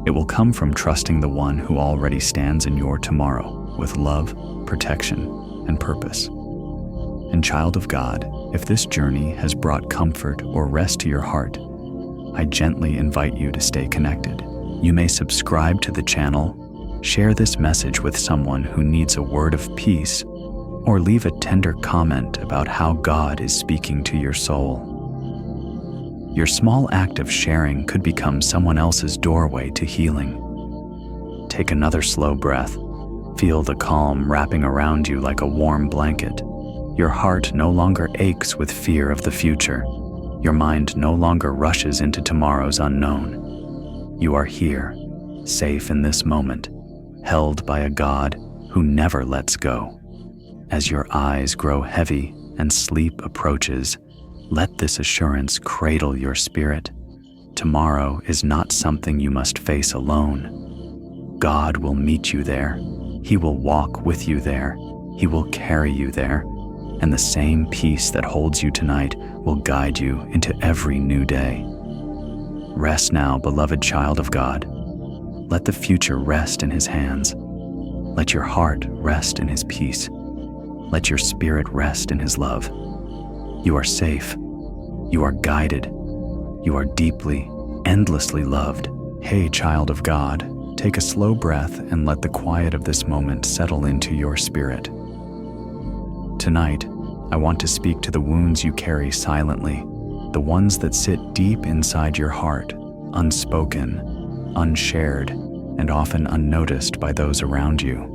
It will come from trusting the one who already stands in your tomorrow with love, protection, and purpose. And child of God, if this journey has brought comfort or rest to your heart, I gently invite you to stay connected. You may subscribe to the channel, share this message with someone who needs a word of peace, or leave a tender comment about how God is speaking to your soul. Your small act of sharing could become someone else's doorway to healing. Take another slow breath. Feel the calm wrapping around you like a warm blanket. Your heart no longer aches with fear of the future. Your mind no longer rushes into tomorrow's unknown. You are here, safe in this moment, held by a God who never lets go. As your eyes grow heavy and sleep approaches, let this assurance cradle your spirit. Tomorrow is not something you must face alone. God will meet you there. He will walk with you there. He will carry you there. And the same peace that holds you tonight will guide you into every new day. Rest now, beloved child of God. Let the future rest in His hands. Let your heart rest in His peace. Let your spirit rest in His love. You are safe. You are guided. You are deeply, endlessly loved. Hey, child of God, take a slow breath and let the quiet of this moment settle into your spirit. Tonight, I want to speak to the wounds you carry silently, the ones that sit deep inside your heart, unspoken, unshared, and often unnoticed by those around you.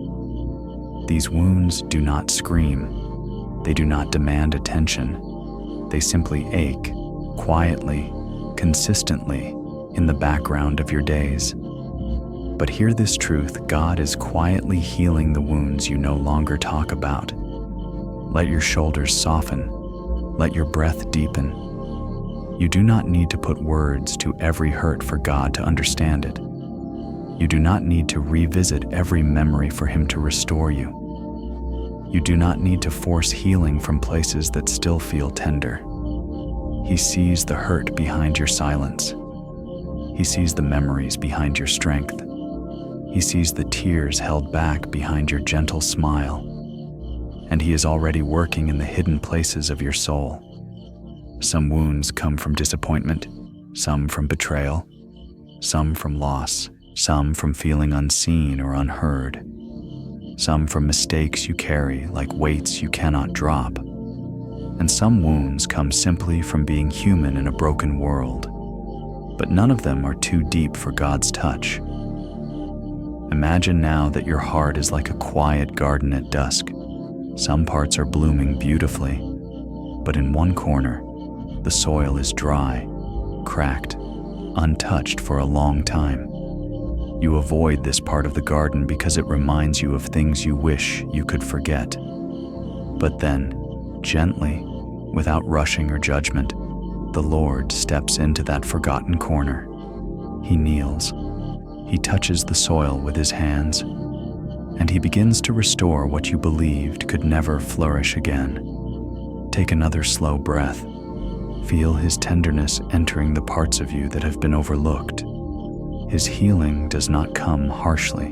These wounds do not scream. They do not demand attention. They simply ache, quietly, consistently, in the background of your days. But hear this truth: God is quietly healing the wounds you no longer talk about. Let your shoulders soften. Let your breath deepen. You do not need to put words to every hurt for God to understand it. You do not need to revisit every memory for Him to restore you. You do not need to force healing from places that still feel tender. He sees the hurt behind your silence. He sees the memories behind your strength. He sees the tears held back behind your gentle smile. And He is already working in the hidden places of your soul. Some wounds come from disappointment, some from betrayal, some from loss, some from feeling unseen or unheard, some from mistakes you carry like weights you cannot drop, and some wounds come simply from being human in a broken world. But none of them are too deep for God's touch. Imagine now that your heart is like a quiet garden at dusk. Some parts are blooming beautifully, but in one corner, the soil is dry, cracked, untouched for a long time. You avoid this part of the garden because it reminds you of things you wish you could forget. But then, gently, without rushing or judgment, the Lord steps into that forgotten corner. He kneels. He touches the soil with His hands, and He begins to restore what you believed could never flourish again. Take another slow breath. Feel His tenderness entering the parts of you that have been overlooked. His healing does not come harshly.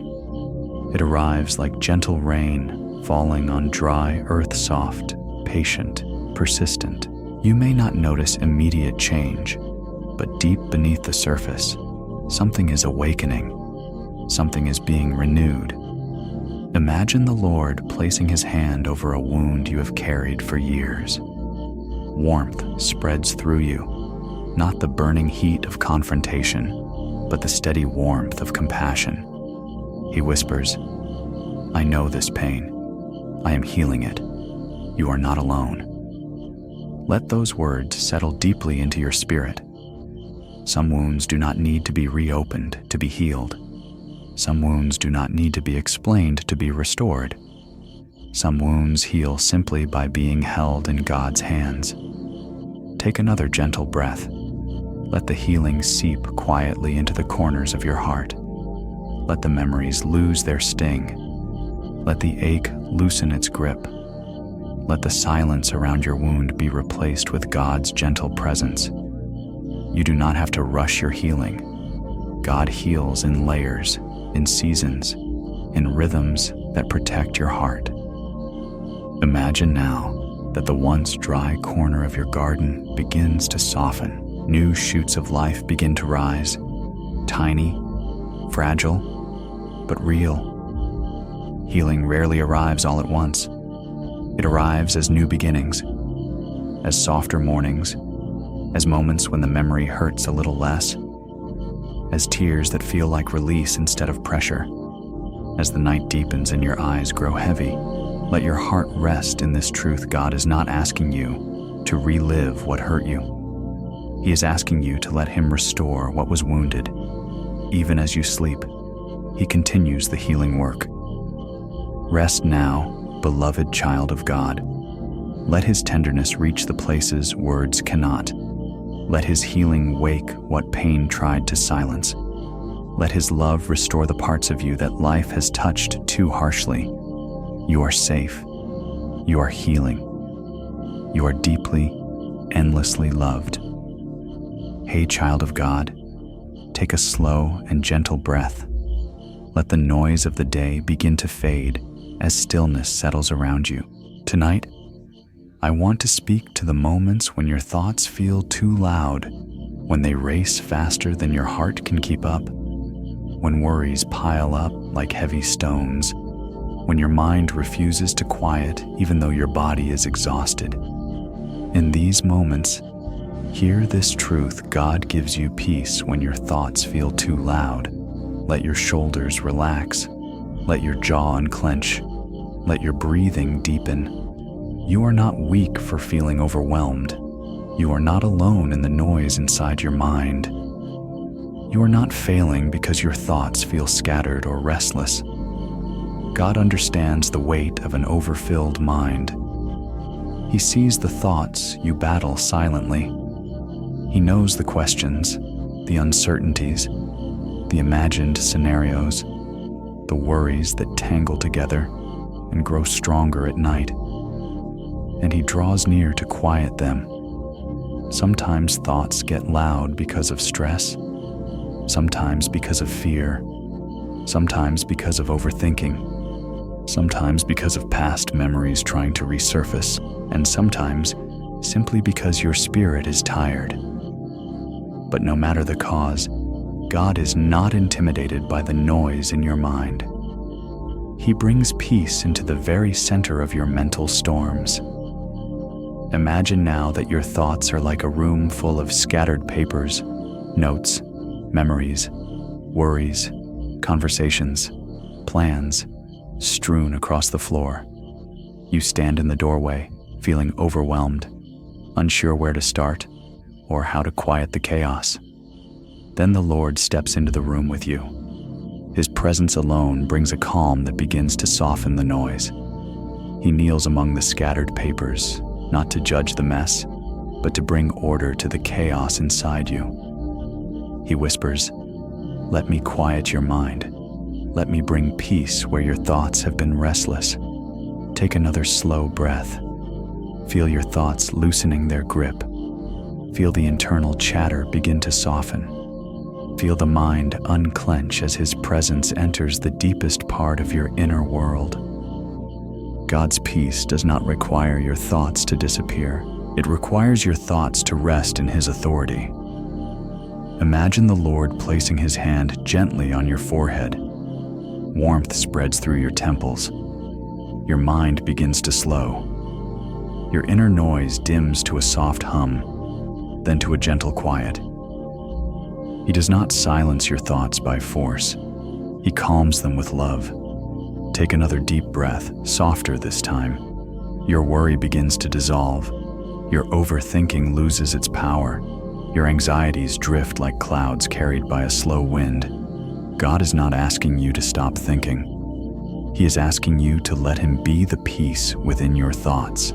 It arrives like gentle rain falling on dry earth, soft, patient, persistent. You may not notice immediate change, but deep beneath the surface, something is awakening. Something is being renewed. Imagine the Lord placing His hand over a wound you have carried for years. Warmth spreads through you, not the burning heat of confrontation, but the steady warmth of compassion. He whispers, "I know this pain. I am healing it. You are not alone." Let those words settle deeply into your spirit. Some wounds do not need to be reopened to be healed. Some wounds do not need to be explained to be restored. Some wounds heal simply by being held in God's hands. Take another gentle breath. Let the healing seep quietly into the corners of your heart. Let the memories lose their sting. Let the ache loosen its grip. Let the silence around your wound be replaced with God's gentle presence. You do not have to rush your healing. God heals in layers, in seasons, in rhythms that protect your heart. Imagine now that the once dry corner of your garden begins to soften. New shoots of life begin to rise, tiny, fragile, but real. Healing rarely arrives all at once. It arrives as new beginnings, as softer mornings, as moments when the memory hurts a little less, as tears that feel like release instead of pressure. As the night deepens and your eyes grow heavy, let your heart rest in this truth. God is not asking you to relive what hurt you. He is asking you to let Him restore what was wounded. Even as you sleep, He continues the healing work. Rest now, beloved child of God. Let His tenderness reach the places words cannot. Let His healing wake what pain tried to silence. Let His love restore the parts of you that life has touched too harshly. You are safe. You are healing. You are deeply, endlessly loved. Hey, child of God, take a slow and gentle breath. Let the noise of the day begin to fade as stillness settles around you. Tonight, I want to speak to the moments when your thoughts feel too loud, when they race faster than your heart can keep up, when worries pile up like heavy stones, when your mind refuses to quiet even though your body is exhausted. In these moments, hear this truth: God gives you peace when your thoughts feel too loud. Let your shoulders relax. Let your jaw unclench. Let your breathing deepen. You are not weak for feeling overwhelmed. You are not alone in the noise inside your mind. You are not failing because your thoughts feel scattered or restless. God understands the weight of an overfilled mind. He sees the thoughts you battle silently. He knows the questions, the uncertainties, the imagined scenarios, the worries that tangle together and grow stronger at night. And He draws near to quiet them. Sometimes thoughts get loud because of stress, sometimes because of fear, sometimes because of overthinking, sometimes because of past memories trying to resurface, and sometimes simply because your spirit is tired. But no matter the cause, God is not intimidated by the noise in your mind. He brings peace into the very center of your mental storms. Imagine now that your thoughts are like a room full of scattered papers, notes, memories, worries, conversations, plans, strewn across the floor. You stand in the doorway, feeling overwhelmed, unsure where to start or how to quiet the chaos. Then the Lord steps into the room with you. His presence alone brings a calm that begins to soften the noise. He kneels among the scattered papers, not to judge the mess, but to bring order to the chaos inside you. He whispers, "Let me quiet your mind. Let me bring peace where your thoughts have been restless." Take another slow breath. Feel your thoughts loosening their grip. Feel the internal chatter begin to soften. Feel the mind unclench as His presence enters the deepest part of your inner world. God's peace does not require your thoughts to disappear. It requires your thoughts to rest in His authority. Imagine the Lord placing His hand gently on your forehead. Warmth spreads through your temples. Your mind begins to slow. Your inner noise dims to a soft hum, then to a gentle quiet. He does not silence your thoughts by force. He calms them with love. Take another deep breath, softer this time. Your worry begins to dissolve. Your overthinking loses its power. Your anxieties drift like clouds carried by a slow wind. God is not asking you to stop thinking. He is asking you to let Him be the peace within your thoughts.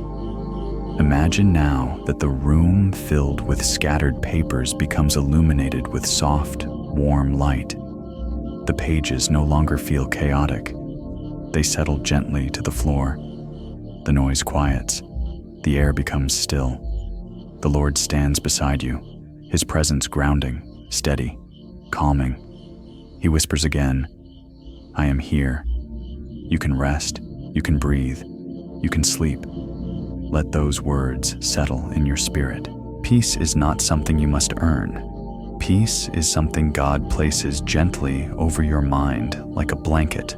Imagine now that the room filled with scattered papers becomes illuminated with soft, warm light. The pages no longer feel chaotic. They settle gently to the floor. The noise quiets. The air becomes still. The Lord stands beside you, His presence grounding, steady, calming. He whispers again, "I am here. You can rest, you can breathe, you can sleep." Let those words settle in your spirit. Peace is not something you must earn. Peace is something God places gently over your mind like a blanket.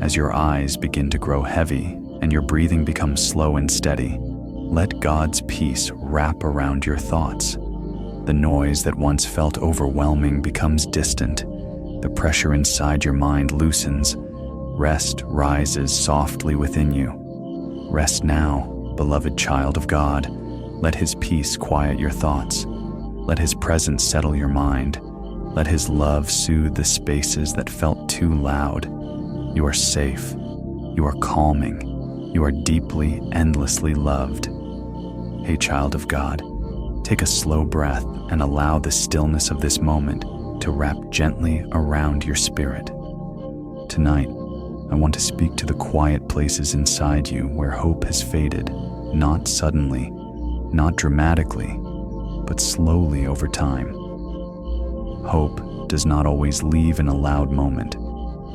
As your eyes begin to grow heavy and your breathing becomes slow and steady, let God's peace wrap around your thoughts. The noise that once felt overwhelming becomes distant. The pressure inside your mind loosens. Rest rises softly within you. Rest now, beloved child of God. Let His peace quiet your thoughts. Let His presence settle your mind. Let His love soothe the spaces that felt too loud. You are safe. You are calming. You are deeply, endlessly loved. Hey, child of God, take a slow breath and allow the stillness of this moment to wrap gently around your spirit. Tonight, I want to speak to the quiet places inside you where hope has faded, not suddenly, not dramatically, but slowly over time. Hope does not always leave in a loud moment.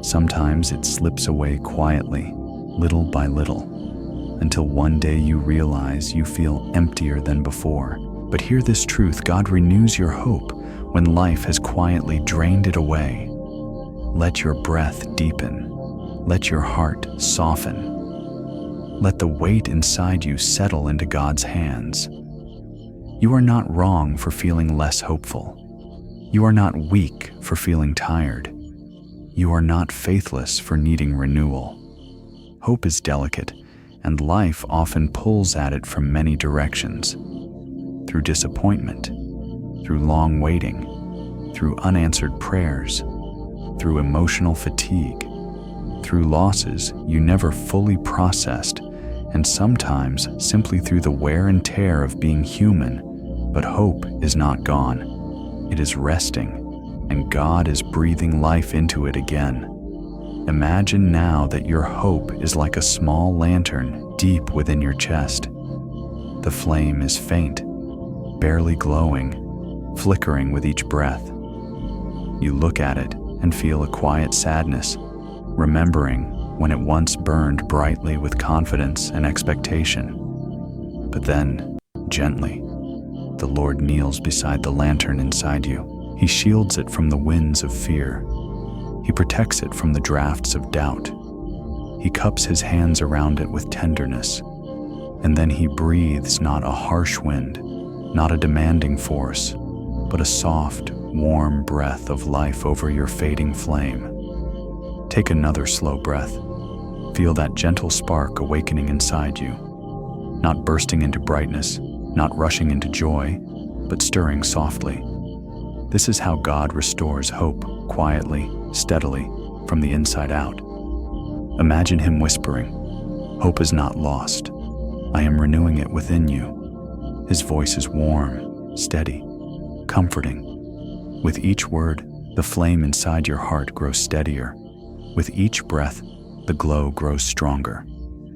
Sometimes it slips away quietly, little by little, until one day you realize you feel emptier than before. But hear this truth: God renews your hope when life has quietly drained it away. Let your breath deepen. Let your heart soften. Let the weight inside you settle into God's hands. You are not wrong for feeling less hopeful. You are not weak for feeling tired. You are not faithless for needing renewal. Hope is delicate, and life often pulls at it from many directions. Through disappointment, through long waiting, through unanswered prayers, through emotional fatigue, through losses you never fully processed, and sometimes simply through the wear and tear of being human. But hope is not gone. It is resting, and God is breathing life into it again. Imagine now that your hope is like a small lantern deep within your chest. The flame is faint, barely glowing, flickering with each breath. You look at it and feel a quiet sadness, remembering when it once burned brightly with confidence and expectation. But then, gently, the Lord kneels beside the lantern inside you. He shields it from the winds of fear. He protects it from the drafts of doubt. He cups His hands around it with tenderness. And then He breathes not a harsh wind, not a demanding force, but a soft, warm breath of life over your fading flame. Take another slow breath. Feel that gentle spark awakening inside you, not bursting into brightness, not rushing into joy, but stirring softly. This is how God restores hope, quietly, steadily, from the inside out. Imagine Him whispering, "Hope is not lost. I am renewing it within you." His voice is warm, steady, comforting. With each word, the flame inside your heart grows steadier. With each breath, the glow grows stronger.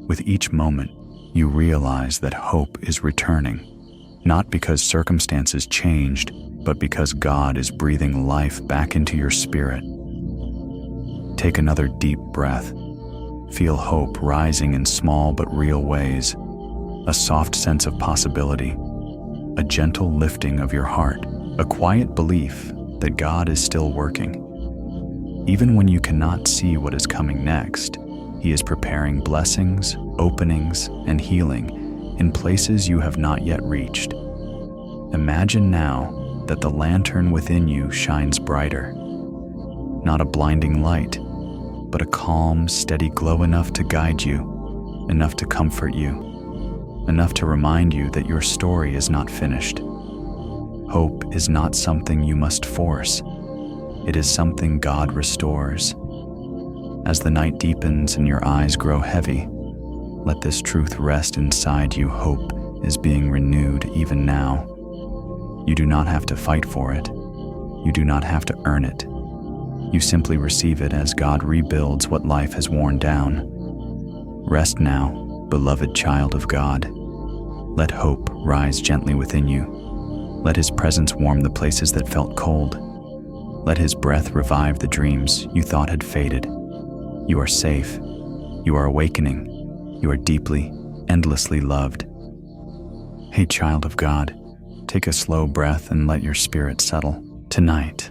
With each moment, you realize that hope is returning, not because circumstances changed, but because God is breathing life back into your spirit. Take another deep breath. Feel hope rising in small but real ways. A soft sense of possibility, a gentle lifting of your heart, a quiet belief that God is still working. Even when you cannot see what is coming next, He is preparing blessings, openings, and healing in places you have not yet reached. Imagine now that the lantern within you shines brighter. Not a blinding light, but a calm, steady glow enough to guide you, enough to comfort you, enough to remind you that your story is not finished. Hope is not something you must force. It is something God restores. As the night deepens and your eyes grow heavy, let this truth rest inside you. Hope is being renewed even now. You do not have to fight for it. You do not have to earn it. You simply receive it as God rebuilds what life has worn down. Rest now, Beloved child of God, let hope rise gently within you. Let His presence warm the places that felt cold. Let His breath revive the dreams you thought had faded. You are safe. You are awakening. You are deeply, endlessly loved. Hey, child of God, take a slow breath and let your spirit settle. Tonight,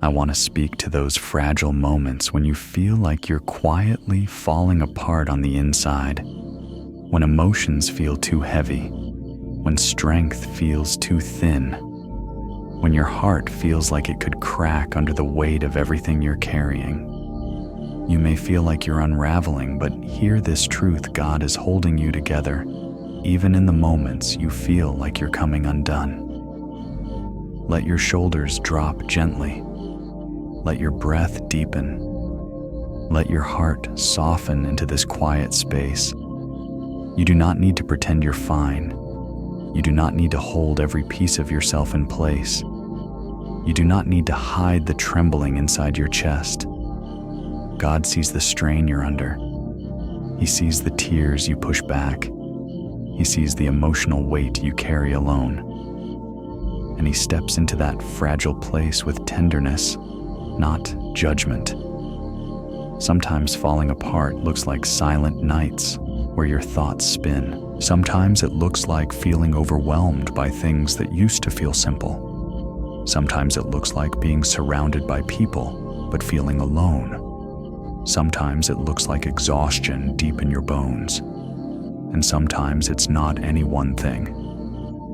I want to speak to those fragile moments when you feel like you're quietly falling apart on the inside, when emotions feel too heavy, when strength feels too thin, when your heart feels like it could crack under the weight of everything you're carrying. You may feel like you're unraveling, but hear this truth: God is holding you together, even in the moments you feel like you're coming undone. Let your shoulders drop gently. Let your breath deepen. Let your heart soften into this quiet space. You do not need to pretend you're fine. You do not need to hold every piece of yourself in place. You do not need to hide the trembling inside your chest. God sees the strain you're under. He sees the tears you push back. He sees the emotional weight you carry alone. And He steps into that fragile place with tenderness, not judgment. Sometimes falling apart looks like silent nights where your thoughts spin. Sometimes it looks like feeling overwhelmed by things that used to feel simple. Sometimes it looks like being surrounded by people but feeling alone. Sometimes it looks like exhaustion deep in your bones. And sometimes it's not any one thing.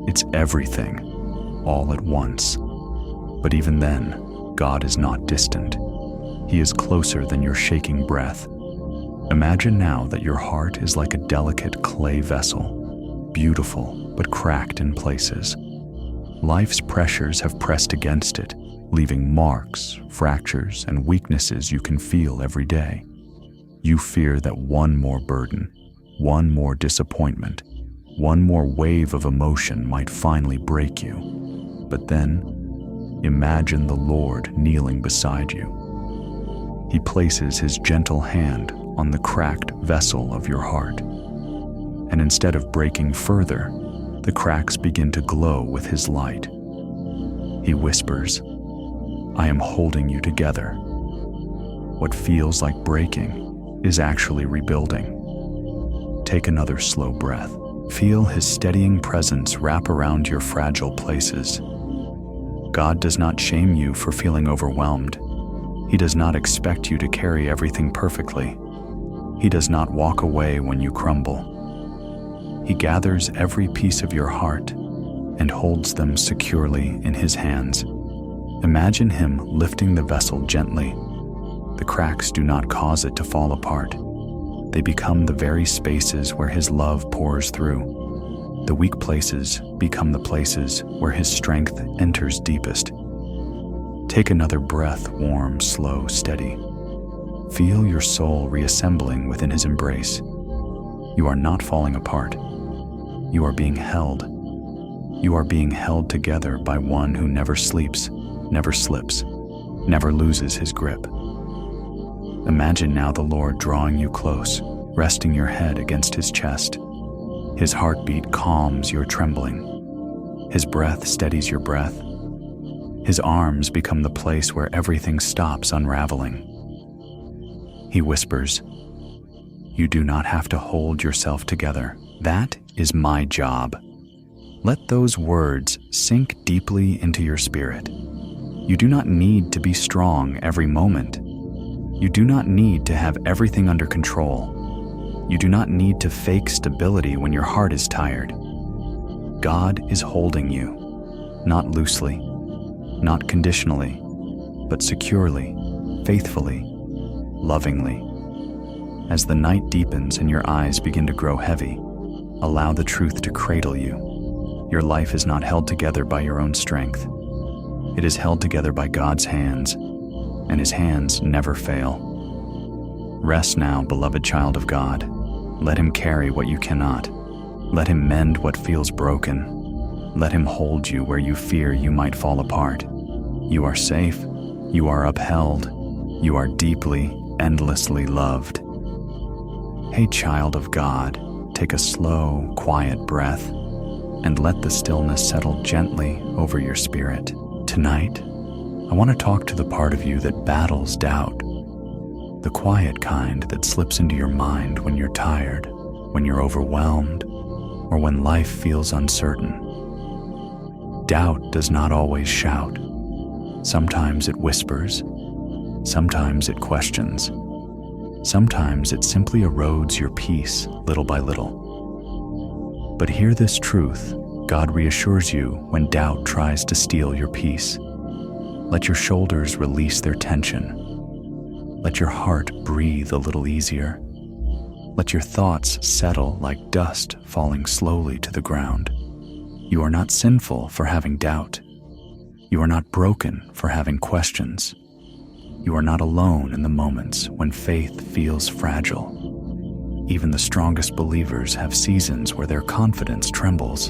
It's everything, all at once. But even then, God is not distant. He is closer than your shaking breath. Imagine now that your heart is like a delicate clay vessel, beautiful but cracked in places. Life's pressures have pressed against it, leaving marks, fractures, and weaknesses you can feel every day. You fear that one more burden, one more disappointment, one more wave of emotion might finally break you. But then, imagine the Lord kneeling beside you. He places His gentle hand on the cracked vessel of your heart. And instead of breaking further, the cracks begin to glow with His light. He whispers, "I am holding you together." What feels like breaking is actually rebuilding. Take another slow breath. Feel His steadying presence wrap around your fragile places. God does not shame you for feeling overwhelmed. He does not expect you to carry everything perfectly. He does not walk away when you crumble. He gathers every piece of your heart and holds them securely in His hands. Imagine Him lifting the vessel gently. The cracks do not cause it to fall apart. They become the very spaces where His love pours through. The weak places become the places where His strength enters deepest. Take another breath, warm, slow, steady. Feel your soul reassembling within His embrace. You are not falling apart. You are being held. You are being held together by one who never sleeps, never slips, never loses His grip. Imagine now the Lord drawing you close, resting your head against His chest. His heartbeat calms your trembling. His breath steadies your breath. His arms become the place where everything stops unraveling. He whispers, "You do not have to hold yourself together. That is my job." Let those words sink deeply into your spirit. You do not need to be strong every moment. You do not need to have everything under control. You do not need to fake stability when your heart is tired. God is holding you, not loosely, not conditionally, but securely, faithfully, lovingly. As the night deepens and your eyes begin to grow heavy, allow the truth to cradle you. Your life is not held together by your own strength. It is held together by God's hands, and His hands never fail. Rest now, beloved child of God. Let Him carry what you cannot. Let Him mend what feels broken. Let Him hold you where you fear you might fall apart. You are safe. You are upheld. You are deeply, endlessly loved. Hey, child of God, take take a slow, quiet breath and let the stillness settle gently over your spirit. Tonight, I want to talk to the part of you that battles doubt, the quiet kind that slips into your mind when you're tired, when you're overwhelmed, or when life feels uncertain. Doubt does not always shout. Sometimes it whispers. Sometimes it questions. Sometimes it simply erodes your peace little by little. But hear this truth: God reassures you when doubt tries to steal your peace. Let your shoulders release their tension. Let your heart breathe a little easier. Let your thoughts settle like dust falling slowly to the ground. You are not sinful for having doubt. You are not broken for having questions. You are not alone in the moments when faith feels fragile. Even the strongest believers have seasons where their confidence trembles.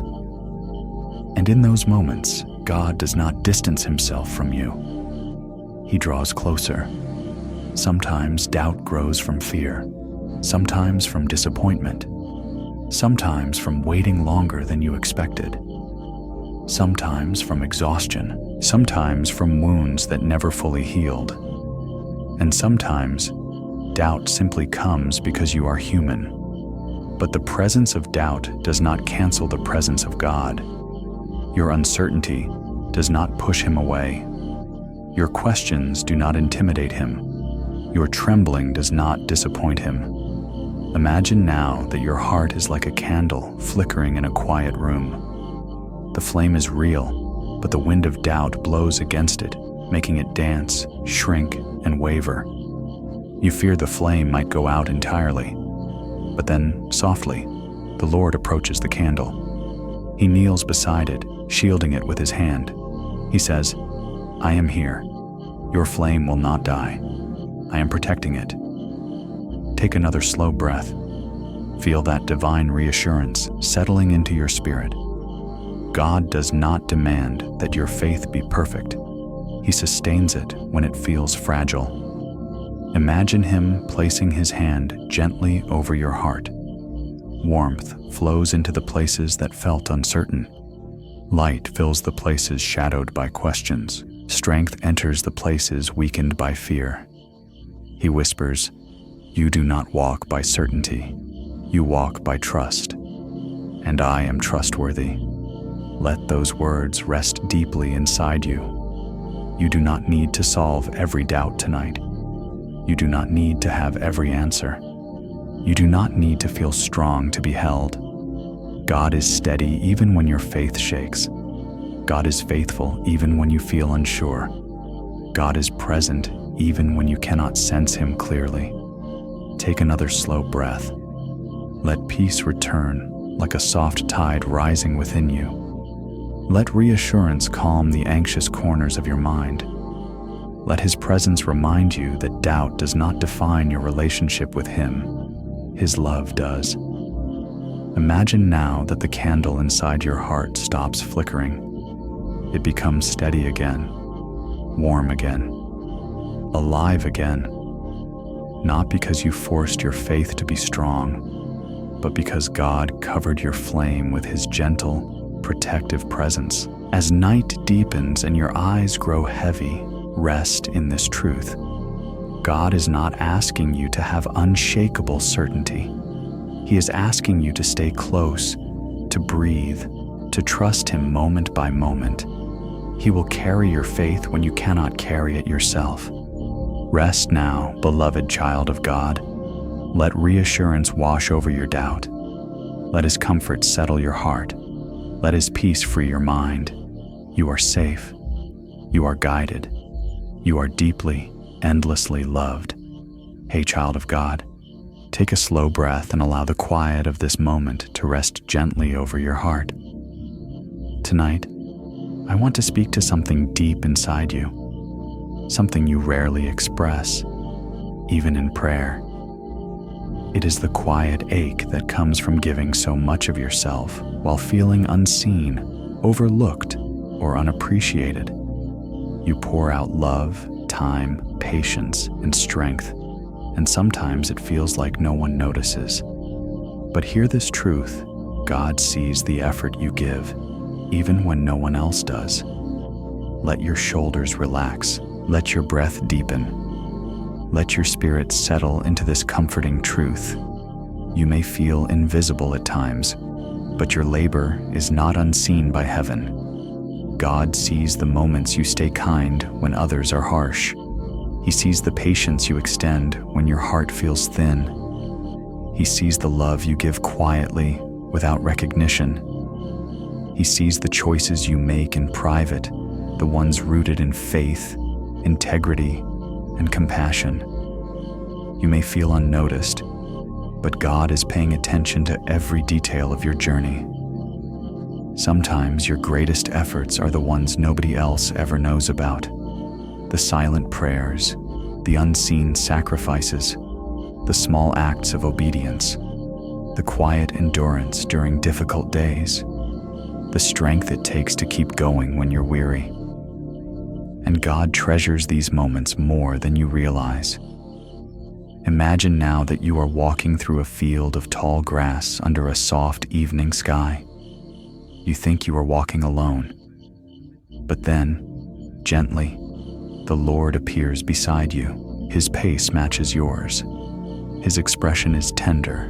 And in those moments, God does not distance himself from you. He draws closer. Sometimes doubt grows from fear, sometimes from disappointment, sometimes from waiting longer than you expected, sometimes from exhaustion, sometimes from wounds that never fully healed, and sometimes doubt simply comes because you are human. But the presence of doubt does not cancel the presence of God. Your uncertainty does not push him away. Your questions do not intimidate him. Your trembling does not disappoint him. Imagine now that your heart is like a candle flickering in a quiet room. The flame is real, but the wind of doubt blows against it, making it dance, shrink, and waver. You fear the flame might go out entirely. But then, softly, the Lord approaches the candle. He kneels beside it, shielding it with his hand. He says, "I am here. Your flame will not die. I am protecting it." Take another slow breath. Feel that divine reassurance settling into your spirit. God does not demand that your faith be perfect. He sustains it when it feels fragile. Imagine him placing his hand gently over your heart. Warmth flows into the places that felt uncertain. Light fills the places shadowed by questions. Strength enters the places weakened by fear. He whispers, "You do not walk by certainty. You walk by trust. And I am trustworthy." Let those words rest deeply inside you. You do not need to solve every doubt tonight. You do not need to have every answer. You do not need to feel strong to be held. God is steady even when your faith shakes. God is faithful even when you feel unsure. God is present even when you cannot sense him clearly. Take another slow breath. Let peace return like a soft tide rising within you. Let reassurance calm the anxious corners of your mind. Let his presence remind you that doubt does not define your relationship with him. His love does. Imagine now that the candle inside your heart stops flickering. It becomes steady again, warm again, alive again. Not because you forced your faith to be strong, but because God covered your flame with his gentle, protective presence. As night deepens and your eyes grow heavy, rest in this truth. God is not asking you to have unshakable certainty. He is asking you to stay close, to breathe, to trust him moment by moment. He will carry your faith when you cannot carry it yourself. Rest now, beloved child of God. Let reassurance wash over your doubt. Let his comfort settle your heart. Let his peace free your mind. You are safe. You are guided. You are deeply, endlessly loved. Hey, child of God, take a slow breath and allow the quiet of this moment to rest gently over your heart. Tonight, I want to speak to something deep inside you, something you rarely express, even in prayer. It is the quiet ache that comes from giving so much of yourself while feeling unseen, overlooked, or unappreciated. You pour out love, time, patience, and strength, and sometimes it feels like no one notices. But hear this truth: God sees the effort you give, even when no one else does. Let your shoulders relax. Let your breath deepen. Let your spirit settle into this comforting truth. You may feel invisible at times, but your labor is not unseen by heaven. God sees the moments you stay kind when others are harsh. He sees the patience you extend when your heart feels thin. He sees the love you give quietly, without recognition. He sees the choices you make in private, the ones rooted in faith, integrity, and compassion. You may feel unnoticed, but God is paying attention to every detail of your journey. Sometimes your greatest efforts are the ones nobody else ever knows about. The silent prayers, the unseen sacrifices, the small acts of obedience, the quiet endurance during difficult days, the strength it takes to keep going when you're weary. And God treasures these moments more than you realize. Imagine now that you are walking through a field of tall grass under a soft evening sky. You think you are walking alone. But then, gently, the Lord appears beside you. His pace matches yours. His expression is tender,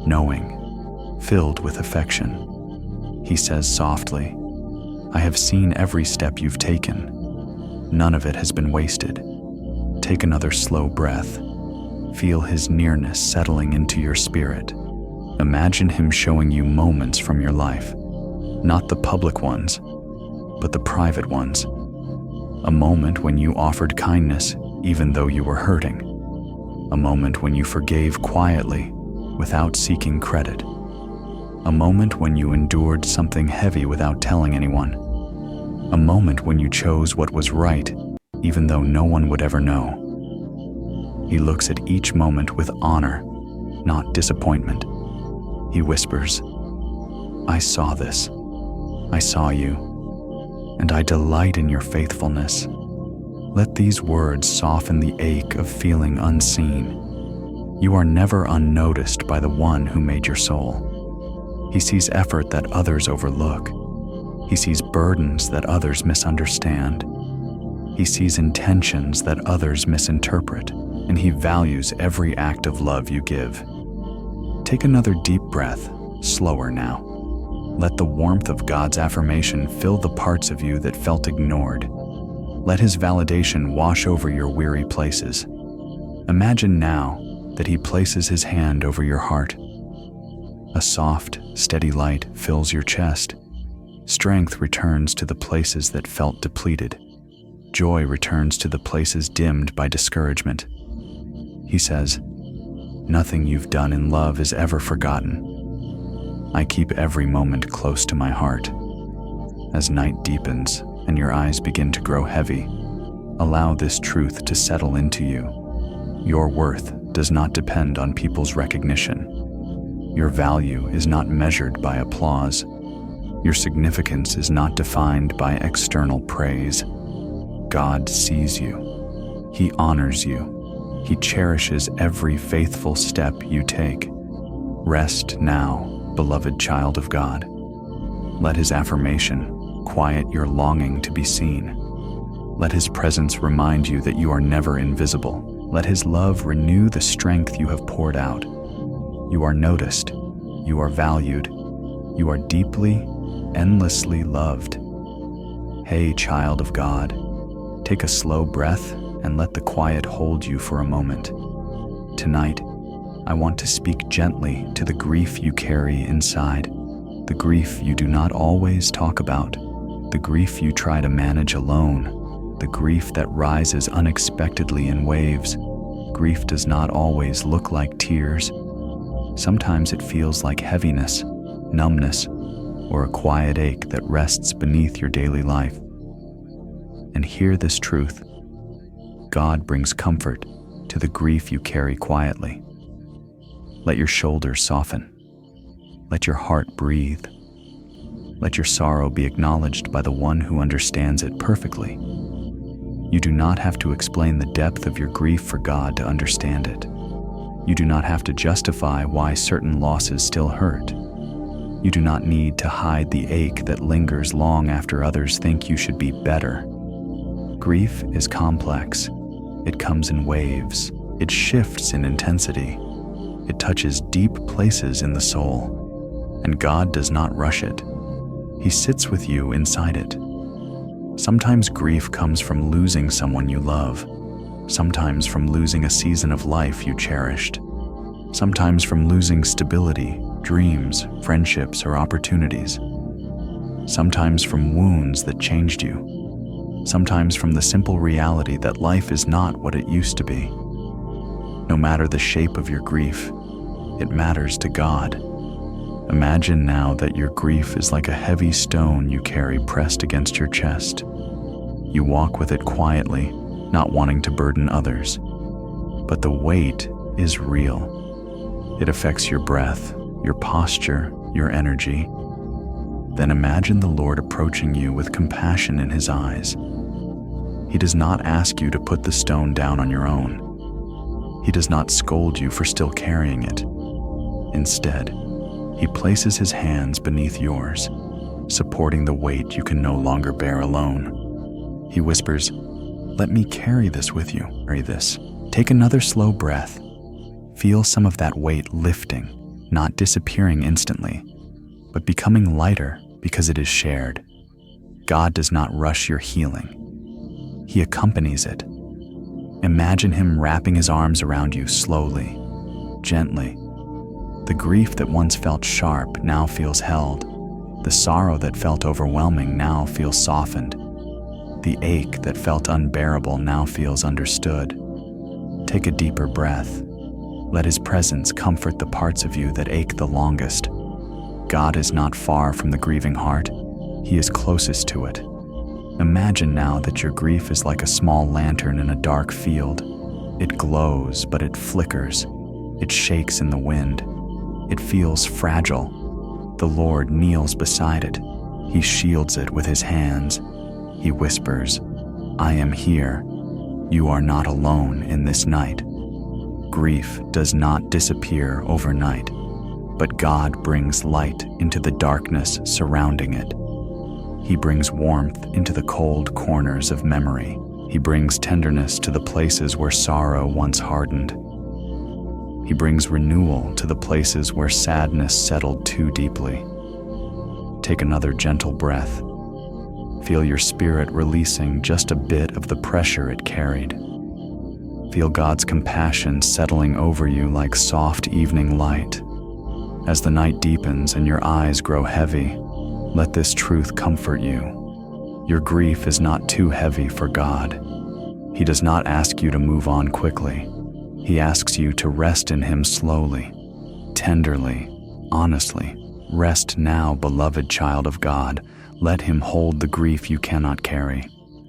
knowing, filled with affection. He says softly, "I have seen every step you've taken. None of it has been wasted. Take another slow breath. Feel His nearness settling into your spirit. Imagine Him showing you moments from your life, not the public ones, but the private ones. A moment when you offered kindness even though you were hurting. A moment when you forgave quietly without seeking credit. A moment when you endured something heavy without telling anyone. A moment when you chose what was right even though no one would ever know." He looks at each moment with honor, not disappointment. He whispers, "I saw this. I saw you, and I delight in your faithfulness." Let these words soften the ache of feeling unseen. You are never unnoticed by the one who made your soul. He sees effort that others overlook. He sees burdens that others misunderstand. He sees intentions that others misinterpret, and He values every act of love you give. Take another deep breath, slower now. Let the warmth of God's affirmation fill the parts of you that felt ignored. Let His validation wash over your weary places. Imagine now that He places His hand over your heart. A soft, steady light fills your chest. Strength returns to the places that felt depleted. Joy returns to the places dimmed by discouragement. He says, "Nothing you've done in love is ever forgotten. I keep every moment close to my heart." As night deepens and your eyes begin to grow heavy, allow this truth to settle into you. Your worth does not depend on people's recognition. Your value is not measured by applause. Your significance is not defined by external praise. God sees you. He honors you. He cherishes every faithful step you take. Rest now, beloved child of God. Let His affirmation quiet your longing to be seen. Let His presence remind you that you are never invisible. Let His love renew the strength you have poured out. You are noticed. You are valued. You are deeply, endlessly loved. Hey, child of God, take a slow breath and let the quiet hold you for a moment. Tonight, I want to speak gently to the grief you carry inside, the grief you do not always talk about, the grief you try to manage alone, the grief that rises unexpectedly in waves. Grief does not always look like tears. Sometimes it feels like heaviness, numbness, or a quiet ache that rests beneath your daily life. And hear this truth: God brings comfort to the grief you carry quietly. Let your shoulders soften. Let your heart breathe. Let your sorrow be acknowledged by the one who understands it perfectly. You do not have to explain the depth of your grief for God to understand it. You do not have to justify why certain losses still hurt. You do not need to hide the ache that lingers long after others think you should be better. Grief is complex. It comes in waves. It shifts in intensity. It touches deep places in the soul. And God does not rush it. He sits with you inside it. Sometimes grief comes from losing someone you love. Sometimes from losing a season of life you cherished. Sometimes from losing stability, dreams, friendships, or opportunities. Sometimes from wounds that changed you. Sometimes from the simple reality that life is not what it used to be. No matter the shape of your grief, it matters to God. Imagine now that your grief is like a heavy stone you carry pressed against your chest. You walk with it quietly, not wanting to burden others. But the weight is real. It affects your breath, your posture, your energy. Then imagine the Lord approaching you with compassion in His eyes. He does not ask you to put the stone down on your own. He does not scold you for still carrying it. Instead, He places His hands beneath yours, supporting the weight you can no longer bear alone. He whispers, "Let me carry this with you. Carry this." Take another slow breath. Feel some of that weight lifting, not disappearing instantly, but becoming lighter because it is shared. God does not rush your healing. He accompanies it. Imagine Him wrapping His arms around you slowly, gently. The grief that once felt sharp now feels held. The sorrow that felt overwhelming now feels softened. The ache that felt unbearable now feels understood. Take a deeper breath. Let His presence comfort the parts of you that ache the longest. God is not far from the grieving heart. He is closest to it. Imagine now that your grief is like a small lantern in a dark field. It glows, but it flickers. It shakes in the wind. It feels fragile. The Lord kneels beside it. He shields it with His hands. He whispers, "I am here. You are not alone in this night." Grief does not disappear overnight, but God brings light into the darkness surrounding it. He brings warmth into the cold corners of memory. He brings tenderness to the places where sorrow once hardened. He brings renewal to the places where sadness settled too deeply. Take another gentle breath. Feel your spirit releasing just a bit of the pressure it carried. Feel God's compassion settling over you like soft evening light. As the night deepens and your eyes grow heavy, let this truth comfort you. Your grief is not too heavy for God. He does not ask you to move on quickly. He asks you to rest in Him slowly, tenderly, honestly. Rest now, beloved child of God. Let Him hold the grief you cannot carry.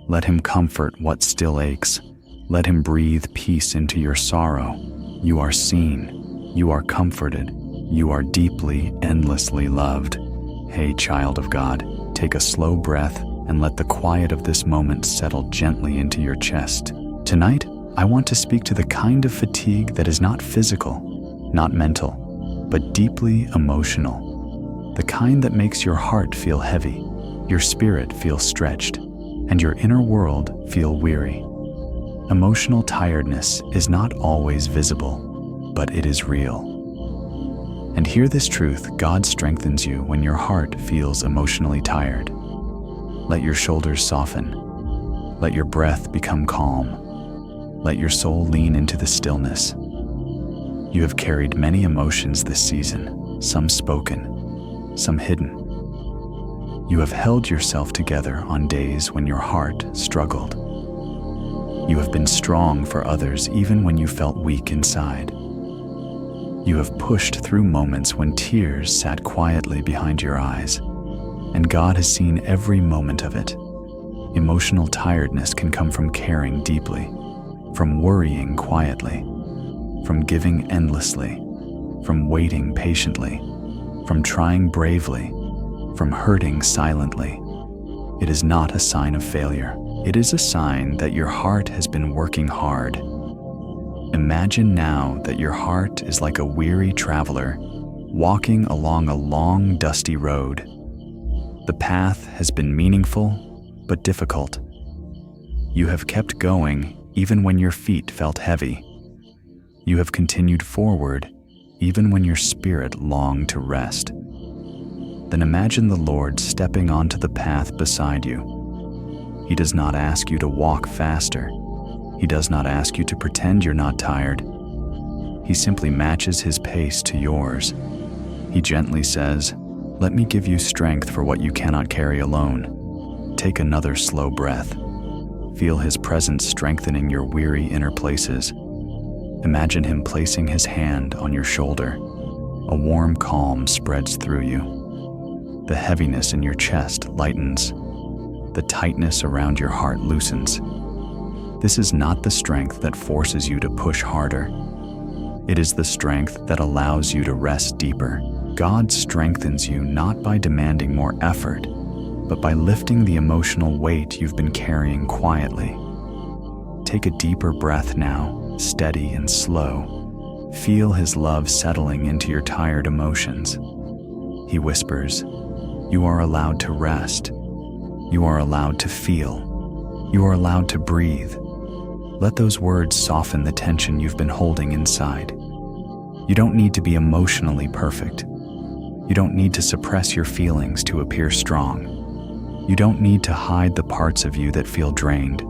Let Him comfort what still aches. Let Him breathe peace into your sorrow. You are seen. You are comforted. You are deeply, endlessly loved. Hey, child of God, take a slow breath and let the quiet of this moment settle gently into your chest. Tonight, I want to speak to the kind of fatigue that is not physical, not mental, but deeply emotional. The kind that makes your heart feel heavy, your spirit feel stretched, and your inner world feel weary. Emotional tiredness is not always visible, but it is real. And hear this truth: God strengthens you when your heart feels emotionally tired. Let your shoulders soften. Let your breath become calm. Let your soul lean into the stillness. You have carried many emotions this season, some spoken, some hidden. You have held yourself together on days when your heart struggled. You have been strong for others even when you felt weak inside. You have pushed through moments when tears sat quietly behind your eyes, and God has seen every moment of it. Emotional tiredness can come from caring deeply, from worrying quietly, from giving endlessly, from waiting patiently, from trying bravely, from hurting silently. It is not a sign of failure. It is a sign that your heart has been working hard. Imagine now that your heart is like a weary traveler walking along a long, dusty road. The path has been meaningful but difficult. You have kept going even when your feet felt heavy. You have continued forward even when your spirit longed to rest. Then imagine the Lord stepping onto the path beside you. He does not ask you to walk faster. He does not ask you to pretend you're not tired. He simply matches his pace to yours. He gently says, "Let me give you strength for what you cannot carry alone." Take another slow breath. Feel his presence strengthening your weary inner places. Imagine him placing his hand on your shoulder. A warm calm spreads through you. The heaviness in your chest lightens. The tightness around your heart loosens. This is not the strength that forces you to push harder. It is the strength that allows you to rest deeper. God strengthens you not by demanding more effort, but by lifting the emotional weight you've been carrying quietly. Take a deeper breath now, steady and slow. Feel his love settling into your tired emotions. He whispers, "You are allowed to rest. You are allowed to feel. You are allowed to breathe." Let those words soften the tension you've been holding inside. You don't need to be emotionally perfect. You don't need to suppress your feelings to appear strong. You don't need to hide the parts of you that feel drained.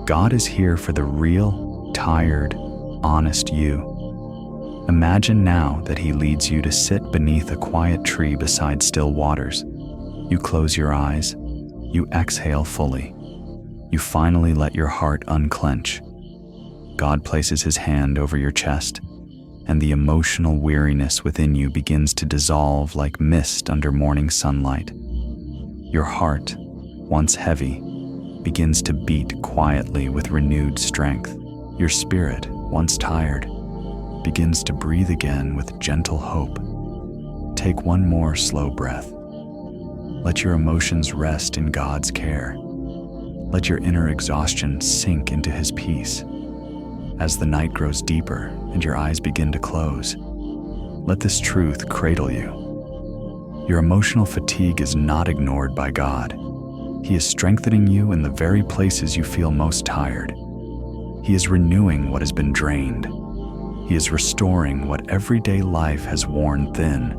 God is here for the real, tired, honest you. Imagine now that he leads you to sit beneath a quiet tree beside still waters. You close your eyes. You exhale fully. You finally let your heart unclench. God places his hand over your chest, and the emotional weariness within you begins to dissolve like mist under morning sunlight. Your heart, once heavy, begins to beat quietly with renewed strength. Your spirit, once tired, begins to breathe again with gentle hope. Take one more slow breath. Let your emotions rest in God's care. Let your inner exhaustion sink into his peace. As the night grows deeper and your eyes begin to close, let this truth cradle you. Your emotional fatigue is not ignored by God. He is strengthening you in the very places you feel most tired. He is renewing what has been drained. He is restoring what everyday life has worn thin.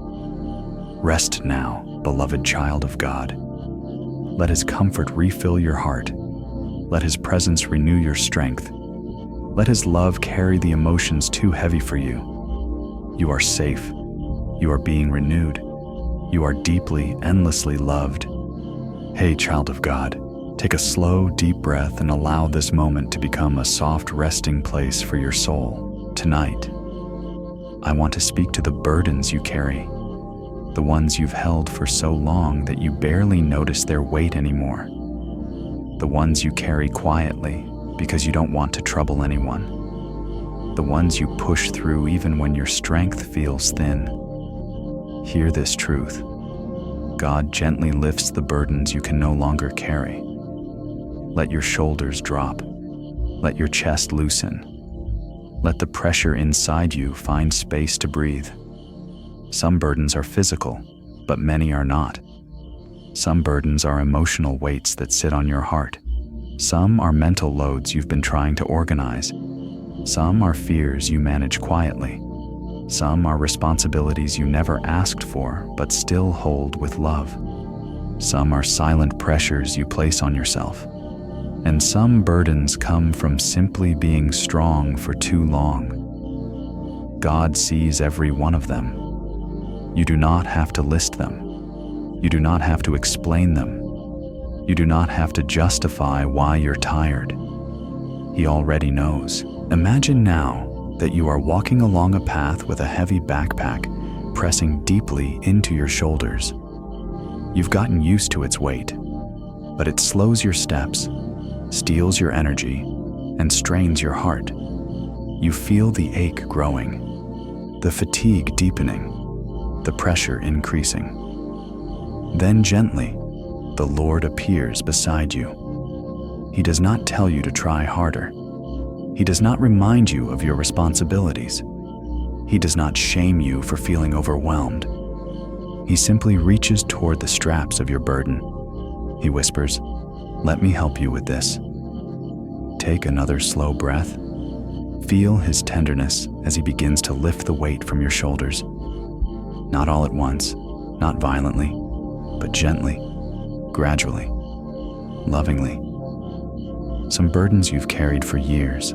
Rest now, beloved child of God. Let his comfort refill your heart. Let his presence renew your strength. Let his love carry the emotions too heavy for you. You are safe. You are being renewed. You are deeply, endlessly loved. Hey, child of God, take a slow, deep breath and allow this moment to become a soft resting place for your soul. Tonight, I want to speak to the burdens you carry, the ones you've held for so long that you barely notice their weight anymore, the ones you carry quietly because you don't want to trouble anyone, the ones you push through even when your strength feels thin. Hear this truth. God gently lifts the burdens you can no longer carry. Let your shoulders drop. Let your chest loosen. Let the pressure inside you find space to breathe. Some burdens are physical, but many are not. Some burdens are emotional weights that sit on your heart. Some are mental loads you've been trying to organize. Some are fears you manage quietly. Some are responsibilities you never asked for but still hold with love. Some are silent pressures you place on yourself. And some burdens come from simply being strong for too long. God sees every one of them. You do not have to list them. You do not have to explain them. You do not have to justify why you're tired. He already knows. Imagine now that you are walking along a path with a heavy backpack pressing deeply into your shoulders. You've gotten used to its weight, but it slows your steps, steals your energy, and strains your heart. You feel the ache growing, the fatigue deepening, the pressure increasing. Then gently, the Lord appears beside you. He does not tell you to try harder. He does not remind you of your responsibilities. He does not shame you for feeling overwhelmed. He simply reaches toward the straps of your burden. He whispers, "Let me help you with this." Take another slow breath. Feel his tenderness as he begins to lift the weight from your shoulders. Not all at once, not violently, but gently, gradually, lovingly. Some burdens you've carried for years.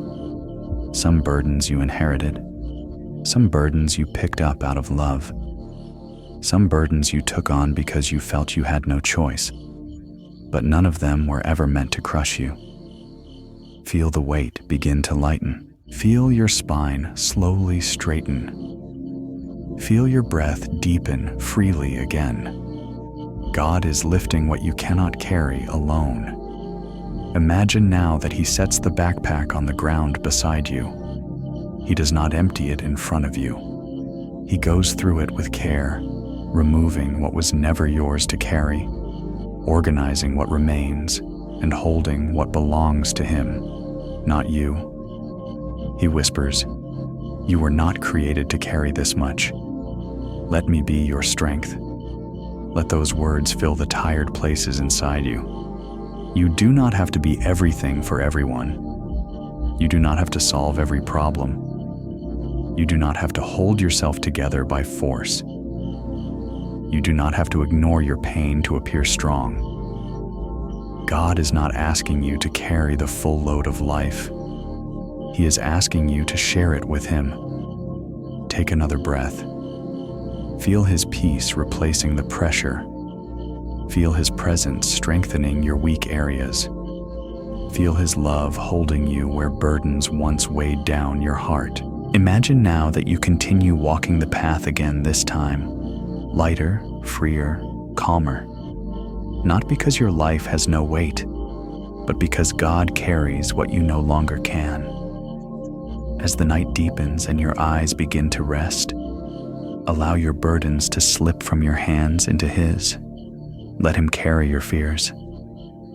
Some burdens you inherited. Some burdens you picked up out of love. Some burdens you took on because you felt you had no choice. But none of them were ever meant to crush you. Feel the weight begin to lighten. Feel your spine slowly straighten. Feel your breath deepen freely again. God is lifting what you cannot carry alone. Imagine now that he sets the backpack on the ground beside you. He does not empty it in front of you. He goes through it with care, removing what was never yours to carry, organizing what remains, and holding what belongs to him, not you. He whispers, "You were not created to carry this much. Let me be your strength." Let those words fill the tired places inside you. You do not have to be everything for everyone. You do not have to solve every problem. You do not have to hold yourself together by force. You do not have to ignore your pain to appear strong. God is not asking you to carry the full load of life. He is asking you to share it with him. Take another breath. Feel his peace replacing the pressure. Feel his presence strengthening your weak areas. Feel his love holding you where burdens once weighed down your heart. Imagine now that you continue walking the path again this time, lighter, freer, calmer. Not because your life has no weight, but because God carries what you no longer can. As the night deepens and your eyes begin to rest, allow your burdens to slip from your hands into his. Let him carry your fears.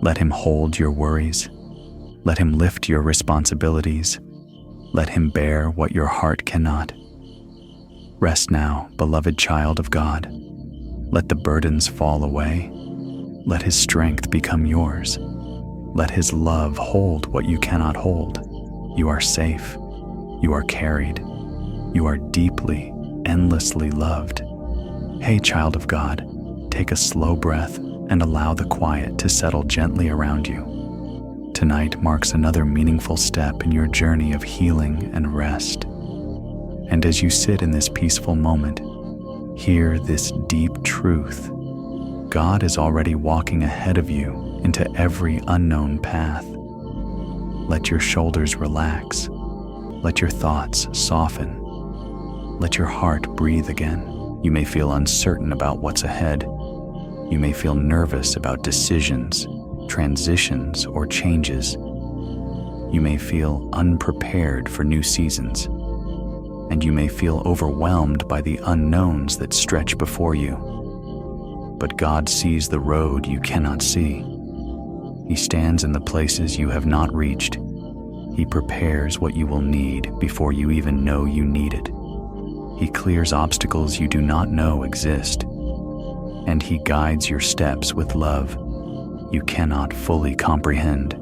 Let him hold your worries. Let him lift your responsibilities. Let him bear what your heart cannot. Rest now, beloved child of God. Let the burdens fall away. Let his strength become yours. Let his love hold what you cannot hold. You are safe. You are carried. You are deeply, endlessly loved. Hey, child of God, take a slow breath and allow the quiet to settle gently around you. Tonight marks another meaningful step in your journey of healing and rest. And as you sit in this peaceful moment, hear this deep truth. God is already walking ahead of you into every unknown path. Let your shoulders relax. Let your thoughts soften. Let your heart breathe again. You may feel uncertain about what's ahead. You may feel nervous about decisions, transitions, or changes. You may feel unprepared for new seasons. And you may feel overwhelmed by the unknowns that stretch before you. But God sees the road you cannot see. He stands in the places you have not reached. He prepares what you will need before you even know you need it. He clears obstacles you do not know exist. And he guides your steps with love you cannot fully comprehend.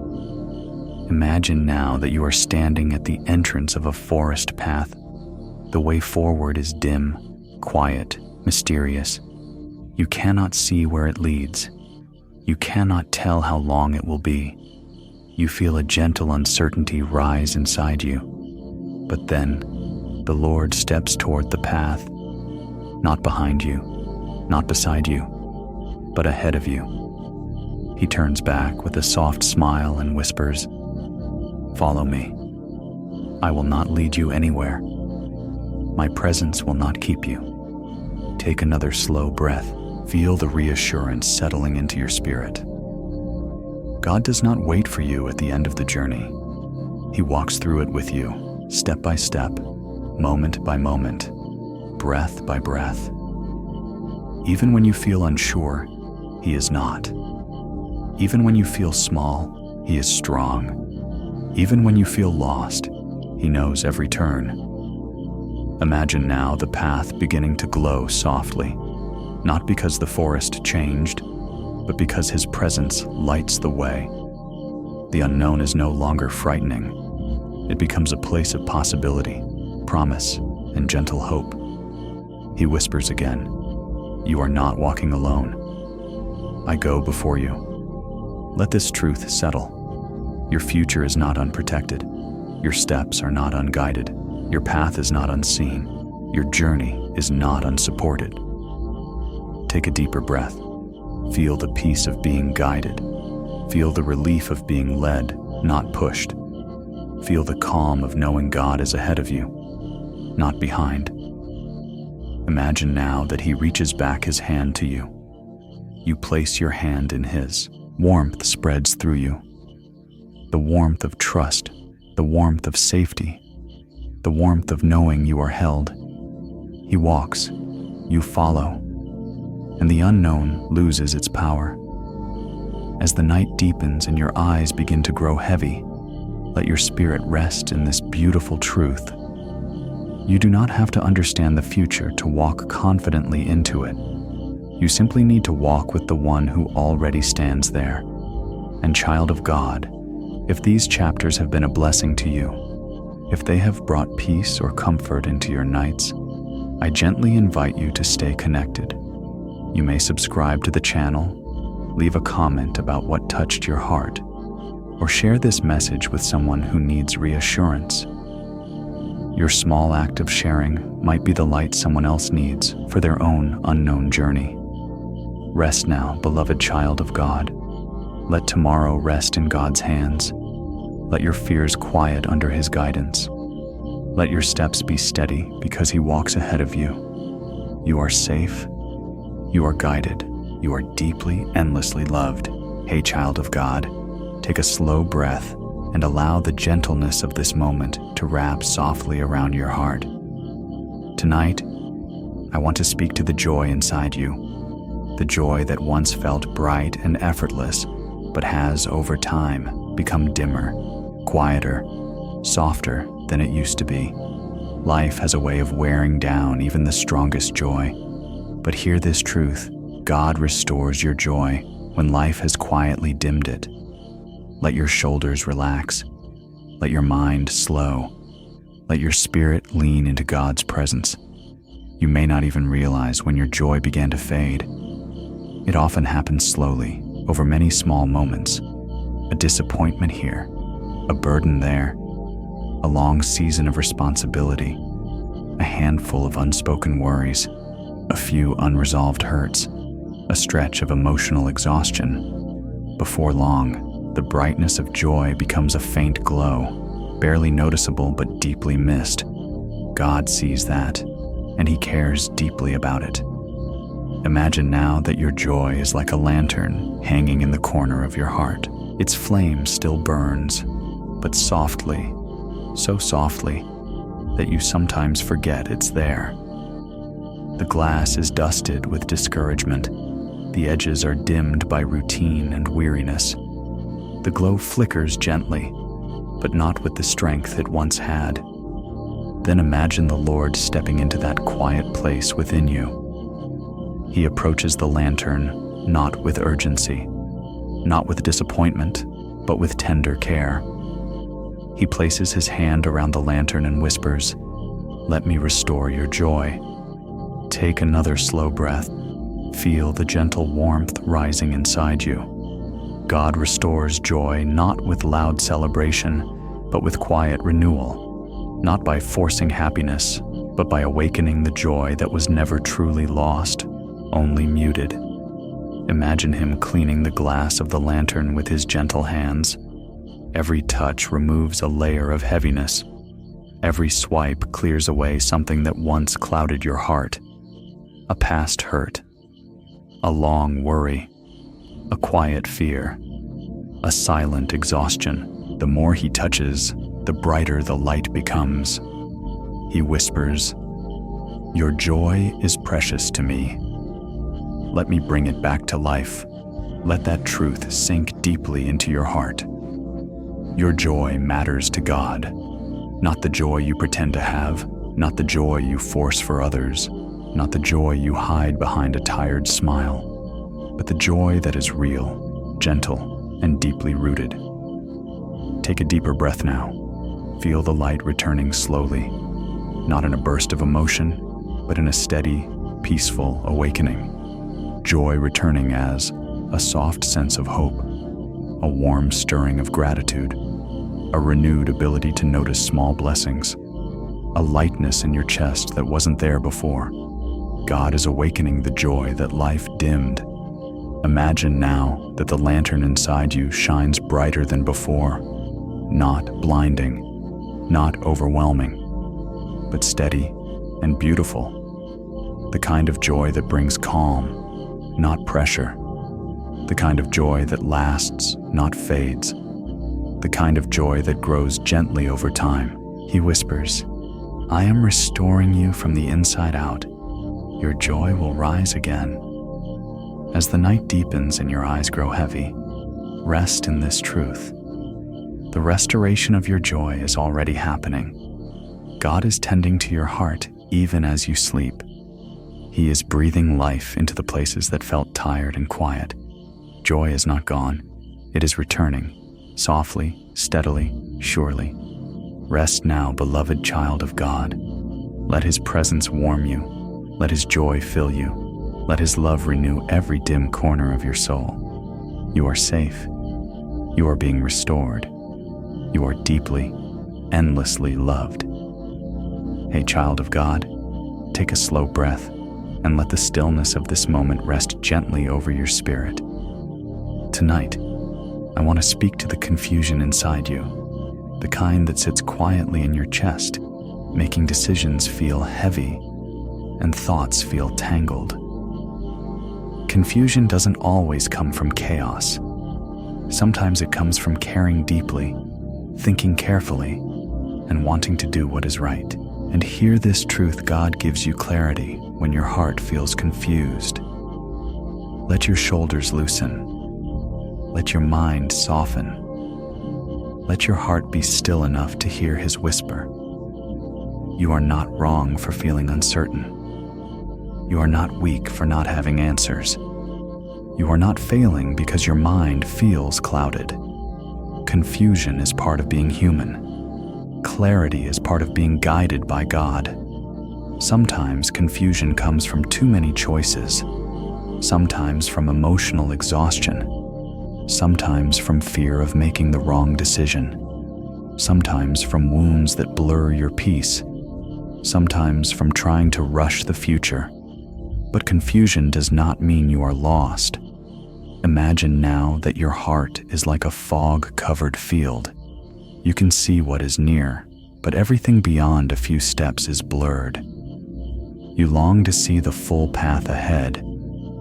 Imagine now that you are standing at the entrance of a forest path. The way forward is dim, quiet, mysterious. You cannot see where it leads. You cannot tell how long it will be. You feel a gentle uncertainty rise inside you. But then, the Lord steps toward the path, not behind you, not beside you, but ahead of you. He turns back with a soft smile and whispers, "Follow me. I will not lead you anywhere. My presence will not keep you." Take another slow breath. Feel the reassurance settling into your spirit. God does not wait for you at the end of the journey. He walks through it with you, step by step, moment by moment, breath by breath. Even when you feel unsure, he is not. Even when you feel small, he is strong. Even when you feel lost, He knows every turn. Imagine now the path beginning to glow softly, not because the forest changed, but because His presence lights the way. The unknown is no longer frightening. It becomes a place of possibility, promise, and gentle hope. He whispers again, "You are not walking alone. I go before you." Let this truth settle. Your future is not unprotected. Your steps are not unguided. Your path is not unseen. Your journey is not unsupported. Take a deeper breath. Feel the peace of being guided. Feel the relief of being led, not pushed. Feel the calm of knowing God is ahead of you, not behind. Imagine now that He reaches back His hand to you. You place your hand in His. Warmth spreads through you. The warmth of trust, the warmth of safety, the warmth of knowing you are held. He walks, you follow, and the unknown loses its power. As the night deepens and your eyes begin to grow heavy, let your spirit rest in this beautiful truth. You do not have to understand the future to walk confidently into it. You simply need to walk with the one who already stands there. And child of God, if these chapters have been a blessing to you, if they have brought peace or comfort into your nights, I gently invite you to stay connected. You may subscribe to the channel, leave a comment about what touched your heart, or share this message with someone who needs reassurance. Your small act of sharing might be the light someone else needs for their own unknown journey. Rest now, beloved child of God. Let tomorrow rest in God's hands. Let your fears quiet under His guidance. Let your steps be steady because He walks ahead of you. You are safe. You are guided. You are deeply, endlessly loved. Hey, child of God, take a slow breath and allow the gentleness of this moment to wrap softly around your heart. Tonight, I want to speak to the joy inside you, the joy that once felt bright and effortless, but has, over time, become dimmer, quieter, softer than it used to be. Life has a way of wearing down even the strongest joy. But hear this truth: God restores your joy when life has quietly dimmed it. Let your shoulders relax. Let your mind slow. Let your spirit lean into God's presence. You may not even realize when your joy began to fade. It often happens slowly, over many small moments. A disappointment here, a burden there, a long season of responsibility, a handful of unspoken worries, a few unresolved hurts, a stretch of emotional exhaustion. Before long, the brightness of joy becomes a faint glow, barely noticeable but deeply missed. God sees that, and He cares deeply about it. Imagine now that your joy is like a lantern hanging in the corner of your heart. Its flame still burns, but softly, so softly that you sometimes forget it's there. The glass is dusted with discouragement. The edges are dimmed by routine and weariness. The glow flickers gently, but not with the strength it once had. Then imagine the Lord stepping into that quiet place within you. He approaches the lantern not with urgency, not with disappointment, but with tender care. He places His hand around the lantern and whispers, "Let me restore your joy." Take another slow breath. Feel the gentle warmth rising inside you. God restores joy not with loud celebration, but with quiet renewal, not by forcing happiness, but by awakening the joy that was never truly lost, only muted. Imagine Him cleaning the glass of the lantern with His gentle hands. Every touch removes a layer of heaviness. Every swipe clears away something that once clouded your heart. A past hurt, a long worry, a quiet fear, a silent exhaustion. The more He touches, the brighter the light becomes. He whispers, "Your joy is precious to me. Let me bring it back to life." Let that truth sink deeply into your heart. Your joy matters to God. Not the joy you pretend to have, not the joy you force for others, not the joy you hide behind a tired smile, but the joy that is real, gentle, and deeply rooted. Take a deeper breath now. Feel the light returning slowly, not in a burst of emotion, but in a steady, peaceful awakening. Joy returning as a soft sense of hope, a warm stirring of gratitude, a renewed ability to notice small blessings, a lightness in your chest that wasn't there before. God is awakening the joy that life dimmed. Imagine now that the lantern inside you shines brighter than before, not blinding, not overwhelming, but steady and beautiful. The kind of joy that brings calm, not pressure. The kind of joy that lasts, not fades. The kind of joy that grows gently over time. He whispers, "I am restoring you from the inside out. Your joy will rise again." As the night deepens and your eyes grow heavy, rest in this truth. The restoration of your joy is already happening. God is tending to your heart even as you sleep. He is breathing life into the places that felt tired and quiet. Joy is not gone. It is returning, softly, steadily, surely. Rest now, beloved child of God. Let His presence warm you. Let His joy fill you. Let His love renew every dim corner of your soul. You are safe. You are being restored. You are deeply, endlessly loved. Hey, child of God, take a slow breath and let the stillness of this moment rest gently over your spirit. Tonight, I want to speak to the confusion inside you, the kind that sits quietly in your chest, making decisions feel heavy and thoughts feel tangled. Confusion doesn't always come from chaos. Sometimes it comes from caring deeply, thinking carefully, and wanting to do what is right. And hear this truth: God gives you clarity when your heart feels confused. Let your shoulders loosen. Let your mind soften. Let your heart be still enough to hear His whisper. You are not wrong for feeling uncertain. You are not weak for not having answers. You are not failing because your mind feels clouded. Confusion is part of being human. Clarity is part of being guided by God. Sometimes confusion comes from too many choices. Sometimes from emotional exhaustion. Sometimes from fear of making the wrong decision. Sometimes from wounds that blur your peace. Sometimes from trying to rush the future. But confusion does not mean you are lost. Imagine now that your heart is like a fog-covered field. You can see what is near, but everything beyond a few steps is blurred. You long to see the full path ahead,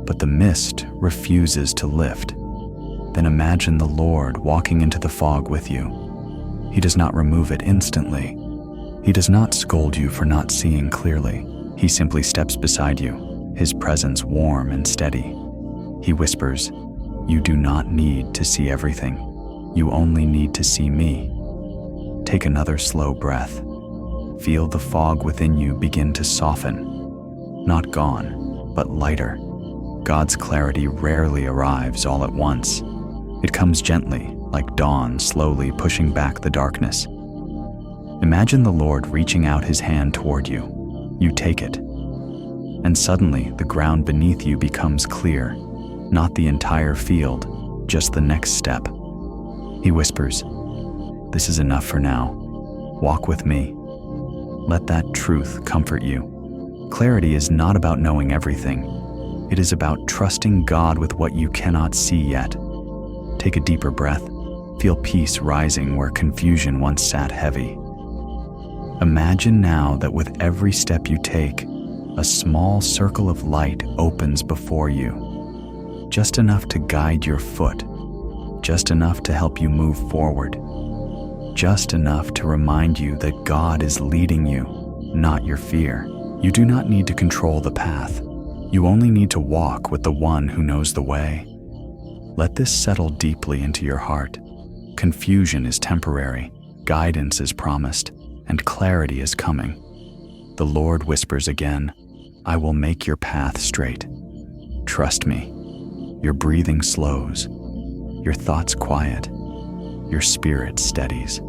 but the mist refuses to lift. Then imagine the Lord walking into the fog with you. He does not remove it instantly. He does not scold you for not seeing clearly. He simply steps beside you, His presence warm and steady. He whispers, "You do not need to see everything. You only need to see me." Take another slow breath. Feel the fog within you begin to soften. Not gone, but lighter. God's clarity rarely arrives all at once. It comes gently, like dawn slowly pushing back the darkness. Imagine the Lord reaching out His hand toward you. You take it. And suddenly the ground beneath you becomes clear. Not the entire field, just the next step. He whispers, "This is enough for now. Walk with me." Let that truth comfort you. Clarity is not about knowing everything. It is about trusting God with what you cannot see yet. Take a deeper breath. Feel peace rising where confusion once sat heavy. Imagine now that with every step you take, a small circle of light opens before you. Just enough to guide your foot. Just enough to help you move forward. Just enough to remind you that God is leading you, not your fear. You do not need to control the path. You only need to walk with the one who knows the way. Let this settle deeply into your heart. Confusion is temporary. Guidance is promised. and clarity is coming. The Lord whispers again, I will make your path straight. Trust me. Your breathing slows, your thoughts quiet, your spirit steadies.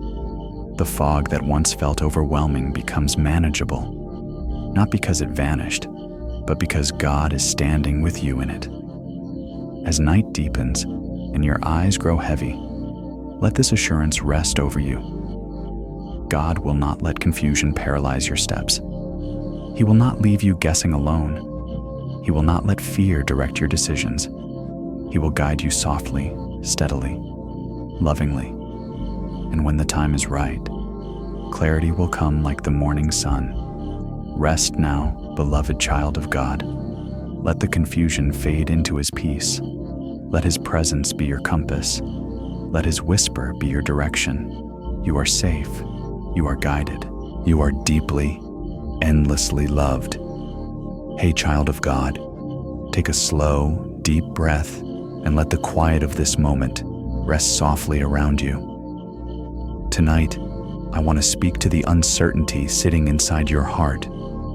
The fog that once felt overwhelming becomes manageable, not because it vanished, but because God is standing with you in it. As night deepens and your eyes grow heavy, let this assurance rest over you. God will not let confusion paralyze your steps. He will not leave you guessing alone. He will not let fear direct your decisions. He will guide you softly, steadily, lovingly. And when the time is right, clarity will come like the morning sun. Rest now, beloved child of God. Let the confusion fade into His peace. Let His presence be your compass. Let His whisper be your direction. You are safe. You are guided. You are deeply, endlessly loved. Hey, child of God, take a slow, deep breath and let the quiet of this moment rest softly around you. Tonight, I want to speak to the uncertainty sitting inside your heart,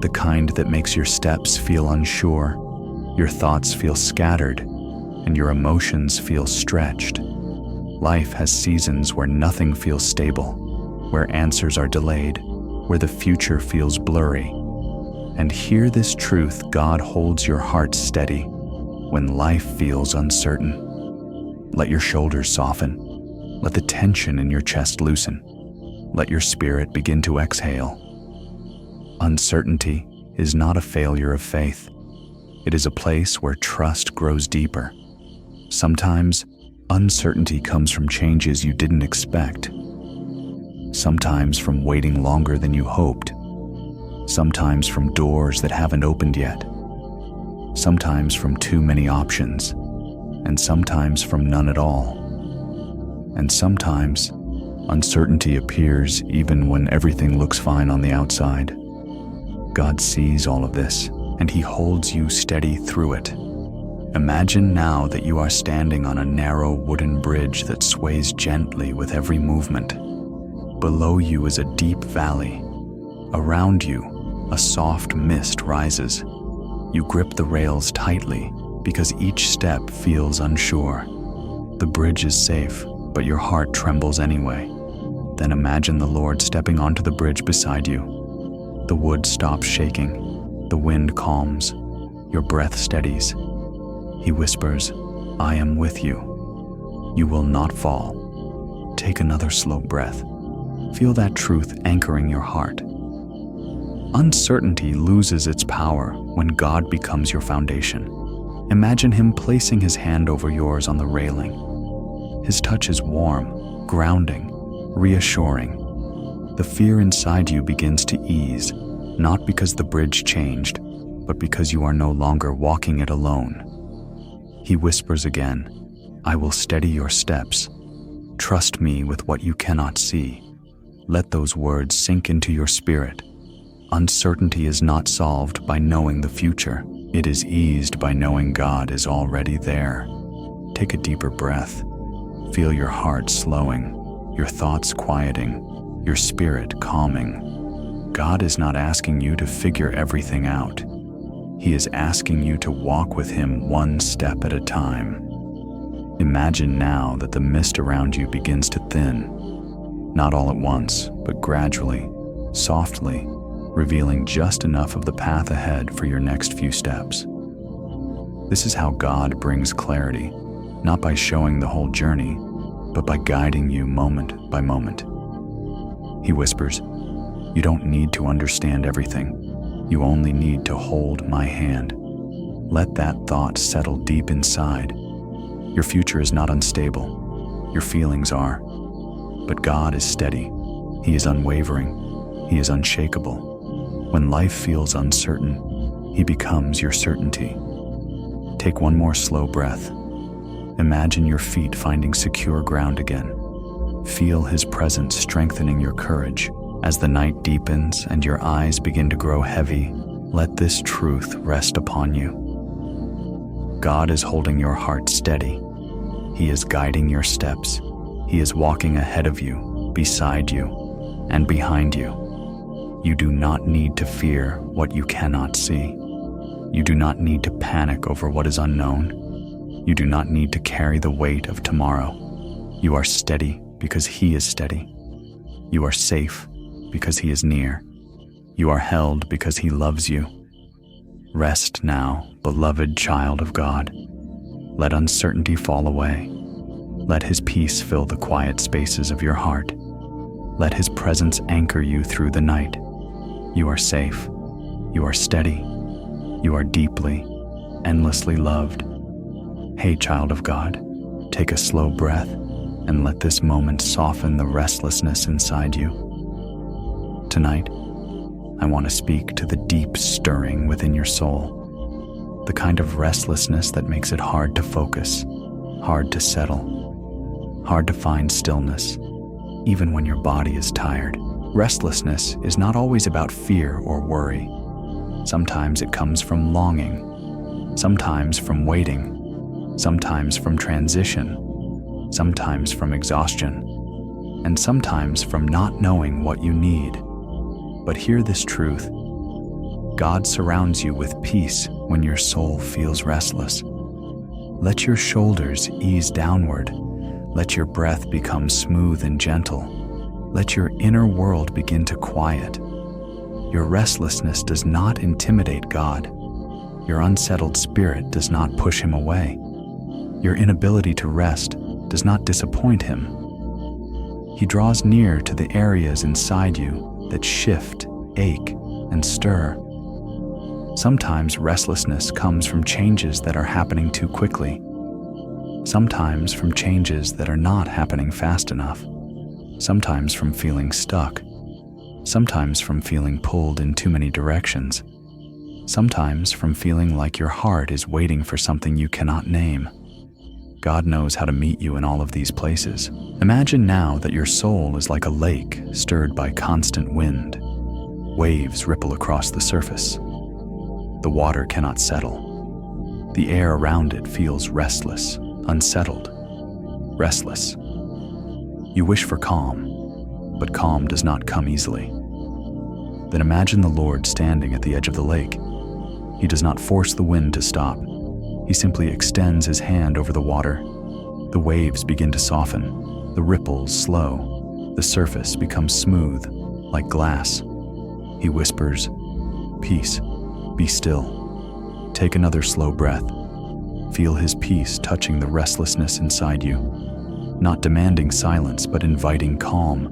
the kind that makes your steps feel unsure, your thoughts feel scattered, and your emotions feel stretched. Life has seasons where nothing feels stable, where answers are delayed, where the future feels blurry. And hear this truth: God holds your heart steady when life feels uncertain. Let your shoulders soften. Let the tension in your chest loosen. Let your spirit begin to exhale. Uncertainty is not a failure of faith. It is a place where trust grows deeper. Sometimes uncertainty comes from changes you didn't expect. Sometimes from waiting longer than you hoped. Sometimes from doors that haven't opened yet. Sometimes from too many options. And sometimes from none at all. And sometimes uncertainty appears even when everything looks fine on the outside. God sees all of this, and He holds you steady through it. Imagine now that you are standing on a narrow wooden bridge that sways gently with every movement. Below you is a deep valley. Around you, a soft mist rises. You grip the rails tightly because each step feels unsure. The bridge is safe, but your heart trembles anyway. Then imagine the Lord stepping onto the bridge beside you. The wood stops shaking. The wind calms. Your breath steadies. He whispers, I am with you. You will not fall. Take another slow breath. Feel that truth anchoring your heart. Uncertainty loses its power when God becomes your foundation. Imagine Him placing His hand over yours on the railing. His touch is warm, grounding, reassuring. The fear inside you begins to ease, not because the bridge changed, but because you are no longer walking it alone. He whispers again, I will steady your steps. Trust me with what you cannot see. Let those words sink into your spirit. Uncertainty is not solved by knowing the future. It is eased by knowing God is already there. Take a deeper breath. Feel your heart slowing, your thoughts quieting, your spirit calming. God is not asking you to figure everything out. He is asking you to walk with Him one step at a time. Imagine now that the mist around you begins to thin, not all at once, but gradually, softly, revealing just enough of the path ahead for your next few steps. This is how God brings clarity, not by showing the whole journey, but by guiding you moment by moment. He whispers, you don't need to understand everything. You only need to hold my hand. Let that thought settle deep inside. Your future is not unstable. Your feelings are. But God is steady. He is unwavering. He is unshakable. When life feels uncertain, He becomes your certainty. Take one more slow breath. Imagine your feet finding secure ground again. Feel His presence strengthening your courage. As the night deepens and your eyes begin to grow heavy, let this truth rest upon you. God is holding your heart steady. He is guiding your steps. He is walking ahead of you, beside you, and behind you. You do not need to fear what you cannot see. You do not need to panic over what is unknown. You do not need to carry the weight of tomorrow. You are steady because He is steady. You are safe because He is near. You are held because He loves you. Rest now, beloved child of God. Let uncertainty fall away. Let His peace fill the quiet spaces of your heart. Let His presence anchor you through the night. You are safe. You are steady. You are deeply, endlessly loved. Hey, child of God, take a slow breath and let this moment soften the restlessness inside you. Tonight, I want to speak to the deep stirring within your soul, the kind of restlessness that makes it hard to focus, hard to settle, hard to find stillness, even when your body is tired. Restlessness is not always about fear or worry. Sometimes it comes from longing, sometimes from waiting, sometimes from transition, sometimes from exhaustion, and sometimes from not knowing what you need. But hear this truth: God surrounds you with peace when your soul feels restless. Let your shoulders ease downward. Let your breath become smooth and gentle. Let your inner world begin to quiet. Your restlessness does not intimidate God. Your unsettled spirit does not push Him away. Your inability to rest does not disappoint Him. He draws near to the areas inside you that shift, ache, and stir. Sometimes restlessness comes from changes that are happening too quickly. Sometimes from changes that are not happening fast enough. Sometimes from feeling stuck. Sometimes from feeling pulled in too many directions. Sometimes from feeling like your heart is waiting for something you cannot name. God knows how to meet you in all of these places. Imagine now that your soul is like a lake stirred by constant wind. Waves ripple across the surface. The water cannot settle. The air around it feels restless, unsettled, restless. You wish for calm, but calm does not come easily. Then imagine the Lord standing at the edge of the lake. He does not force the wind to stop. He simply extends His hand over the water. The waves begin to soften. The ripples slow. The surface becomes smooth, like glass. He whispers, "Peace, be still." Take another slow breath. Feel His peace touching the restlessness inside you. Not demanding silence, but inviting calm.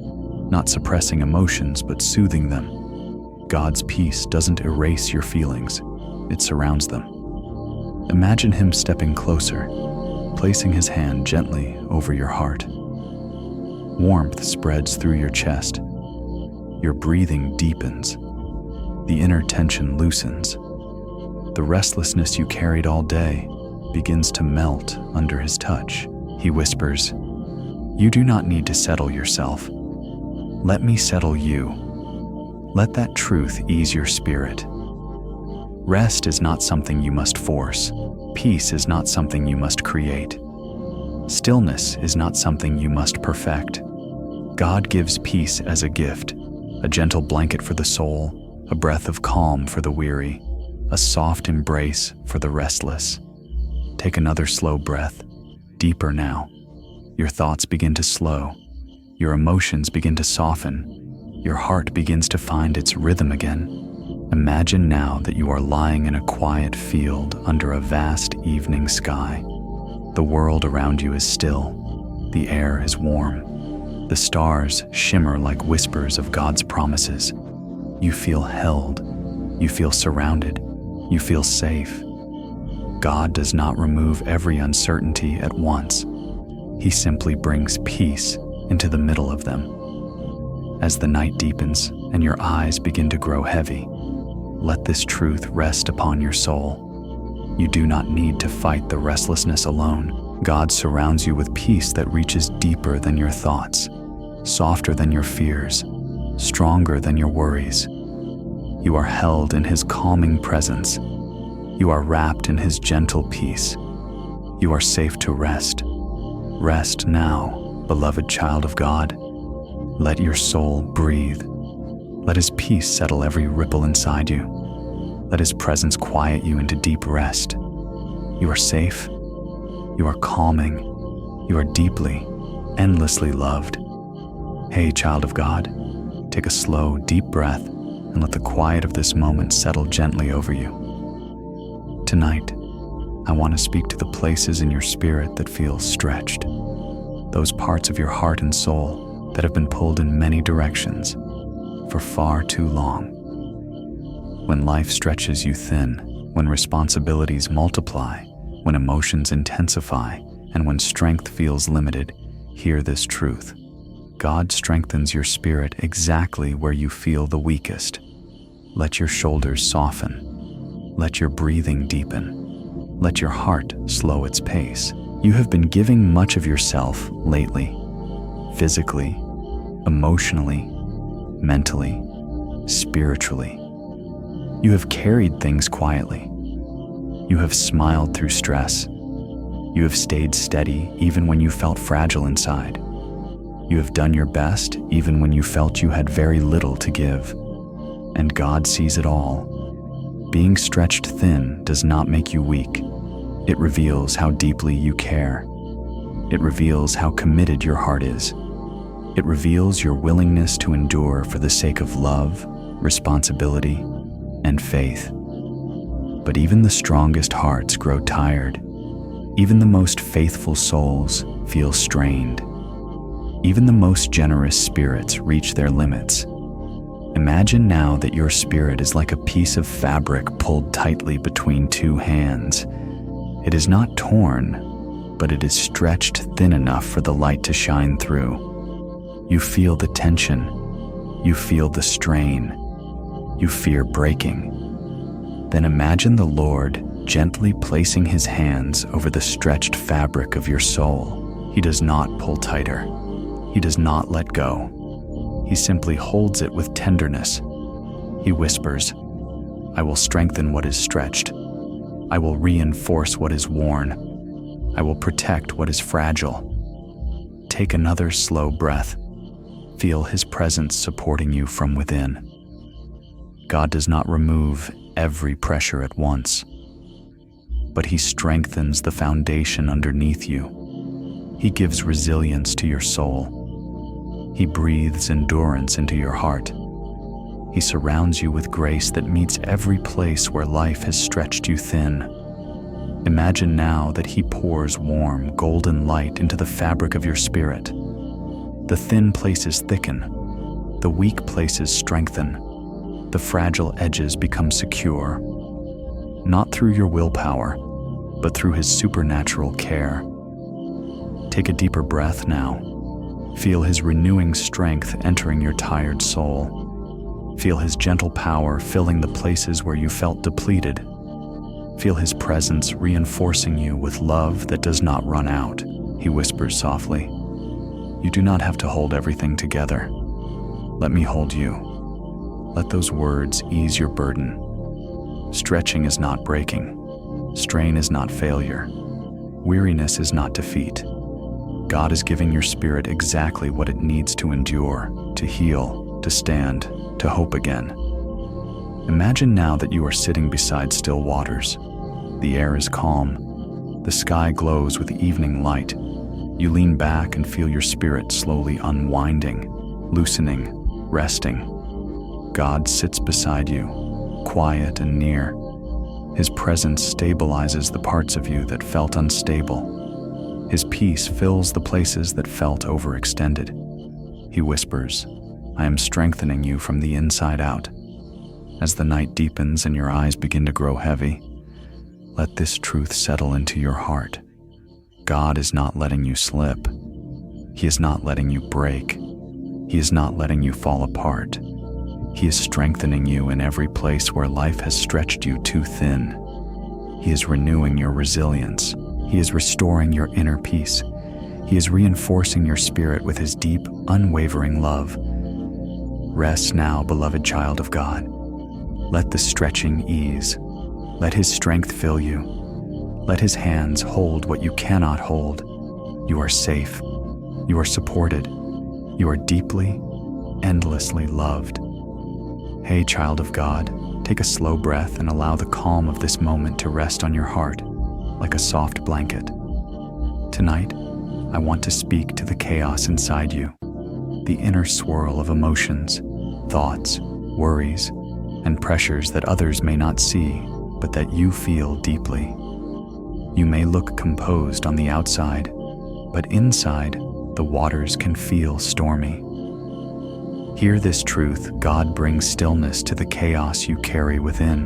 Not suppressing emotions, but soothing them. God's peace doesn't erase your feelings. It surrounds them. Imagine Him stepping closer, placing His hand gently over your heart. Warmth spreads through your chest. Your breathing deepens. The inner tension loosens. The restlessness you carried all day begins to melt under His touch. He whispers, "You do not need to settle yourself. Let me settle you." Let that truth ease your spirit. Rest is not something you must force. Peace is not something you must create. Stillness is not something you must perfect. God gives peace as a gift, a gentle blanket for the soul, a breath of calm for the weary, a soft embrace for the restless. Take another slow breath, deeper now. Your thoughts begin to slow. Your emotions begin to soften. Your heart begins to find its rhythm again. Imagine now that you are lying in a quiet field under a vast evening sky. The world around you is still. The air is warm. The stars shimmer like whispers of God's promises. You feel held. You feel surrounded. You feel safe. God does not remove every uncertainty at once. He simply brings peace into the middle of them. As the night deepens and your eyes begin to grow heavy, let this truth rest upon your soul. You do not need to fight the restlessness alone. God surrounds you with peace that reaches deeper than your thoughts, softer than your fears, stronger than your worries. You are held in His calming presence. You are wrapped in His gentle peace. You are safe to rest. Rest now, beloved child of God. Let your soul breathe. Let His peace settle every ripple inside you. Let His presence quiet you into deep rest. You are safe. You are calming. You are deeply, endlessly loved. Hey, child of God, take a slow, deep breath and let the quiet of this moment settle gently over you. Tonight, I want to speak to the places in your spirit that feel stretched, those parts of your heart and soul that have been pulled in many directions for far too long. When life stretches you thin, when responsibilities multiply, when emotions intensify, and when strength feels limited, hear this truth. God strengthens your spirit exactly where you feel the weakest. Let your shoulders soften. Let your breathing deepen. Let your heart slow its pace. You have been giving much of yourself lately, physically, emotionally, mentally, spiritually. You have carried things quietly. You have smiled through stress. You have stayed steady even when you felt fragile inside. You have done your best even when you felt you had very little to give. And God sees it all. Being stretched thin does not make you weak. It reveals how deeply you care. It reveals how committed your heart is. It reveals your willingness to endure for the sake of love, responsibility, and faith. But even the strongest hearts grow tired. Even the most faithful souls feel strained. Even the most generous spirits reach their limits. Imagine now that your spirit is like a piece of fabric pulled tightly between two hands. It is not torn, but it is stretched thin enough for the light to shine through. You feel the tension. You feel the strain. You fear breaking. Then imagine the Lord gently placing His hands over the stretched fabric of your soul. He does not pull tighter. He does not let go. He simply holds it with tenderness. He whispers, "I will strengthen what is stretched. I will reinforce what is worn. I will protect what is fragile." Take another slow breath. Feel His presence supporting you from within. God does not remove every pressure at once, but He strengthens the foundation underneath you. He gives resilience to your soul. He breathes endurance into your heart. He surrounds you with grace that meets every place where life has stretched you thin. Imagine now that He pours warm, golden light into the fabric of your spirit. The thin places thicken. The weak places strengthen. The fragile edges become secure. Not through your willpower, but through His supernatural care. Take a deeper breath now. Feel His renewing strength entering your tired soul. Feel His gentle power filling the places where you felt depleted. Feel His presence reinforcing you with love that does not run out. He whispers softly, "You do not have to hold everything together. Let me hold you." Let those words ease your burden. Stretching is not breaking. Strain is not failure. Weariness is not defeat. God is giving your spirit exactly what it needs to endure, to heal, to stand, to hope again. Imagine now that you are sitting beside still waters. The air is calm. The sky glows with evening light. You lean back and feel your spirit slowly unwinding, loosening, resting. God sits beside you, quiet and near. His presence stabilizes the parts of you that felt unstable. His peace fills the places that felt overextended. He whispers, "I am strengthening you from the inside out." As the night deepens and your eyes begin to grow heavy, let this truth settle into your heart. God is not letting you slip. He is not letting you break. He is not letting you fall apart. He is strengthening you in every place where life has stretched you too thin. He is renewing your resilience. He is restoring your inner peace. He is reinforcing your spirit with His deep, unwavering love. Rest now, beloved child of God. Let the stretching ease. Let His strength fill you. Let His hands hold what you cannot hold. You are safe. You are supported. You are deeply, endlessly loved. Hey, child of God, take a slow breath and allow the calm of this moment to rest on your heart like a soft blanket. Tonight, I want to speak to the chaos inside you, the inner swirl of emotions, thoughts, worries, and pressures that others may not see, but that you feel deeply. You may look composed on the outside, but inside, the waters can feel stormy. Hear this truth: God brings stillness to the chaos you carry within.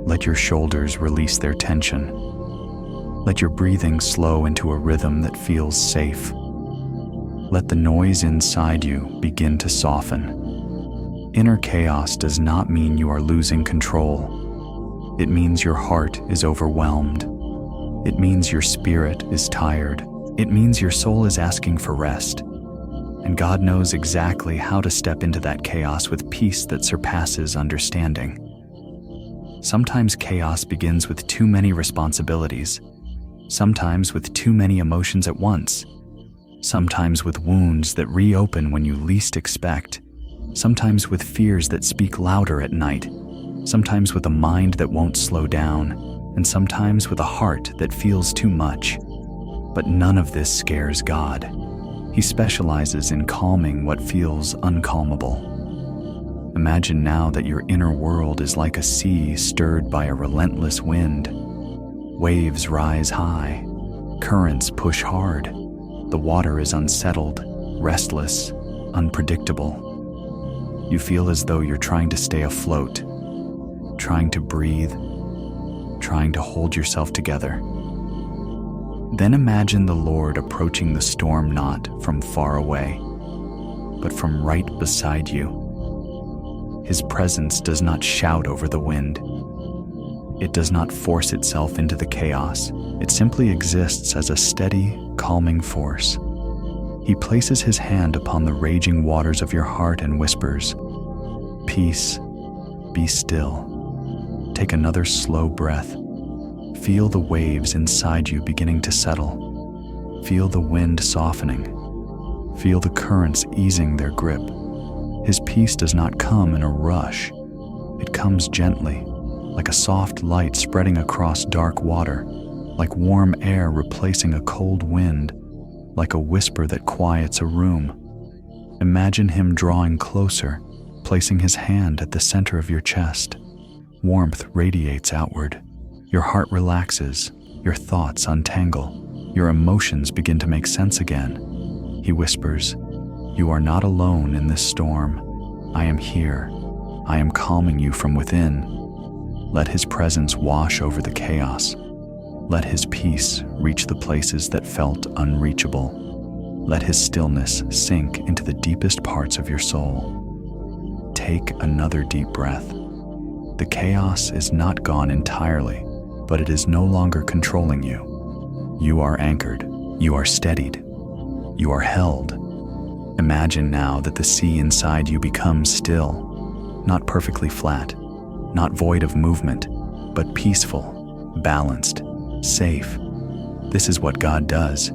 Let your shoulders release their tension. Let your breathing slow into a rhythm that feels safe. Let the noise inside you begin to soften. Inner chaos does not mean you are losing control. It means your heart is overwhelmed. It means your spirit is tired. It means your soul is asking for rest. And God knows exactly how to step into that chaos with peace that surpasses understanding. Sometimes chaos begins with too many responsibilities. Sometimes with too many emotions at once. Sometimes with wounds that reopen when you least expect. Sometimes with fears that speak louder at night. Sometimes with a mind that won't slow down. And sometimes with a heart that feels too much. But none of this scares God. He specializes in calming what feels uncalmable. Imagine now that your inner world is like a sea stirred by a relentless wind. Waves rise high, currents push hard. The water is unsettled, restless, unpredictable. You feel as though you're trying to stay afloat, trying to breathe, trying to hold yourself together. Then imagine the Lord approaching the storm not from far away, but from right beside you. His presence does not shout over the wind. It does not force itself into the chaos. It simply exists as a steady, calming force. He places his hand upon the raging waters of your heart and whispers, "Peace, be still." Take another slow breath. Feel the waves inside you beginning to settle. Feel the wind softening. Feel the currents easing their grip. His peace does not come in a rush. It comes gently, like a soft light spreading across dark water, like warm air replacing a cold wind, like a whisper that quiets a room. Imagine him drawing closer, placing his hand at the center of your chest. Warmth radiates outward. Your heart relaxes, your thoughts untangle, your emotions begin to make sense again. He whispers, "You are not alone in this storm. I am here. I am calming you from within." Let his presence wash over the chaos. Let his peace reach the places that felt unreachable. Let his stillness sink into the deepest parts of your soul. Take another deep breath. The chaos is not gone entirely, but it is no longer controlling you. You are anchored. You are steadied. You are held. Imagine now that the sea inside you becomes still, not perfectly flat, not void of movement, but peaceful, balanced, safe. This is what God does.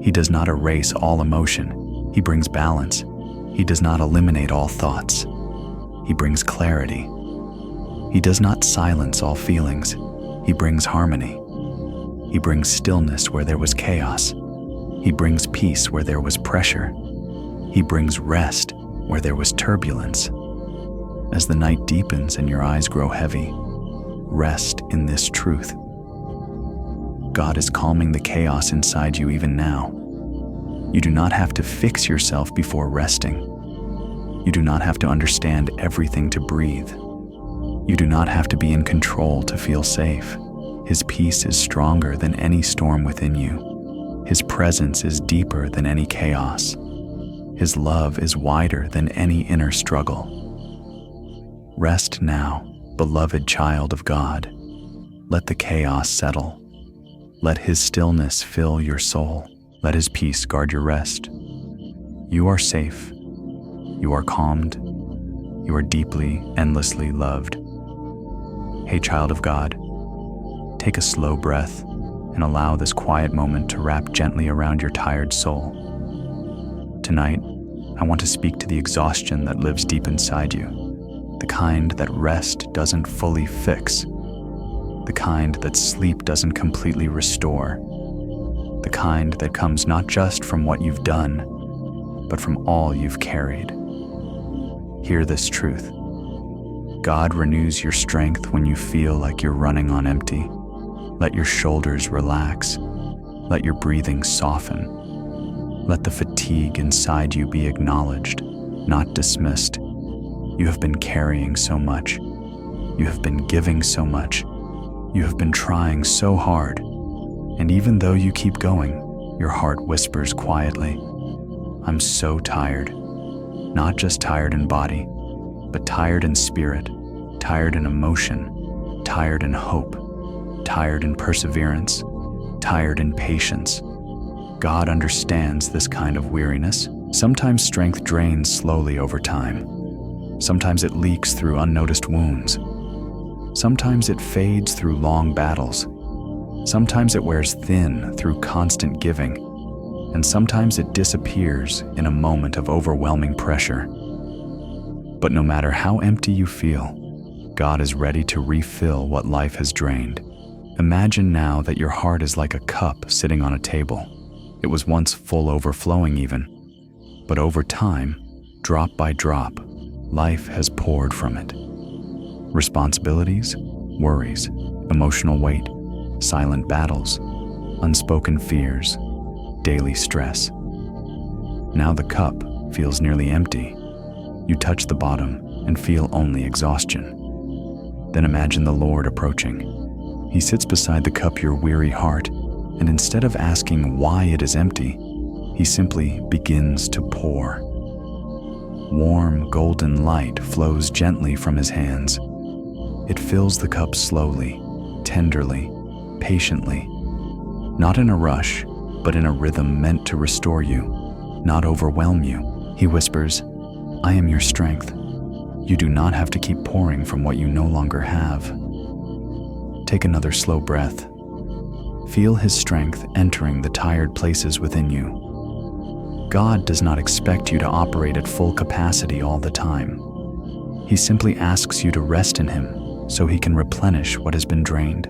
He does not erase all emotion. He brings balance. He does not eliminate all thoughts. He brings clarity. He does not silence all feelings. He brings harmony. He brings stillness where there was chaos. He brings peace where there was pressure. He brings rest where there was turbulence. As the night deepens and your eyes grow heavy, rest in this truth. God is calming the chaos inside you even now. You do not have to fix yourself before resting. You do not have to understand everything to breathe. You do not have to be in control to feel safe. His peace is stronger than any storm within you. His presence is deeper than any chaos. His love is wider than any inner struggle. Rest now, beloved child of God. Let the chaos settle. Let his stillness fill your soul. Let his peace guard your rest. You are safe. You are calmed. You are deeply, endlessly loved. Hey, child of God, take a slow breath and allow this quiet moment to wrap gently around your tired soul. Tonight, I want to speak to the exhaustion that lives deep inside you, the kind that rest doesn't fully fix, the kind that sleep doesn't completely restore, the kind that comes not just from what you've done, but from all you've carried. Hear this truth. God renews your strength when you feel like you're running on empty. Let your shoulders relax. Let your breathing soften. Let the fatigue inside you be acknowledged, not dismissed. You have been carrying so much. You have been giving so much. You have been trying so hard. And even though you keep going, your heart whispers quietly, I'm so tired. Not just tired in body, but tired in spirit, tired in emotion, tired in hope, tired in perseverance, tired in patience. God understands this kind of weariness. Sometimes strength drains slowly over time. Sometimes it leaks through unnoticed wounds. Sometimes it fades through long battles. Sometimes it wears thin through constant giving. And sometimes it disappears in a moment of overwhelming pressure. But no matter how empty you feel, God is ready to refill what life has drained. Imagine now that your heart is like a cup sitting on a table. It was once full, overflowing even. But over time, drop by drop, life has poured from it. Responsibilities, worries, emotional weight, silent battles, unspoken fears, daily stress. Now the cup feels nearly empty. You touch the bottom and feel only exhaustion. Then imagine the Lord approaching. He sits beside the cup, your weary heart, and instead of asking why it is empty, he simply begins to pour. Warm, golden light flows gently from his hands. It fills the cup slowly, tenderly, patiently, not in a rush, but in a rhythm meant to restore you, not overwhelm you. He whispers, I am your strength. You do not have to keep pouring from what you no longer have. Take another slow breath. Feel his strength entering the tired places within you. God does not expect you to operate at full capacity all the time. He simply asks you to rest in him so he can replenish what has been drained.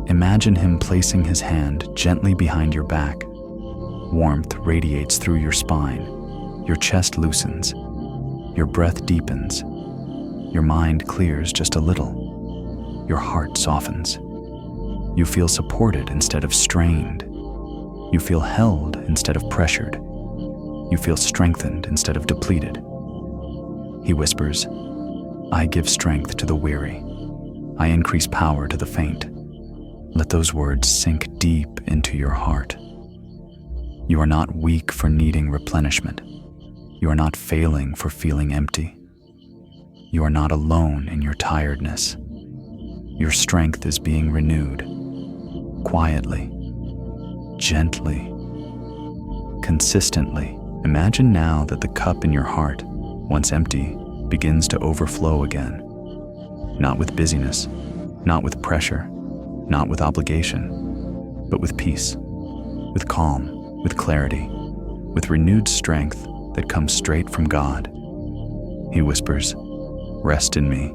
Imagine him placing his hand gently behind your back. Warmth radiates through your spine. Your chest loosens. Your breath deepens. Your mind clears just a little. Your heart softens. You feel supported instead of strained. You feel held instead of pressured. You feel strengthened instead of depleted. He whispers, I give strength to the weary. I increase power to the faint. Let those words sink deep into your heart. You are not weak for needing replenishment. You are not failing for feeling empty. You are not alone in your tiredness. Your strength is being renewed, quietly, gently, consistently. Imagine now that the cup in your heart, once empty, begins to overflow again. Not with busyness, not with pressure, not with obligation, but with peace, with calm, with clarity, with renewed strength that comes straight from God. He whispers, rest in me,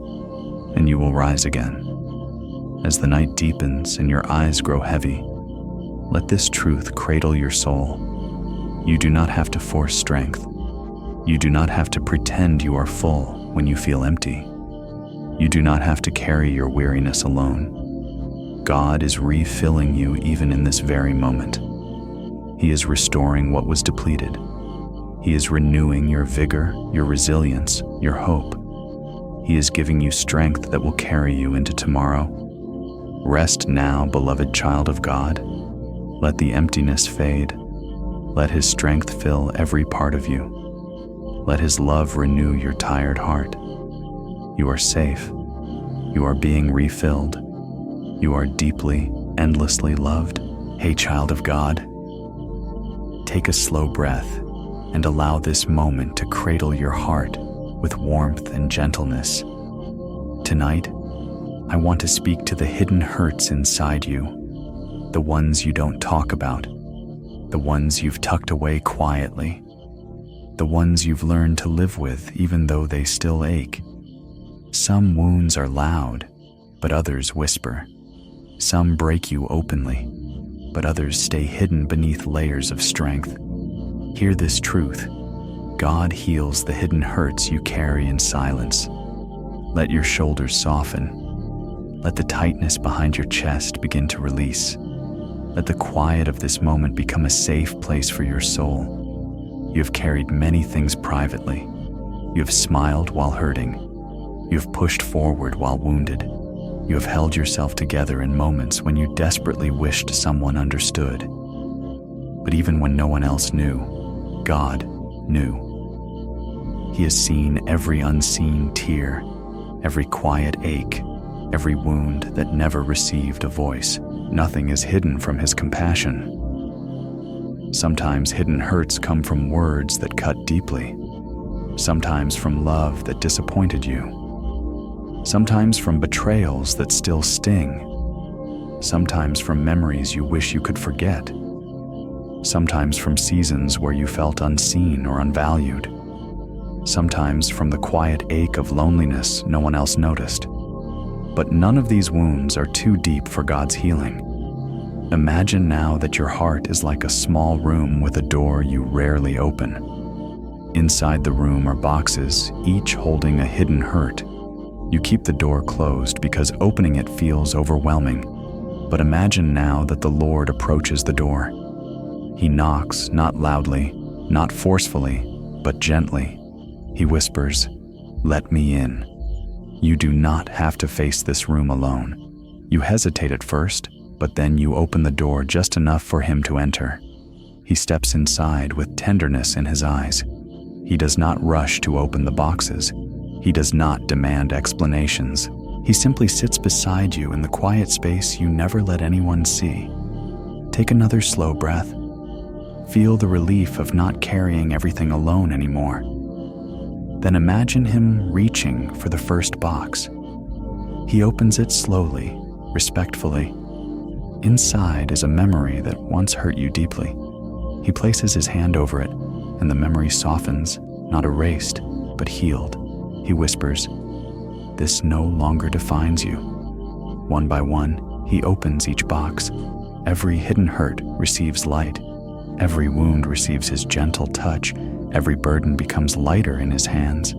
and you will rise again. As the night deepens and your eyes grow heavy, let this truth cradle your soul. You do not have to force strength. You do not have to pretend you are full when you feel empty. You do not have to carry your weariness alone. God is refilling you even in this very moment. He is restoring what was depleted. He is renewing your vigor, your resilience, your hope. He is giving you strength that will carry you into tomorrow. Rest now, beloved child of God. Let the emptiness fade. Let his strength fill every part of you. Let his love renew your tired heart. You are safe. You are being refilled. You are deeply, endlessly loved. Hey, child of God, take a slow breath and allow this moment to cradle your heart with warmth and gentleness. Tonight, I want to speak to the hidden hurts inside you, the ones you don't talk about, the ones you've tucked away quietly, the ones you've learned to live with even though they still ache. Some wounds are loud, but others whisper. Some break you openly, but others stay hidden beneath layers of strength. Hear this truth: God heals the hidden hurts you carry in silence. Let your shoulders soften. Let the tightness behind your chest begin to release. Let the quiet of this moment become a safe place for your soul. You have carried many things privately. You have smiled while hurting. You have pushed forward while wounded. You have held yourself together in moments when you desperately wished someone understood. But even when no one else knew, God knew. He has seen every unseen tear, every quiet ache, every wound that never received a voice. Nothing is hidden from His compassion. Sometimes hidden hurts come from words that cut deeply. Sometimes from love that disappointed you. Sometimes from betrayals that still sting. Sometimes from memories you wish you could forget. Sometimes from seasons where you felt unseen or unvalued. Sometimes from the quiet ache of loneliness no one else noticed. But none of these wounds are too deep for God's healing. Imagine now that your heart is like a small room with a door you rarely open. Inside the room are boxes, each holding a hidden hurt. You keep the door closed because opening it feels overwhelming. But imagine now that the Lord approaches the door. He knocks, not loudly, not forcefully, but gently. He whispers, "Let me in." You do not have to face this room alone. You hesitate at first, but then you open the door just enough for Him to enter. He steps inside with tenderness in His eyes. He does not rush to open the boxes. He does not demand explanations. He simply sits beside you in the quiet space you never let anyone see. Take another slow breath. Feel the relief of not carrying everything alone anymore. Then imagine Him reaching for the first box. He opens it slowly, respectfully. Inside is a memory that once hurt you deeply. He places His hand over it, and the memory softens, not erased, but healed. He whispers, "This no longer defines you." One by one, He opens each box. Every hidden hurt receives light. Every wound receives His gentle touch. Every burden becomes lighter in His hands.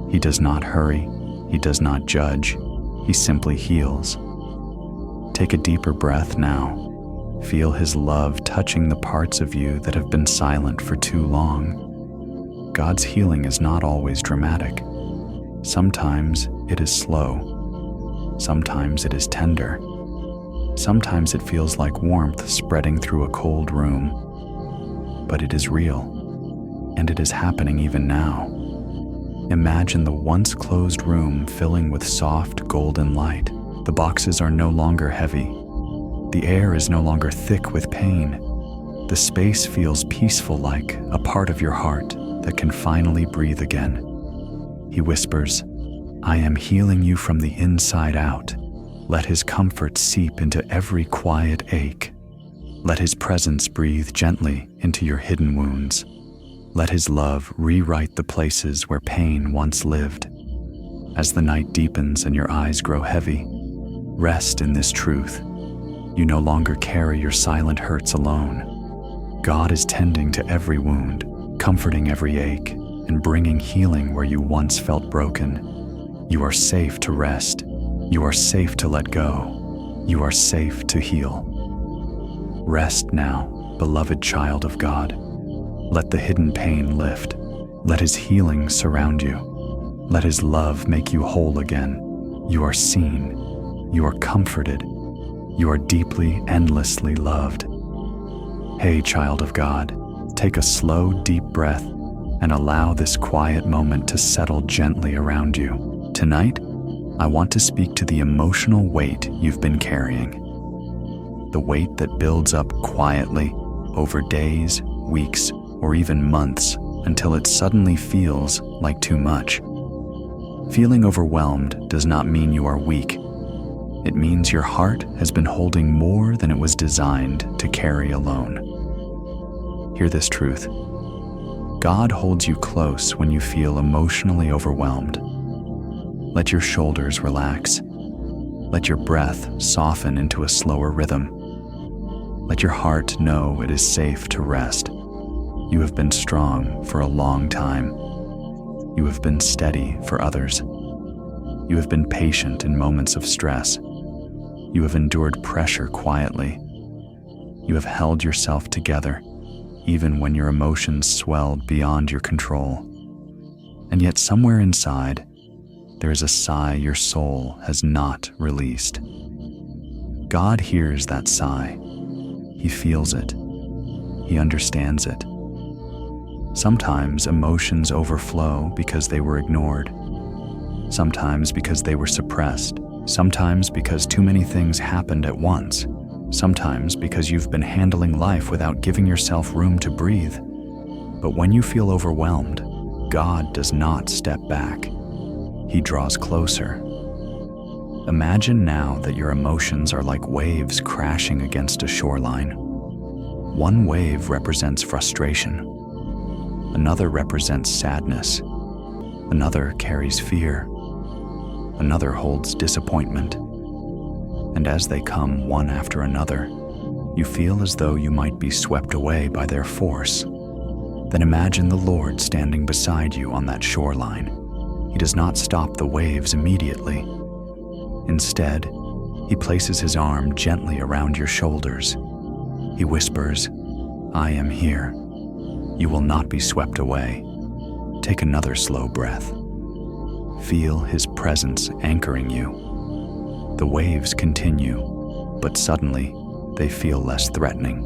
He does not hurry. He does not judge. He simply heals. Take a deeper breath now. Feel His love touching the parts of you that have been silent for too long. God's healing is not always dramatic. Sometimes it is slow. Sometimes it is tender. Sometimes it feels like warmth spreading through a cold room. But it is real, and it is happening even now. Imagine the once closed room filling with soft golden light. The boxes are no longer heavy. The air is no longer thick with pain. The space feels peaceful, like a part of your heart that can finally breathe again. He whispers, "I am healing you from the inside out." Let His comfort seep into every quiet ache. Let His presence breathe gently into your hidden wounds. Let His love rewrite the places where pain once lived. As the night deepens and your eyes grow heavy, rest in this truth. You no longer carry your silent hurts alone. God is tending to every wound, comforting every ache, and bringing healing where you once felt broken. You are safe to rest. You are safe to let go. You are safe to heal. Rest now, beloved child of God. Let the hidden pain lift. Let His healing surround you. Let His love make you whole again. You are seen. You are comforted. You are deeply, endlessly loved. Hey, child of God, take a slow, deep breath and allow this quiet moment to settle gently around you. Tonight, I want to speak to the emotional weight you've been carrying. The weight that builds up quietly over days, weeks, or even months until it suddenly feels like too much. Feeling overwhelmed does not mean you are weak. It means your heart has been holding more than it was designed to carry alone. Hear this truth. God holds you close when you feel emotionally overwhelmed. Let your shoulders relax. Let your breath soften into a slower rhythm. Let your heart know it is safe to rest. You have been strong for a long time. You have been steady for others. You have been patient in moments of stress. You have endured pressure quietly. You have held yourself together, even when your emotions swelled beyond your control. And yet somewhere inside, there is a sigh your soul has not released. God hears that sigh. He feels it. He understands it. Sometimes emotions overflow because they were ignored. Sometimes because they were suppressed. Sometimes because too many things happened at once. Sometimes because you've been handling life without giving yourself room to breathe. But when you feel overwhelmed, God does not step back. He draws closer. Imagine now that your emotions are like waves crashing against a shoreline. One wave represents frustration. Another represents sadness. Another carries fear. Another holds disappointment. And as they come one after another, you feel as though you might be swept away by their force. Then imagine the Lord standing beside you on that shoreline. He does not stop the waves immediately. Instead, He places His arm gently around your shoulders. He whispers, "I am here. You will not be swept away." Take another slow breath. Feel His presence anchoring you. The waves continue, but suddenly they feel less threatening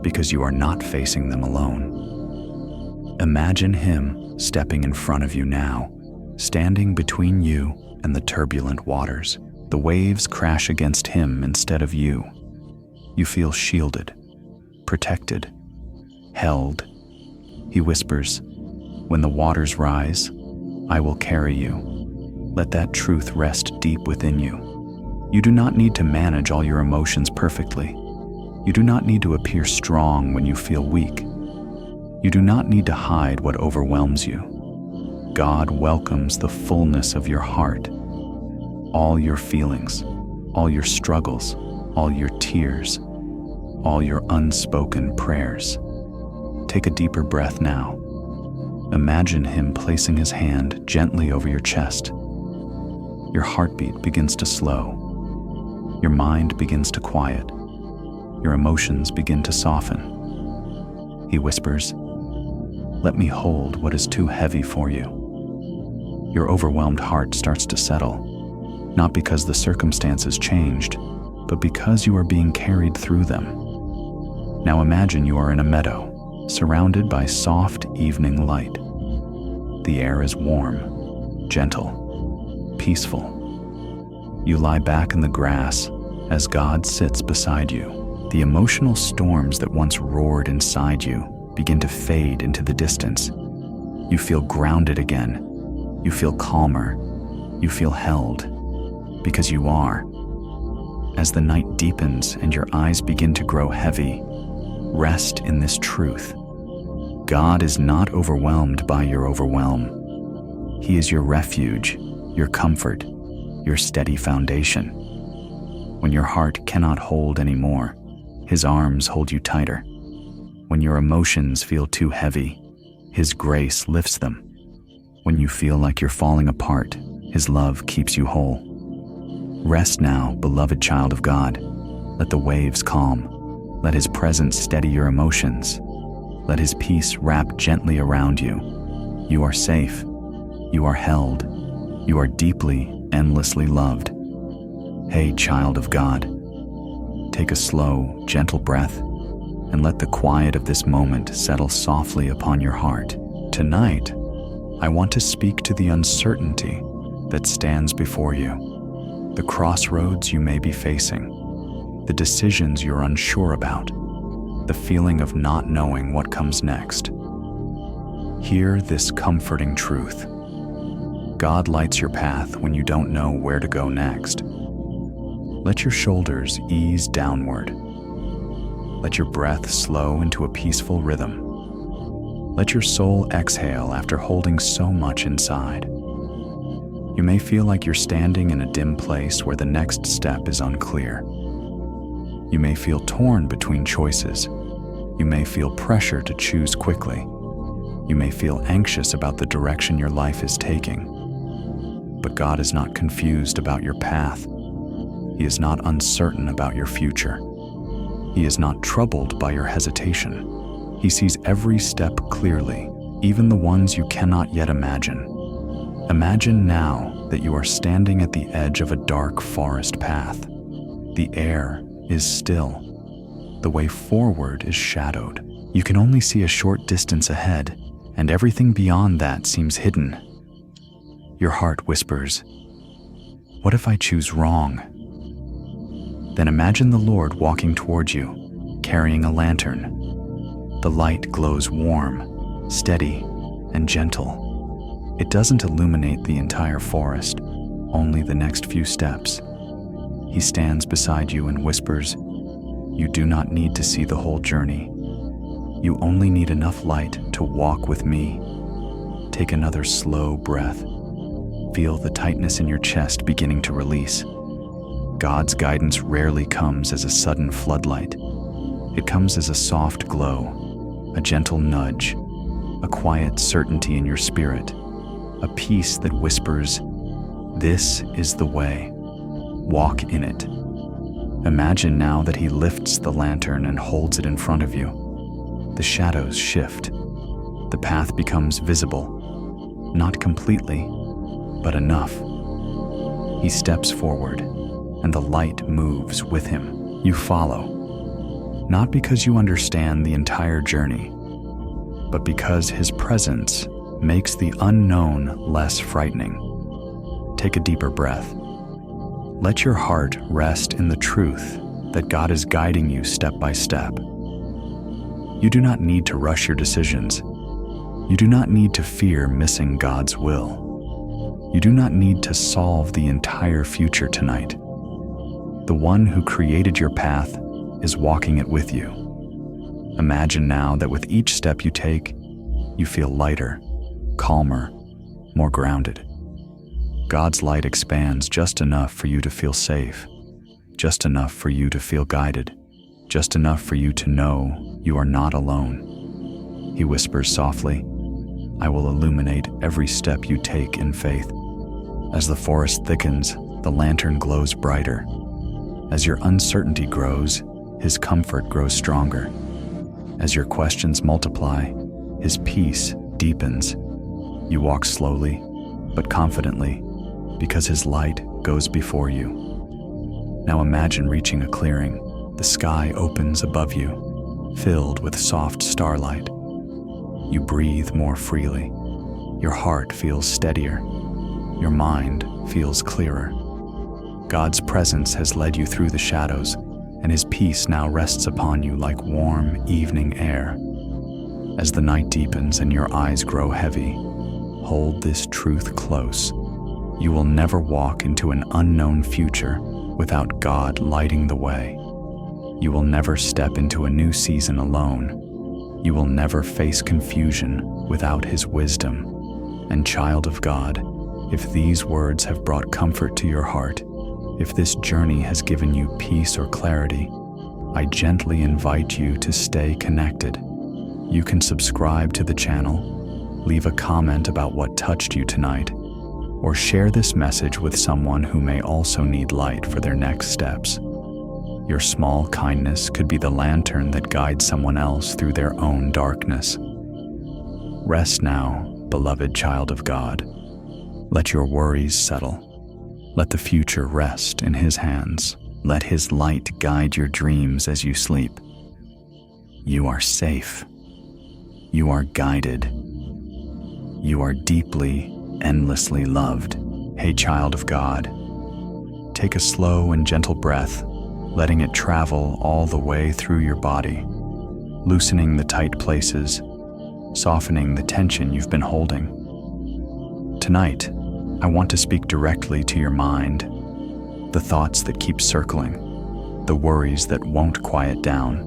because you are not facing them alone. Imagine Him stepping in front of you now, standing between you and the turbulent waters. The waves crash against Him instead of you. You feel shielded, protected, held. He whispers, "When the waters rise, I will carry you." Let that truth rest deep within you. You do not need to manage all your emotions perfectly. You do not need to appear strong when you feel weak. You do not need to hide what overwhelms you. God welcomes the fullness of your heart, all your feelings, all your struggles, all your tears, all your unspoken prayers. Take a deeper breath now. Imagine Him placing His hand gently over your chest. Your heartbeat begins to slow. Your mind begins to quiet. Your emotions begin to soften. He whispers, "Let me hold what is too heavy for you." Your overwhelmed heart starts to settle, not because the circumstances changed, but because you are being carried through them. Now imagine you are in a meadow, surrounded by soft evening light. The air is warm, gentle, peaceful. You lie back in the grass as God sits beside you. The emotional storms that once roared inside you begin to fade into the distance. You feel grounded again. You feel calmer. You feel held. Because you are. As the night deepens and your eyes begin to grow heavy, rest in this truth. God is not overwhelmed by your overwhelm. He is your refuge, your comfort, your steady foundation. When your heart cannot hold anymore, His arms hold you tighter. When your emotions feel too heavy, His grace lifts them. When you feel like you're falling apart, His love keeps you whole. Rest now, beloved child of God. Let the waves calm. Let His presence steady your emotions. Let His peace wrap gently around you. You are safe. You are held. You are deeply, endlessly loved. Hey, child of God. Take a slow, gentle breath and let the quiet of this moment settle softly upon your heart. Tonight, I want to speak to the uncertainty that stands before you, the crossroads you may be facing, the decisions you're unsure about, the feeling of not knowing what comes next. Hear this comforting truth. God lights your path when you don't know where to go next. Let your shoulders ease downward. Let your breath slow into a peaceful rhythm. Let your soul exhale after holding so much inside. You may feel like you're standing in a dim place where the next step is unclear. You may feel torn between choices. You may feel pressure to choose quickly. You may feel anxious about the direction your life is taking. But God is not confused about your path. He is not uncertain about your future. He is not troubled by your hesitation. He sees every step clearly, even the ones you cannot yet imagine. Imagine now that you are standing at the edge of a dark forest path. The air is still. The way forward is shadowed. You can only see a short distance ahead, and everything beyond that seems hidden. Your heart whispers, "What if I choose wrong?" Then imagine the Lord walking towards you, carrying a lantern. The light glows warm, steady, and gentle. It doesn't illuminate the entire forest, only the next few steps. He stands beside you and whispers, "You do not need to see the whole journey. You only need enough light to walk with me." Take another slow breath. Feel the tightness in your chest beginning to release. God's guidance rarely comes as a sudden floodlight. It comes as a soft glow, a gentle nudge, a quiet certainty in your spirit, a peace that whispers, "This is the way. Walk in it." Imagine now that He lifts the lantern and holds it in front of you. The shadows shift. The path becomes visible, not completely, but enough. He steps forward, and the light moves with Him. You follow, not because you understand the entire journey, but because His presence makes the unknown less frightening. Take a deeper breath. Let your heart rest in the truth that God is guiding you step by step. You do not need to rush your decisions. You do not need to fear missing God's will. You do not need to solve the entire future tonight. The one who created your path is walking it with you. Imagine now that with each step you take, you feel lighter, calmer, more grounded. God's light expands just enough for you to feel safe, just enough for you to feel guided, just enough for you to know you are not alone. He whispers softly, "I will illuminate every step you take in faith." As the forest thickens, the lantern glows brighter. As your uncertainty grows, His comfort grows stronger. As your questions multiply, His peace deepens. You walk slowly, but confidently, because His light goes before you. Now imagine reaching a clearing. The sky opens above you, filled with soft starlight. You breathe more freely. Your heart feels steadier. Your mind feels clearer. God's presence has led you through the shadows, and His peace now rests upon you like warm evening air. As the night deepens and your eyes grow heavy, hold this truth close. You will never walk into an unknown future without God lighting the way. You will never step into a new season alone. You will never face confusion without His wisdom. And child of God, if these words have brought comfort to your heart, if this journey has given you peace or clarity, I gently invite you to stay connected. You can subscribe to the channel, leave a comment about what touched you tonight, or share this message with someone who may also need light for their next steps. Your small kindness could be the lantern that guides someone else through their own darkness. Rest now, beloved child of God. Let your worries settle. Let the future rest in His hands. Let His light guide your dreams as you sleep. You are safe. You are guided. You are deeply, endlessly loved. Hey, child of God, take a slow and gentle breath, letting it travel all the way through your body, loosening the tight places, softening the tension you've been holding. Tonight, I want to speak directly to your mind, the thoughts that keep circling, the worries that won't quiet down,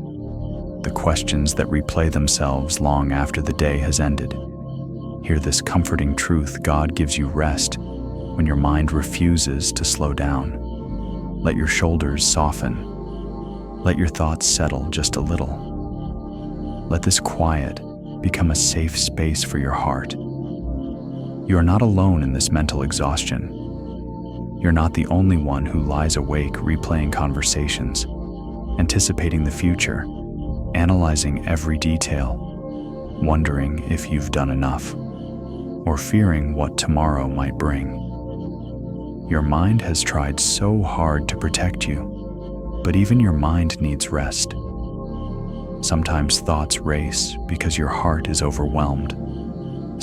the questions that replay themselves long after the day has ended. Hear this comforting truth: God gives you rest when when your mind refuses to slow down. Let your shoulders soften. Let your thoughts settle just a little. Let this quiet become a safe space for your heart. You are not alone in this mental exhaustion. You're not the only one who lies awake replaying conversations, anticipating the future, analyzing every detail, wondering if you've done enough, or fearing what tomorrow might bring. Your mind has tried so hard to protect you, but even your mind needs rest. Sometimes thoughts race because your heart is overwhelmed.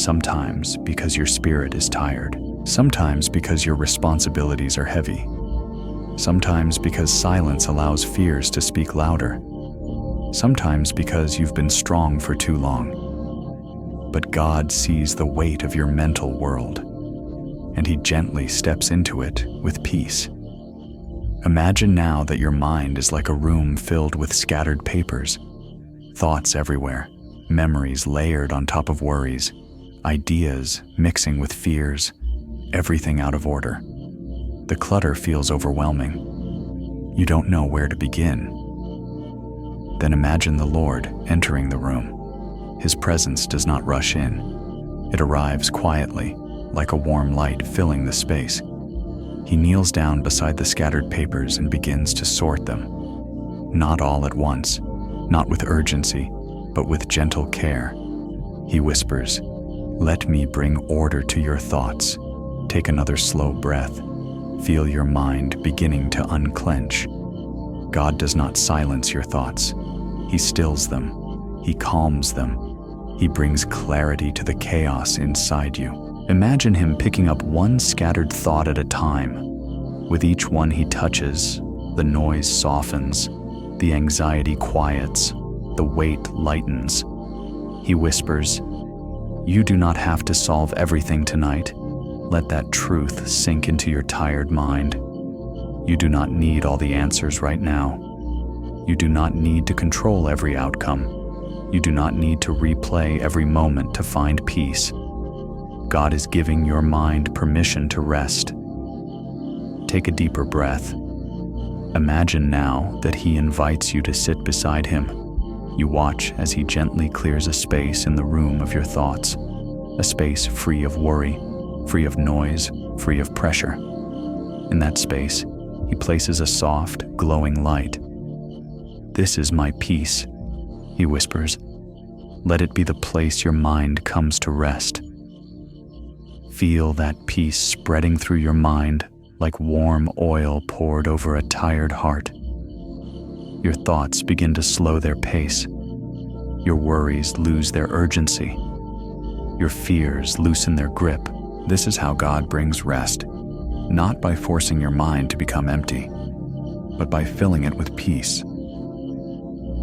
Sometimes because your spirit is tired. Sometimes because your responsibilities are heavy. Sometimes because silence allows fears to speak louder. Sometimes because you've been strong for too long. But God sees the weight of your mental world, and He gently steps into it with peace. Imagine now that your mind is like a room filled with scattered papers, thoughts everywhere, memories layered on top of worries, ideas mixing with fears, everything out of order. The clutter feels overwhelming. You don't know where to begin. Then imagine the Lord entering the room. His presence does not rush in. It arrives quietly, like a warm light filling the space. He kneels down beside the scattered papers and begins to sort them. Not all at once, not with urgency, but with gentle care. He whispers, "Let me bring order to your thoughts." Take another slow breath. Feel your mind beginning to unclench. God does not silence your thoughts. He stills them. He calms them. He brings clarity to the chaos inside you. Imagine Him picking up one scattered thought at a time. With each one He touches, the noise softens, the anxiety quiets, the weight lightens. He whispers, "You do not have to solve everything tonight." Let that truth sink into your tired mind. You do not need all the answers right now. You do not need to control every outcome. You do not need to replay every moment to find peace. God is giving your mind permission to rest. Take a deeper breath. Imagine now that He invites you to sit beside Him. You watch as He gently clears a space in the room of your thoughts, a space free of worry, free of noise, free of pressure. In that space, He places a soft, glowing light. "This is my peace," He whispers. "Let it be the place your mind comes to rest." Feel that peace spreading through your mind like warm oil poured over a tired heart. Your thoughts begin to slow their pace. Your worries lose their urgency. Your fears loosen their grip. This is how God brings rest, not by forcing your mind to become empty, but by filling it with peace.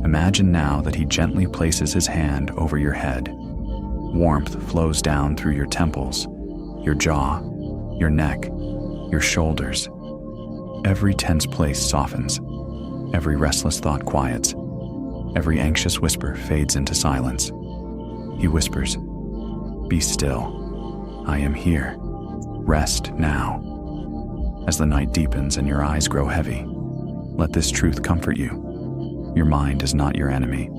Imagine now that He gently places His hand over your head. Warmth flows down through your temples, your jaw, your neck, your shoulders. Every tense place softens. Every restless thought quiets. Every anxious whisper fades into silence. He whispers, "Be still. I am here. Rest now." As the night deepens and your eyes grow heavy, let this truth comfort you. Your mind is not your enemy.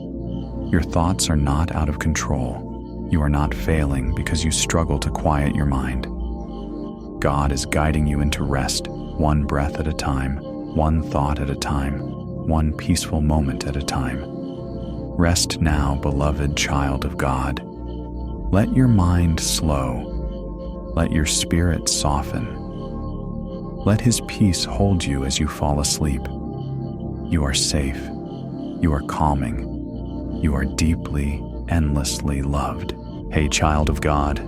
Your thoughts are not out of control. You are not failing because you struggle to quiet your mind. God is guiding you into rest, one breath at a time, one thought at a time, one peaceful moment at a time. Rest now, beloved child of God. Let your mind slow. Let your spirit soften. Let His peace hold you as you fall asleep. You are safe. You are calming. You are deeply, endlessly loved. Hey, child of God,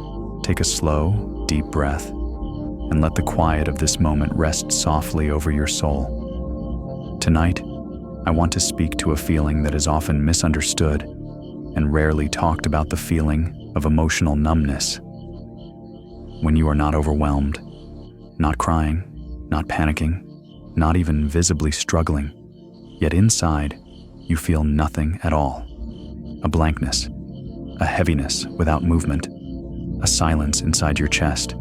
take a slow, deep breath and let the quiet of this moment rest softly over your soul. Tonight, I want to speak to a feeling that is often misunderstood and rarely talked about, the feeling of emotional numbness. When you are not overwhelmed, not crying, not panicking, not even visibly struggling, yet inside, you feel nothing at all. A blankness, a heaviness without movement, a silence inside your chest.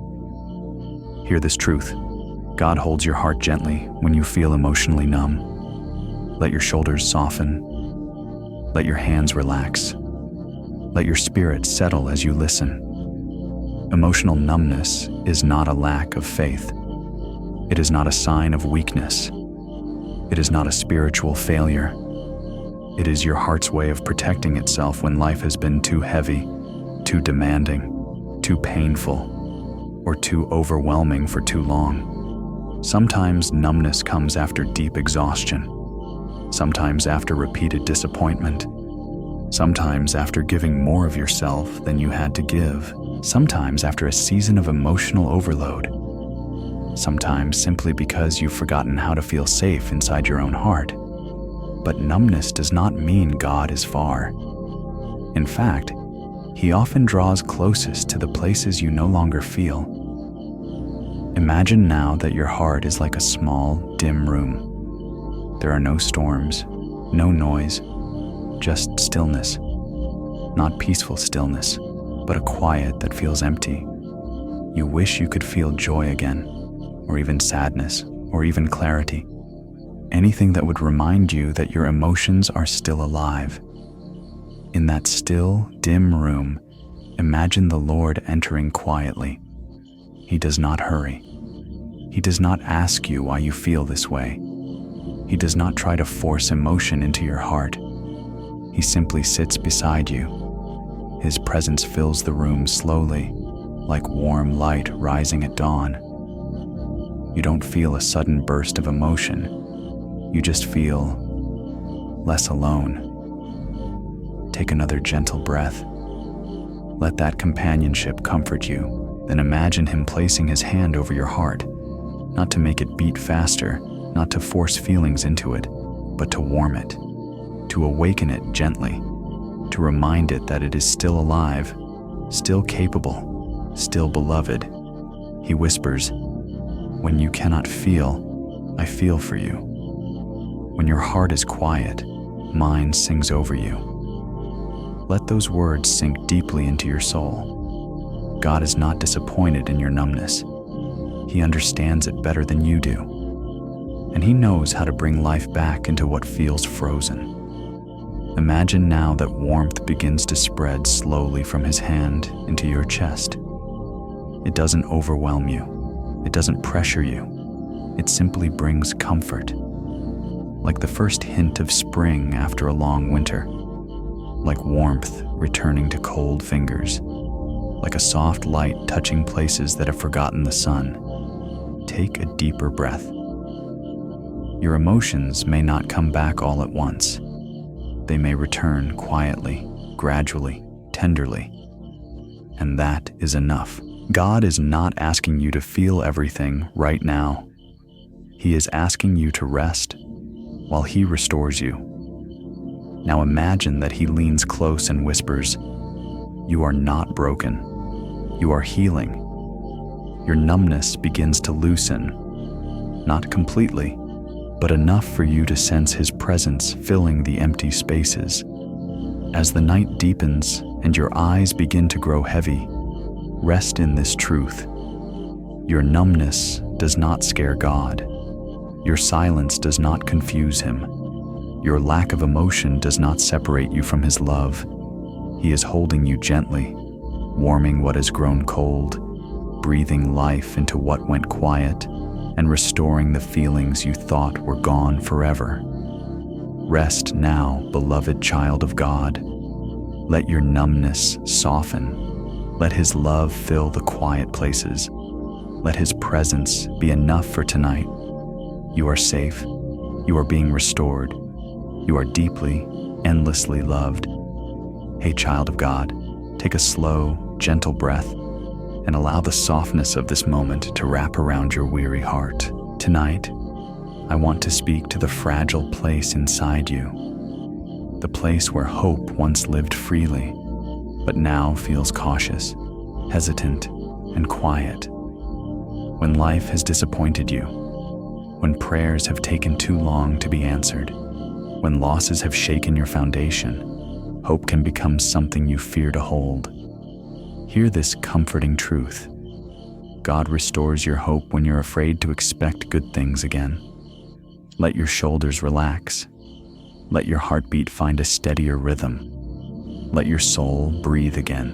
Hear this truth. God holds your heart gently when you feel emotionally numb. Let your shoulders soften. Let your hands relax. Let your spirit settle as you listen. Emotional numbness is not a lack of faith. It is not a sign of weakness. It is not a spiritual failure. It is your heart's way of protecting itself when life has been too heavy, too demanding, too painful, or too overwhelming for too long. Sometimes numbness comes after deep exhaustion. Sometimes after repeated disappointment. Sometimes after giving more of yourself than you had to give. Sometimes after a season of emotional overload. Sometimes simply because you've forgotten how to feel safe inside your own heart. But numbness does not mean God is far. In fact, He often draws closest to the places you no longer feel. Imagine now that your heart is like a small, dim room. There are no storms, no noise, just stillness. Not peaceful stillness, but a quiet that feels empty. You wish you could feel joy again, or even sadness, or even clarity. Anything that would remind you that your emotions are still alive. In that still, dim room, imagine the Lord entering quietly. He does not hurry. He does not ask you why you feel this way. He does not try to force emotion into your heart. He simply sits beside you. His presence fills the room slowly, like warm light rising at dawn. You don't feel a sudden burst of emotion. You just feel less alone. Take another gentle breath. Let that companionship comfort you. Then imagine Him placing His hand over your heart, not to make it beat faster, not to force feelings into it, but to warm it, to awaken it gently, to remind it that it is still alive, still capable, still beloved. He whispers, "When you cannot feel, I feel for you." When your heart is quiet, mine sings over you. Let those words sink deeply into your soul. God is not disappointed in your numbness. He understands it better than you do. And He knows how to bring life back into what feels frozen. Imagine now that warmth begins to spread slowly from His hand into your chest. It doesn't overwhelm you. It doesn't pressure you. It simply brings comfort. Like the first hint of spring after a long winter. Like warmth returning to cold fingers. Like a soft light touching places that have forgotten the sun. Take a deeper breath. Your emotions may not come back all at once. They may return quietly, gradually, tenderly. And that is enough. God is not asking you to feel everything right now. He is asking you to rest while He restores you. Now imagine that He leans close and whispers, "You are not broken. You are healing." Your numbness begins to loosen, not completely, but enough for you to sense His presence filling the empty spaces. As the night deepens and your eyes begin to grow heavy, rest in this truth. Your numbness does not scare God. Your silence does not confuse Him. Your lack of emotion does not separate you from His love. He is holding you gently, warming what has grown cold, breathing life into what went quiet, and restoring the feelings you thought were gone forever. Rest now, beloved child of God. Let your numbness soften. Let His love fill the quiet places. Let His presence be enough for tonight. You are safe. You are being restored. You are deeply, endlessly loved. Hey, child of God, take a slow, gentle breath and allow the softness of this moment to wrap around your weary heart. Tonight, I want to speak to the fragile place inside you, the place where hope once lived freely, but now feels cautious, hesitant, and quiet. When life has disappointed you, when prayers have taken too long to be answered, when losses have shaken your foundation, hope can become something you fear to hold. Hear this comforting truth. God restores your hope when you're afraid to expect good things again. Let your shoulders relax. Let your heartbeat find a steadier rhythm. Let your soul breathe again.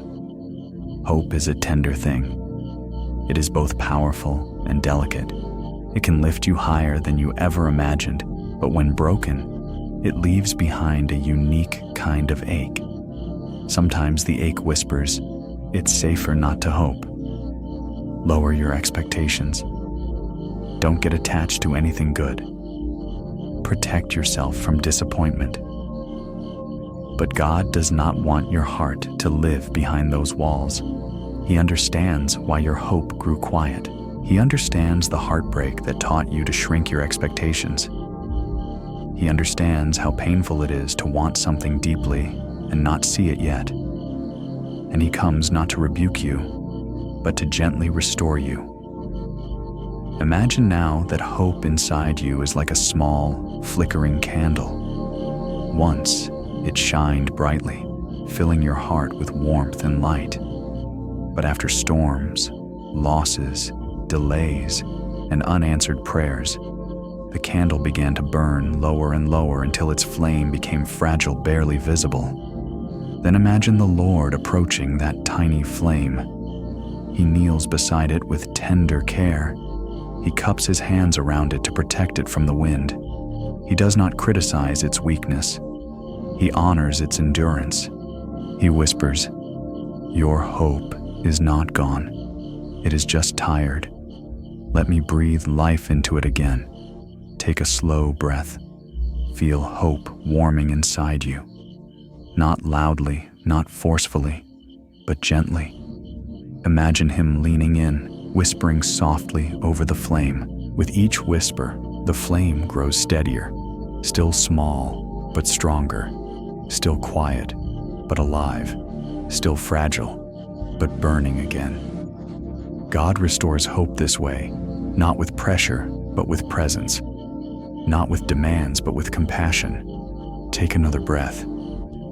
Hope is a tender thing. It is both powerful and delicate. It can lift you higher than you ever imagined, but when broken, it leaves behind a unique kind of ache. Sometimes the ache whispers, "It's safer not to hope." Lower your expectations. Don't get attached to anything good. Protect yourself from disappointment. But God does not want your heart to live behind those walls. He understands why your hope grew quiet. He understands the heartbreak that taught you to shrink your expectations. He understands how painful it is to want something deeply and not see it yet. And He comes not to rebuke you, but to gently restore you. Imagine now that hope inside you is like a small, flickering candle. Once, it shined brightly, filling your heart with warmth and light. But after storms, losses, delays, and unanswered prayers, the candle began to burn lower and lower until its flame became fragile, barely visible. Then imagine the Lord approaching that tiny flame. He kneels beside it with tender care. He cups His hands around it to protect it from the wind. He does not criticize its weakness. He honors its endurance. He whispers, "Your hope is not gone. It is just tired. Let me breathe life into it again." Take a slow breath. Feel hope warming inside you. Not loudly, not forcefully, but gently. Imagine Him leaning in, whispering softly over the flame. With each whisper, the flame grows steadier, still small, but stronger, still quiet, but alive, still fragile, but burning again. God restores hope this way, not with pressure, but with presence. Not with demands, but with compassion. Take another breath.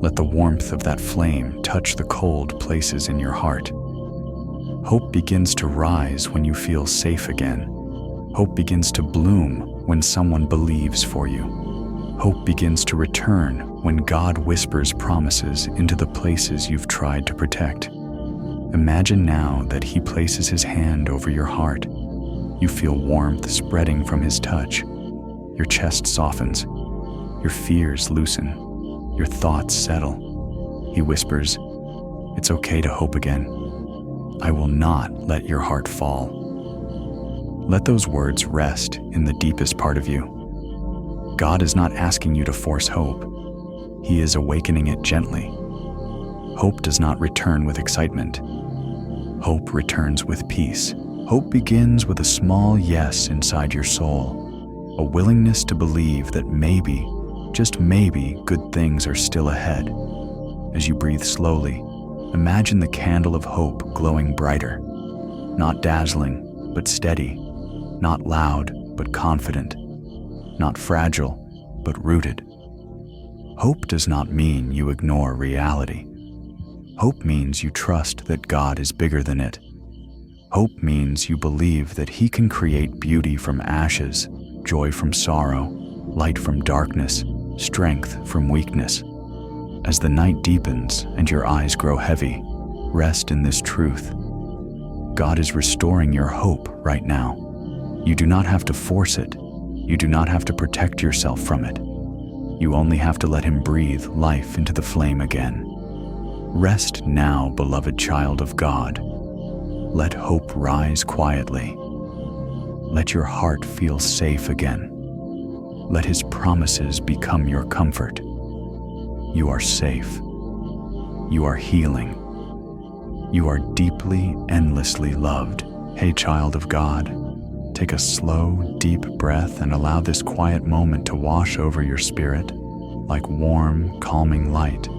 Let the warmth of that flame touch the cold places in your heart. Hope begins to rise when you feel safe again. Hope begins to bloom when someone believes for you. Hope begins to return when God whispers promises into the places you've tried to protect. Imagine now that He places His hand over your heart. You feel warmth spreading from His touch. Your chest softens. Your fears loosen. Your thoughts settle. He whispers, "It's okay to hope again. I will not let your heart fall." Let those words rest in the deepest part of you. God is not asking you to force hope. He is awakening it gently. Hope does not return with excitement. Hope returns with peace. Hope begins with a small yes inside your soul, a willingness to believe that maybe, just maybe, good things are still ahead. As you breathe slowly, imagine the candle of hope glowing brighter, not dazzling, but steady, not loud, but confident, not fragile, but rooted. Hope does not mean you ignore reality. Hope means you trust that God is bigger than it. Hope means you believe that He can create beauty from ashes, joy from sorrow, light from darkness, strength from weakness. As the night deepens and your eyes grow heavy, rest in this truth. God is restoring your hope right now. You do not have to force it. You do not have to protect yourself from it. You only have to let Him breathe life into the flame again. Rest now, beloved child of God. Let hope rise quietly. Let your heart feel safe again. Let His promises become your comfort. You are safe. You are healing. You are deeply, endlessly loved. Hey, child of God, take a slow, deep breath and allow this quiet moment to wash over your spirit like warm, calming light.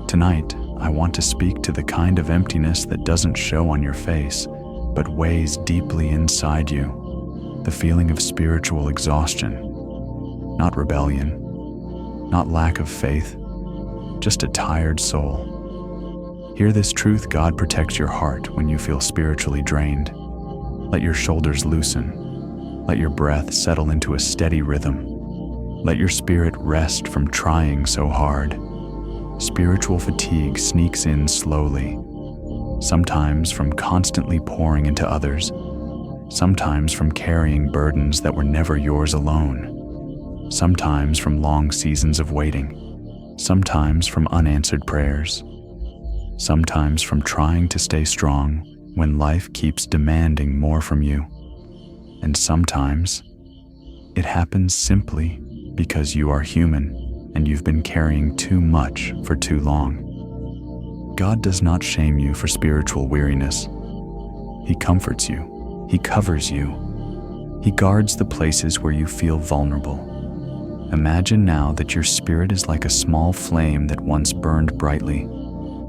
Tonight, I want to speak to the kind of emptiness that doesn't show on your face, but weighs deeply inside you. The feeling of spiritual exhaustion. Not rebellion, not lack of faith, just a tired soul. Hear this truth: God protects your heart when you feel spiritually drained. Let your shoulders loosen. Let your breath settle into a steady rhythm. Let your spirit rest from trying so hard. Spiritual fatigue sneaks in slowly, sometimes from constantly pouring into others, sometimes from carrying burdens that were never yours alone, sometimes from long seasons of waiting, sometimes from unanswered prayers, sometimes from trying to stay strong when life keeps demanding more from you. And sometimes it happens simply because you are human and you've been carrying too much for too long. God does not shame you for spiritual weariness. He comforts you. He covers you. He guards the places where you feel vulnerable. Imagine now that your spirit is like a small flame that once burned brightly,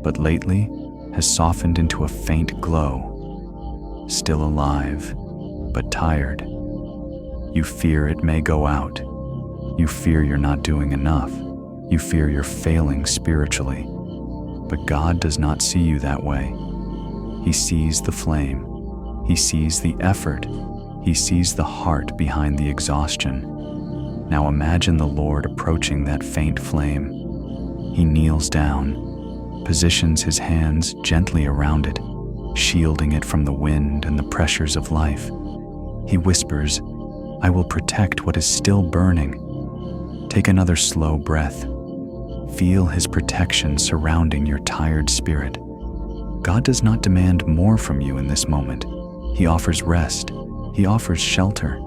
but lately has softened into a faint glow. Still alive, but tired. You fear it may go out. You fear you're not doing enough. You fear you're failing spiritually. But God does not see you that way. He sees the flame. He sees the effort. He sees the heart behind the exhaustion. Now imagine the Lord approaching that faint flame. He kneels down, positions his hands gently around it, shielding it from the wind and the pressures of life. He whispers, "I will protect what is still burning." Take another slow breath. Feel his protection surrounding your tired spirit. God does not demand more from you in this moment. He offers rest. He offers shelter.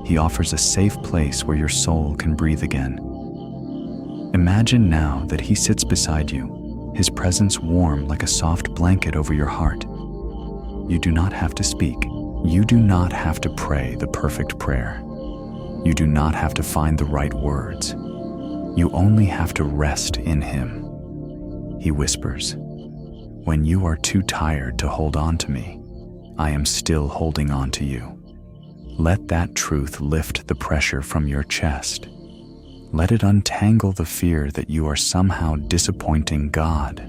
He offers a safe place where your soul can breathe again. Imagine now that he sits beside you, his presence warm like a soft blanket over your heart. You do not have to speak. You do not have to pray the perfect prayer. You do not have to find the right words. You only have to rest in him. He whispers, "When you are too tired to hold on to me, I am still holding on to you." Let that truth lift the pressure from your chest. Let it untangle the fear that you are somehow disappointing God.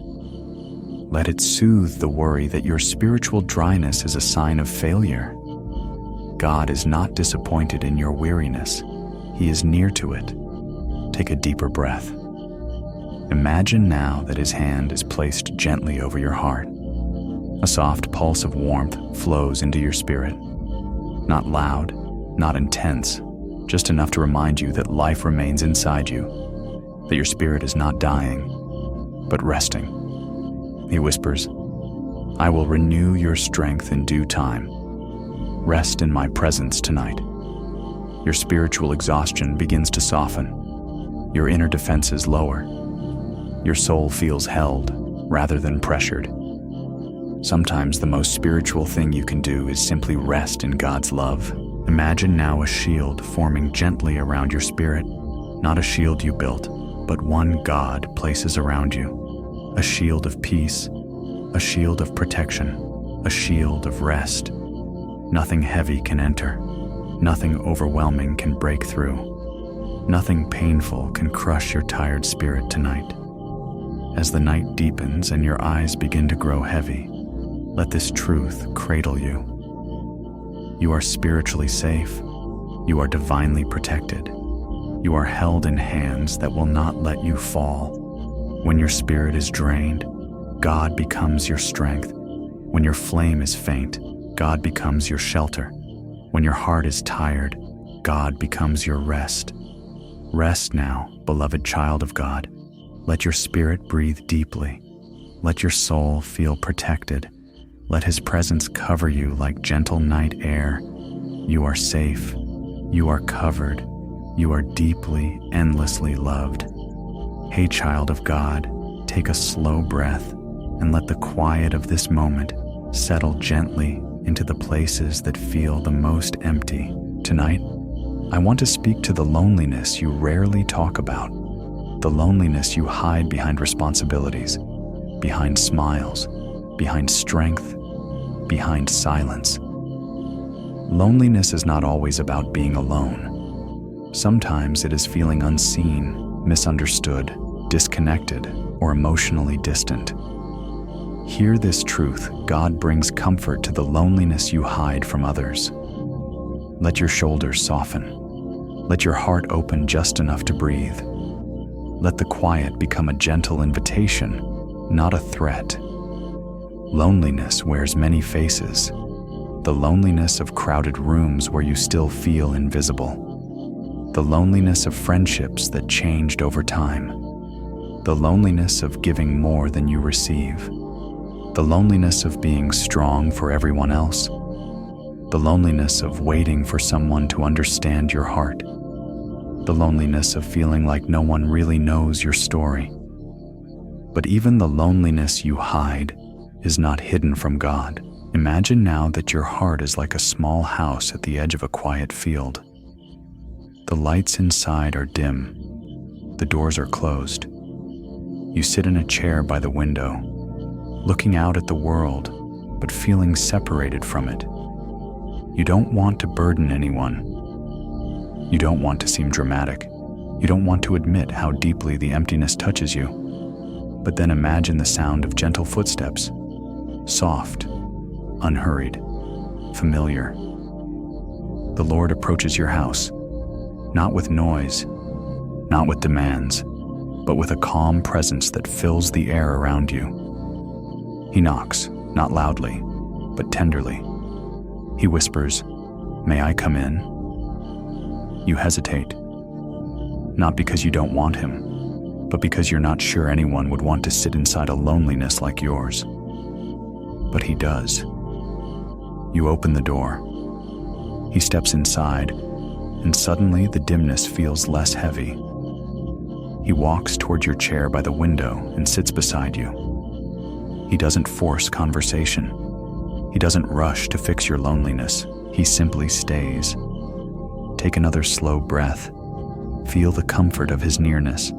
Let it soothe the worry that your spiritual dryness is a sign of failure. God is not disappointed in your weariness. He is near to it. Take a deeper breath. Imagine now that his hand is placed gently over your heart. A soft pulse of warmth flows into your spirit. Not loud, not intense, just enough to remind you that life remains inside you, that your spirit is not dying, but resting. He whispers, "I will renew your strength in due time. Rest in my presence tonight." Your spiritual exhaustion begins to soften. Your inner defenses lower. Your soul feels held rather than pressured. Sometimes the most spiritual thing you can do is simply rest in God's love. Imagine now a shield forming gently around your spirit, not a shield you built, but one God places around you. A shield of peace, a shield of protection, a shield of rest. Nothing heavy can enter. Nothing overwhelming can break through. Nothing painful can crush your tired spirit tonight. As the night deepens and your eyes begin to grow heavy, let this truth cradle you. You are spiritually safe. You are divinely protected. You are held in hands that will not let you fall. When your spirit is drained, God becomes your strength. When your flame is faint, God becomes your shelter. When your heart is tired, God becomes your rest. Rest now, beloved child of God. Let your spirit breathe deeply. Let your soul feel protected. Let his presence cover you like gentle night air. You are safe. You are covered. You are deeply, endlessly loved. Hey, child of God, take a slow breath and let the quiet of this moment settle gently into the places that feel the most empty. Tonight, I want to speak to the loneliness you rarely talk about, the loneliness you hide behind responsibilities, behind smiles, behind strength, behind silence. Loneliness is not always about being alone. Sometimes it is feeling unseen, misunderstood, disconnected, or emotionally distant. Hear this truth: God brings comfort to the loneliness you hide from others. Let your shoulders soften. Let your heart open just enough to breathe. Let the quiet become a gentle invitation, not a threat. Loneliness wears many faces. The loneliness of crowded rooms where you still feel invisible. The loneliness of friendships that changed over time. The loneliness of giving more than you receive. The loneliness of being strong for everyone else. The loneliness of waiting for someone to understand your heart. The loneliness of feeling like no one really knows your story. But even the loneliness you hide is not hidden from God. Imagine now that your heart is like a small house at the edge of a quiet field. The lights inside are dim. The doors are closed. You sit in a chair by the window, looking out at the world, but feeling separated from it. You don't want to burden anyone. You don't want to seem dramatic. You don't want to admit how deeply the emptiness touches you. But then imagine the sound of gentle footsteps. Soft, unhurried, familiar. The Lord approaches your house, not with noise, not with demands, but with a calm presence that fills the air around you. He knocks, not loudly, but tenderly. He whispers, "May I come in?" You hesitate, not because you don't want him, but because you're not sure anyone would want to sit inside a loneliness like yours. But he does. You open the door. He steps inside, and suddenly the dimness feels less heavy. He walks toward your chair by the window and sits beside you. He doesn't force conversation. He doesn't rush to fix your loneliness. He simply stays. Take another slow breath. Feel the comfort of his nearness.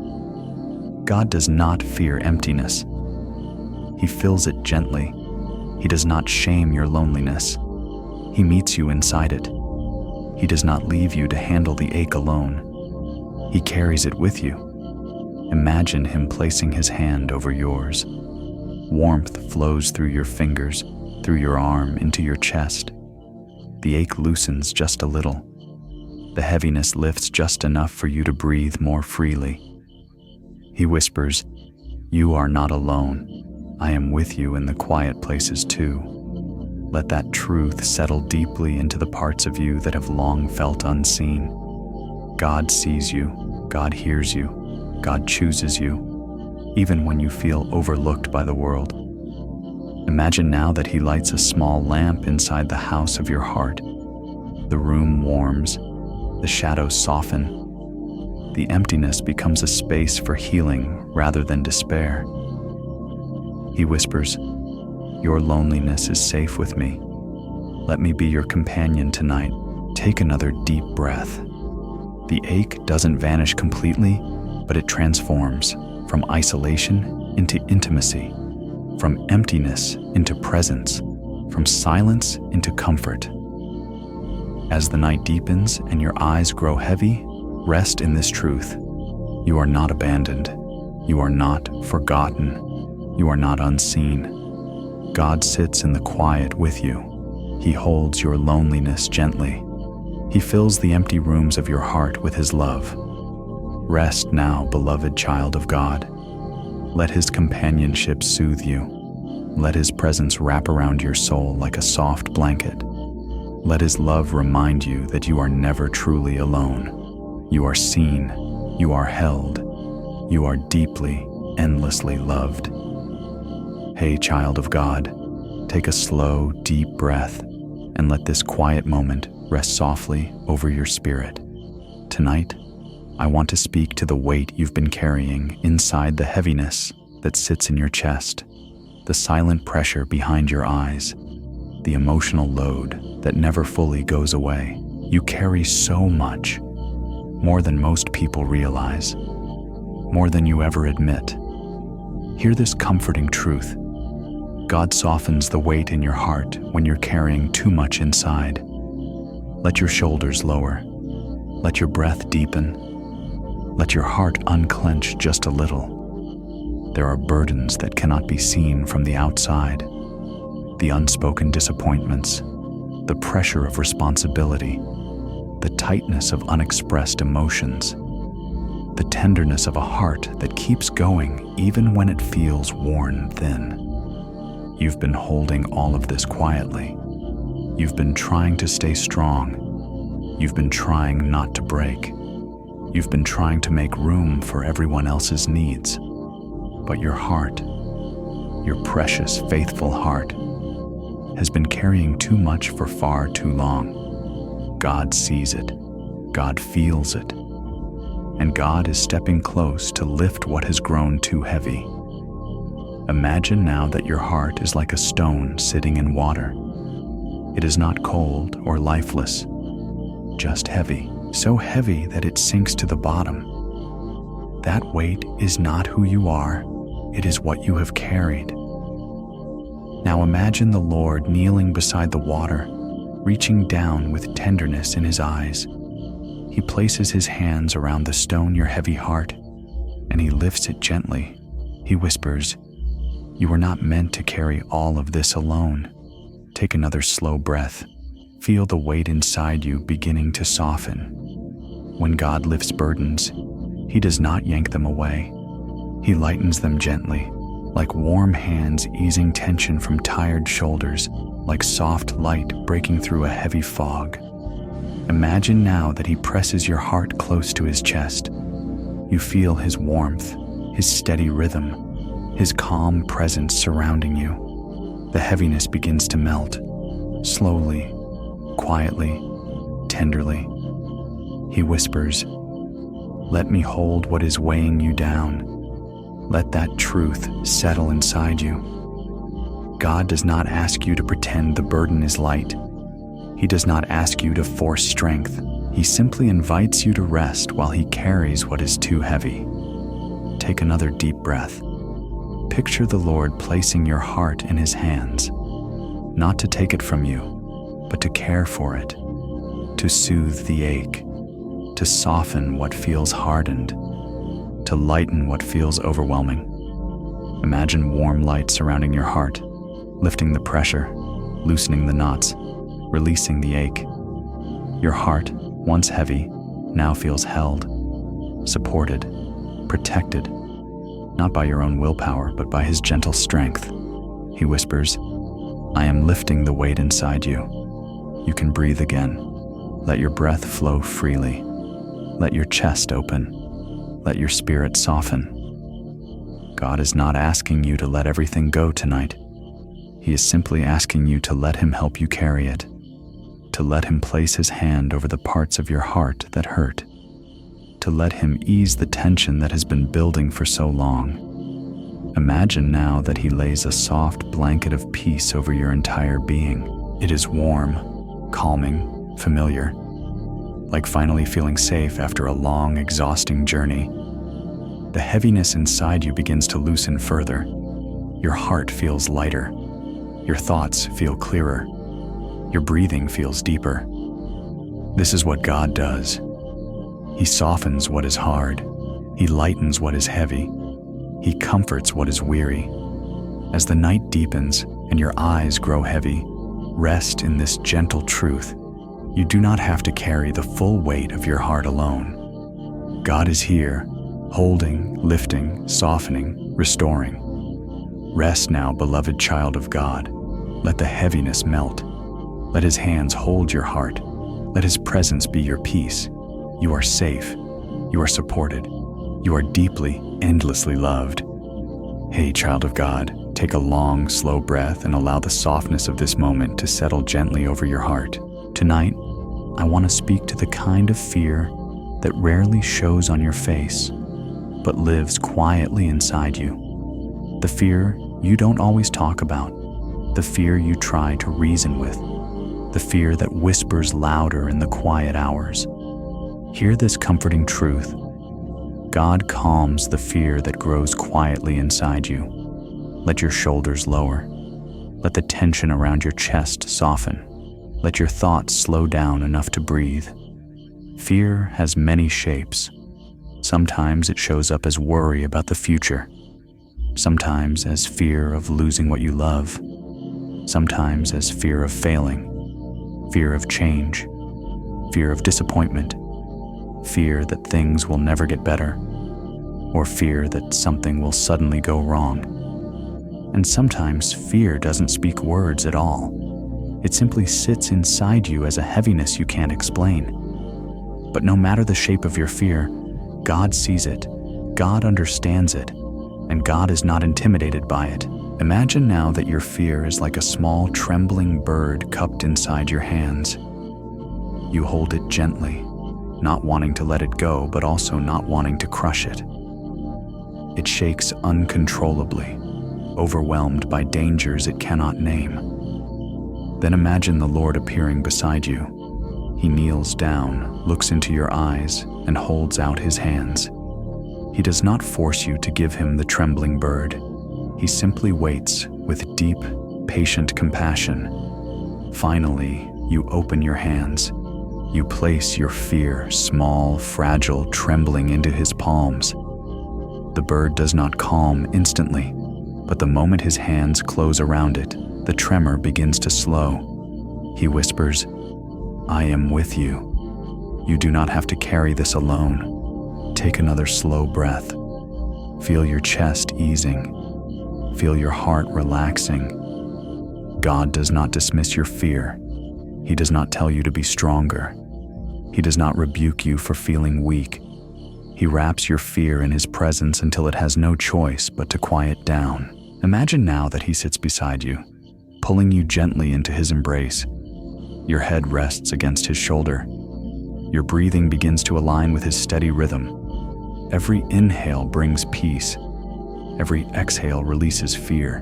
God does not fear emptiness. He fills it gently. He does not shame your loneliness. He meets you inside it. He does not leave you to handle the ache alone. He carries it with you. Imagine him placing his hand over yours. Warmth flows through your fingers, through your arm, into your chest. The ache loosens just a little. The heaviness lifts just enough for you to breathe more freely. He whispers, "You are not alone. I am with you in the quiet places too." Let that truth settle deeply into the parts of you that have long felt unseen. God sees you. God hears you. God chooses you, even when you feel overlooked by the world. Imagine now that he lights a small lamp inside the house of your heart. The room warms. The shadows soften. The emptiness becomes a space for healing rather than despair. He whispers, "Your loneliness is safe with me. Let me be your companion tonight." Take another deep breath. The ache doesn't vanish completely, but it transforms from isolation into intimacy, from emptiness into presence, from silence into comfort. As the night deepens and your eyes grow heavy, rest in this truth. You are not abandoned. You are not forgotten. You are not unseen. God sits in the quiet with you. He holds your loneliness gently. He fills the empty rooms of your heart with his love. Rest now, beloved child of God. Let his companionship soothe you. Let his presence wrap around your soul like a soft blanket. Let his love remind you that you are never truly alone. You are seen. You are held. You are deeply, endlessly loved. Hey, child of God, take a slow, deep breath and let this quiet moment rest softly over your spirit. Tonight, I want to speak to the weight you've been carrying inside, the heaviness that sits in your chest, the silent pressure behind your eyes, the emotional load that never fully goes away. You carry so much, more than most people realize, more than you ever admit. Hear this comforting truth. God softens the weight in your heart when you're carrying too much inside. Let your shoulders lower. Let your breath deepen. Let your heart unclench just a little. There are burdens that cannot be seen from the outside. The unspoken disappointments, the pressure of responsibility, the tightness of unexpressed emotions, the tenderness of a heart that keeps going even when it feels worn thin. You've been holding all of this quietly. You've been trying to stay strong. You've been trying not to break. You've been trying to make room for everyone else's needs. But your heart, your precious, faithful heart, has been carrying too much for far too long. God sees it. God feels it. And God is stepping close to lift what has grown too heavy. Imagine now that your heart is like a stone sitting in water. It is not cold or lifeless, just heavy, so heavy that it sinks to the bottom. That weight is not who you are, it is what you have carried. Now imagine the Lord kneeling beside the water, reaching down with tenderness in his eyes. He places his hands around the stone, your heavy heart, and he lifts it gently. He whispers, "You were not meant to carry all of this alone." Take another slow breath. Feel the weight inside you beginning to soften. When God lifts burdens, he does not yank them away. He lightens them gently, like warm hands easing tension from tired shoulders, like soft light breaking through a heavy fog. Imagine now that he presses your heart close to his chest. You feel his warmth, his steady rhythm, his calm presence surrounding you. The heaviness begins to melt, slowly, quietly, tenderly. He whispers, "Let me hold what is weighing you down." Let that truth settle inside you. God does not ask you to pretend the burden is light. He does not ask you to force strength. He simply invites you to rest while he carries what is too heavy. Take another deep breath. Picture the Lord placing your heart in his hands, not to take it from you, but to care for it, to soothe the ache, to soften what feels hardened, to lighten what feels overwhelming. Imagine warm light surrounding your heart, lifting the pressure, loosening the knots, releasing the ache. Your heart, once heavy, now feels held, supported, protected, not by your own willpower, but by his gentle strength. He whispers, "I am lifting the weight inside you. You can breathe again. Let your breath flow freely. Let your chest open. Let your spirit soften." God is not asking you to let everything go tonight. He is simply asking you to let him help you carry it, to let him place his hand over the parts of your heart that hurt, to let him ease the tension that has been building for so long. Imagine now that he lays a soft blanket of peace over your entire being. It is warm, calming, familiar, like finally feeling safe after a long, exhausting journey. The heaviness inside you begins to loosen further. Your heart feels lighter. Your thoughts feel clearer. Your breathing feels deeper. This is what God does. He softens what is hard. He lightens what is heavy. He comforts what is weary. As the night deepens and your eyes grow heavy, rest in this gentle truth. You do not have to carry the full weight of your heart alone. God is here, holding, lifting, softening, restoring. Rest now, beloved child of God. Let the heaviness melt. Let his hands hold your heart. Let his presence be your peace. You are safe. You are supported. You are deeply, endlessly loved. Hey, child of God, take a long, slow breath and allow the softness of this moment to settle gently over your heart. Tonight, I want to speak to the kind of fear that rarely shows on your face, but lives quietly inside you. The fear you don't always talk about. The fear you try to reason with. The fear that whispers louder in the quiet hours. Hear this comforting truth. God calms the fear that grows quietly inside you. Let your shoulders lower. Let the tension around your chest soften. Let your thoughts slow down enough to breathe. Fear has many shapes. Sometimes it shows up as worry about the future. sometimes as fear of losing what you love, sometimes as fear of failing, fear of change, fear of disappointment, fear that things will never get better, or fear that something will suddenly go wrong. And sometimes fear doesn't speak words at all. It simply sits inside you as a heaviness you can't explain. But no matter the shape of your fear, God sees it, God understands it, and God is not intimidated by it. Imagine now that your fear is like a small trembling bird cupped inside your hands. You hold it gently, not wanting to let it go, but also not wanting to crush it. It shakes uncontrollably, overwhelmed by dangers it cannot name. Then imagine the Lord appearing beside you. He kneels down, looks into your eyes, and holds out his hands. He does not force you to give him the trembling bird. He simply waits with deep, patient compassion. Finally, you open your hands. You place your fear, small, fragile, trembling, into his palms. The bird does not calm instantly, but the moment his hands close around it, the tremor begins to slow. He whispers, "I am with you. You do not have to carry this alone." Take another slow breath. Feel your chest easing. Feel your heart relaxing. God does not dismiss your fear. He does not tell you to be stronger. He does not rebuke you for feeling weak. He wraps your fear in his presence until it has no choice but to quiet down. Imagine now that he sits beside you, pulling you gently into his embrace. Your head rests against his shoulder. Your breathing begins to align with his steady rhythm. Every inhale brings peace. Every exhale releases fear.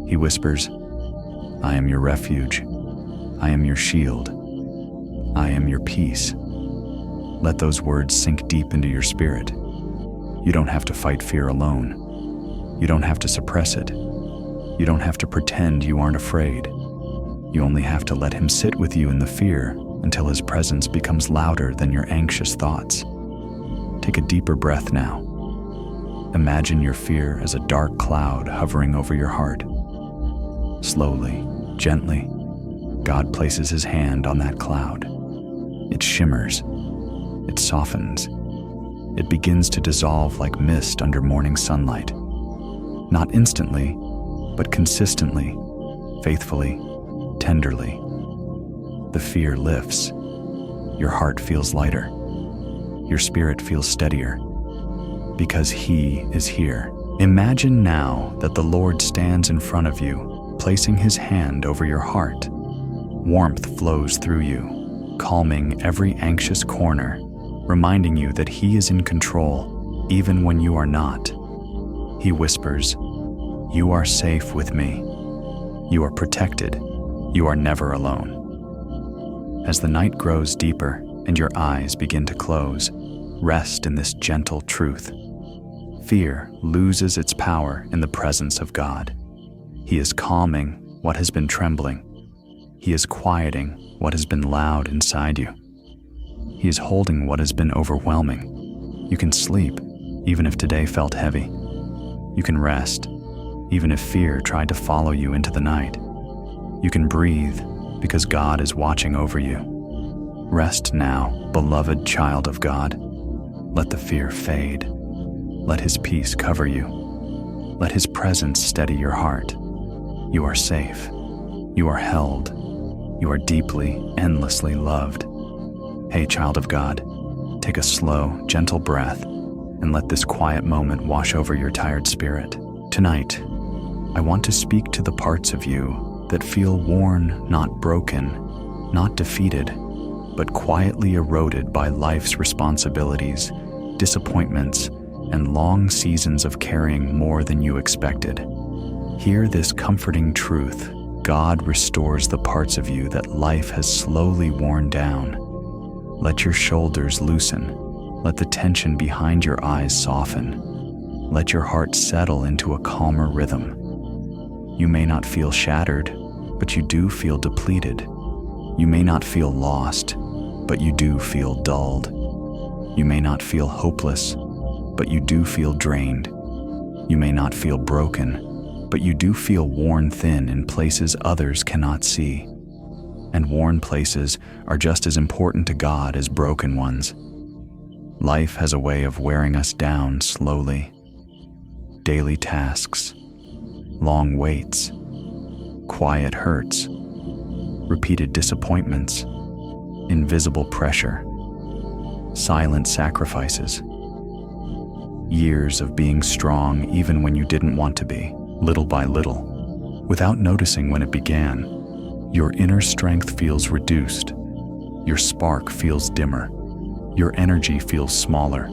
He whispers, "I am your refuge. I am your shield. I am your peace." Let those words sink deep into your spirit. You don't have to fight fear alone. You don't have to suppress it. You don't have to pretend you aren't afraid. You only have to let him sit with you in the fear until his presence becomes louder than your anxious thoughts. Take a deeper breath now. Imagine your fear as a dark cloud hovering over your heart. Slowly, gently, God places his hand on that cloud. It shimmers. It softens. It begins to dissolve like mist under morning sunlight. Not instantly, but consistently, faithfully, tenderly. The fear lifts. Your heart feels lighter. Your spirit feels steadier. Because he is here. Imagine now that the Lord stands in front of you, placing his hand over your heart. Warmth flows through you, calming every anxious corner, reminding you that he is in control, even when you are not. He whispers, "You are safe with me. You are protected. You are never alone." As the night grows deeper and your eyes begin to close, rest in this gentle truth. Fear loses its power in the presence of God. He is calming what has been trembling. He is quieting what has been loud inside you. He is holding what has been overwhelming. You can sleep, even if today felt heavy. You can rest, even if fear tried to follow you into the night. You can breathe, because God is watching over you. Rest now, beloved child of God. Let the fear fade. Let his peace cover you. Let his presence steady your heart. You are safe. You are held. You are deeply, endlessly loved. Hey, child of God, take a slow, gentle breath and let this quiet moment wash over your tired spirit. Tonight, I want to speak to the parts of you that feel worn, not broken, not defeated, but quietly eroded by life's responsibilities, disappointments, and long seasons of carrying more than you expected. Hear this comforting truth. God restores the parts of you that life has slowly worn down. Let your shoulders loosen. Let the tension behind your eyes soften. Let your heart settle into a calmer rhythm. You may not feel shattered, but you do feel depleted. You may not feel lost, but you do feel dulled. You may not feel hopeless, but you do feel drained. You may not feel broken, but you do feel worn thin in places others cannot see. And worn places are just as important to God as broken ones. Life has a way of wearing us down slowly. Daily tasks, long waits, quiet hurts, repeated disappointments, invisible pressure, silent sacrifices. Years of being strong even when you didn't want to be, little by little, without noticing when it began. Your inner strength feels reduced. Your spark feels dimmer. Your energy feels smaller.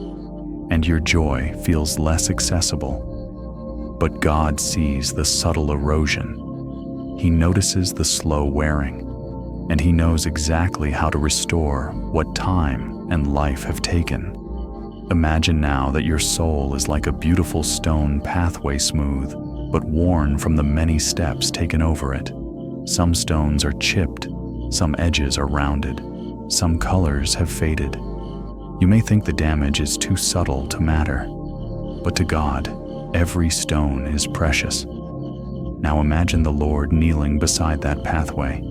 And your joy feels less accessible. But God sees the subtle erosion. He notices the slow wearing. And He knows exactly how to restore what time and life have taken. Imagine now that your soul is like a beautiful stone pathway, smooth, but worn from the many steps taken over it. Some stones are chipped, some edges are rounded, some colors have faded. You may think the damage is too subtle to matter, but to God, every stone is precious. Now imagine the Lord kneeling beside that pathway.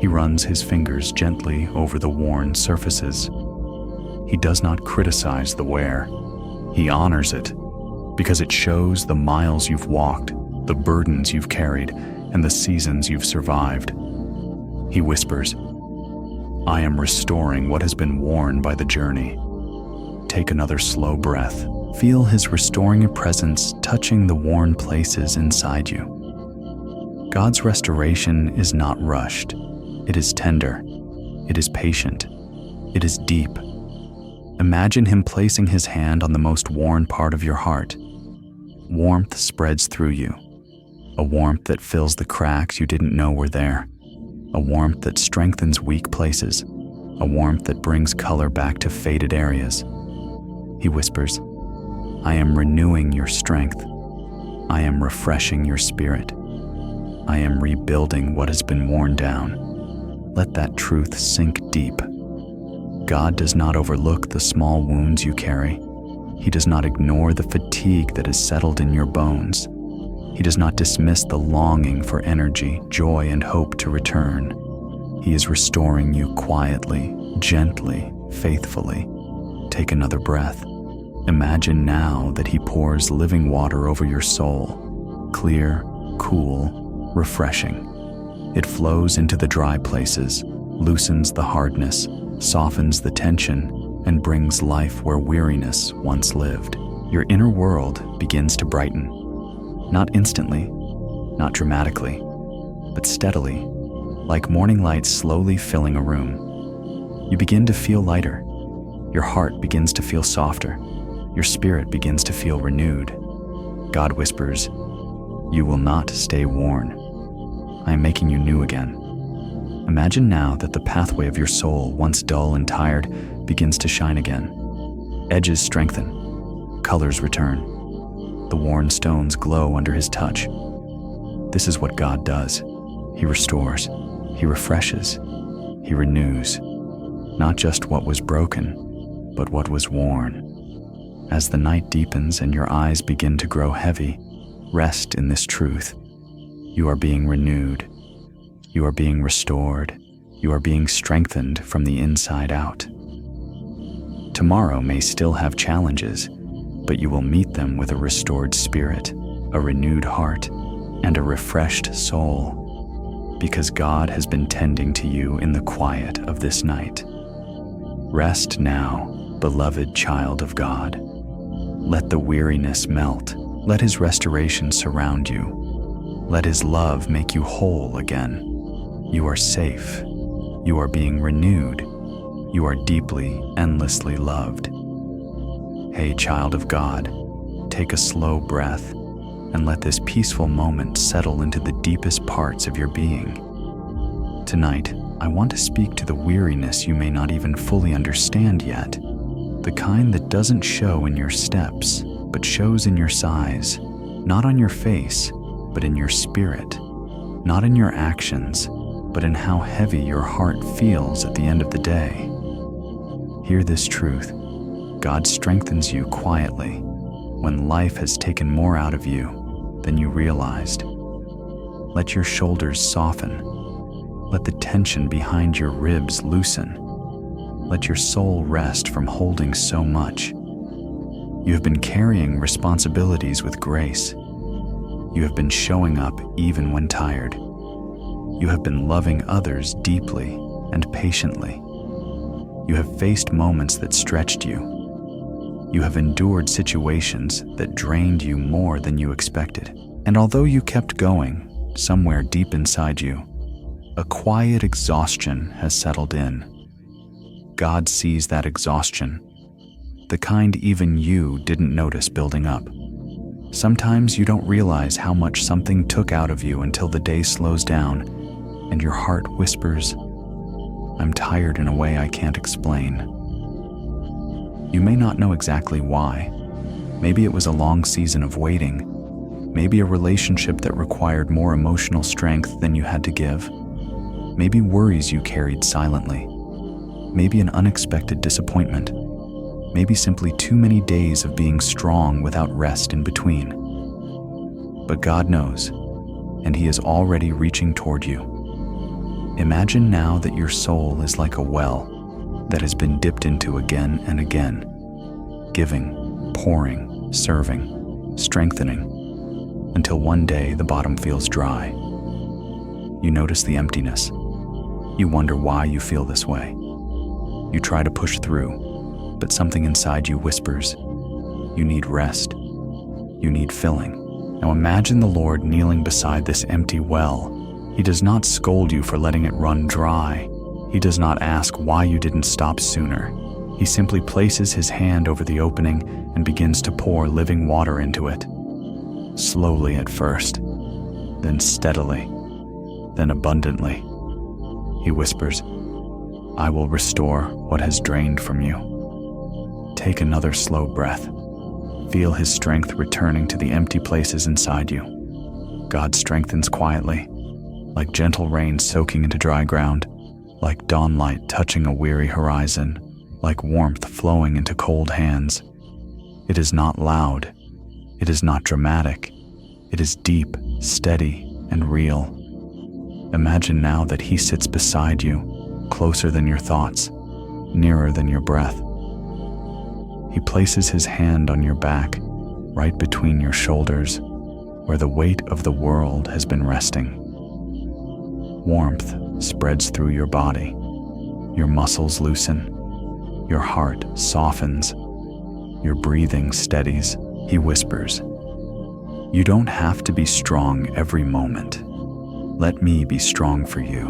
He runs His fingers gently over the worn surfaces. He does not criticize the wear. He honors it, because it shows the miles you've walked, the burdens you've carried, and the seasons you've survived. He whispers, "I am restoring what has been worn by the journey." Take another slow breath. Feel His restoring presence touching the worn places inside you. God's restoration is not rushed. It is tender. It is patient. It is deep. Imagine Him placing His hand on the most worn part of your heart. Warmth spreads through you. A warmth that fills the cracks you didn't know were there. A warmth that strengthens weak places. A warmth that brings color back to faded areas. He whispers, "I am renewing your strength. I am refreshing your spirit. I am rebuilding what has been worn down." Let that truth sink deep. God does not overlook the small wounds you carry. He does not ignore the fatigue that is settled in your bones. He does not dismiss the longing for energy, joy, and hope to return. He is restoring you quietly, gently, faithfully. Take another breath. Imagine now that He pours living water over your soul, clear, cool, refreshing. It flows into the dry places, loosens the hardness, softens the tension, and brings life where weariness once lived. Your inner world begins to brighten. Not instantly, not dramatically, but steadily, like morning light slowly filling a room. You begin to feel lighter. Your heart begins to feel softer. Your spirit begins to feel renewed. God whispers, "You will not stay worn. I am making you new again." Imagine now that the pathway of your soul, once dull and tired, begins to shine again. Edges strengthen. Colors return. The worn stones glow under His touch. This is what God does. He restores. He refreshes. He renews. Not just what was broken, but what was worn. As the night deepens and your eyes begin to grow heavy, rest in this truth. You are being renewed. You are being restored. You are being strengthened from the inside out. Tomorrow may still have challenges, but you will meet them with a restored spirit, a renewed heart, and a refreshed soul, because God has been tending to you in the quiet of this night. Rest now, beloved child of God. Let the weariness melt. Let His restoration surround you. Let His love make you whole again. You are safe. You are being renewed. You are deeply, endlessly loved. Hey, child of God, take a slow breath and let this peaceful moment settle into the deepest parts of your being. Tonight, I want to speak to the weariness you may not even fully understand yet, the kind that doesn't show in your steps, but shows in your sighs, not on your face, but in your spirit, not in your actions, but in how heavy your heart feels at the end of the day. Hear this truth. God strengthens you quietly. when life has taken more out of you than you realized. Let your shoulders soften. Let the tension behind your ribs loosen. Let your soul rest from holding so much. You have been carrying responsibilities with grace. You have been showing up even when tired. You have been loving others deeply and patiently. You have faced moments that stretched you. You have endured situations that drained you more than you expected. And although you kept going, somewhere deep inside you, a quiet exhaustion has settled in. God sees that exhaustion, the kind even you didn't notice building up. Sometimes you don't realize how much something took out of you until the day slows down and your heart whispers, "I'm tired in a way I can't explain." You may not know exactly why. Maybe it was a long season of waiting. Maybe a relationship that required more emotional strength than you had to give. Maybe worries you carried silently. Maybe an unexpected disappointment. Maybe simply too many days of being strong without rest in between. But God knows, and He is already reaching toward you. Imagine now that your soul is like a well that has been dipped into again and again, giving, pouring, serving, strengthening, until one day the bottom feels dry. You notice the emptiness. You wonder why you feel this way. You try to push through, but something inside you whispers, you need rest. You need filling. Now imagine the Lord kneeling beside this empty well. He does not scold you for letting it run dry. He does not ask why you didn't stop sooner. He simply places His hand over the opening and begins to pour living water into it. Slowly at first, then steadily, then abundantly. He whispers, "I will restore what has drained from you." Take another slow breath. Feel His strength returning to the empty places inside you. God strengthens quietly, like gentle rain soaking into dry ground, like dawn light touching a weary horizon, like warmth flowing into cold hands. It is not loud. It is not dramatic. It is deep, steady, and real. Imagine now that He sits beside you, closer than your thoughts, nearer than your breath. He places His hand on your back, right between your shoulders, where the weight of the world has been resting. Warmth spreads through your body. Your muscles loosen. Your heart softens. Your breathing steadies. He whispers, "You don't have to be strong every moment. Let me be strong for you."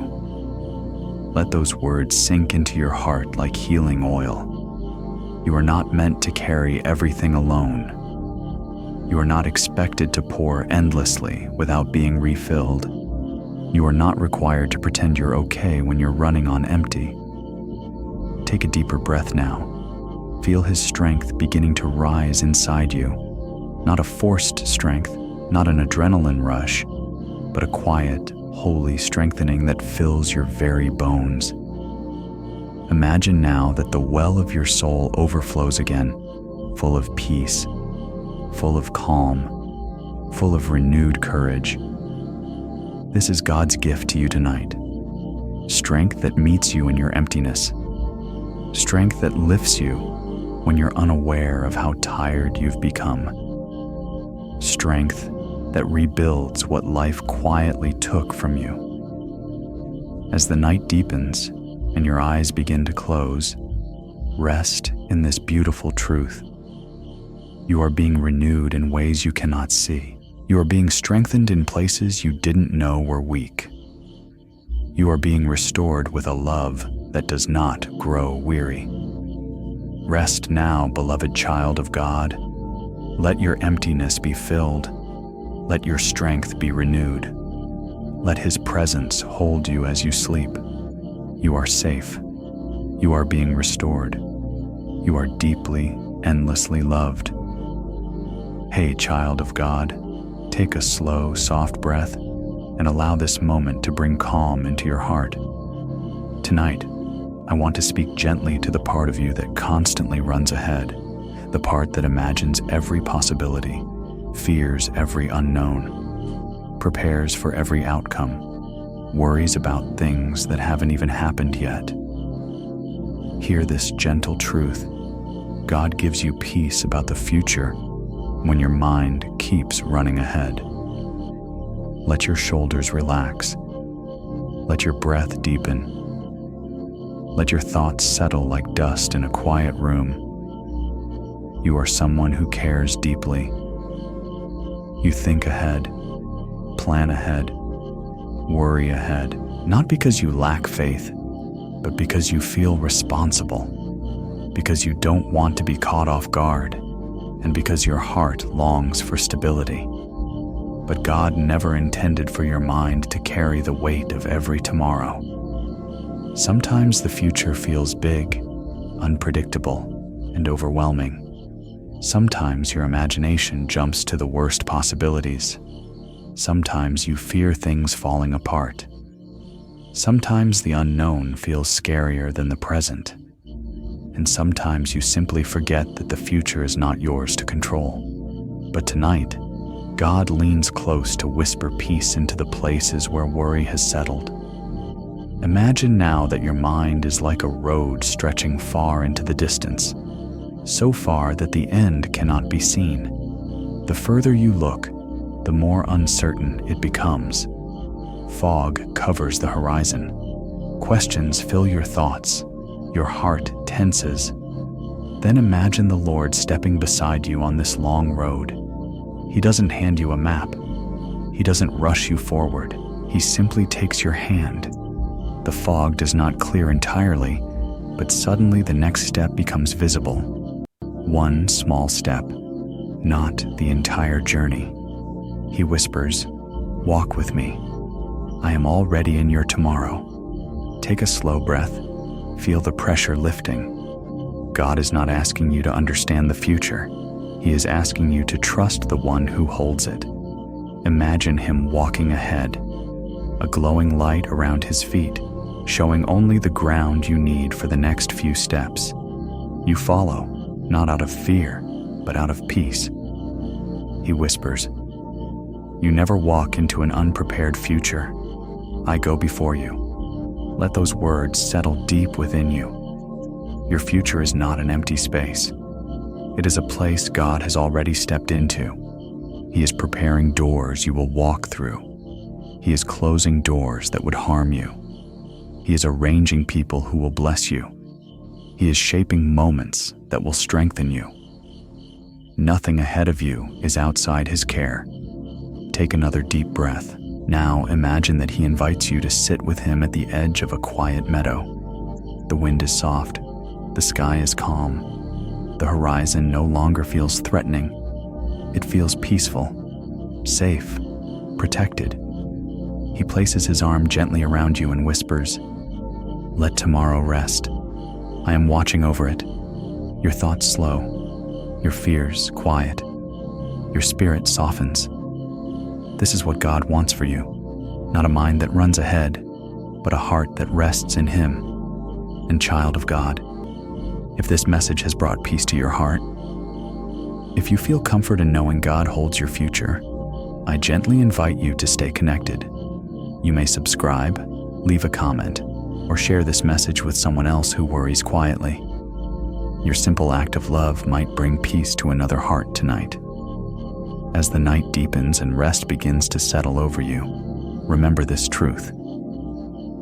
Let those words sink into your heart like healing oil. You are not meant to carry everything alone. You are not expected to pour endlessly without being refilled. You are not required to pretend you're okay when you're running on empty. Take a deeper breath now. Feel His strength beginning to rise inside you. Not a forced strength, not an adrenaline rush, but a quiet, holy strengthening that fills your very bones. Imagine now that the well of your soul overflows again, full of peace, full of calm, full of renewed courage. This is God's gift to you tonight. Strength that meets you in your emptiness. Strength that lifts you when you're unaware of how tired you've become. Strength that rebuilds what life quietly took from you. As the night deepens and your eyes begin to close, rest in this beautiful truth. You are being renewed in ways you cannot see. You are being strengthened in places you didn't know were weak. You are being restored with a love that does not grow weary. Rest now, beloved child of God. Let your emptiness be filled. Let your strength be renewed. Let His presence hold you as you sleep. You are safe. You are being restored. You are deeply, endlessly loved. Hey, child of God, take a slow, soft breath and allow this moment to bring calm into your heart. Tonight, I want to speak gently to the part of you that constantly runs ahead, the part that imagines every possibility, fears every unknown, prepares for every outcome, worries about things that haven't even happened yet. Hear this gentle truth. God gives you peace about the future when your mind keeps running ahead. Let your shoulders relax. Let your breath deepen. Let your thoughts settle like dust in a quiet room. You are someone who cares deeply. You think ahead, plan ahead, worry ahead, not because you lack faith, but because you feel responsible, because you don't want to be caught off guard, and because your heart longs for stability. But God never intended for your mind to carry the weight of every tomorrow. Sometimes the future feels big, unpredictable, and overwhelming. Sometimes your imagination jumps to the worst possibilities. Sometimes you fear things falling apart. Sometimes the unknown feels scarier than the present. And sometimes you simply forget that the future is not yours to control. But tonight, God leans close to whisper peace into the places where worry has settled. Imagine now that your mind is like a road stretching far into the distance, so far that the end cannot be seen. The further you look, the more uncertain it becomes. Fog covers the horizon. Questions fill your thoughts. Your heart tenses. Then imagine the Lord stepping beside you on this long road. He doesn't hand you a map. He doesn't rush you forward. He simply takes your hand. The fog does not clear entirely, but suddenly the next step becomes visible. One small step, not the entire journey. He whispers, "Walk with me. I am already in your tomorrow." Take a slow breath. Feel the pressure lifting. God is not asking you to understand the future. He is asking you to trust the one who holds it. Imagine him walking ahead, a glowing light around his feet, showing only the ground you need for the next few steps. You follow, not out of fear, but out of peace. He whispers, "You never walk into an unprepared future. I go before you." Let those words settle deep within you. Your future is not an empty space. It is a place God has already stepped into. He is preparing doors you will walk through. He is closing doors that would harm you. He is arranging people who will bless you. He is shaping moments that will strengthen you. Nothing ahead of you is outside his care. Take another deep breath. Now imagine that he invites you to sit with him at the edge of a quiet meadow. The wind is soft. The sky is calm. The horizon no longer feels threatening. It feels peaceful, safe, protected. He places his arm gently around you and whispers, "Let tomorrow rest. I am watching over it." Your thoughts slow, your fears quiet, your spirit softens. This is what God wants for you, not a mind that runs ahead, but a heart that rests in him. And child of God, if this message has brought peace to your heart, if you feel comfort in knowing God holds your future, I gently invite you to stay connected. You may subscribe, leave a comment, or share this message with someone else who worries quietly. Your simple act of love might bring peace to another heart tonight. As the night deepens and rest begins to settle over you, remember this truth.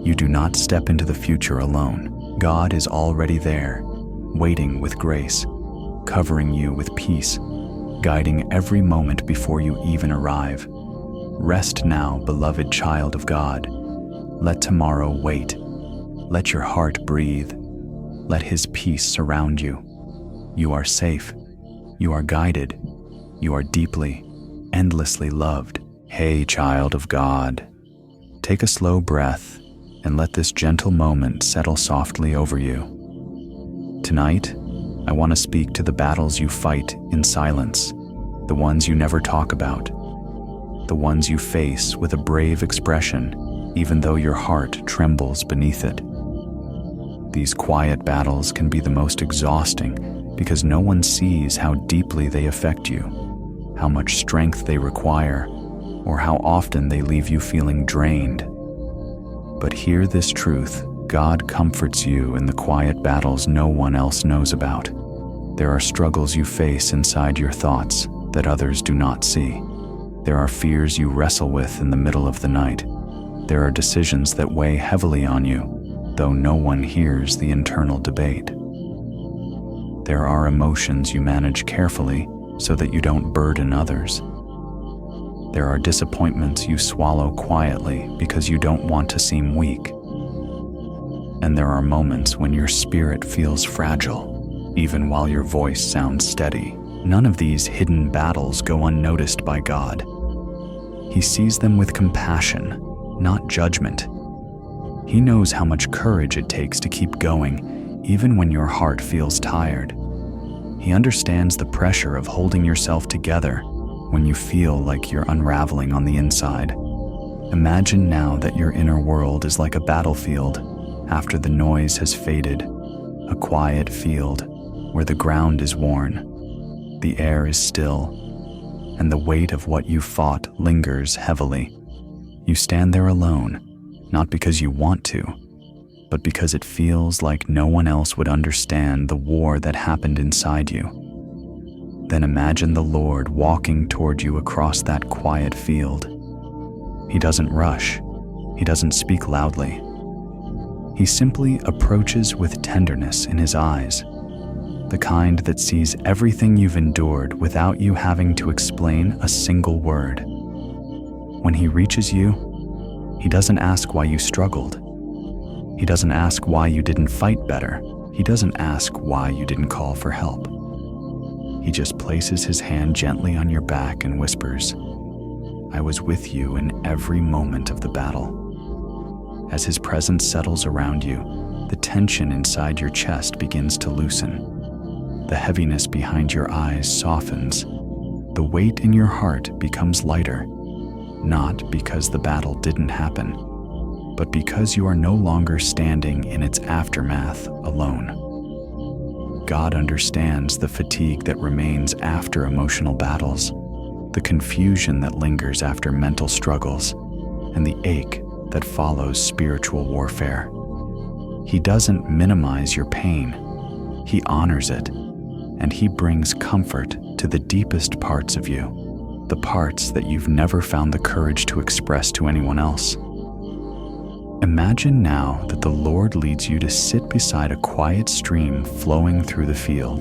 You do not step into the future alone. God is already there, waiting with grace, covering you with peace, guiding every moment before you even arrive. Rest now, beloved child of God. Let tomorrow wait. Let your heart breathe. Let his peace surround you. You are safe. You are guided. You are deeply, endlessly loved. Hey, child of God. Take a slow breath and let this gentle moment settle softly over you. Tonight, I want to speak to the battles you fight in silence, the ones you never talk about, the ones you face with a brave expression, even though your heart trembles beneath it. These quiet battles can be the most exhausting because no one sees how deeply they affect you, how much strength they require, or how often they leave you feeling drained. But hear this truth: God comforts you in the quiet battles no one else knows about. There are struggles you face inside your thoughts that others do not see. There are fears you wrestle with in the middle of the night. There are decisions that weigh heavily on you, though no one hears the internal debate. There are emotions you manage carefully so that you don't burden others. There are disappointments you swallow quietly because you don't want to seem weak. And there are moments when your spirit feels fragile, even while your voice sounds steady. None of these hidden battles go unnoticed by God. He sees them with compassion, not judgment. He knows how much courage it takes to keep going, even when your heart feels tired. He understands the pressure of holding yourself together when you feel like you're unraveling on the inside. Imagine now that your inner world is like a battlefield after the noise has faded, a quiet field where the ground is worn, the air is still, and the weight of what you fought lingers heavily. You stand there alone, not because you want to, but because it feels like no one else would understand the war that happened inside you. Then imagine the Lord walking toward you across that quiet field. He doesn't rush. He doesn't speak loudly. He simply approaches with tenderness in his eyes, the kind that sees everything you've endured without you having to explain a single word. When he reaches you, he doesn't ask why you struggled. He doesn't ask why you didn't fight better. He doesn't ask why you didn't call for help. He just places his hand gently on your back and whispers, "I was with you in every moment of the battle." As his presence settles around you, the tension inside your chest begins to loosen. The heaviness behind your eyes softens. The weight in your heart becomes lighter, not because the battle didn't happen, but because you are no longer standing in its aftermath alone. God understands the fatigue that remains after emotional battles, the confusion that lingers after mental struggles, and the ache that follows spiritual warfare. He doesn't minimize your pain. He honors it, and he brings comfort to the deepest parts of you, the parts that you've never found the courage to express to anyone else. Imagine now that the Lord leads you to sit beside a quiet stream flowing through the field.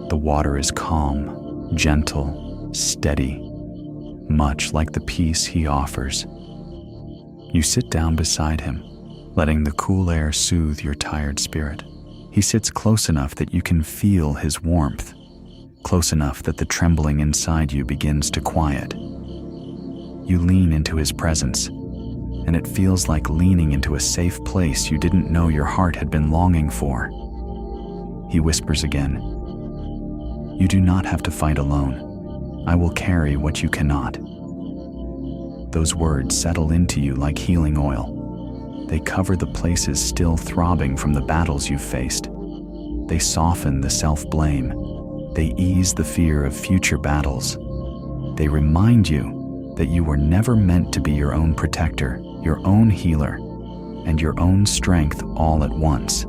The water is calm, gentle, steady, much like the peace he offers. You sit down beside him, letting the cool air soothe your tired spirit. He sits close enough that you can feel his warmth, close enough that the trembling inside you begins to quiet. You lean into his presence, and it feels like leaning into a safe place you didn't know your heart had been longing for. He whispers again, "You do not have to fight alone. I will carry what you cannot." Those words settle into you like healing oil. They cover the places still throbbing from the battles you've faced. They soften the self-blame. They ease the fear of future battles. They remind you that you were never meant to be your own protector, your own healer, and your own strength all at once.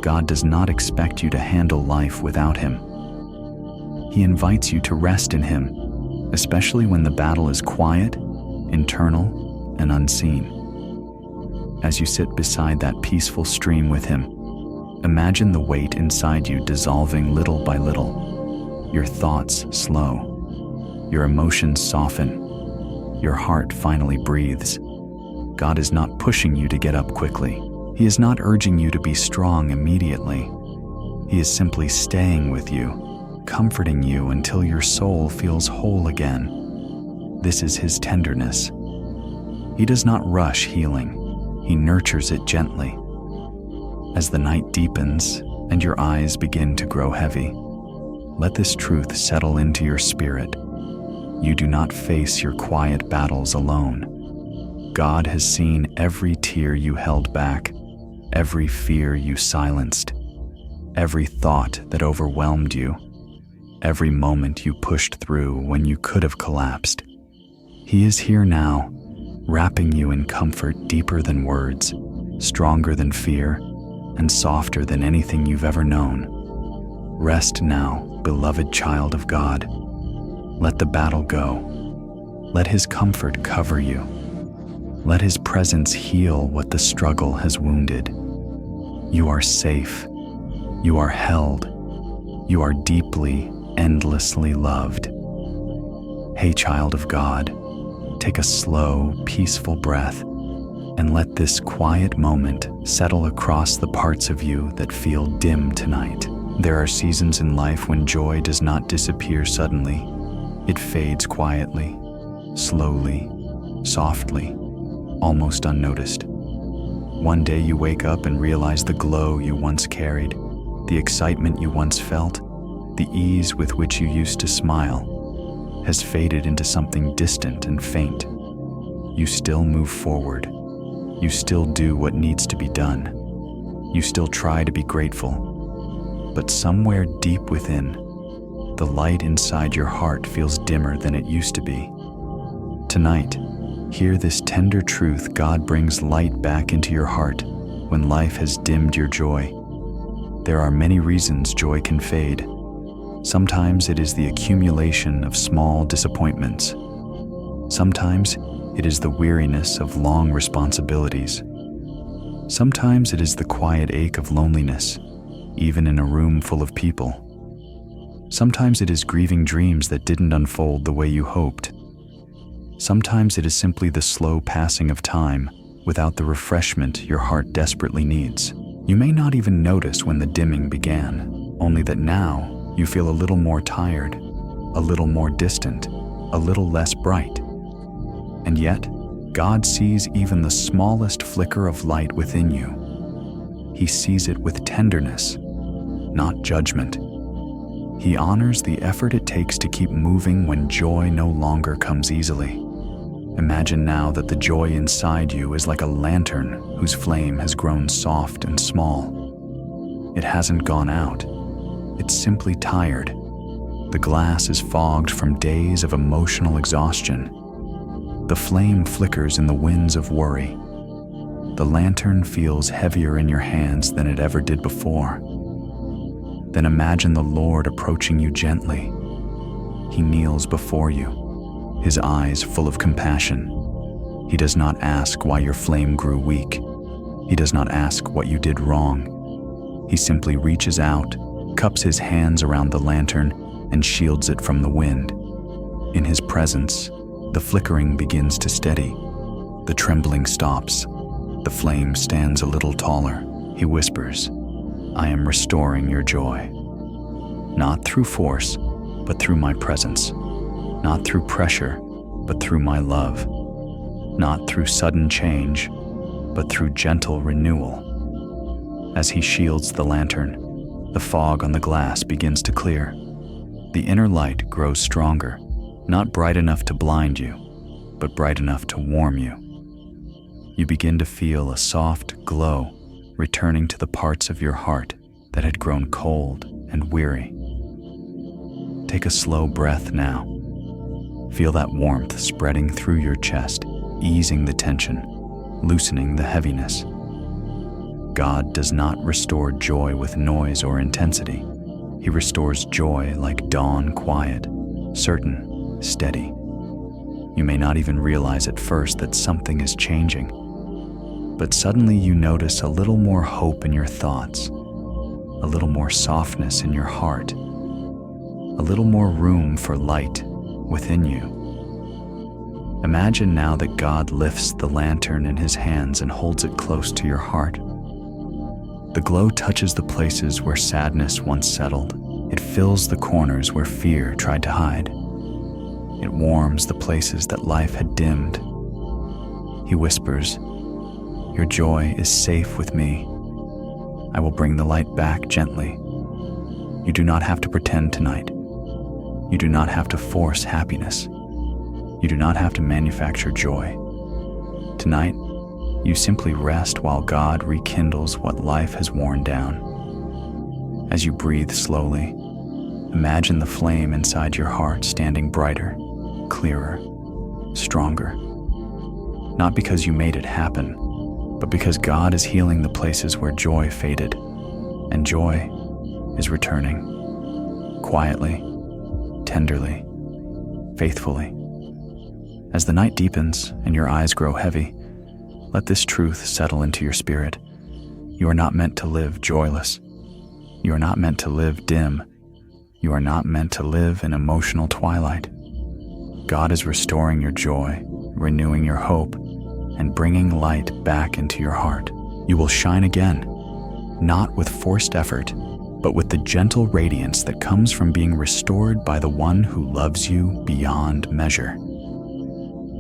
God does not expect you to handle life without him. He invites you to rest in him, especially when the battle is quiet, internal, and unseen. As you sit beside that peaceful stream with him, imagine the weight inside you dissolving little by little. Your thoughts slow. Your emotions soften. Your heart finally breathes. God is not pushing you to get up quickly. He is not urging you to be strong immediately. He is simply staying with you, comforting you until your soul feels whole again. This is his tenderness. He does not rush healing. He nurtures it gently. As the night deepens and your eyes begin to grow heavy, let this truth settle into your spirit. You do not face your quiet battles alone. God has seen every tear you held back, every fear you silenced. every thought that overwhelmed you, every moment you pushed through when you could have collapsed. He is here now, wrapping you in comfort deeper than words, stronger than fear, and softer than anything you've ever known. Rest now, beloved child of God. Let the battle go. Let His comfort cover you. Let His presence heal what the struggle has wounded. You are safe. You are held. You are deeply, endlessly loved. Hey, child of God, take a slow, peaceful breath and let this quiet moment settle across the parts of you that feel dim tonight. There are seasons in life when joy does not disappear suddenly. It fades quietly, slowly, softly, almost unnoticed. One day you wake up and realize the glow you once carried, the excitement you once felt, the ease with which you used to smile, has faded into something distant and faint. You still move forward. You still do what needs to be done. You still try to be grateful. But somewhere deep within, the light inside your heart feels dimmer than it used to be. Tonight, hear this tender truth. God brings light back into your heart when life has dimmed your joy. There are many reasons joy can fade. Sometimes it is the accumulation of small disappointments. Sometimes it is the weariness of long responsibilities. Sometimes it is the quiet ache of loneliness, even in a room full of people. Sometimes it is grieving dreams that didn't unfold the way you hoped. Sometimes it is simply the slow passing of time without the refreshment your heart desperately needs. You may not even notice when the dimming began, only that now you feel a little more tired, a little more distant, a little less bright. And yet, God sees even the smallest flicker of light within you. He sees it with tenderness, not judgment. He honors the effort it takes to keep moving when joy no longer comes easily. Imagine now that the joy inside you is like a lantern whose flame has grown soft and small. It hasn't gone out. It's simply tired. The glass is fogged from days of emotional exhaustion. The flame flickers in the winds of worry. The lantern feels heavier in your hands than it ever did before. Then imagine the Lord approaching you gently. He kneels before you, His eyes full of compassion. He does not ask why your flame grew weak. He does not ask what you did wrong. He simply reaches out, cups His hands around the lantern, and shields it from the wind. In His presence, the flickering begins to steady. The trembling stops. The flame stands a little taller. He whispers, "I am restoring your joy. Not through force, but through my presence. Not through pressure, but through my love. Not through sudden change, but through gentle renewal." As He shields the lantern, the fog on the glass begins to clear. The inner light grows stronger, not bright enough to blind you, but bright enough to warm you. You begin to feel a soft glow returning to the parts of your heart that had grown cold and weary. Take a slow breath now. Feel that warmth spreading through your chest, easing the tension, loosening the heaviness. God does not restore joy with noise or intensity. He restores joy like dawn quiet, certain, steady. You may not even realize at first that something is changing, but suddenly you notice a little more hope in your thoughts, a little more softness in your heart, a little more room for light within you. Imagine now that God lifts the lantern in His hands and holds it close to your heart. The glow touches the places where sadness once settled. It fills the corners where fear tried to hide. It warms the places that life had dimmed. He whispers, "Your joy is safe with me. I will bring the light back gently. You do not have to pretend tonight. You do not have to force happiness. You do not have to manufacture joy. Tonight, you simply rest while God rekindles what life has worn down. As you breathe slowly, imagine the flame inside your heart standing brighter, clearer, stronger. Not because you made it happen, but because God is healing the places where joy faded, and joy is returning, quietly, tenderly, faithfully. As the night deepens and your eyes grow heavy, let this truth settle into your spirit. You are not meant to live joyless. You are not meant to live dim. You are not meant to live in emotional twilight. God is restoring your joy, renewing your hope, and bringing light back into your heart. You will shine again, not with forced effort, but with the gentle radiance that comes from being restored by the one who loves you beyond measure.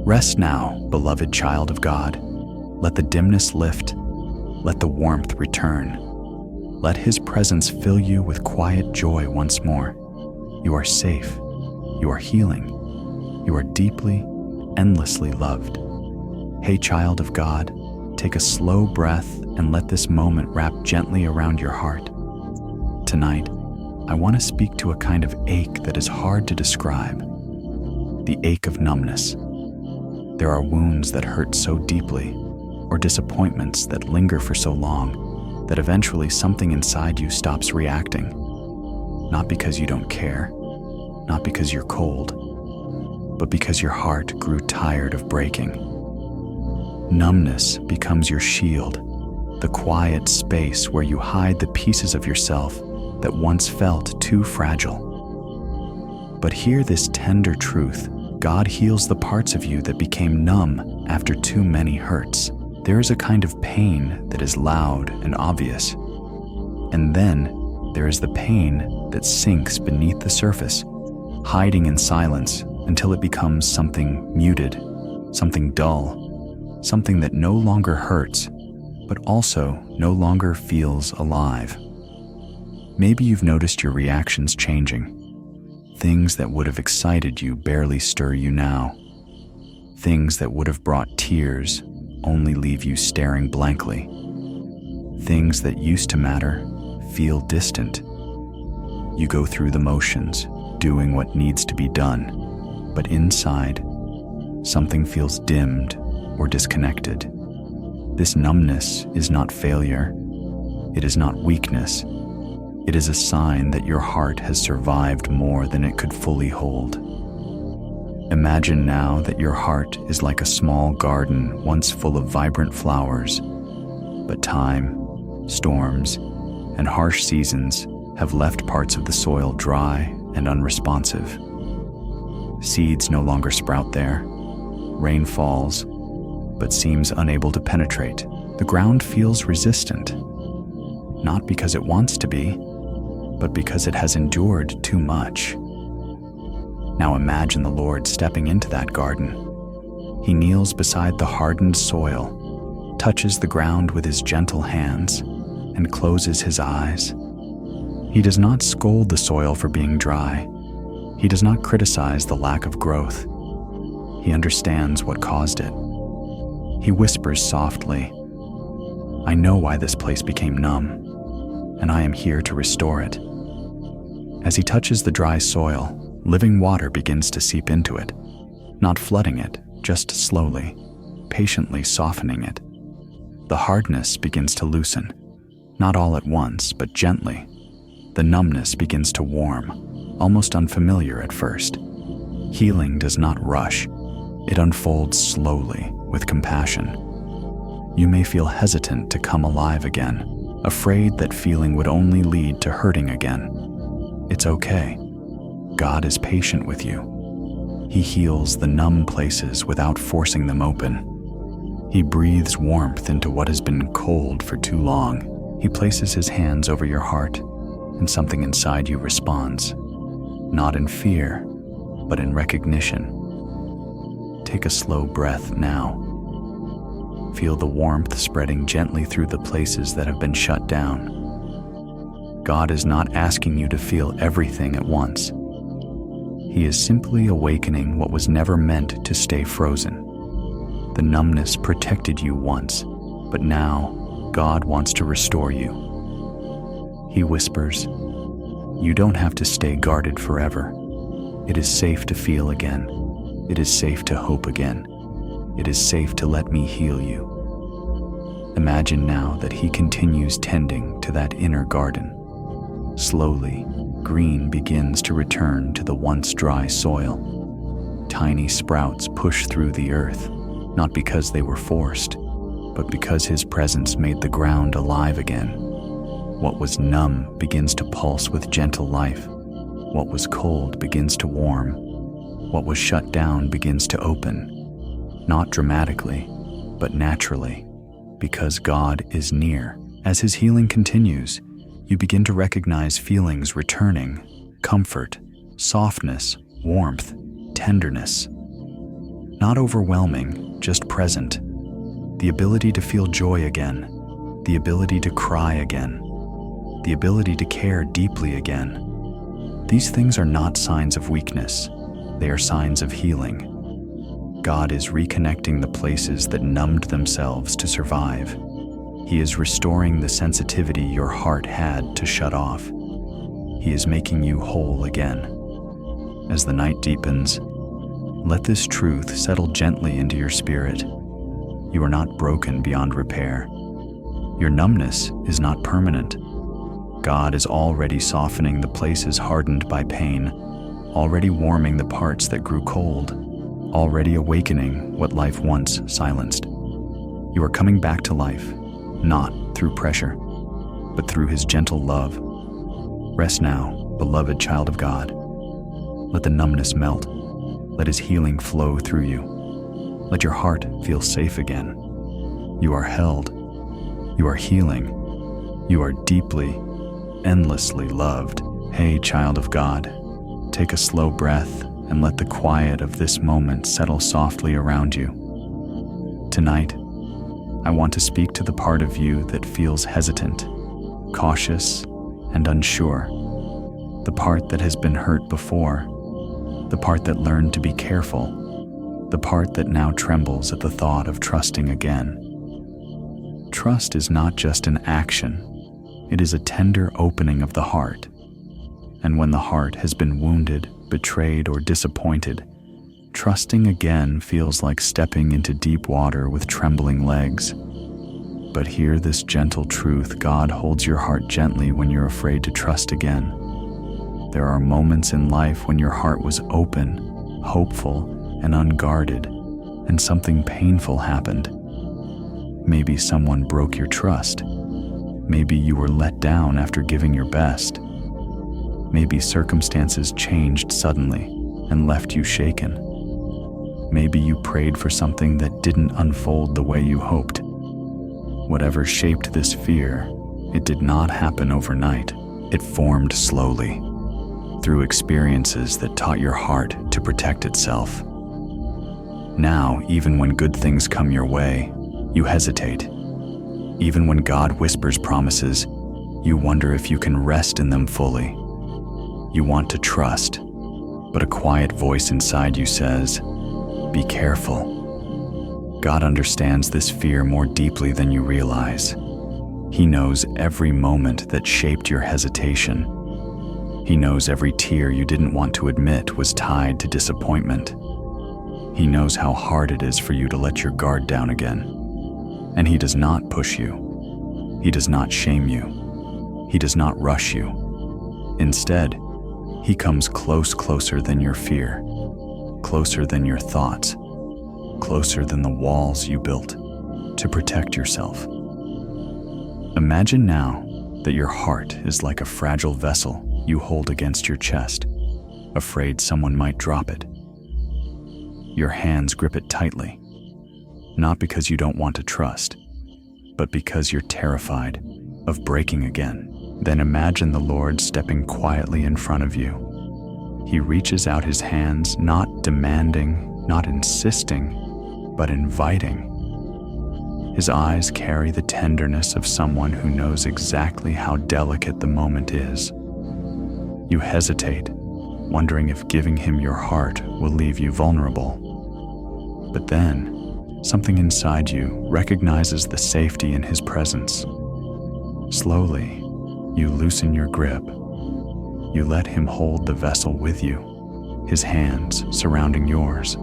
Rest now, beloved child of God. Let the dimness lift. Let the warmth return. Let His presence fill you with quiet joy once more. You are safe. You are healing. You are deeply, endlessly loved. Hey, child of God, take a slow breath and let this moment wrap gently around your heart. Tonight, I want to speak to a kind of ache that is hard to describe. The ache of numbness. There are wounds that hurt so deeply, or disappointments that linger for so long, that eventually something inside you stops reacting. Not because you don't care, not because you're cold, but because your heart grew tired of breaking. Numbness becomes your shield, the quiet space where you hide the pieces of yourself that once felt too fragile. But hear this tender truth. God heals the parts of you that became numb after too many hurts. There is a kind of pain that is loud and obvious. And then there is the pain that sinks beneath the surface, hiding in silence until it becomes something muted, something dull, something that no longer hurts, but also no longer feels alive. Maybe you've noticed your reactions changing. Things that would have excited you barely stir you now. Things that would have brought tears only leave you staring blankly. Things that used to matter feel distant. You go through the motions, doing what needs to be done, but inside, something feels dimmed or disconnected. This numbness is not failure. It is not weakness. It is a sign that your heart has survived more than it could fully hold. Imagine now that your heart is like a small garden once full of vibrant flowers, but time, storms, and harsh seasons have left parts of the soil dry and unresponsive. Seeds no longer sprout there. Rain falls, but seems unable to penetrate. The ground feels resistant, not because it wants to be, but because it has endured too much. Now imagine the Lord stepping into that garden. He kneels beside the hardened soil, touches the ground with His gentle hands, and closes His eyes. He does not scold the soil for being dry. He does not criticize the lack of growth. He understands what caused it. He whispers softly, "I know why this place became numb, and I am here to restore it." As He touches the dry soil, living water begins to seep into it, not flooding it, just slowly, patiently softening it. The hardness begins to loosen, not all at once, but gently. The numbness begins to warm, almost unfamiliar at first. Healing does not rush. It unfolds slowly, with compassion. You may feel hesitant to come alive again, afraid that feeling would only lead to hurting again. It's okay. God is patient with you. He heals the numb places without forcing them open. He breathes warmth into what has been cold for too long. He places His hands over your heart, and something inside you responds, not in fear, but in recognition. Take a slow breath now. Feel the warmth spreading gently through the places that have been shut down. God is not asking you to feel everything at once. He is simply awakening what was never meant to stay frozen. The numbness protected you once, but now God wants to restore you. He whispers, "You don't have to stay guarded forever. It is safe to feel again. It is safe to hope again. It is safe to let me heal you." Imagine now that he continues tending to that inner garden. Slowly, green begins to return to the once dry soil. Tiny sprouts push through the earth, not because they were forced, but because his presence made the ground alive again. What was numb begins to pulse with gentle life. What was cold begins to warm. What was shut down begins to open, not dramatically, but naturally, because God is near. As his healing continues, you begin to recognize feelings returning: comfort, softness, warmth, tenderness. Not overwhelming, just present. The ability to feel joy again, the ability to cry again, the ability to care deeply again. These things are not signs of weakness, they are signs of healing. God is reconnecting the places that numbed themselves to survive. He is restoring the sensitivity your heart had to shut off. He is making you whole again. As the night deepens, let this truth settle gently into your spirit. You are not broken beyond repair. Your numbness is not permanent. God is already softening the places hardened by pain, already warming the parts that grew cold, already awakening what life once silenced. You are coming back to life, not through pressure, but through his gentle love. Rest now, beloved child of God. Let the numbness melt. Let his healing flow through you. Let your heart feel safe again. You are held. You are healing. You are deeply, endlessly loved. Hey, child of God, take a slow breath and let the quiet of this moment settle softly around you. Tonight, I want to speak to the part of you that feels hesitant, cautious, and unsure. The part that has been hurt before. The part that learned to be careful. The part that now trembles at the thought of trusting again. Trust is not just an action. It is a tender opening of the heart. And when the heart has been wounded, betrayed, or disappointed, trusting again feels like stepping into deep water with trembling legs. But hear this gentle truth: God holds your heart gently when you're afraid to trust again. There are moments in life when your heart was open, hopeful, and unguarded, and something painful happened. Maybe someone broke your trust. Maybe you were let down after giving your best. Maybe circumstances changed suddenly and left you shaken. Maybe you prayed for something that didn't unfold the way you hoped. Whatever shaped this fear, it did not happen overnight. It formed slowly, through experiences that taught your heart to protect itself. Now, even when good things come your way, you hesitate. Even when God whispers promises, you wonder if you can rest in them fully. You want to trust, but a quiet voice inside you says, "Be careful." God understands this fear more deeply than you realize. He knows every moment that shaped your hesitation. He knows every tear you didn't want to admit was tied to disappointment. He knows how hard it is for you to let your guard down again. And he does not push you. He does not shame you. He does not rush you. Instead, he comes closer than your fear, closer than your thoughts, closer than the walls you built to protect yourself. Imagine now that your heart is like a fragile vessel you hold against your chest, afraid someone might drop it. Your hands grip it tightly, not because you don't want to trust, but because you're terrified of breaking again. Then imagine the Lord stepping quietly in front of you. He reaches out his hands, not demanding, not insisting, but inviting. His eyes carry the tenderness of someone who knows exactly how delicate the moment is. You hesitate, wondering if giving him your heart will leave you vulnerable. But then, something inside you recognizes the safety in his presence. Slowly, You loosen your grip. You let him hold the vessel with you, his hands surrounding yours.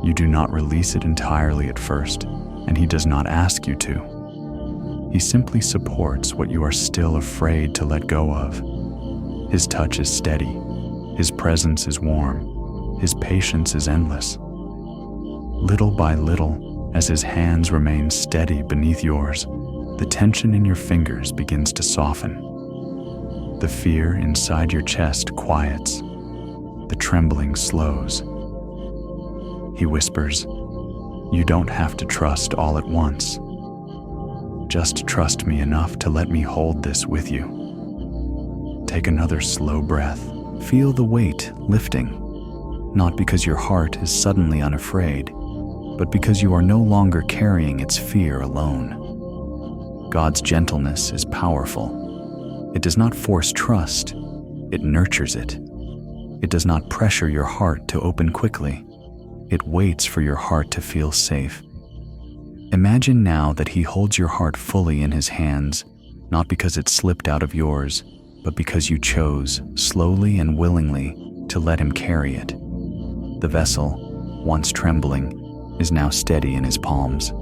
You do not release it entirely at first, and he does not ask you to. He simply supports what you are still afraid to let go of. His touch is steady. His presence is warm. His patience is endless. Little by little, as his hands remain steady beneath yours, the tension in your fingers begins to soften. The fear inside your chest quiets. The trembling slows. He whispers, "You don't have to trust all at once. Just trust me enough to let me hold this with you." Take another slow breath. Feel the weight lifting, not because your heart is suddenly unafraid, but because you are no longer carrying its fear alone. God's gentleness is powerful. It does not force trust, it nurtures it. It does not pressure your heart to open quickly. It waits for your heart to feel safe. Imagine now that he holds your heart fully in his hands, not because it slipped out of yours, but because you chose, slowly and willingly, to let him carry it. The vessel, once trembling, is now steady in his palms.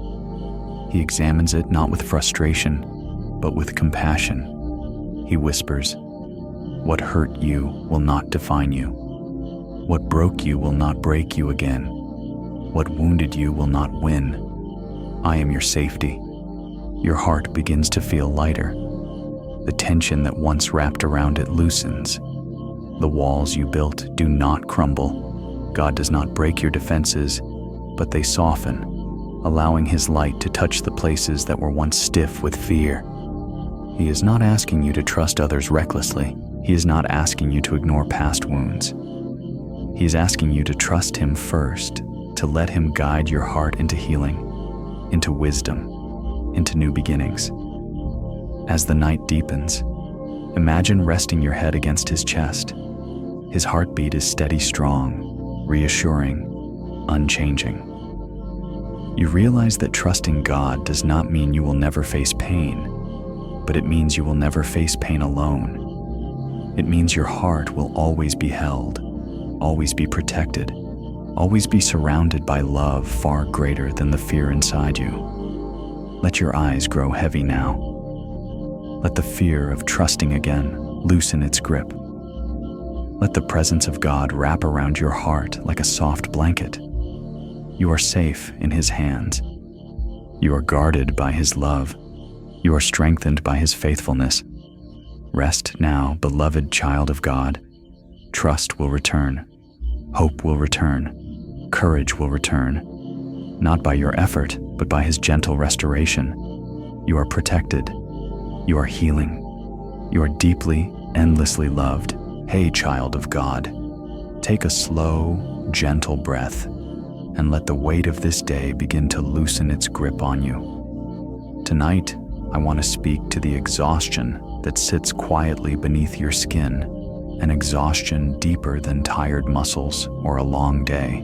He examines it not with frustration, but with compassion. He whispers, "What hurt you will not define you. What broke you will not break you again. What wounded you will not win. I am your safety." Your heart begins to feel lighter. The tension that once wrapped around it loosens. The walls you built do not crumble. God does not break your defenses, but they soften, allowing his light to touch the places that were once stiff with fear. He is not asking you to trust others recklessly. He is not asking you to ignore past wounds. He is asking you to trust him first, to let him guide your heart into healing, into wisdom, into new beginnings. As the night deepens, imagine resting your head against his chest. His heartbeat is steady, strong, reassuring, unchanging. You realize that trusting God does not mean you will never face pain, but it means you will never face pain alone. It means your heart will always be held, always be protected, always be surrounded by love far greater than the fear inside you. Let your eyes grow heavy now. Let the fear of trusting again loosen its grip. Let the presence of God wrap around your heart like a soft blanket. You are safe in his hands. You are guarded by his love. You are strengthened by his faithfulness. Rest now, beloved child of God. Trust will return. Hope will return. Courage will return. Not by your effort, but by his gentle restoration. You are protected. You are healing. You are deeply, endlessly loved. Hey, child of God, take a slow, gentle breath and let the weight of this day begin to loosen its grip on you. Tonight, I want to speak to the exhaustion that sits quietly beneath your skin, an exhaustion deeper than tired muscles or a long day.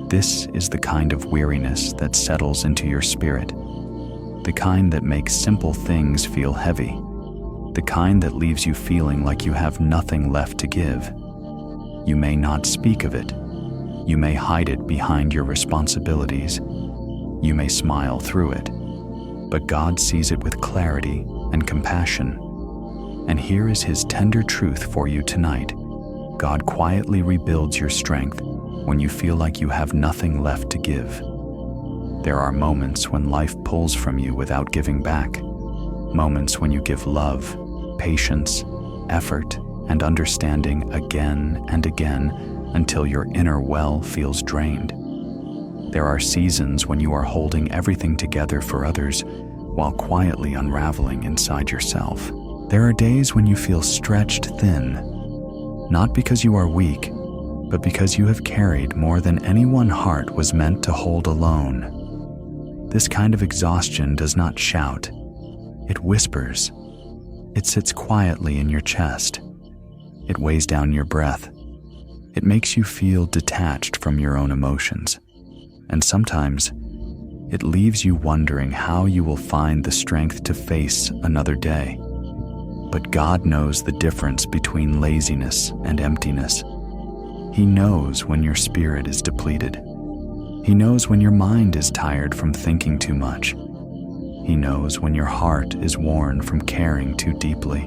This is the kind of weariness that settles into your spirit. The kind that makes simple things feel heavy. The kind that leaves you feeling like you have nothing left to give. You may not speak of it. You may hide it behind your responsibilities. You may smile through it. But God sees it with clarity and compassion. And here is his tender truth for you tonight. God quietly rebuilds your strength when you feel like you have nothing left to give. There are moments when life pulls from you without giving back. Moments when you give love, patience, effort, and understanding again and again until your inner well feels drained. There are seasons when you are holding everything together for others while quietly unraveling inside yourself. There are days when you feel stretched thin, not because you are weak, but because you have carried more than any one heart was meant to hold alone. This kind of exhaustion does not shout. It whispers. It sits quietly in your chest. It weighs down your breath. It makes you feel detached from your own emotions. And sometimes, it leaves you wondering how you will find the strength to face another day. But God knows the difference between laziness and emptiness. He knows when your spirit is depleted. He knows when your mind is tired from thinking too much. He knows when your heart is worn from caring too deeply.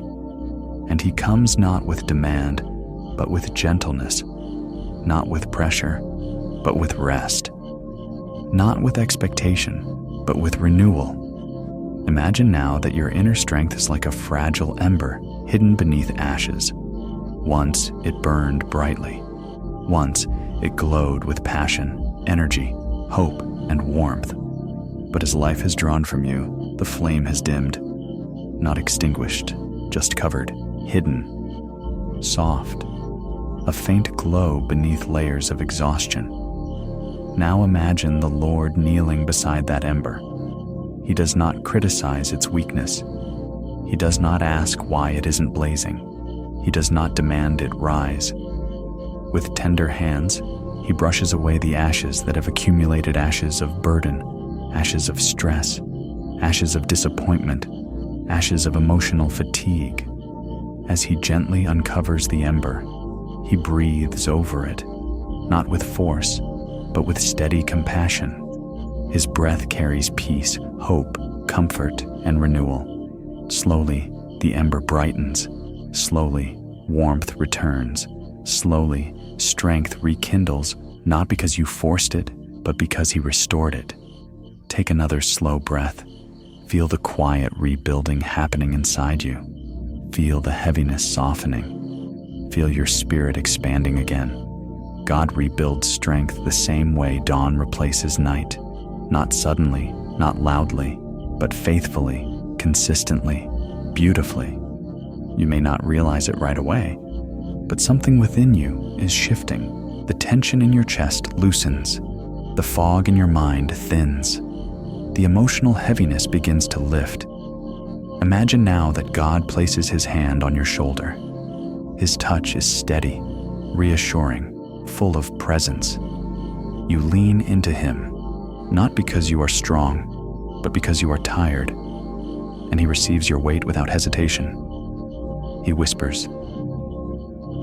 And He comes not with demand, but with gentleness, not with pressure, but with rest, not with expectation, but with renewal. Imagine now that your inner strength is like a fragile ember hidden beneath ashes. Once it burned brightly. Once it glowed with passion, energy, hope, and warmth. But as life has drawn from you, the flame has dimmed, not extinguished, just covered, hidden, soft, a faint glow beneath layers of exhaustion. Now imagine the Lord kneeling beside that ember. He does not criticize its weakness. He does not ask why it isn't blazing. He does not demand it rise. With tender hands, He brushes away the ashes that have accumulated, ashes of burden, ashes of stress, ashes of disappointment, ashes of emotional fatigue. As He gently uncovers the ember, He breathes over it, not with force, but with steady compassion. His breath carries peace, hope, comfort, and renewal. Slowly, the ember brightens. Slowly, warmth returns. Slowly, strength rekindles, not because you forced it, but because He restored it. Take another slow breath. Feel the quiet rebuilding happening inside you. Feel the heaviness softening. Feel your spirit expanding again. God rebuilds strength the same way dawn replaces night. Not suddenly, not loudly, but faithfully, consistently, beautifully. You may not realize it right away, but something within you is shifting. The tension in your chest loosens. The fog in your mind thins. The emotional heaviness begins to lift. Imagine now that God places His hand on your shoulder. His touch is steady, reassuring, full of presence. You lean into Him, not because you are strong, but because you are tired, and He receives your weight without hesitation. He whispers,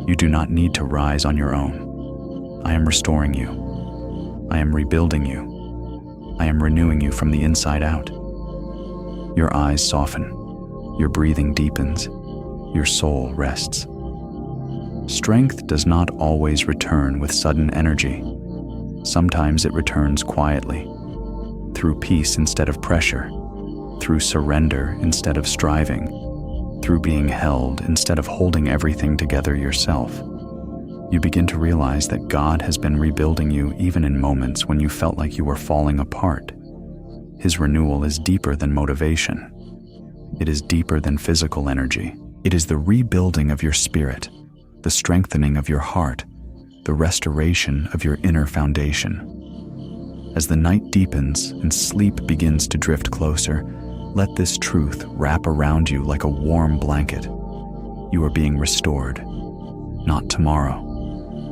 "You do not need to rise on your own. I am restoring you. I am rebuilding you. I am renewing you from the inside out." Your eyes soften, your breathing deepens, your soul rests. Strength does not always return with sudden energy. Sometimes it returns quietly, through peace instead of pressure, through surrender instead of striving, through being held instead of holding everything together yourself. You begin to realize that God has been rebuilding you even in moments when you felt like you were falling apart. His renewal is deeper than motivation. It is deeper than physical energy. It is the rebuilding of your spirit, the strengthening of your heart, the restoration of your inner foundation. As the night deepens and sleep begins to drift closer, let this truth wrap around you like a warm blanket. You are being restored, not tomorrow,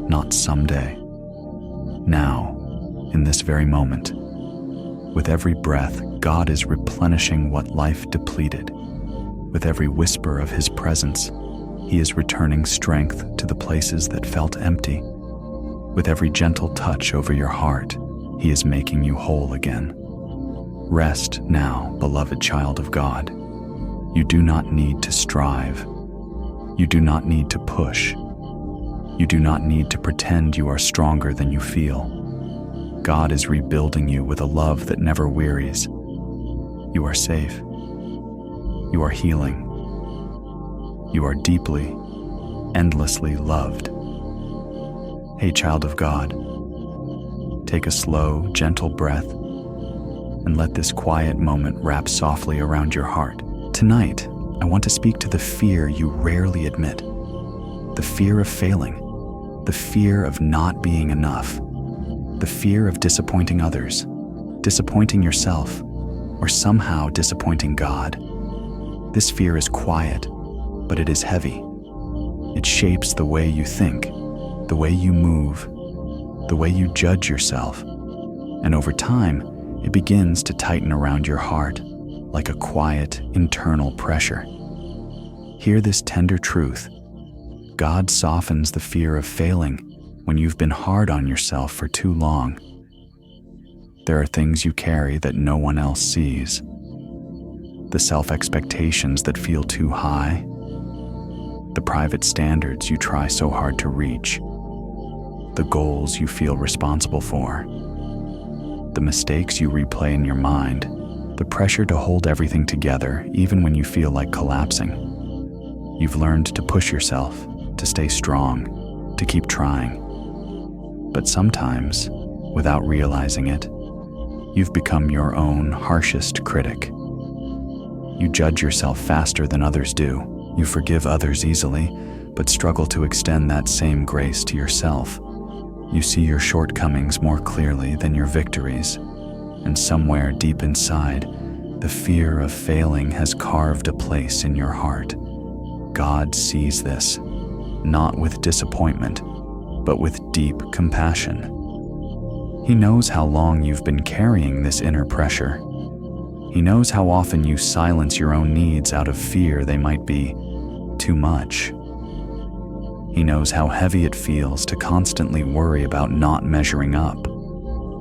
not someday. Now, in this very moment, with every breath, God is replenishing what life depleted. With every whisper of His presence, He is returning strength to the places that felt empty. With every gentle touch over your heart, He is making you whole again. Rest now, beloved child of God. You do not need to strive. You do not need to push. You do not need to pretend you are stronger than you feel. God is rebuilding you with a love that never wearies. You are safe. You are healing. You are deeply, endlessly loved. Hey, child of God, take a slow, gentle breath and let this quiet moment wrap softly around your heart. Tonight, I want to speak to the fear you rarely admit, the fear of failing, the fear of not being enough, the fear of disappointing others, disappointing yourself, or somehow disappointing God. This fear is quiet, but it is heavy. It shapes the way you think, the way you move, the way you judge yourself. And over time, it begins to tighten around your heart like a quiet internal pressure. Hear this tender truth. God softens the fear of failing when you've been hard on yourself for too long. There are things you carry that no one else sees. The self-expectations that feel too high. The private standards you try so hard to reach. The goals you feel responsible for. The mistakes you replay in your mind. The pressure to hold everything together even when you feel like collapsing. You've learned to push yourself, to stay strong, to keep trying. But sometimes, without realizing it, you've become your own harshest critic. You judge yourself faster than others do. You forgive others easily, but struggle to extend that same grace to yourself. You see your shortcomings more clearly than your victories, and somewhere deep inside, the fear of failing has carved a place in your heart. God sees this, not with disappointment, but with deep compassion. He knows how long you've been carrying this inner pressure. He knows how often you silence your own needs out of fear they might be too much. He knows how heavy it feels to constantly worry about not measuring up.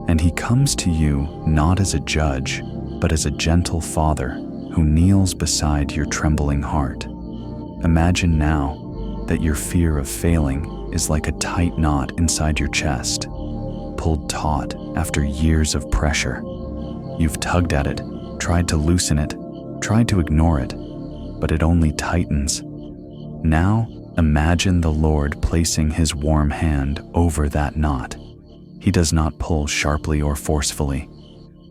And he comes to you not as a judge, but as a gentle father who kneels beside your trembling heart. Imagine now that your fear of failing is like a tight knot inside your chest, pulled taut after years of pressure. You've tugged at it, tried to loosen it, tried to ignore it, but it only tightens. Now, imagine the Lord placing his warm hand over that knot. He does not pull sharply or forcefully.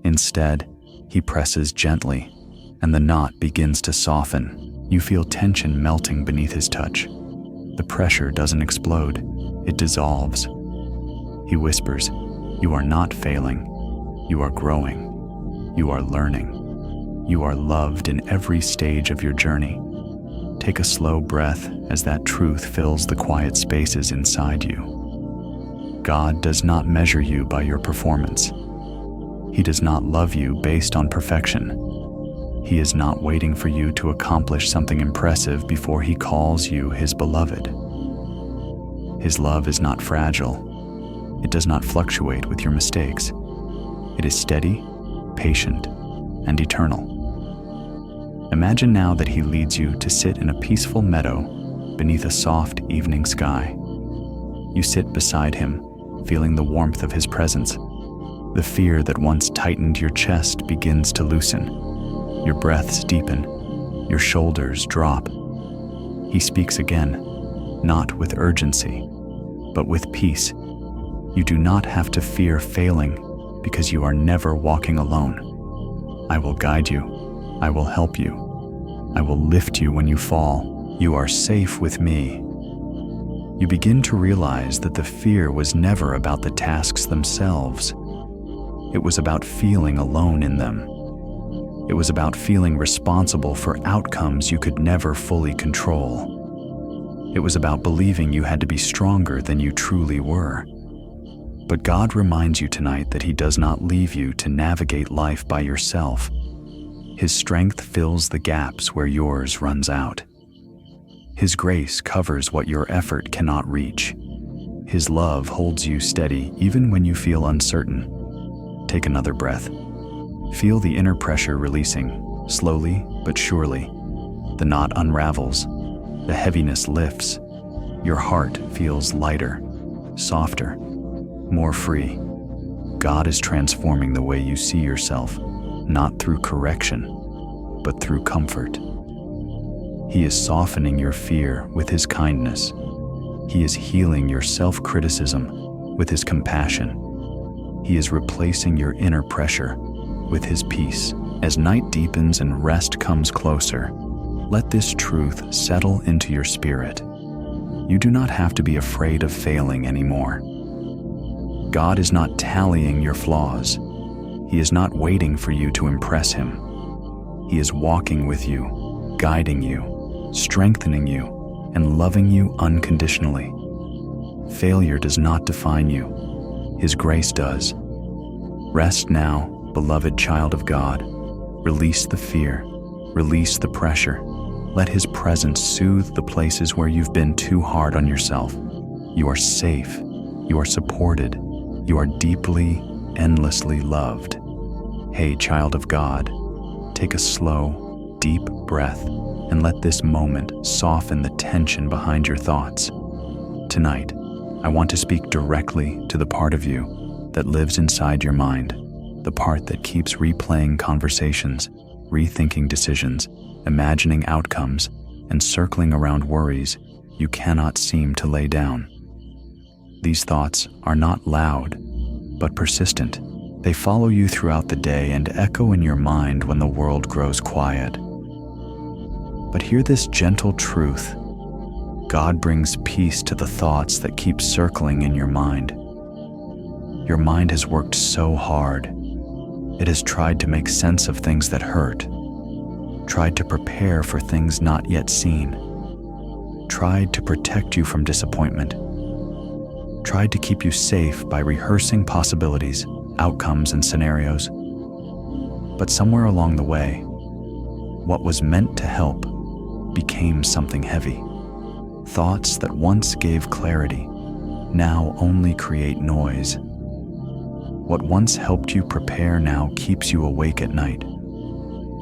Instead, he presses gently, and the knot begins to soften. You feel tension melting beneath his touch. The pressure doesn't explode, it dissolves. He whispers, "You are not failing. You are growing. You are learning. You are loved in every stage of your journey." Take a slow breath as that truth fills the quiet spaces inside you. God does not measure you by your performance. He does not love you based on perfection. He is not waiting for you to accomplish something impressive before he calls you his beloved. His love is not fragile. It does not fluctuate with your mistakes. It is steady, patient, and eternal. Imagine now that he leads you to sit in a peaceful meadow beneath a soft evening sky. You sit beside him, feeling the warmth of his presence. The fear that once tightened your chest begins to loosen. Your breaths deepen, your shoulders drop. He speaks again, not with urgency, but with peace. You do not have to fear failing because you are never walking alone. I will guide you. I will help you. I will lift you when you fall. You are safe with me. You begin to realize that the fear was never about the tasks themselves. It was about feeling alone in them. It was about feeling responsible for outcomes you could never fully control. It was about believing you had to be stronger than you truly were. But God reminds you tonight that he does not leave you to navigate life by yourself. His strength fills the gaps where yours runs out. His grace covers what your effort cannot reach. His love holds you steady even when you feel uncertain. Take another breath. Feel the inner pressure releasing, slowly but surely. The knot unravels. The heaviness lifts. Your heart feels lighter, softer, more free. God is transforming the way you see yourself, not through correction, but through comfort. He is softening your fear with his kindness. He is healing your self-criticism with his compassion. He is replacing your inner pressure with his peace. As night deepens and rest comes closer, let this truth settle into your spirit. You do not have to be afraid of failing anymore. God is not tallying your flaws. He is not waiting for you to impress him. He is walking with you, guiding you, strengthening you, and loving you unconditionally. Failure does not define you. His grace does. Rest now, beloved child of God. Release the fear, release the pressure, Let His presence soothe the places where you've been too hard on yourself. You are safe. You are supported. You are deeply, endlessly loved. Hey, child of God, take a slow, deep breath and let this moment soften the tension behind your thoughts. Tonight, I want to speak directly to the part of you that lives inside your mind, the part that keeps replaying conversations, rethinking decisions, imagining outcomes, and circling around worries you cannot seem to lay down. These thoughts are not loud, but persistent. They follow you throughout the day and echo in your mind when the world grows quiet. But hear this gentle truth. God brings peace to the thoughts that keep circling in your mind. Your mind has worked so hard. It has tried to make sense of things that hurt, tried to prepare for things not yet seen, tried to protect you from disappointment, tried to keep you safe by rehearsing possibilities, outcomes, and scenarios. But somewhere along the way, what was meant to help became something heavy. Thoughts that once gave clarity now only create noise. What once helped you prepare now keeps you awake at night.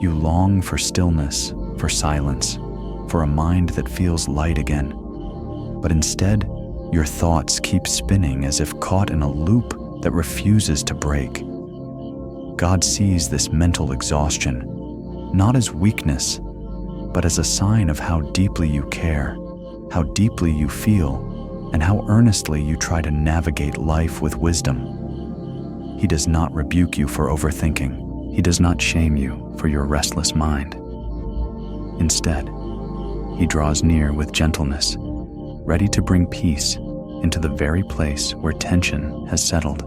You long for stillness, for silence, for a mind that feels light again. But instead, your thoughts keep spinning as if caught in a loop that refuses to break. God sees this mental exhaustion not as weakness, but as a sign of how deeply you care, how deeply you feel, and how earnestly you try to navigate life with wisdom. He does not rebuke you for overthinking. He does not shame you for your restless mind. Instead, He draws near with gentleness, ready to bring peace into the very place where tension has settled.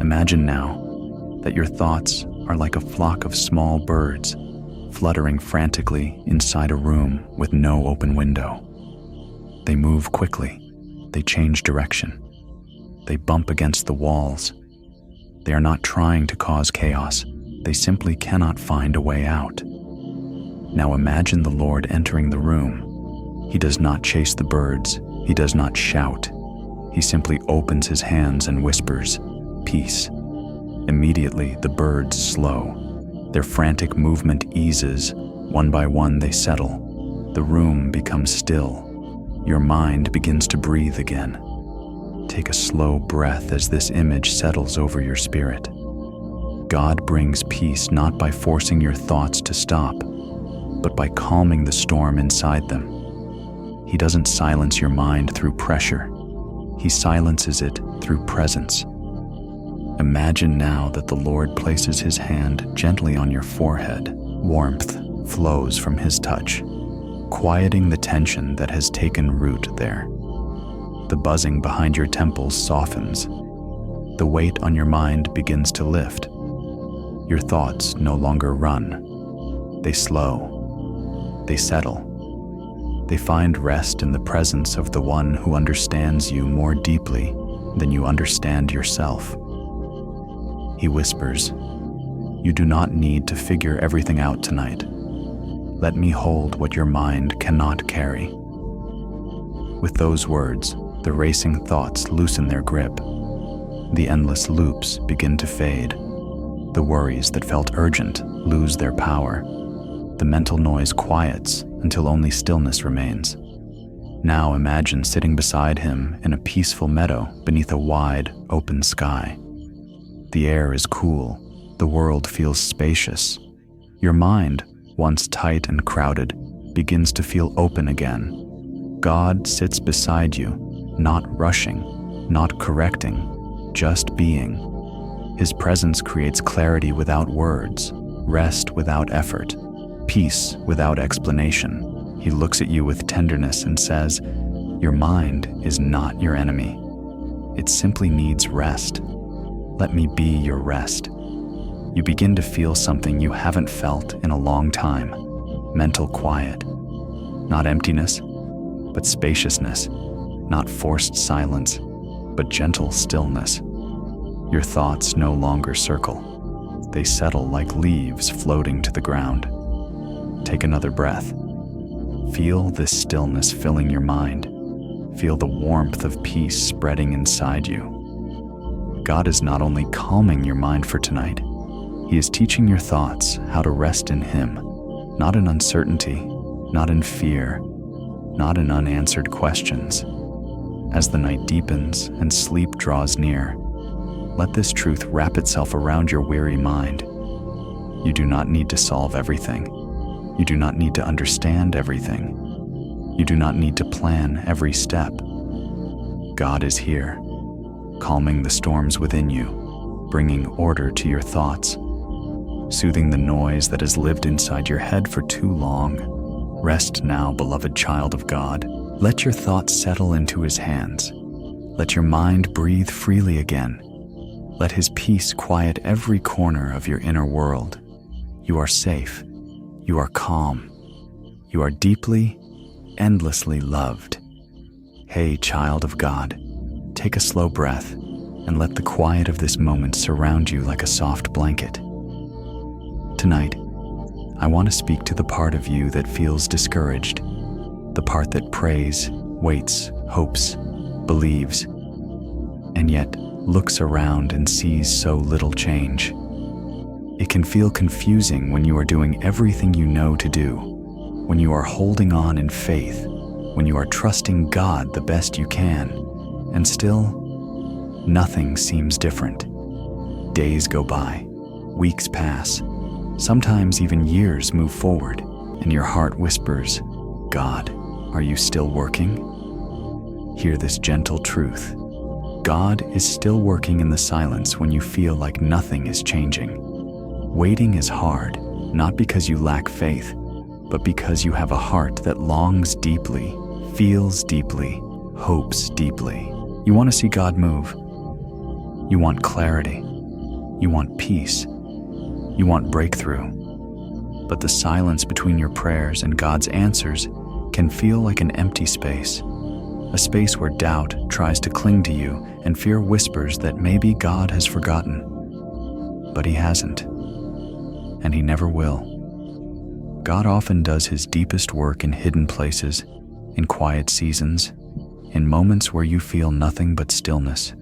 Imagine now that your thoughts are like a flock of small birds fluttering frantically inside a room with no open window. They move quickly. They change direction. They bump against the walls. They are not trying to cause chaos. They simply cannot find a way out. Now imagine the Lord entering the room. He does not chase the birds. He does not shout. He simply opens His hands and whispers, "Peace." Immediately, the birds slow. Their frantic movement eases. One by one, they settle. The room becomes still. Your mind begins to breathe again. Take a slow breath as this image settles over your spirit. God brings peace not by forcing your thoughts to stop, but by calming the storm inside them. He doesn't silence your mind through pressure. He silences it through presence. Imagine now that the Lord places His hand gently on your forehead. Warmth flows from His touch, quieting the tension that has taken root there. The buzzing behind your temples softens. The weight on your mind begins to lift. Your thoughts no longer run. They slow. They settle. They find rest in the presence of the one who understands you more deeply than you understand yourself. He whispers, "You do not need to figure everything out tonight. Let me hold what your mind cannot carry." With those words, the racing thoughts loosen their grip. The endless loops begin to fade. The worries that felt urgent lose their power. The mental noise quiets until only stillness remains. Now imagine sitting beside Him in a peaceful meadow beneath a wide, open sky. The air is cool. The world feels spacious. Your mind, once tight and crowded, begins to feel open again. God sits beside you, not rushing, not correcting, just being. His presence creates clarity without words, rest without effort, peace without explanation. He looks at you with tenderness and says, "Your mind is not your enemy. It simply needs rest. Let me be your rest." You begin to feel something you haven't felt in a long time, mental quiet. Not emptiness, but spaciousness. Not forced silence, but gentle stillness. Your thoughts no longer circle. They settle like leaves floating to the ground. Take another breath. Feel this stillness filling your mind. Feel the warmth of peace spreading inside you. God is not only calming your mind for tonight, He is teaching your thoughts how to rest in Him, not in uncertainty, not in fear, not in unanswered questions. As the night deepens and sleep draws near, let this truth wrap itself around your weary mind. You do not need to solve everything. You do not need to understand everything. You do not need to plan every step. God is here, calming the storms within you, bringing order to your thoughts, soothing the noise that has lived inside your head for too long. Rest now, beloved child of God. Let your thoughts settle into His hands. Let your mind breathe freely again. Let His peace quiet every corner of your inner world. You are safe. You are calm. You are deeply, endlessly loved. Hey, child of God, take a slow breath and let the quiet of this moment surround you like a soft blanket. Tonight, I want to speak to the part of you that feels discouraged, the part that prays, waits, hopes, believes, and yet looks around and sees so little change. It can feel confusing when you are doing everything you know to do, when you are holding on in faith, when you are trusting God the best you can, and still, nothing seems different. Days go by, weeks pass, sometimes even years move forward, and your heart whispers, God, are you still working? Hear this gentle truth. God is still working in the silence when you feel like nothing is changing. Waiting is hard, not because you lack faith, but because you have a heart that longs deeply, feels deeply, hopes deeply. You want to see God move. You want clarity. You want peace. You want breakthrough. But the silence between your prayers and God's answers can feel like an empty space, a space where doubt tries to cling to you and fear whispers that maybe God has forgotten. But He hasn't, and He never will. God often does His deepest work in hidden places, in quiet seasons, in moments where you feel nothing but stillness.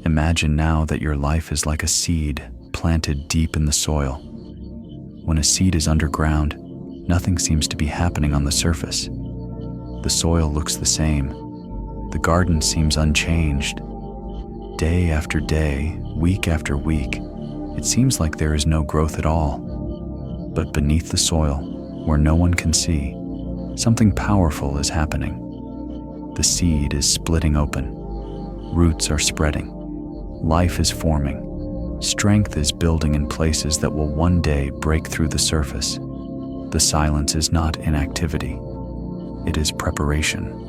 Imagine now that your life is like a seed planted deep in the soil. When a seed is underground, nothing seems to be happening on the surface. The soil looks the same. The garden seems unchanged. Day after day, week after week, it seems like there is no growth at all. But beneath the soil, where no one can see, something powerful is happening. The seed is splitting open. Roots are spreading. Life is forming. Strength is building in places that will one day break through the surface. The silence is not inactivity. It is preparation.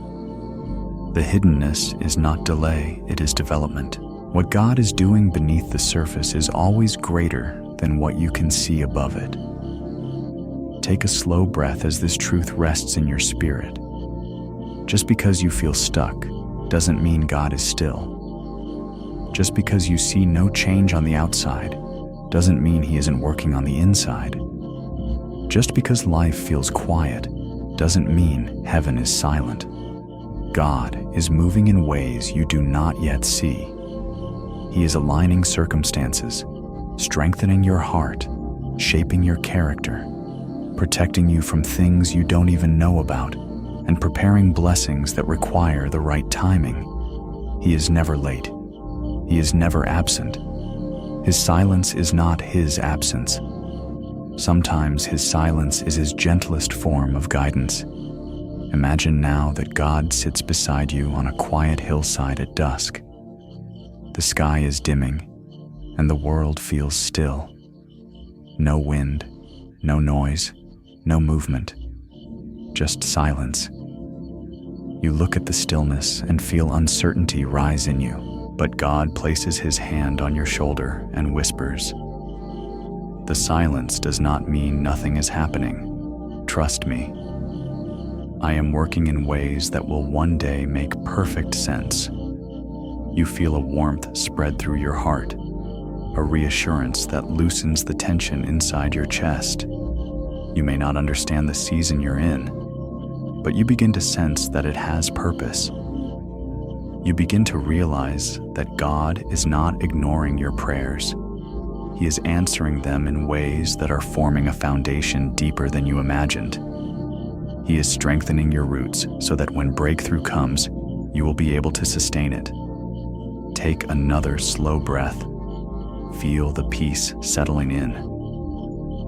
The hiddenness is not delay, it is development. What God is doing beneath the surface is always greater than what you can see above it. Take a slow breath as this truth rests in your spirit. Just because you feel stuck doesn't mean God is still. Just because you see no change on the outside doesn't mean He isn't working on the inside. Just because life feels quiet doesn't mean heaven is silent. God is moving in ways you do not yet see. He is aligning circumstances, strengthening your heart, shaping your character, protecting you from things you don't even know about, and preparing blessings that require the right timing. He is never late. He is never absent. His silence is not His absence. Sometimes His silence is His gentlest form of guidance. Imagine now that God sits beside you on a quiet hillside at dusk. The sky is dimming, and the world feels still. No wind, no noise, no movement, just silence. You look at the stillness and feel uncertainty rise in you, but God places His hand on your shoulder and whispers, "The silence does not mean nothing is happening. Trust me. I am working in ways that will one day make perfect sense." You feel a warmth spread through your heart, a reassurance that loosens the tension inside your chest. You may not understand the season you're in, but you begin to sense that it has purpose. You begin to realize that God is not ignoring your prayers. He is answering them in ways that are forming a foundation deeper than you imagined. He is strengthening your roots so that when breakthrough comes, you will be able to sustain it. Take another slow breath. Feel the peace settling in.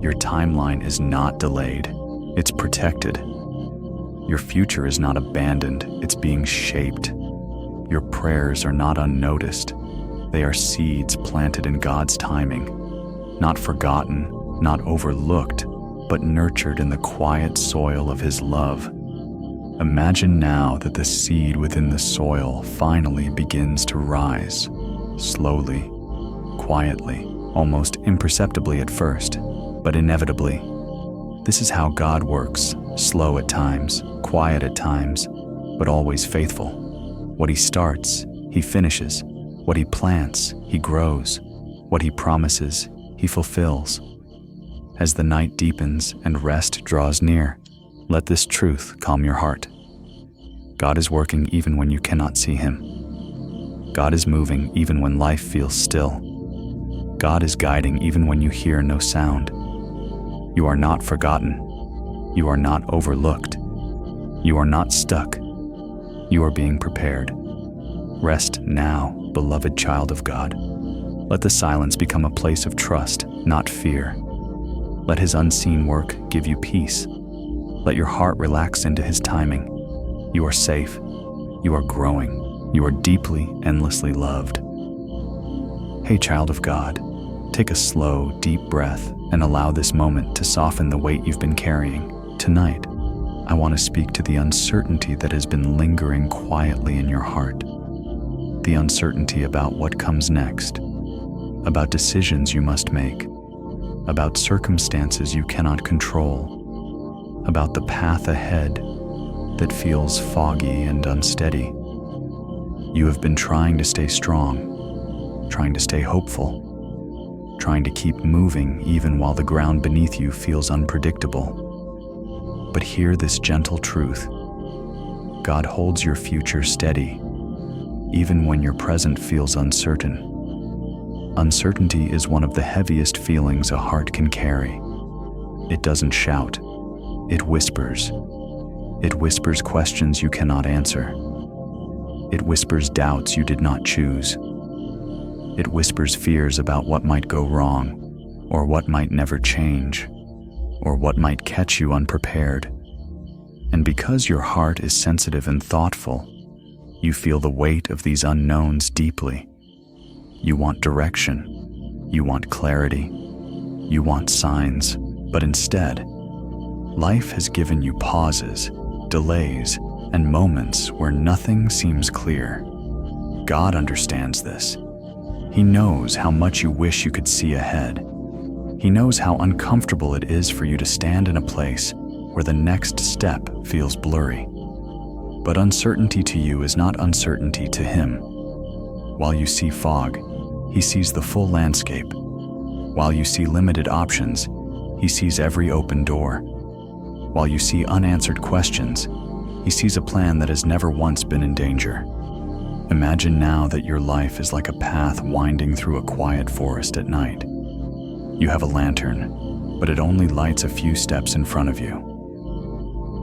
Your timeline is not delayed, it's protected. Your future is not abandoned, it's being shaped. Your prayers are not unnoticed. They are seeds planted in God's timing, not forgotten, not overlooked, but nurtured in the quiet soil of His love. Imagine now that the seed within the soil finally begins to rise, slowly, quietly, almost imperceptibly at first, but inevitably. This is how God works, slow at times, quiet at times, but always faithful. What He starts, He finishes. What He plants, He grows. What He promises, He fulfills. As the night deepens and rest draws near, let this truth calm your heart. God is working even when you cannot see Him. God is moving even when life feels still. God is guiding even when you hear no sound. You are not forgotten. You are not overlooked. You are not stuck. You are being prepared. Rest now, beloved child of God. Let the silence become a place of trust, not fear. Let His unseen work give you peace. Let your heart relax into His timing. You are safe. You are growing. You are deeply, endlessly loved. Hey, child of God, take a slow, deep breath and allow this moment to soften the weight you've been carrying. Tonight, I want to speak to the uncertainty that has been lingering quietly in your heart. The uncertainty about what comes next, about decisions you must make, about circumstances you cannot control, about the path ahead that feels foggy and unsteady. You have been trying to stay strong, trying to stay hopeful, trying to keep moving even while the ground beneath you feels unpredictable. But hear this gentle truth. God holds your future steady, even when your present feels uncertain. Uncertainty is one of the heaviest feelings a heart can carry. It doesn't shout, it whispers. It whispers questions you cannot answer. It whispers doubts you did not choose. It whispers fears about what might go wrong, or what might never change, or what might catch you unprepared. And because your heart is sensitive and thoughtful, you feel the weight of these unknowns deeply. You want direction, you want clarity, you want signs, but instead, life has given you pauses, delays, and moments where nothing seems clear. God understands this. He knows how much you wish you could see ahead. He knows how uncomfortable it is for you to stand in a place where the next step feels blurry. But uncertainty to you is not uncertainty to Him. While you see fog, He sees the full landscape. While you see limited options, He sees every open door. While you see unanswered questions, He sees a plan that has never once been in danger. Imagine now that your life is like a path winding through a quiet forest at night. You have a lantern, but it only lights a few steps in front of you.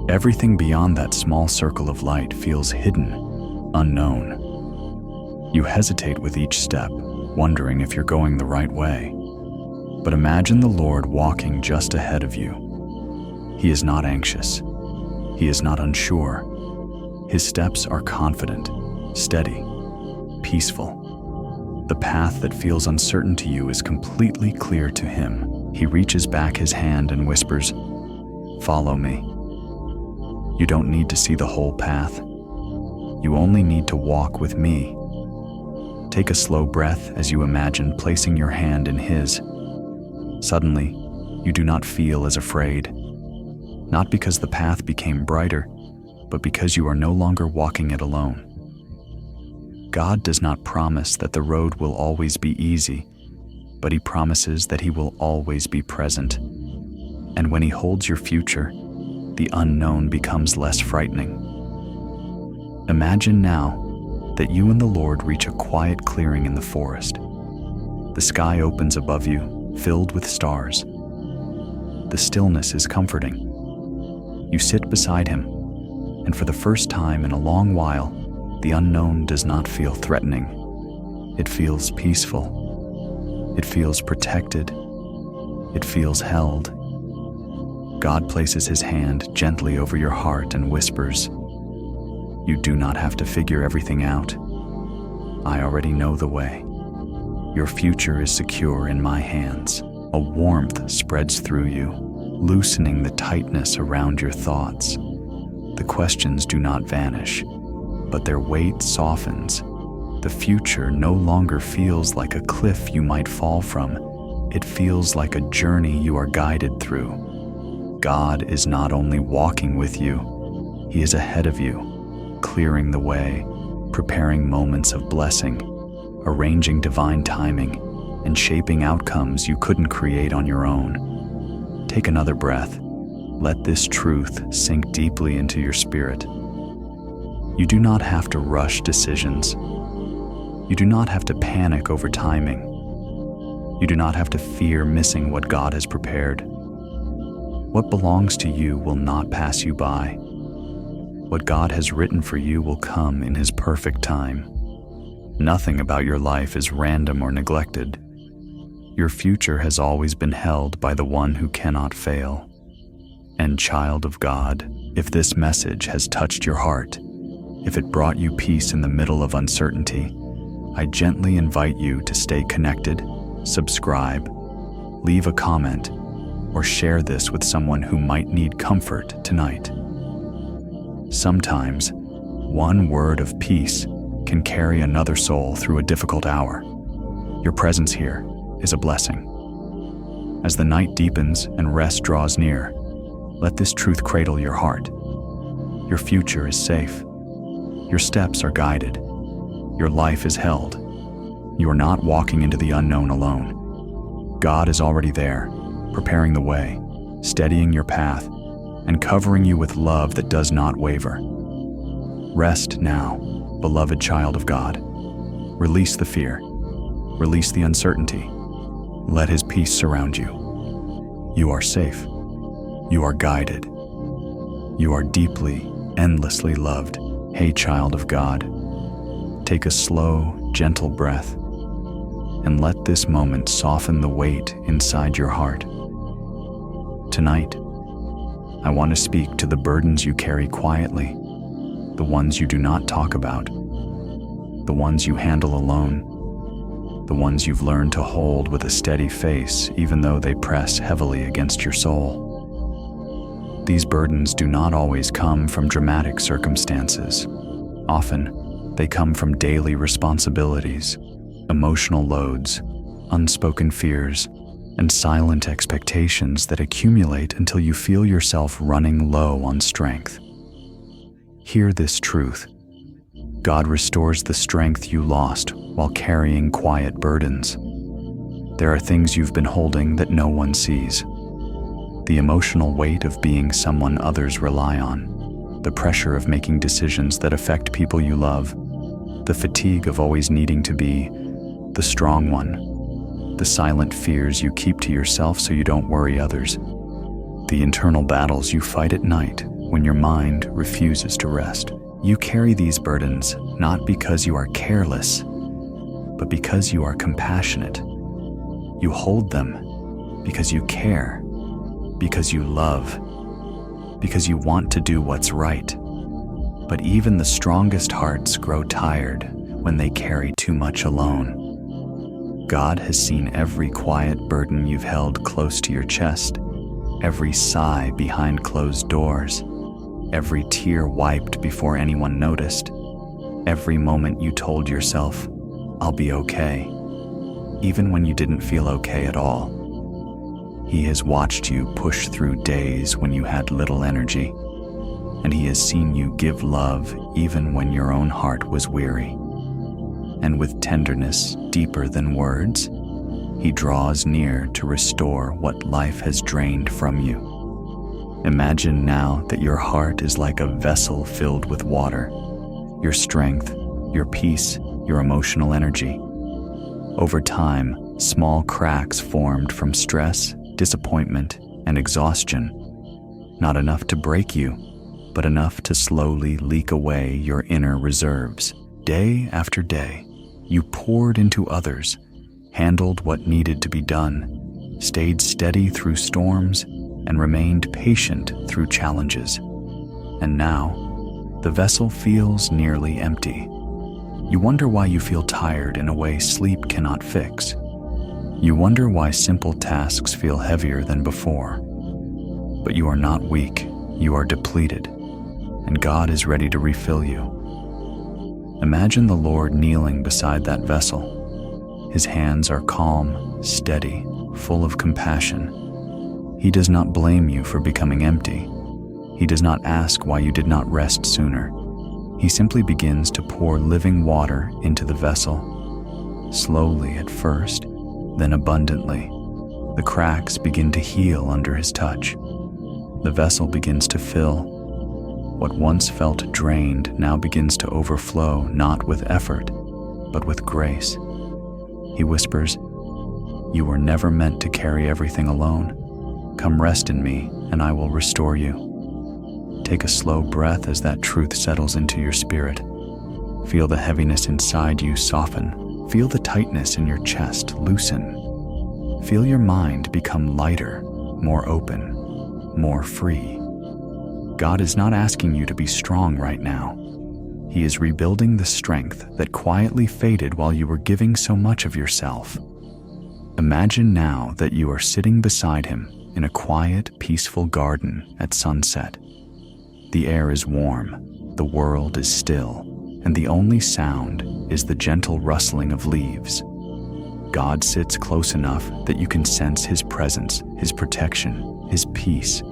Everything beyond that small circle of light feels hidden, unknown. You hesitate with each step, wondering if you're going the right way. But imagine the Lord walking just ahead of you. He is not anxious. He is not unsure. His steps are confident, steady, peaceful. The path that feels uncertain to you is completely clear to Him. He reaches back His hand and whispers, "Follow me." You don't need to see the whole path. You only need to walk with me. Take a slow breath as you imagine placing your hand in His. Suddenly, you do not feel as afraid. Not because the path became brighter, but because you are no longer walking it alone. God does not promise that the road will always be easy, but He promises that He will always be present. And when He holds your future, the unknown becomes less frightening. Imagine now that you and the Lord reach a quiet clearing in the forest. The sky opens above you, filled with stars. The stillness is comforting. You sit beside Him, and for the first time in a long while, the unknown does not feel threatening. It feels peaceful. It feels protected. It feels held. God places His hand gently over your heart and whispers, "You do not have to figure everything out. I already know the way. Your future is secure in my hands." A warmth spreads through you, loosening the tightness around your thoughts. The questions do not vanish, but their weight softens. The future no longer feels like a cliff you might fall from. It feels like a journey you are guided through. God is not only walking with you, He is ahead of you, clearing the way, preparing moments of blessing, arranging divine timing, and shaping outcomes you couldn't create on your own. Take another breath. Let this truth sink deeply into your spirit. You do not have to rush decisions. You do not have to panic over timing. You do not have to fear missing what God has prepared. What belongs to you will not pass you by. What God has written for you will come in His perfect time. Nothing about your life is random or neglected. Your future has always been held by the one who cannot fail. And child of God, if this message has touched your heart, if it brought you peace in the middle of uncertainty, I gently invite you to stay connected, subscribe, leave a comment, or share this with someone who might need comfort tonight. Sometimes, one word of peace can carry another soul through a difficult hour. Your presence here is a blessing. As the night deepens and rest draws near, let this truth cradle your heart. Your future is safe. Your steps are guided. Your life is held. You are not walking into the unknown alone. God is already there, preparing the way, steadying your path, and covering you with love that does not waver. Rest now, beloved child of God. Release the fear. Release the uncertainty. Let His peace surround you. You are safe. You are guided. You are deeply, endlessly loved. Hey, child of God, take a slow, gentle breath and let this moment soften the weight inside your heart. Tonight, I want to speak to the burdens you carry quietly, the ones you do not talk about, the ones you handle alone, the ones you've learned to hold with a steady face even though they press heavily against your soul. These burdens do not always come from dramatic circumstances. Often, they come from daily responsibilities, emotional loads, unspoken fears, and silent expectations that accumulate until you feel yourself running low on strength. Hear this truth. God restores the strength you lost while carrying quiet burdens. There are things you've been holding that no one sees. The emotional weight of being someone others rely on, the pressure of making decisions that affect people you love, the fatigue of always needing to be the strong one, the silent fears you keep to yourself so you don't worry others, the internal battles you fight at night when your mind refuses to rest. You carry these burdens not because you are careless, but because you are compassionate. You hold them because you care, because you love, because you want to do what's right. But even the strongest hearts grow tired when they carry too much alone. God has seen every quiet burden you've held close to your chest, every sigh behind closed doors, every tear wiped before anyone noticed, every moment you told yourself, "I'll be okay," even when you didn't feel okay at all. He has watched you push through days when you had little energy, and He has seen you give love even when your own heart was weary. And with tenderness deeper than words, He draws near to restore what life has drained from you. Imagine now that your heart is like a vessel filled with water. Your strength, your peace, your emotional energy. Over time, small cracks formed from stress, disappointment, and exhaustion. Not enough to break you, but enough to slowly leak away your inner reserves. Day after day, you poured into others, handled what needed to be done, stayed steady through storms, and remained patient through challenges. And now, the vessel feels nearly empty. You wonder why you feel tired in a way sleep cannot fix. You wonder why simple tasks feel heavier than before. But you are not weak, you are depleted, and God is ready to refill you. Imagine the Lord kneeling beside that vessel. His hands are calm, steady, full of compassion. He does not blame you for becoming empty. He does not ask why you did not rest sooner. He simply begins to pour living water into the vessel. Slowly at first, then abundantly. The cracks begin to heal under his touch. The vessel begins to fill. What once felt drained now begins to overflow, not with effort, but with grace. He whispers, "You were never meant to carry everything alone. Come rest in me, and I will restore you." Take a slow breath as that truth settles into your spirit. Feel the heaviness inside you soften. Feel the tightness in your chest loosen. Feel your mind become lighter, more open, more free. God is not asking you to be strong right now. He is rebuilding the strength that quietly faded while you were giving so much of yourself. Imagine now that you are sitting beside him in a quiet, peaceful garden at sunset. The air is warm, the world is still, and the only sound is the gentle rustling of leaves. God sits close enough that you can sense his presence, his protection, his peace.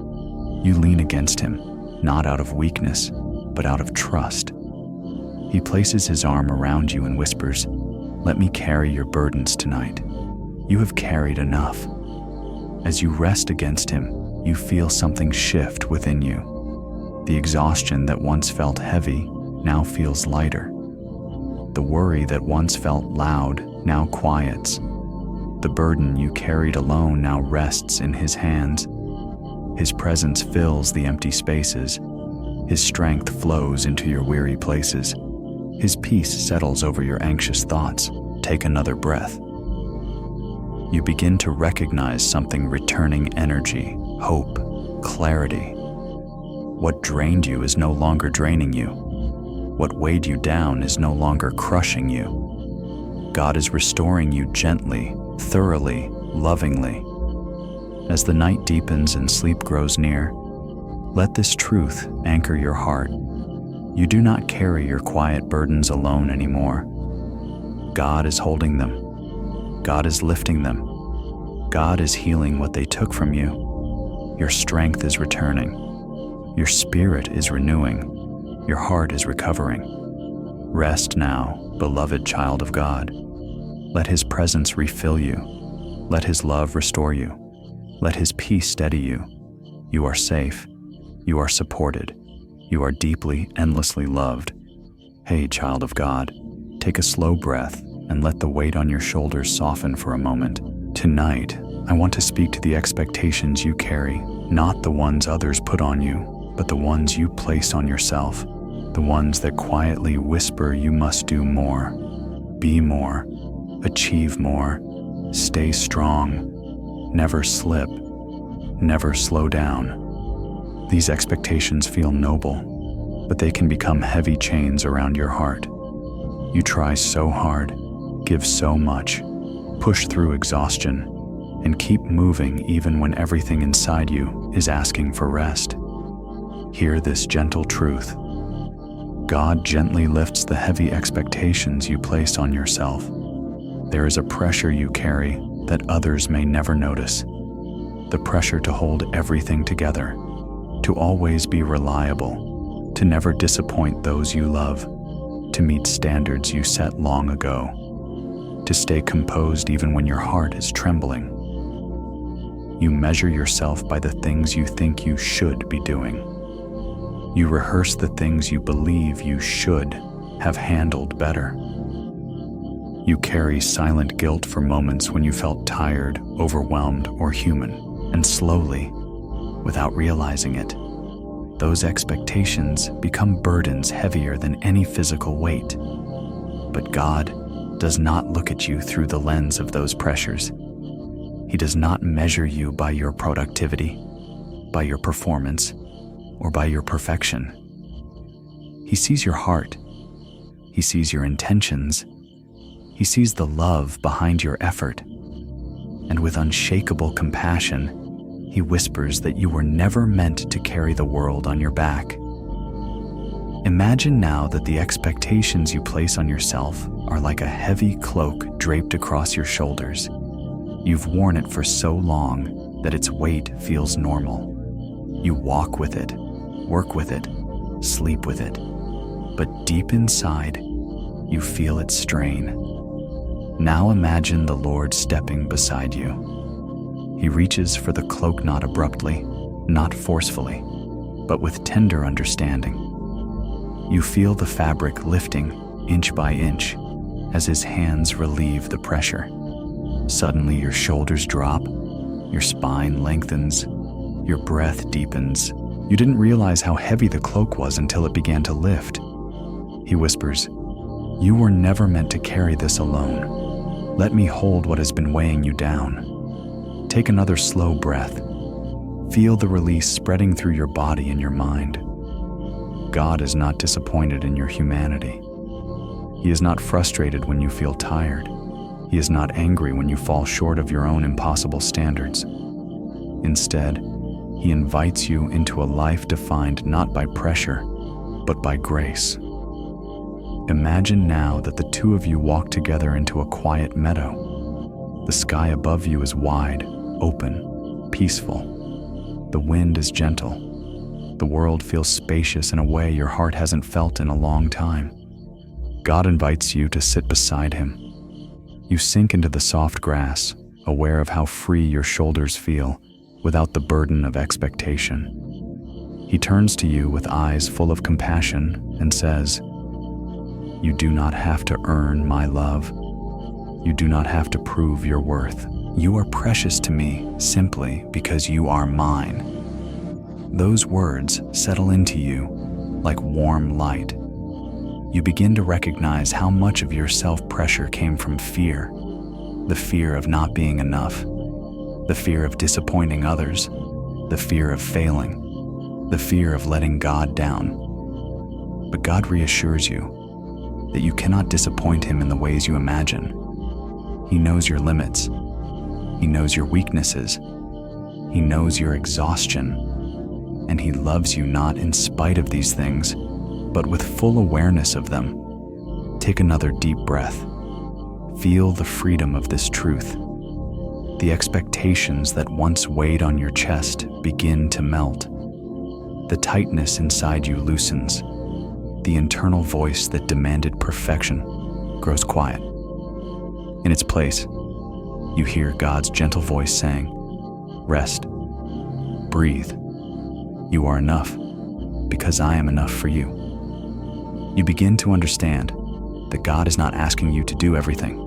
You lean against him, not out of weakness, but out of trust. He places his arm around you and whispers, "Let me carry your burdens tonight. You have carried enough." As you rest against him, you feel something shift within you. The exhaustion that once felt heavy now feels lighter. The worry that once felt loud now quiets. The burden you carried alone now rests in his hands. His presence fills the empty spaces. His strength flows into your weary places. His peace settles over your anxious thoughts. Take another breath. You begin to recognize something returning: energy, hope, clarity. What drained you is no longer draining you. What weighed you down is no longer crushing you. God is restoring you gently, thoroughly, lovingly. As the night deepens and sleep grows near, let this truth anchor your heart. You do not carry your quiet burdens alone anymore. God is holding them. God is lifting them. God is healing what they took from you. Your strength is returning. Your spirit is renewing. Your heart is recovering. Rest now, beloved child of God. Let his presence refill you. Let his love restore you. Let his peace steady you. You are safe. You are supported. You are deeply, endlessly loved. Hey, child of God, take a slow breath and let the weight on your shoulders soften for a moment. Tonight, I want to speak to the expectations you carry, not the ones others put on you, but the ones you place on yourself, the ones that quietly whisper you must do more, be more, achieve more, stay strong, never slip, never slow down. These expectations feel noble, but they can become heavy chains around your heart. You try so hard, give so much, push through exhaustion, and keep moving even when everything inside you is asking for rest. Hear this gentle truth. God gently lifts the heavy expectations you place on yourself. There is a pressure you carry that others may never notice. The pressure to hold everything together, to always be reliable, to never disappoint those you love, to meet standards you set long ago. to stay composed even when your heart is trembling. You measure yourself by the things you think you should be doing. You rehearse the things you believe you should have handled better. You carry silent guilt for moments when you felt tired, overwhelmed, or human, and slowly, without realizing it, those expectations become burdens heavier than any physical weight. But God does not look at you through the lens of those pressures. He does not measure you by your productivity, by your performance, or by your perfection. He sees your heart. He sees your intentions. He sees the love behind your effort. And with unshakable compassion, He whispers that you were never meant to carry the world on your back. Imagine now that the expectations you place on yourself are like a heavy cloak draped across your shoulders. You've worn it for so long that its weight feels normal. You walk with it, work with it, sleep with it. But deep inside, you feel its strain. Now imagine the Lord stepping beside you. He reaches for the cloak not abruptly, not forcefully, but with tender understanding. You feel the fabric lifting inch by inch as His hands relieve the pressure. Suddenly your shoulders drop, your spine lengthens, your breath deepens. You didn't realize how heavy the cloak was until it began to lift. He whispers, "You were never meant to carry this alone. Let me hold what has been weighing you down." Take another slow breath. Feel the release spreading through your body and your mind. God is not disappointed in your humanity. He is not frustrated when you feel tired. He is not angry when you fall short of your own impossible standards. Instead, He invites you into a life defined not by pressure, but by grace. Imagine now that the two of you walk together into a quiet meadow. The sky above you is wide, open, peaceful. The wind is gentle. The world feels spacious in a way your heart hasn't felt in a long time. God invites you to sit beside Him. You sink into the soft grass, aware of how free your shoulders feel, without the burden of expectation. He turns to you with eyes full of compassion and says, "You do not have to earn my love. You do not have to prove your worth. You are precious to me simply because you are mine." Those words settle into you like warm light. You begin to recognize how much of your self-pressure came from fear. The fear of not being enough. The fear of disappointing others. The fear of failing. The fear of letting God down. But God reassures you that you cannot disappoint Him in the ways you imagine. He knows your limits. He knows your weaknesses. He knows your exhaustion. And He loves you not in spite of these things, but with full awareness of them. Take another deep breath. Feel the freedom of this truth. The expectations that once weighed on your chest begin to melt. The tightness inside you loosens. The internal voice that demanded perfection grows quiet. In its place, you hear God's gentle voice saying, "Rest. Breathe. You are enough because I am enough for you." You begin to understand that God is not asking you to do everything.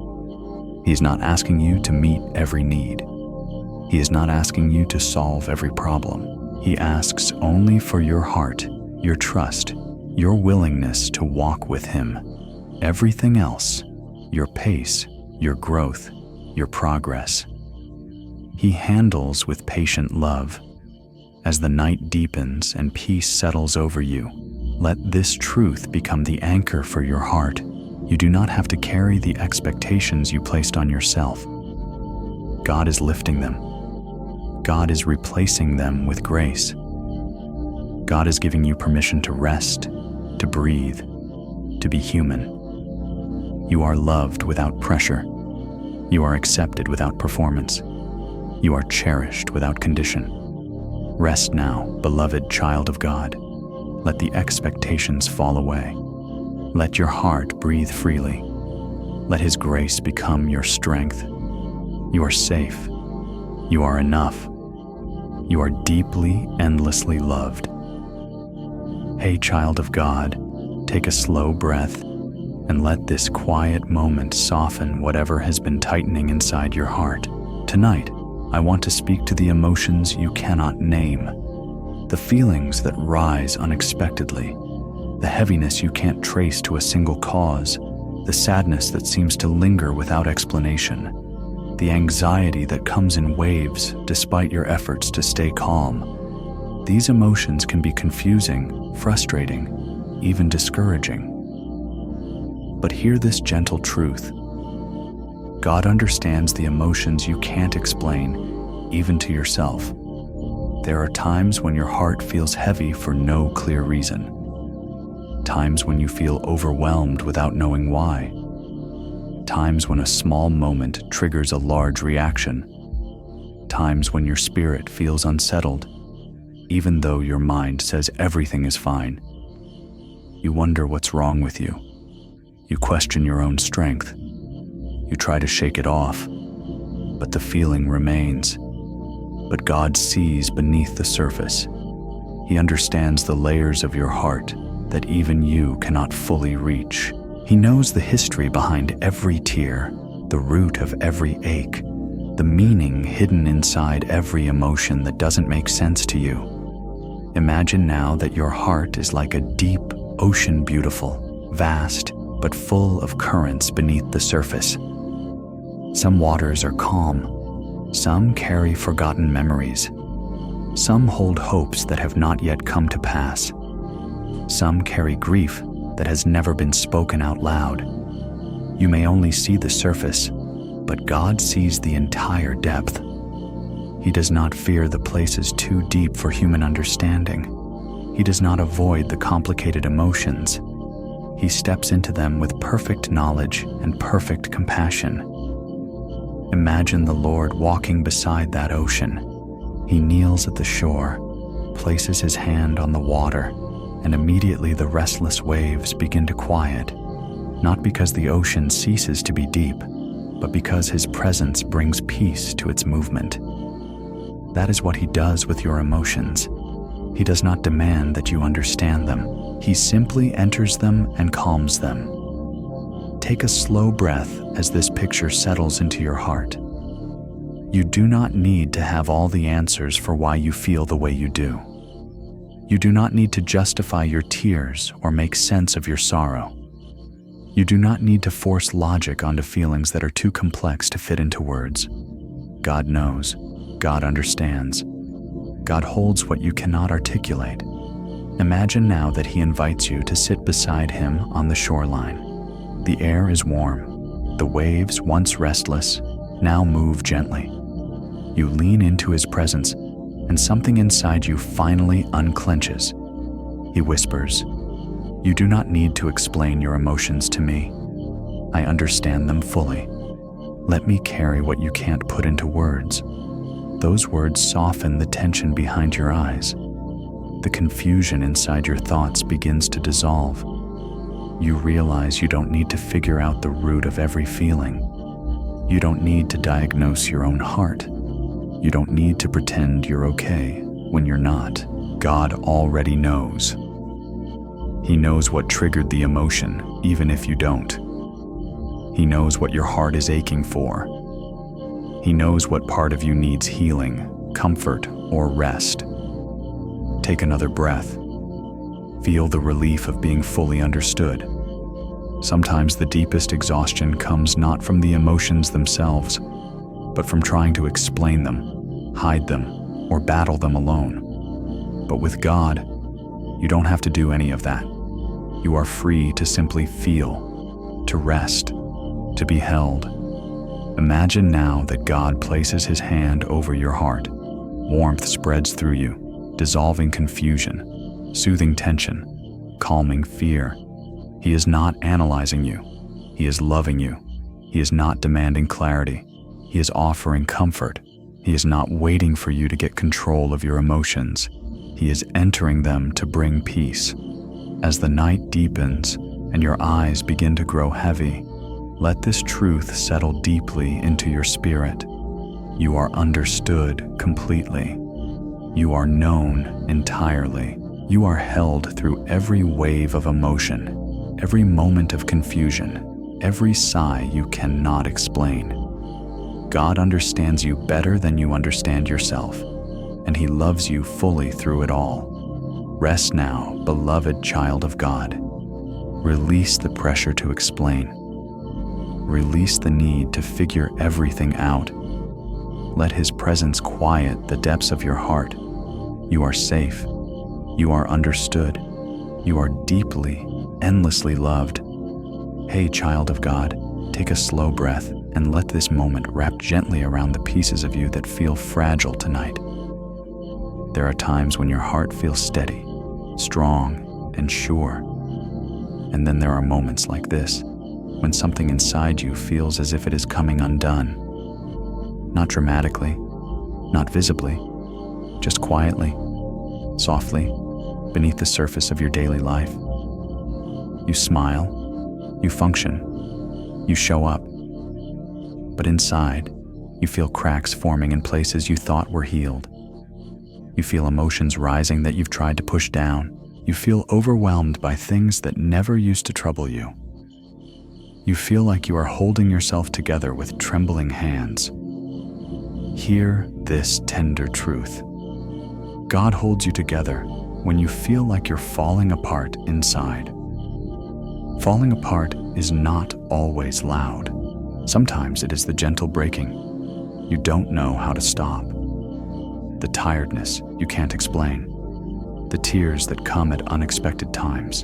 He is not asking you to meet every need. He is not asking you to solve every problem. He asks only for your heart, your trust, your willingness to walk with Him. Everything else, your pace, your growth, your progress, He handles with patient love. As the night deepens and peace settles over you, let this truth become the anchor for your heart. You do not have to carry the expectations you placed on yourself. God is lifting them. God is replacing them with grace. God is giving you permission to rest, to breathe, to be human. You are loved without pressure. You are accepted without performance. You are cherished without condition. Rest now, beloved child of God. Let the expectations fall away. Let your heart breathe freely. Let His grace become your strength. You are safe. You are enough. You are deeply, endlessly loved. Hey, child of God, take a slow breath and let this quiet moment soften whatever has been tightening inside your heart. Tonight, I want to speak to the emotions you cannot name, the feelings that rise unexpectedly, the heaviness you can't trace to a single cause, the sadness that seems to linger without explanation, the anxiety that comes in waves despite your efforts to stay calm. These emotions can be confusing, frustrating, even discouraging. But hear this gentle truth. God understands the emotions you can't explain, even to yourself. There are times when your heart feels heavy for no clear reason. Times when you feel overwhelmed without knowing why. Times when a small moment triggers a large reaction. Times when your spirit feels unsettled, even though your mind says everything is fine. You wonder what's wrong with you. You question your own strength. You try to shake it off, but the feeling remains. But God sees beneath the surface. He understands the layers of your heart that even you cannot fully reach. He knows the history behind every tear, the root of every ache, the meaning hidden inside every emotion that doesn't make sense to you. Imagine now that your heart is like a deep ocean, beautiful, vast, but full of currents beneath the surface. Some waters are calm. Some carry forgotten memories. Some hold hopes that have not yet come to pass. Some carry grief that has never been spoken out loud. You may only see the surface, but God sees the entire depth. He does not fear the places too deep for human understanding. He does not avoid the complicated emotions. He steps into them with perfect knowledge and perfect compassion. Imagine the Lord walking beside that ocean. He kneels at the shore, places his hand on the water, and immediately the restless waves begin to quiet, not because the ocean ceases to be deep, but because his presence brings peace to its movement. That is what he does with your emotions. He does not demand that you understand them. He simply enters them and calms them. Take a slow breath as this picture settles into your heart. You do not need to have all the answers for why you feel the way you do. You do not need to justify your tears or make sense of your sorrow. You do not need to force logic onto feelings that are too complex to fit into words. God knows. God understands. God holds what you cannot articulate. Imagine now that he invites you to sit beside him on the shoreline. The air is warm. The waves, once restless, now move gently. You lean into his presence, and something inside you finally unclenches. He whispers, "You do not need to explain your emotions to me. I understand them fully. Let me carry what you can't put into words." Those words soften the tension behind your eyes. The confusion inside your thoughts begins to dissolve. You realize you don't need to figure out the root of every feeling. You don't need to diagnose your own heart. You don't need to pretend you're okay when you're not. God already knows. He knows what triggered the emotion, even if you don't. He knows what your heart is aching for. He knows what part of you needs healing, comfort, or rest. Take another breath. Feel the relief of being fully understood. Sometimes the deepest exhaustion comes not from the emotions themselves, but from trying to explain them, hide them, or battle them alone. But with God, you don't have to do any of that. You are free to simply feel, to rest, to be held. Imagine now that God places his hand over your heart. Warmth spreads through you, dissolving confusion, soothing tension, calming fear. He is not analyzing you. He is loving you. He is not demanding clarity. He is offering comfort. He is not waiting for you to get control of your emotions. He is entering them to bring peace. As the night deepens and your eyes begin to grow heavy, Let this truth settle deeply into your spirit. You are understood completely. You are known entirely. You are held through every wave of emotion, every moment of confusion, every sigh you cannot explain. God understands you better than you understand yourself, and He loves you fully through it all. Rest now, beloved child of God. Release the pressure to explain. Release the need to figure everything out. Let His presence quiet the depths of your heart. You are safe. You are understood. You are deeply, endlessly loved. Hey, child of God, take a slow breath and let this moment wrap gently around the pieces of you that feel fragile tonight. There are times when your heart feels steady, strong, and sure. And then there are moments like this, when something inside you feels as if it is coming undone. Not dramatically, not visibly, just quietly, softly, beneath the surface of your daily life. You smile, you function, you show up. But inside, you feel cracks forming in places you thought were healed. You feel emotions rising that you've tried to push down. You feel overwhelmed by things that never used to trouble you. You feel like you are holding yourself together with trembling hands. Hear this tender truth. God holds you together when you feel like you're falling apart inside. Falling apart is not always loud. Sometimes it is the gentle breaking. You don't know how to stop. The tiredness you can't explain. The tears that come at unexpected times.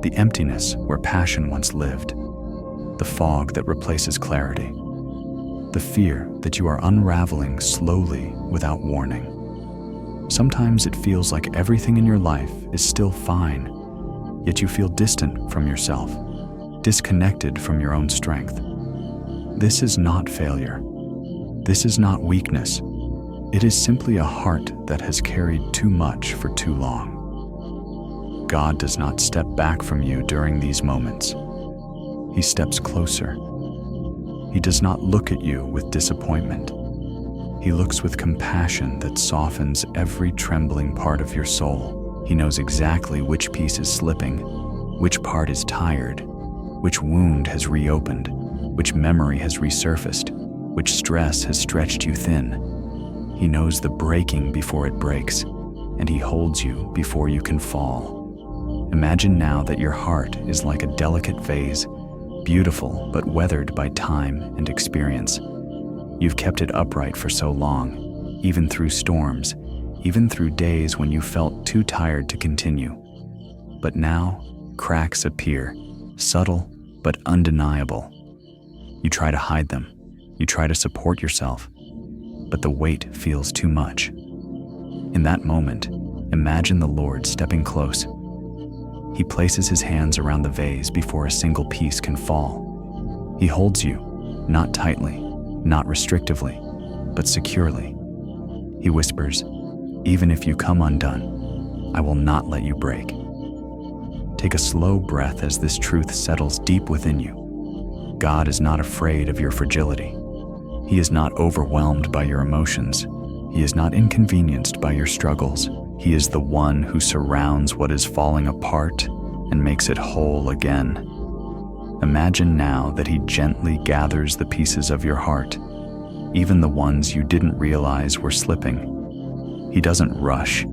The emptiness where passion once lived. The fog that replaces clarity. The fear that you are unraveling slowly without warning. Sometimes it feels like everything in your life is still fine, yet you feel distant from yourself, disconnected from your own strength. This is not failure. This is not weakness. It is simply a heart that has carried too much for too long. God does not step back from you during these moments. He steps closer. He does not look at you with disappointment. He looks with compassion that softens every trembling part of your soul. He knows exactly which piece is slipping, which part is tired, which wound has reopened, which memory has resurfaced, which stress has stretched you thin. He knows the breaking before it breaks, and He holds you before you can fall. Imagine now that your heart is like a delicate vase, beautiful but weathered by time and experience. You've kept it upright for so long, even through storms, even through days when you felt too tired to continue. But now, cracks appear, subtle but undeniable. You try to hide them. You try to support yourself. But the weight feels too much. In that moment, imagine the Lord stepping close. He places His hands around the vase before a single piece can fall. He holds you, not tightly, not restrictively, but securely. He whispers, "Even if you come undone, I will not let you break." Take a slow breath as this truth settles deep within you. God is not afraid of your fragility. He is not overwhelmed by your emotions. He is not inconvenienced by your struggles. He is the one who surrounds what is falling apart and makes it whole again. Imagine now that He gently gathers the pieces of your heart, even the ones you didn't realize were slipping. He doesn't rush.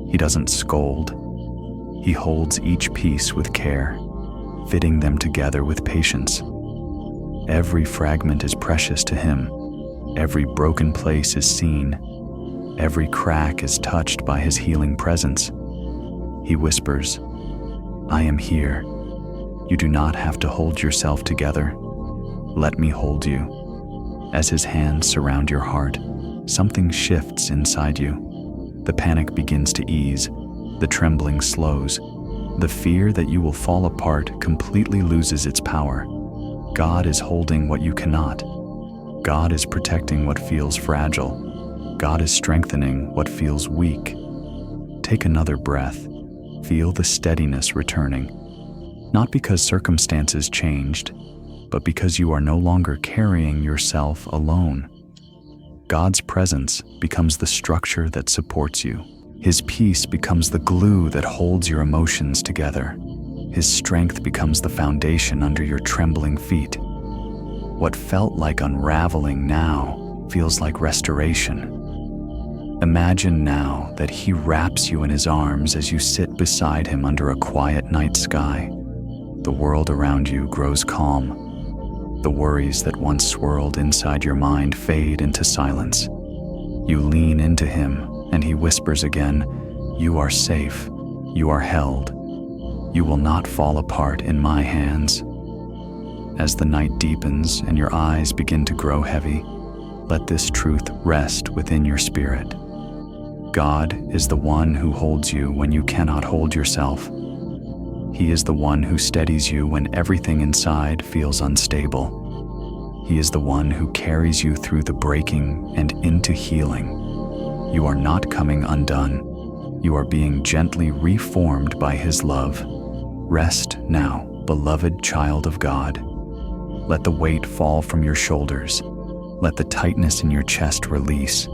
He doesn't scold. He holds each piece with care, fitting them together with patience. Every fragment is precious to Him. Every broken place is seen. Every crack is touched by His healing presence. He whispers, "I am here. You do not have to hold yourself together. Let me hold you." As His hands surround your heart, something shifts inside you. The panic begins to ease. The trembling slows. The fear that you will fall apart completely loses its power. God is holding what you cannot. God is protecting what feels fragile. God is strengthening what feels weak. Take another breath. Feel the steadiness returning. Not because circumstances changed, but because you are no longer carrying yourself alone. God's presence becomes the structure that supports you. His peace becomes the glue that holds your emotions together. His strength becomes the foundation under your trembling feet. What felt like unraveling now feels like restoration. Imagine now that He wraps you in His arms as you sit beside Him under a quiet night sky. The world around you grows calm. The worries that once swirled inside your mind fade into silence. You lean into Him, and He whispers again, "You are safe. You are held. You will not fall apart in my hands." As the night deepens and your eyes begin to grow heavy, let this truth rest within your spirit. God is the one who holds you when you cannot hold yourself. He is the one who steadies you when everything inside feels unstable. He is the one who carries you through the breaking and into healing. You are not coming undone. You are being gently reformed by His love. Rest now, beloved child of God. Let the weight fall from your shoulders. Let the tightness in your chest release.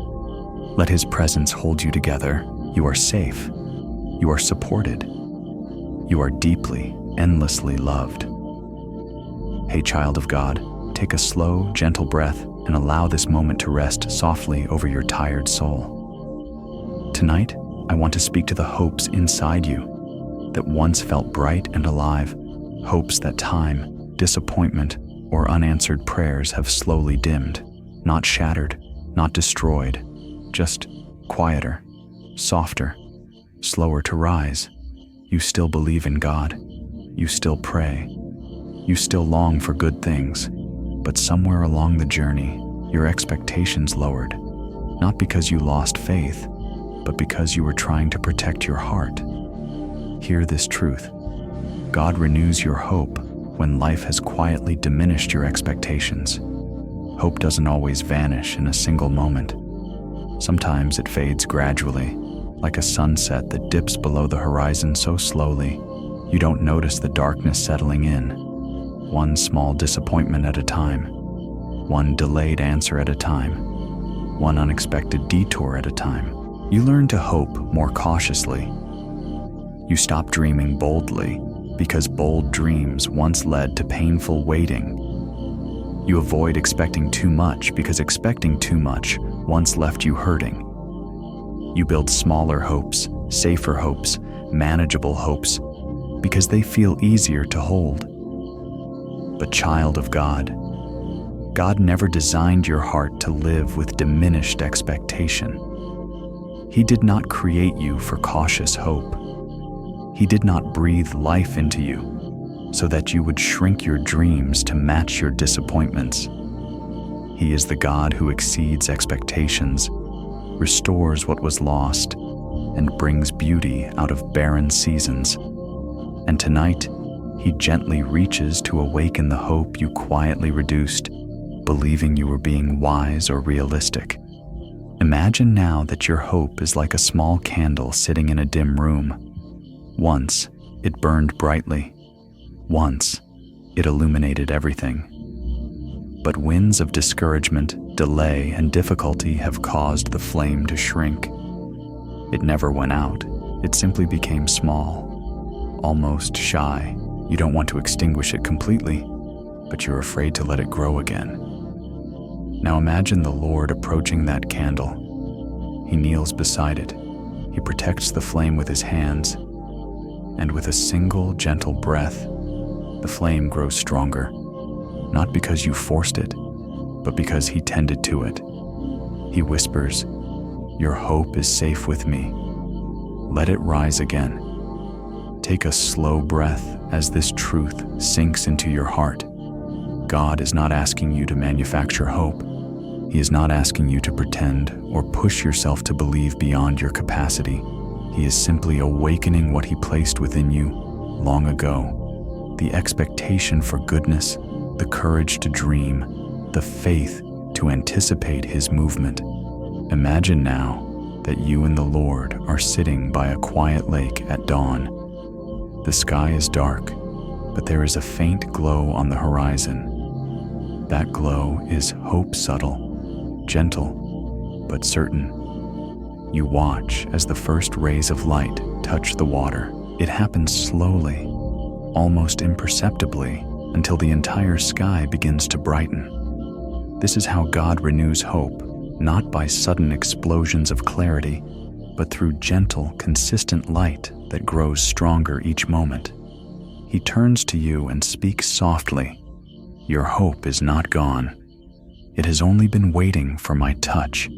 Let His presence hold you together. You are safe. You are supported. You are deeply, endlessly loved. Hey, child of God, take a slow, gentle breath and allow this moment to rest softly over your tired soul. Tonight, I want to speak to the hopes inside you that once felt bright and alive, hopes that time, disappointment, or unanswered prayers have slowly dimmed, not shattered, not destroyed, just quieter, softer, slower to rise. You still believe in God. You still pray. You still long for good things. But somewhere along the journey, your expectations lowered, not because you lost faith, but because you were trying to protect your heart. Hear this truth. God renews your hope when life has quietly diminished your expectations. Hope doesn't always vanish in a single moment. Sometimes it fades gradually, like a sunset that dips below the horizon so slowly, you don't notice the darkness settling in. One small disappointment at a time, one delayed answer at a time, one unexpected detour at a time. You learn to hope more cautiously. You stop dreaming boldly, because bold dreams once led to painful waiting. You avoid expecting too much because expecting too much once left you hurting. You build smaller hopes, safer hopes, manageable hopes, because they feel easier to hold. But child of God, God never designed your heart to live with diminished expectation. He did not create you for cautious hope. He did not breathe life into you so that you would shrink your dreams to match your disappointments. He is the God who exceeds expectations, restores what was lost, and brings beauty out of barren seasons. And tonight, He gently reaches to awaken the hope you quietly reduced, believing you were being wise or realistic. Imagine now that your hope is like a small candle sitting in a dim room. Once, it burned brightly. Once, it illuminated everything. But winds of discouragement, delay, and difficulty have caused the flame to shrink. It never went out. It simply became small, almost shy. You don't want to extinguish it completely, but you're afraid to let it grow again. Now imagine the Lord approaching that candle. He kneels beside it. He protects the flame with His hands, and with a single gentle breath, the flame grows stronger, not because you forced it, but because He tended to it. He whispers, "Your hope is safe with me. Let it rise again." Take a slow breath as this truth sinks into your heart. God is not asking you to manufacture hope. He is not asking you to pretend or push yourself to believe beyond your capacity. He is simply awakening what He placed within you long ago. The expectation for goodness, the courage to dream, the faith to anticipate His movement. Imagine now that you and the Lord are sitting by a quiet lake at dawn. The sky is dark, but there is a faint glow on the horizon. That glow is hope, subtle, gentle, but certain. You watch as the first rays of light touch the water. It happens slowly, almost imperceptibly, until the entire sky begins to brighten. This is how God renews hope, not by sudden explosions of clarity, but through gentle, consistent light that grows stronger each moment. He turns to you and speaks softly. Your hope is not gone. It has only been waiting for my touch.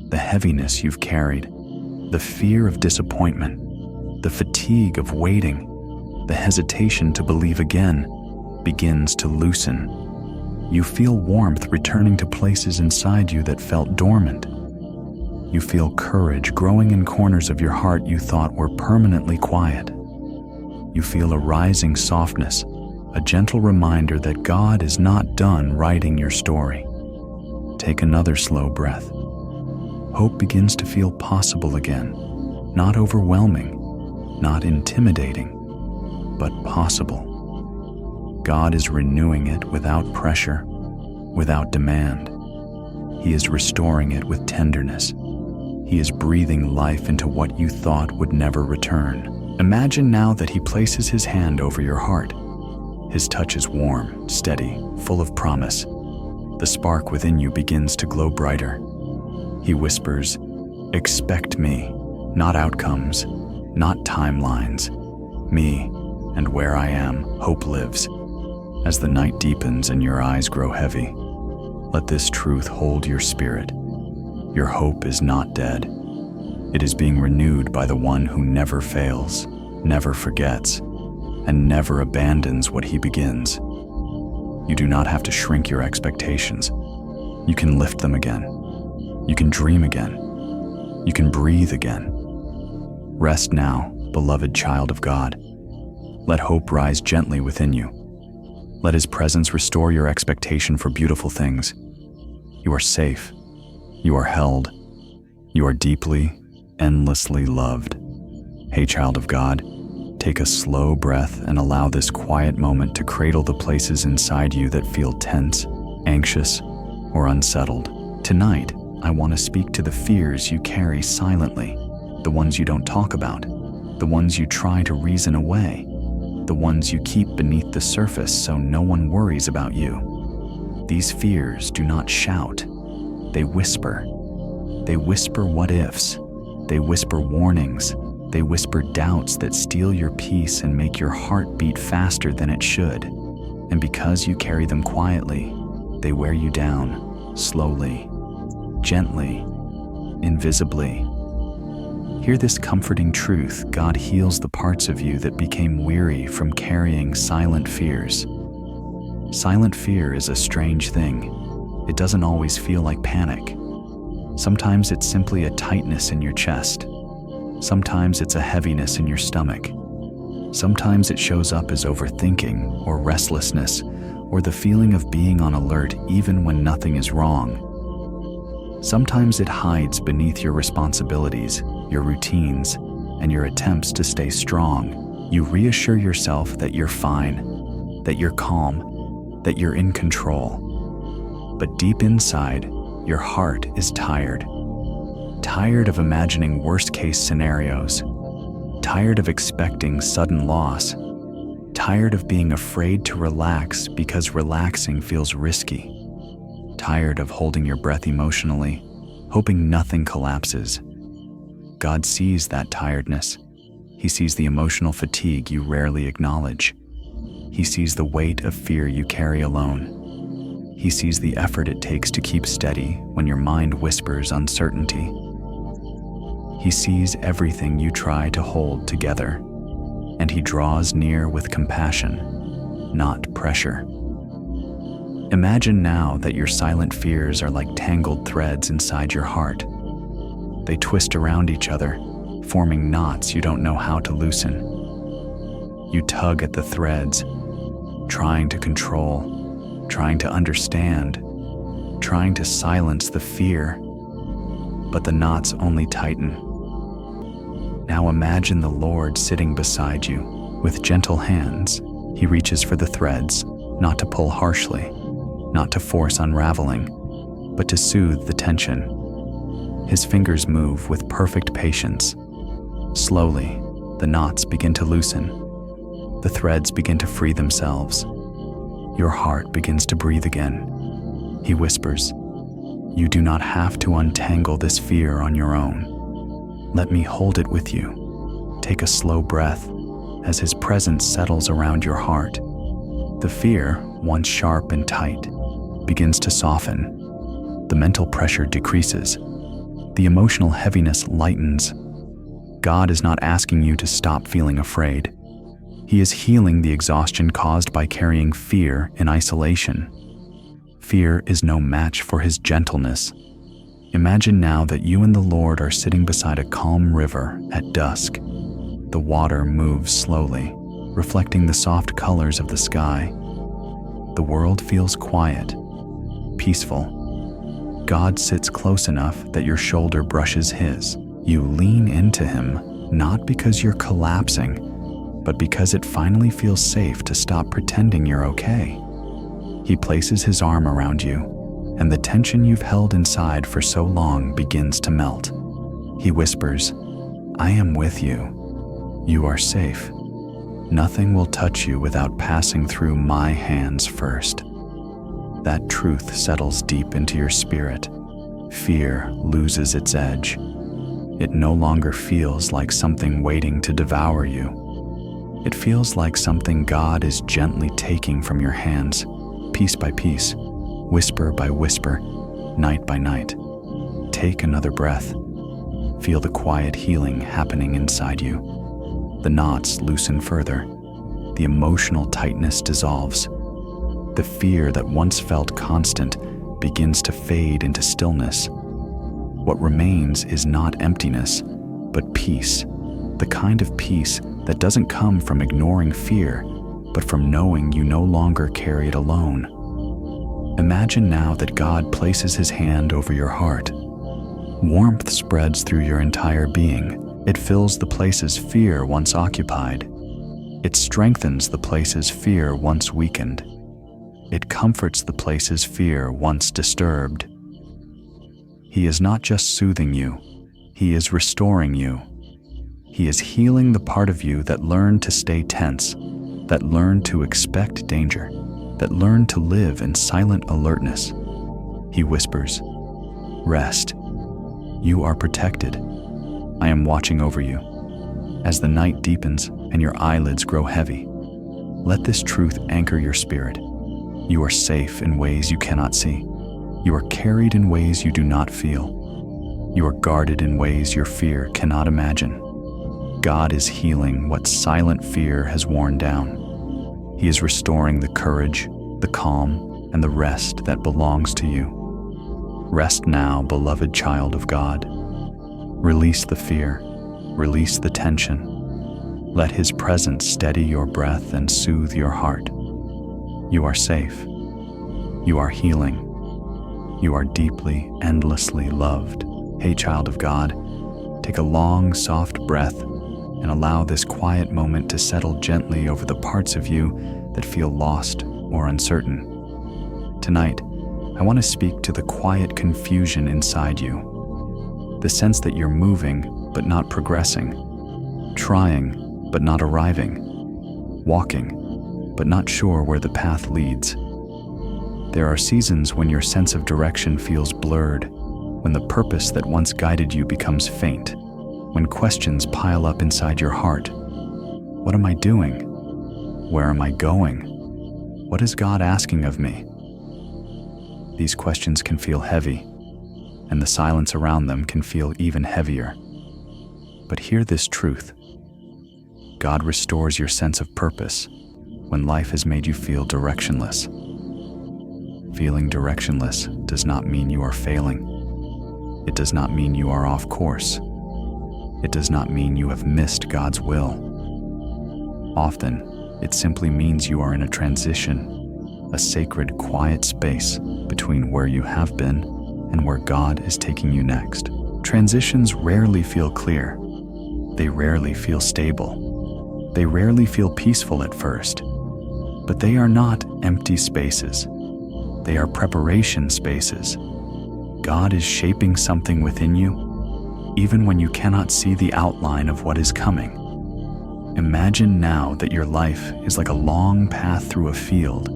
The heaviness you've carried, the fear of disappointment, the fatigue of waiting, the hesitation to believe again, begins to loosen. You feel warmth returning to places inside you that felt dormant. You feel courage growing in corners of your heart you thought were permanently quiet. You feel a rising softness, a gentle reminder that God is not done writing your story. Take another slow breath. Hope begins to feel possible again, not overwhelming, not intimidating, but possible. God is renewing it without pressure, without demand. He is restoring it with tenderness. He is breathing life into what you thought would never return. Imagine now that He places His hand over your heart. His touch is warm, steady, full of promise. The spark within you begins to glow brighter. He whispers, "Expect me, not outcomes, not timelines. Me, and where I am, hope lives." As the night deepens and your eyes grow heavy, let this truth hold your spirit. Your hope is not dead. It is being renewed by the one who never fails, never forgets, and never abandons what He begins. You do not have to shrink your expectations. You can lift them again. You can dream again. You can breathe again. Rest now, beloved child of God. Let hope rise gently within you. Let His presence restore your expectation for beautiful things. You are safe. You are held. You are deeply, endlessly loved. Hey, child of God, take a slow breath and allow this quiet moment to cradle the places inside you that feel tense, anxious, or unsettled. Tonight, I want to speak to the fears you carry silently, the ones you don't talk about, the ones you try to reason away, the ones you keep beneath the surface so no one worries about you. These fears do not shout. They whisper. They whisper what ifs. They whisper warnings. They whisper doubts that steal your peace and make your heart beat faster than it should. And because you carry them quietly, they wear you down, slowly, gently, invisibly. Hear this comforting truth: God heals the parts of you that became weary from carrying silent fears. Silent fear is a strange thing. It doesn't always feel like panic. Sometimes it's simply a tightness in your chest. Sometimes it's a heaviness in your stomach. Sometimes it shows up as overthinking or restlessness or the feeling of being on alert even when nothing is wrong. Sometimes it hides beneath your responsibilities, your routines, and your attempts to stay strong. You reassure yourself that you're fine, that you're calm, that you're in control. But deep inside, your heart is tired. Tired of imagining worst-case scenarios. Tired of expecting sudden loss. Tired of being afraid to relax because relaxing feels risky. Tired of holding your breath emotionally, hoping nothing collapses. God sees that tiredness. He sees the emotional fatigue you rarely acknowledge. He sees the weight of fear you carry alone. He sees the effort it takes to keep steady when your mind whispers uncertainty. He sees everything you try to hold together, and He draws near with compassion, not pressure. Imagine now that your silent fears are like tangled threads inside your heart. They twist around each other, forming knots you don't know how to loosen. You tug at the threads, trying to control, trying to understand, trying to silence the fear, but the knots only tighten. Now imagine the Lord sitting beside you. With gentle hands, He reaches for the threads, not to pull harshly, not to force unraveling, but to soothe the tension. His fingers move with perfect patience. Slowly, the knots begin to loosen. The threads begin to free themselves. Your heart begins to breathe again. He whispers, "You do not have to untangle this fear on your own. Let me hold it with you." Take a slow breath as his presence settles around your heart. The fear, once sharp and tight, begins to soften. The mental pressure decreases. The emotional heaviness lightens. God is not asking you to stop feeling afraid. He is healing the exhaustion caused by carrying fear in isolation. Fear is no match for his gentleness. Imagine now that you and the Lord are sitting beside a calm river at dusk. The water moves slowly, reflecting the soft colors of the sky. The world feels quiet, peaceful. God sits close enough that your shoulder brushes his. You lean into him, not because you're collapsing, but because it finally feels safe to stop pretending you're okay. He places his arm around you, and the tension you've held inside for so long begins to melt. He whispers, "I am with you. You are safe. Nothing will touch you without passing through my hands first." That truth settles deep into your spirit. Fear loses its edge. It no longer feels like something waiting to devour you. It feels like something God is gently taking from your hands, piece by piece, whisper by whisper, night by night. Take another breath. Feel the quiet healing happening inside you. The knots loosen further. The emotional tightness dissolves. The fear that once felt constant begins to fade into stillness. What remains is not emptiness, but peace. The kind of peace that doesn't come from ignoring fear, but from knowing you no longer carry it alone. Imagine now that God places his hand over your heart. Warmth spreads through your entire being. It fills the places fear once occupied. It strengthens the places fear once weakened. It comforts the places fear once disturbed. He is not just soothing you, he is restoring you. He is healing the part of you that learned to stay tense, that learned to expect danger, that learned to live in silent alertness. He whispers, "Rest. You are protected. I am watching over you." As the night deepens and your eyelids grow heavy, let this truth anchor your spirit. You are safe in ways you cannot see. You are carried in ways you do not feel. You are guarded in ways your fear cannot imagine. God is healing what silent fear has worn down. He is restoring the courage, the calm, and the rest that belongs to you. Rest now, beloved child of God. Release the fear, release the tension. Let his presence steady your breath and soothe your heart. You are safe. You are healing. You are deeply, endlessly loved. Hey, child of God, take a long, soft breath and allow this quiet moment to settle gently over the parts of you that feel lost or uncertain. Tonight, I want to speak to the quiet confusion inside you. The sense that you're moving but not progressing, trying but not arriving, walking but not sure where the path leads. There are seasons when your sense of direction feels blurred, when the purpose that once guided you becomes faint, when questions pile up inside your heart. What am I doing? Where am I going? What is God asking of me? These questions can feel heavy, and the silence around them can feel even heavier. But hear this truth. God restores your sense of purpose when life has made you feel directionless. Feeling directionless does not mean you are failing. It does not mean you are off course. It does not mean you have missed God's will. Often, it simply means you are in a transition, a sacred, quiet space between where you have been and where God is taking you next. Transitions rarely feel clear. They rarely feel stable. They rarely feel peaceful at first. But they are not empty spaces. They are preparation spaces. God is shaping something within you, even when you cannot see the outline of what is coming. Imagine now that your life is like a long path through a field.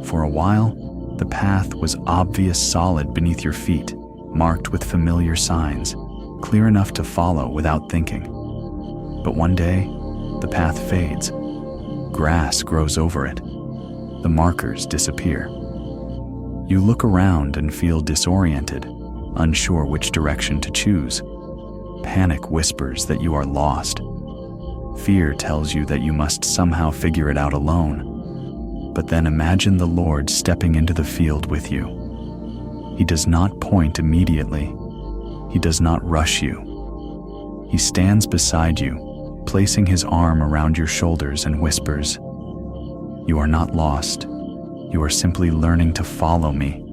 For a while, the path was obvious, solid beneath your feet, marked with familiar signs, clear enough to follow without thinking. But one day, the path fades. Grass grows over it. The markers disappear. You look around and feel disoriented, unsure which direction to choose. Panic whispers that you are lost. Fear tells you that you must somehow figure it out alone. But then imagine the Lord stepping into the field with you. He does not point immediately. He does not rush you. He stands beside you, placing his arm around your shoulders and whispers, "You are not lost. You are simply learning to follow me,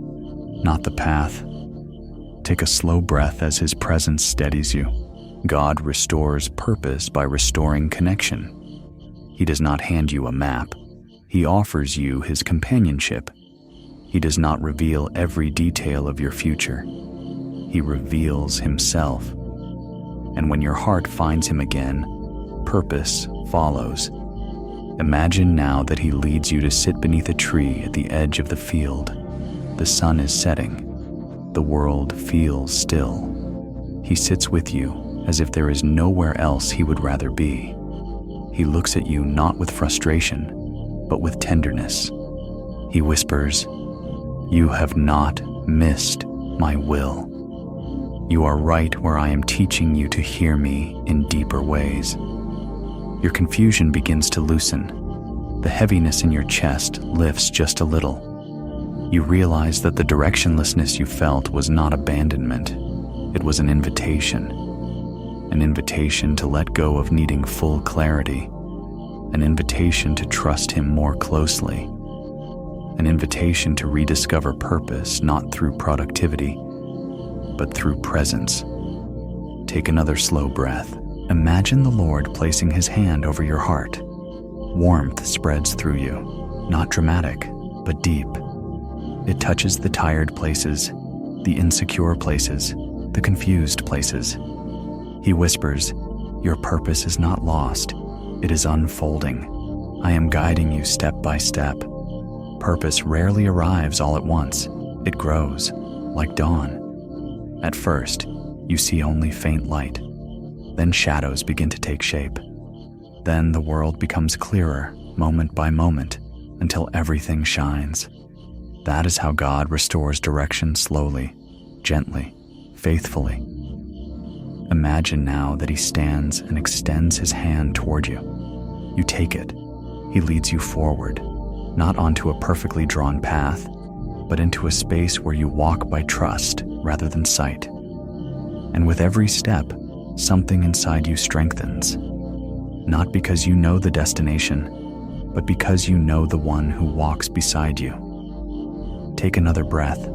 not the path." Take a slow breath as his presence steadies you. God restores purpose by restoring connection. He does not hand you a map. He offers you his companionship. He does not reveal every detail of your future. He reveals himself. And when your heart finds him again, purpose follows. Imagine now that he leads you to sit beneath a tree at the edge of the field. The sun is setting. The world feels still. He sits with you as if there is nowhere else he would rather be. He looks at you not with frustration, but with tenderness. He whispers, "You have not missed my will. You are right where I am teaching you to hear me in deeper ways." Your confusion begins to loosen. The heaviness in your chest lifts just a little. You realize that the directionlessness you felt was not abandonment. It was an invitation. An invitation to let go of needing full clarity. An invitation to trust him more closely. An invitation to rediscover purpose not through productivity, but through presence. Take another slow breath. Imagine the Lord placing his hand over your heart. Warmth spreads through you, not dramatic, but deep. It touches the tired places, the insecure places, the confused places. He whispers, "Your purpose is not lost. It is unfolding. I am guiding you step by step." Purpose rarely arrives all at once. It grows, like dawn. At first, you see only faint light. Then shadows begin to take shape. Then the world becomes clearer, moment by moment, until everything shines. That is how God restores direction slowly, gently, faithfully. Imagine now that he stands and extends his hand toward you. You take it. He leads you forward, not onto a perfectly drawn path, but into a space where you walk by trust rather than sight. And with every step, something inside you strengthens. Not because you know the destination, but because you know the one who walks beside you. Take another breath.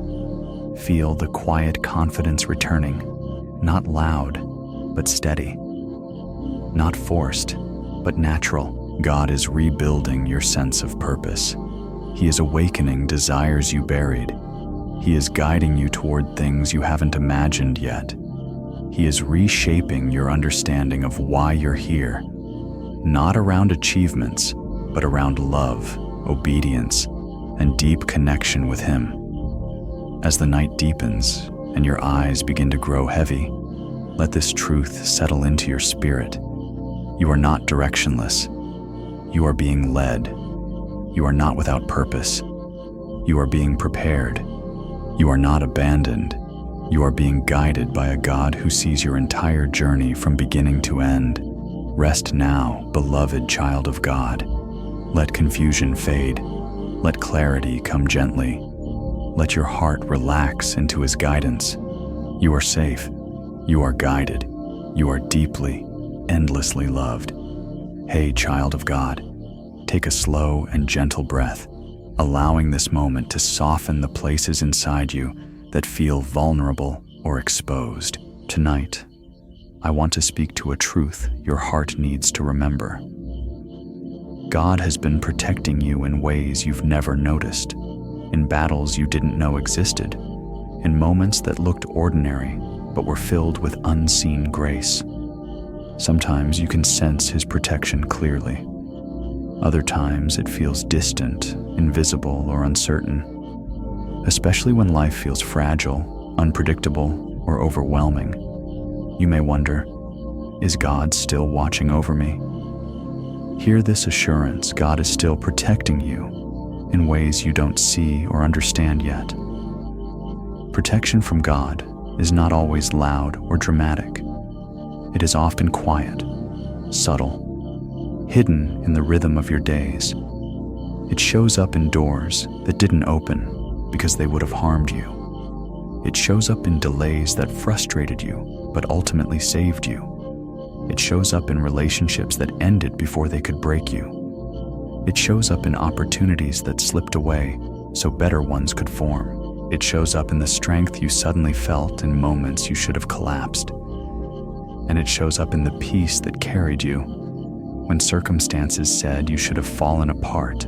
Feel the quiet confidence returning, not loud, but steady. Not forced, but natural. God is rebuilding your sense of purpose. He is awakening desires you buried. He is guiding you toward things you haven't imagined yet. He is reshaping your understanding of why you're here, not around achievements, but around love, obedience, and deep connection with him. As the night deepens and your eyes begin to grow heavy, let this truth settle into your spirit. You are not directionless. You are being led. You are not without purpose. You are being prepared. You are not abandoned. You are being guided by a God who sees your entire journey from beginning to end. Rest now, beloved child of God. Let confusion fade. Let clarity come gently. Let your heart relax into his guidance. You are safe. You are guided. You are deeply, endlessly loved. Hey, child of God, take a slow and gentle breath, allowing this moment to soften the places inside you that feel vulnerable or exposed. Tonight, I want to speak to a truth your heart needs to remember. God has been protecting you in ways you've never noticed. in battles you didn't know existed, in moments that looked ordinary but were filled with unseen grace. Sometimes you can sense His protection clearly. Other times it feels distant, invisible, or uncertain. Especially when life feels fragile, unpredictable, or overwhelming, you may wonder, is God still watching over me? Hear this assurance: God is still protecting you in ways you don't see or understand yet. Protection from God is not always loud or dramatic. It is often quiet, subtle, hidden in the rhythm of your days. It shows up in doors that didn't open because they would have harmed you. It shows up in delays that frustrated you but ultimately saved you. It shows up in relationships that ended before they could break you. It shows up in opportunities that slipped away so better ones could form. It shows up in the strength you suddenly felt in moments you should have collapsed. And it shows up in the peace that carried you when circumstances said you should have fallen apart.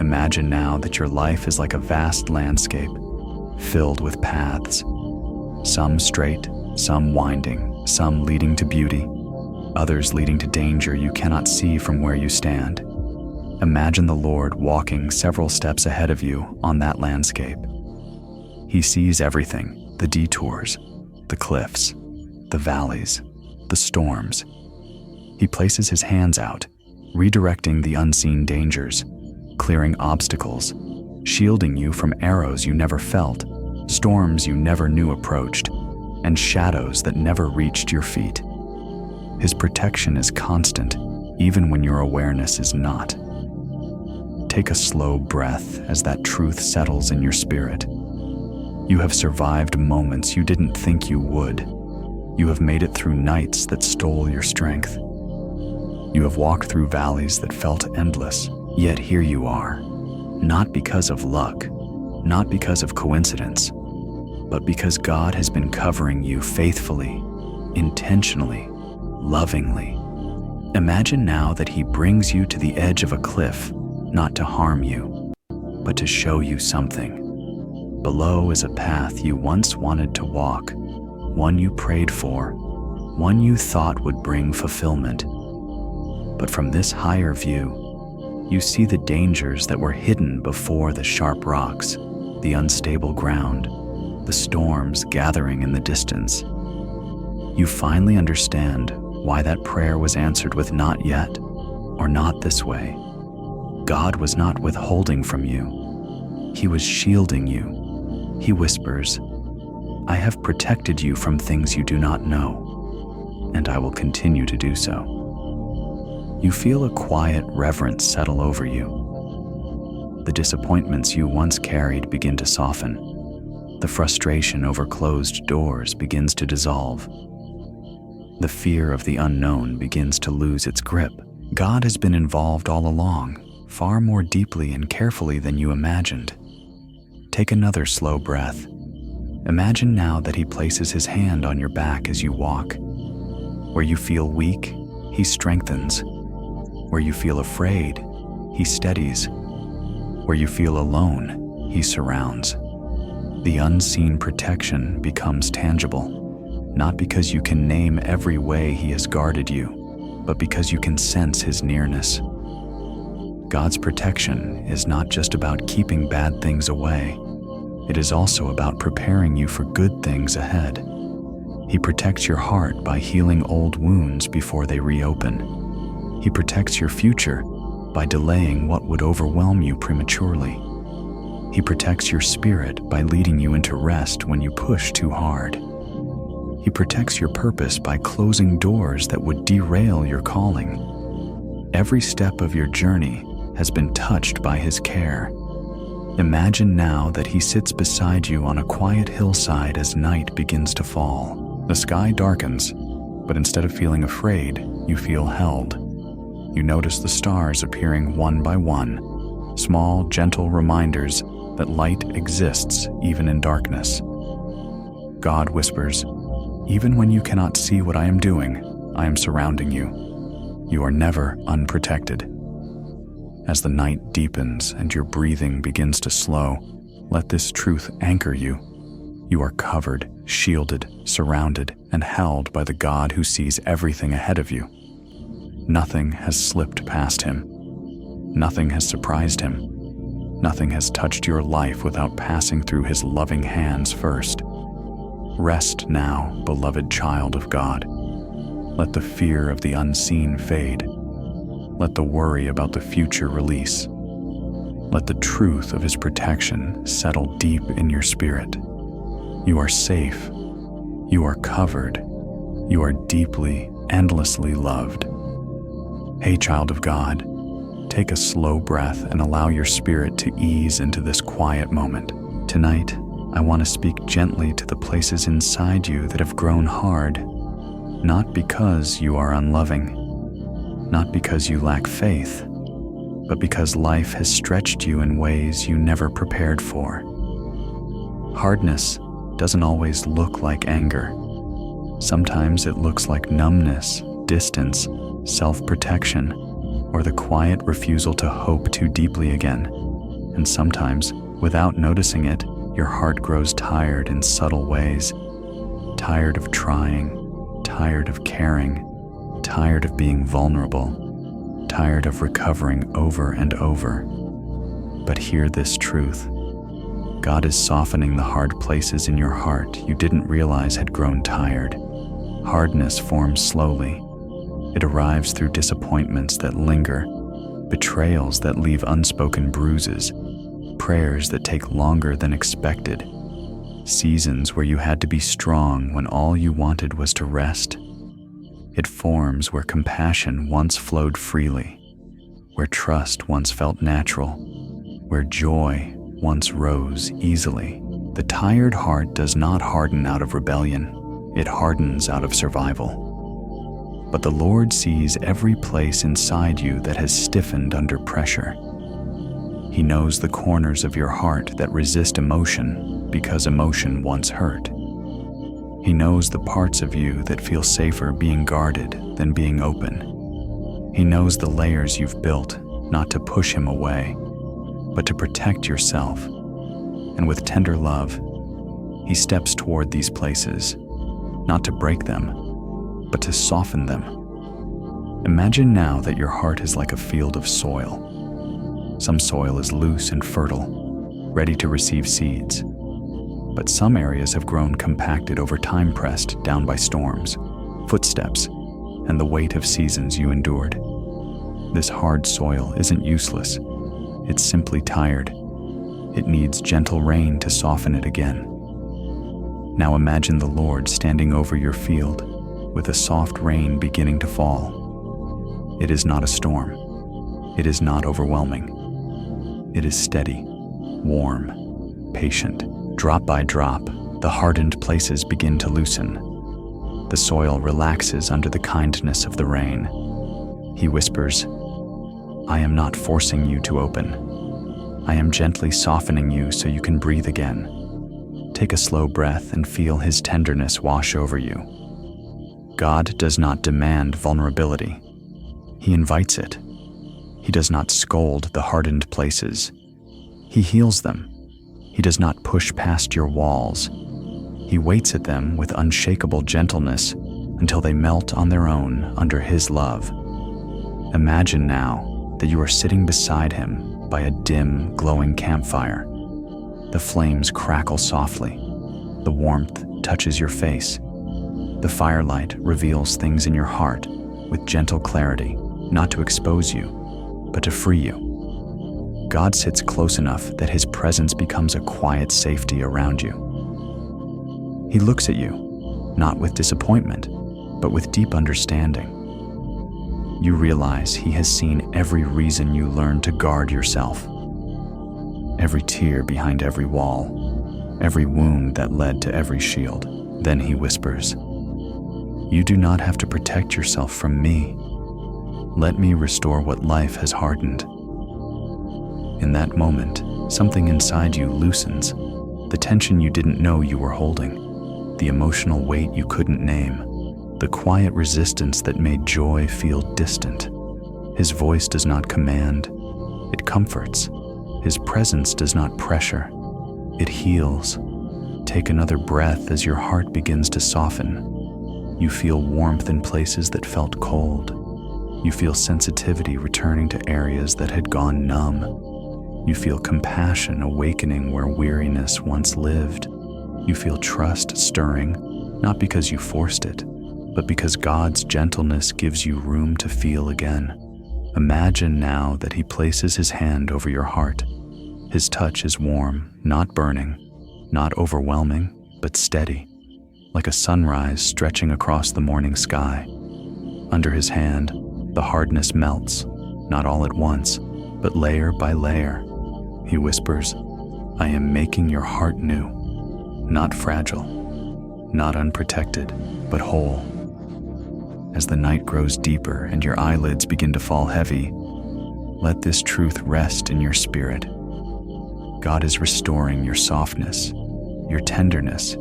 Imagine now that your life is like a vast landscape filled with paths, some straight, some winding, some leading to beauty, others leading to danger you cannot see from where you stand. Imagine the Lord walking several steps ahead of you on that landscape. He sees everything: the detours, the cliffs, the valleys, the storms. He places His hands out, redirecting the unseen dangers, clearing obstacles, shielding you from arrows you never felt, storms you never knew approached, and shadows that never reached your feet. His protection is constant, even when your awareness is not. Take a slow breath as that truth settles in your spirit. You have survived moments you didn't think you would. You have made it through nights that stole your strength. You have walked through valleys that felt endless, yet here you are, not because of luck, not because of coincidence, but because God has been covering you faithfully, intentionally, lovingly. Imagine now that He brings you to the edge of a cliff, not to harm you, but to show you something. Below is a path you once wanted to walk, one you prayed for, one you thought would bring fulfillment. But from this higher view, you see the dangers that were hidden before the sharp rocks, the unstable ground, the storms gathering in the distance. You finally understand why that prayer was answered with "not yet" or "not this way." God was not withholding from you. He was shielding you. He whispers, "I have protected you from things you do not know, and I will continue to do so." You feel a quiet reverence settle over you. The disappointments you once carried begin to soften. The frustration over closed doors begins to dissolve. The fear of the unknown begins to lose its grip. God has been involved all along, far more deeply and carefully than you imagined. Take another slow breath. Imagine now that He places His hand on your back as you walk. Where you feel weak, He strengthens. Where you feel afraid, He steadies. Where you feel alone, He surrounds. The unseen protection becomes tangible, not because you can name every way He has guarded you, but because you can sense His nearness. God's protection is not just about keeping bad things away. It is also about preparing you for good things ahead. He protects your heart by healing old wounds before they reopen. He protects your future by delaying what would overwhelm you prematurely. He protects your spirit by leading you into rest when you push too hard. He protects your purpose by closing doors that would derail your calling. Every step of your journey has been touched by His care. Imagine now that He sits beside you on a quiet hillside as night begins to fall. The sky darkens, but instead of feeling afraid, you feel held. You notice the stars appearing one by one, small, gentle reminders that light exists even in darkness. God whispers, "Even when you cannot see what I am doing, I am surrounding you. You are never unprotected." As the night deepens and your breathing begins to slow, let this truth anchor you. You are covered, shielded, surrounded, and held by the God who sees everything ahead of you. Nothing has slipped past him. Nothing has surprised him. Nothing has touched your life without passing through his loving hands first. Rest now, beloved child of God. Let the fear of the unseen fade. Let the worry about the future release. Let the truth of his protection settle deep in your spirit. You are safe. You are covered. You are deeply, endlessly loved. Hey, child of God, take a slow breath and allow your spirit to ease into this quiet moment. Tonight, I want to speak gently to the places inside you that have grown hard, not because you are unloving, not because you lack faith, but because life has stretched you in ways you never prepared for. Hardness doesn't always look like anger. Sometimes it looks like numbness, distance, self-protection, or the quiet refusal to hope too deeply again. And sometimes, without noticing it, your heart grows tired in subtle ways. Tired of trying, tired of caring, tired of being vulnerable, tired of recovering over and over. But hear this truth. God is softening the hard places in your heart you didn't realize had grown tired. Hardness forms slowly. It arrives through disappointments that linger, betrayals that leave unspoken bruises, prayers that take longer than expected, seasons where you had to be strong when all you wanted was to rest. It forms where compassion once flowed freely, where trust once felt natural, where joy once rose easily. The tired heart does not harden out of rebellion, it hardens out of survival. But the Lord sees every place inside you that has stiffened under pressure. He knows the corners of your heart that resist emotion because emotion once hurt. He knows the parts of you that feel safer being guarded than being open. He knows the layers you've built, not to push him away, but to protect yourself. And with tender love, he steps toward these places, not to break them, but to soften them. Imagine now that your heart is like a field of soil. Some soil is loose and fertile, ready to receive seeds. But some areas have grown compacted over time, pressed down by storms, footsteps, and the weight of seasons you endured. This hard soil isn't useless. It's simply tired. It needs gentle rain to soften it again. Now imagine the Lord standing over your field, with a soft rain beginning to fall. It is not a storm. It is not overwhelming. It is steady, warm, patient. Drop by drop, the hardened places begin to loosen. The soil relaxes under the kindness of the rain. He whispers, "I am not forcing you to open. I am gently softening you so you can breathe again." Take a slow breath and feel his tenderness wash over you. God does not demand vulnerability. He invites it. He does not scold the hardened places. He heals them. He does not push past your walls. He waits at them with unshakable gentleness until they melt on their own under his love. Imagine now that you are sitting beside him by a dim, glowing campfire. The flames crackle softly. The warmth touches your face. The firelight reveals things in your heart with gentle clarity, not to expose you, but to free you. God sits close enough that his presence becomes a quiet safety around you. He looks at you, not with disappointment, but with deep understanding. You realize he has seen every reason you learned to guard yourself. Every tear behind every wall, every wound that led to every shield. Then he whispers, "You do not have to protect yourself from me. Let me restore what life has hardened." In that moment, something inside you loosens, the tension you didn't know you were holding, the emotional weight you couldn't name, the quiet resistance that made joy feel distant. His voice does not command, It comforts. His presence does not pressure. It heals. Take another breath as your heart begins to soften. You feel warmth in places that felt cold. You feel sensitivity returning to areas that had gone numb. You feel compassion awakening where weariness once lived. You feel trust stirring, not because you forced it, but because God's gentleness gives you room to feel again. Imagine now that He places His hand over your heart. His touch is warm, not burning, not overwhelming, but steady, like a sunrise stretching across the morning sky. Under His hand, the hardness melts, not all at once, but layer by layer. He whispers, "I am making your heart new, not fragile, not unprotected, but whole." As the night grows deeper and your eyelids begin to fall heavy, let this truth rest in your spirit. God is restoring your softness, your tenderness,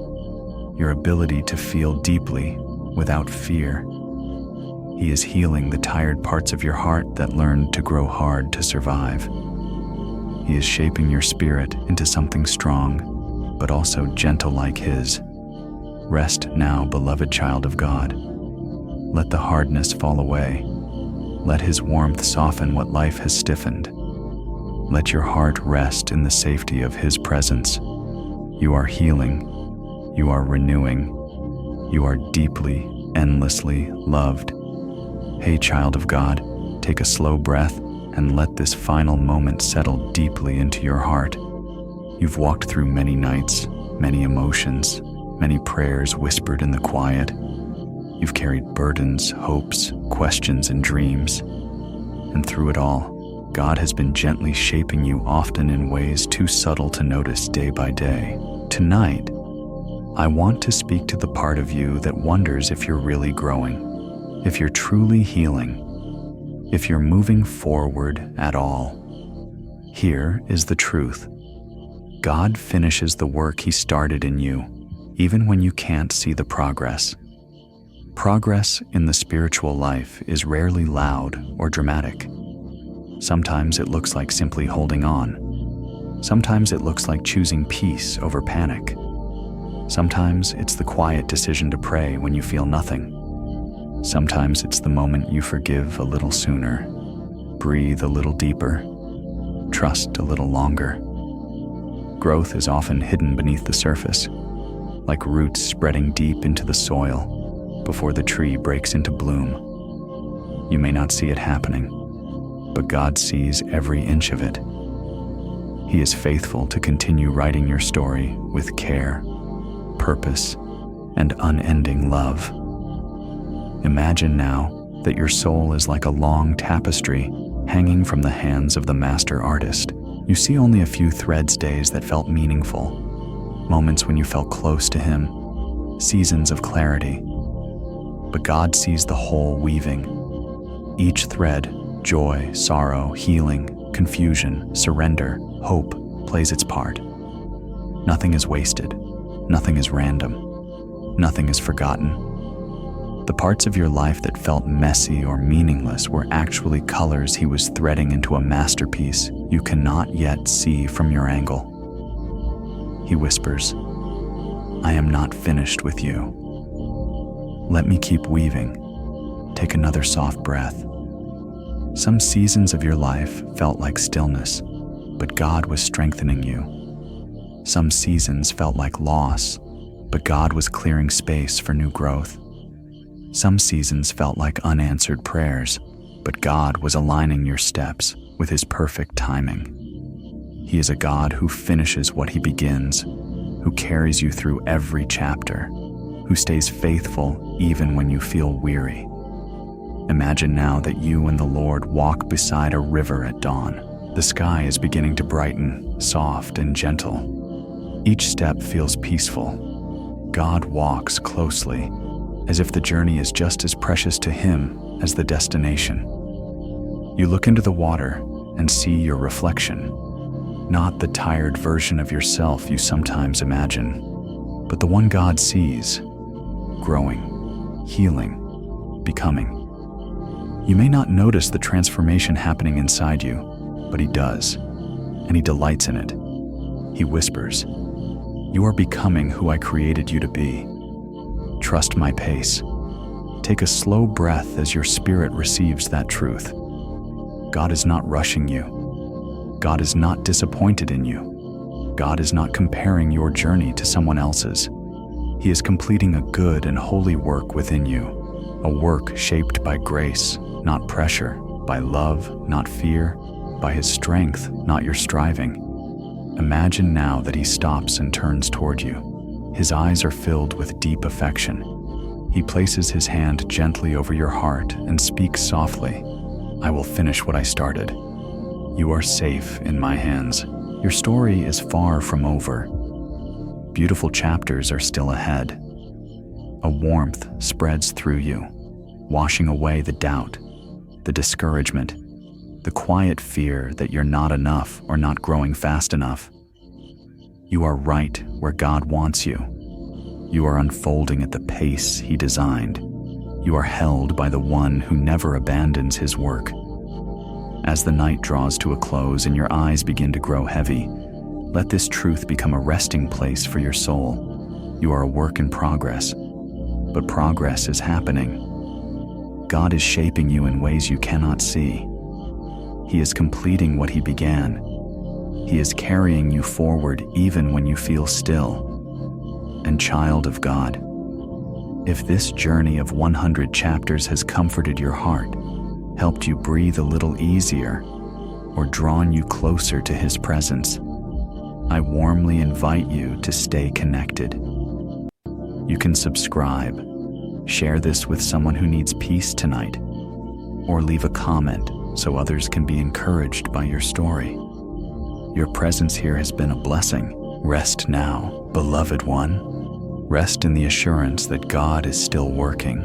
your ability to feel deeply without fear. He is healing the tired parts of your heart that learned to grow hard to survive. He is shaping your spirit into something strong, but also gentle like His. Rest now, beloved child of God. Let the hardness fall away. Let His warmth soften what life has stiffened. Let your heart rest in the safety of His presence. You are healing. You are renewing. You are deeply, endlessly loved. Hey, child of God, take a slow breath and let this final moment settle deeply into your heart. You've walked through many nights, many emotions, many prayers whispered in the quiet. You've carried burdens, hopes, questions, and dreams. And through it all, God has been gently shaping you, often in ways too subtle to notice day by day. Tonight, I want to speak to the part of you that wonders if you're really growing, if you're truly healing, if you're moving forward at all. Here is the truth. God finishes the work He started in you, even when you can't see the progress. Progress in the spiritual life is rarely loud or dramatic. Sometimes it looks like simply holding on. Sometimes it looks like choosing peace over panic. Sometimes it's the quiet decision to pray when you feel nothing. Sometimes it's the moment you forgive a little sooner, breathe a little deeper, trust a little longer. Growth is often hidden beneath the surface, like roots spreading deep into the soil before the tree breaks into bloom. You may not see it happening, but God sees every inch of it. He is faithful to continue writing your story with care, purpose, and unending love. Imagine now that your soul is like a long tapestry hanging from the hands of the master artist. You see only a few threads, days that felt meaningful, moments when you felt close to Him, seasons of clarity. But God sees the whole weaving. Each thread, joy, sorrow, healing, confusion, surrender, hope, plays its part. Nothing is wasted. Nothing is random. Nothing is forgotten. The parts of your life that felt messy or meaningless were actually colors He was threading into a masterpiece you cannot yet see from your angle. He whispers, "I am not finished with you. Let me keep weaving." Take another soft breath. Some seasons of your life felt like stillness, but God was strengthening you. Some seasons felt like loss, but God was clearing space for new growth. Some seasons felt like unanswered prayers, but God was aligning your steps with His perfect timing. He is a God who finishes what He begins, who carries you through every chapter, who stays faithful even when you feel weary. Imagine now that you and the Lord walk beside a river at dawn. The sky is beginning to brighten, soft and gentle. Each step feels peaceful. God walks closely, as if the journey is just as precious to Him as the destination. You look into the water and see your reflection, not the tired version of yourself you sometimes imagine, but the one God sees, growing, healing, becoming. You may not notice the transformation happening inside you, but He does, and He delights in it. He whispers, "You are becoming who I created you to be. Trust my pace." Take a slow breath as your spirit receives that truth. God is not rushing you. God is not disappointed in you. God is not comparing your journey to someone else's. He is completing a good and holy work within you, a work shaped by grace, not pressure, by love, not fear, by His strength, not your striving. Imagine now that He stops and turns toward you. His eyes are filled with deep affection. He places His hand gently over your heart and speaks softly, "I will finish what I started. You are safe in my hands. Your story is far from over. Beautiful chapters are still ahead." A warmth spreads through you, washing away the doubt, the discouragement, the quiet fear that you're not enough or not growing fast enough. You are right where God wants you. You are unfolding at the pace He designed. You are held by the One who never abandons His work. As the night draws to a close and your eyes begin to grow heavy, let this truth become a resting place for your soul. You are a work in progress, but progress is happening. God is shaping you in ways you cannot see. He is completing what He began. He is carrying you forward even when you feel still. And child of God, if this journey of 100 chapters has comforted your heart, helped you breathe a little easier, or drawn you closer to His presence, I warmly invite you to stay connected. You can subscribe, share this with someone who needs peace tonight, or leave a comment so others can be encouraged by your story. Your presence here has been a blessing. Rest now, beloved one. Rest in the assurance that God is still working.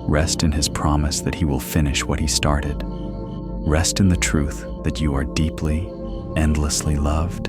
Rest in His promise that He will finish what He started. Rest in the truth that you are deeply, endlessly loved.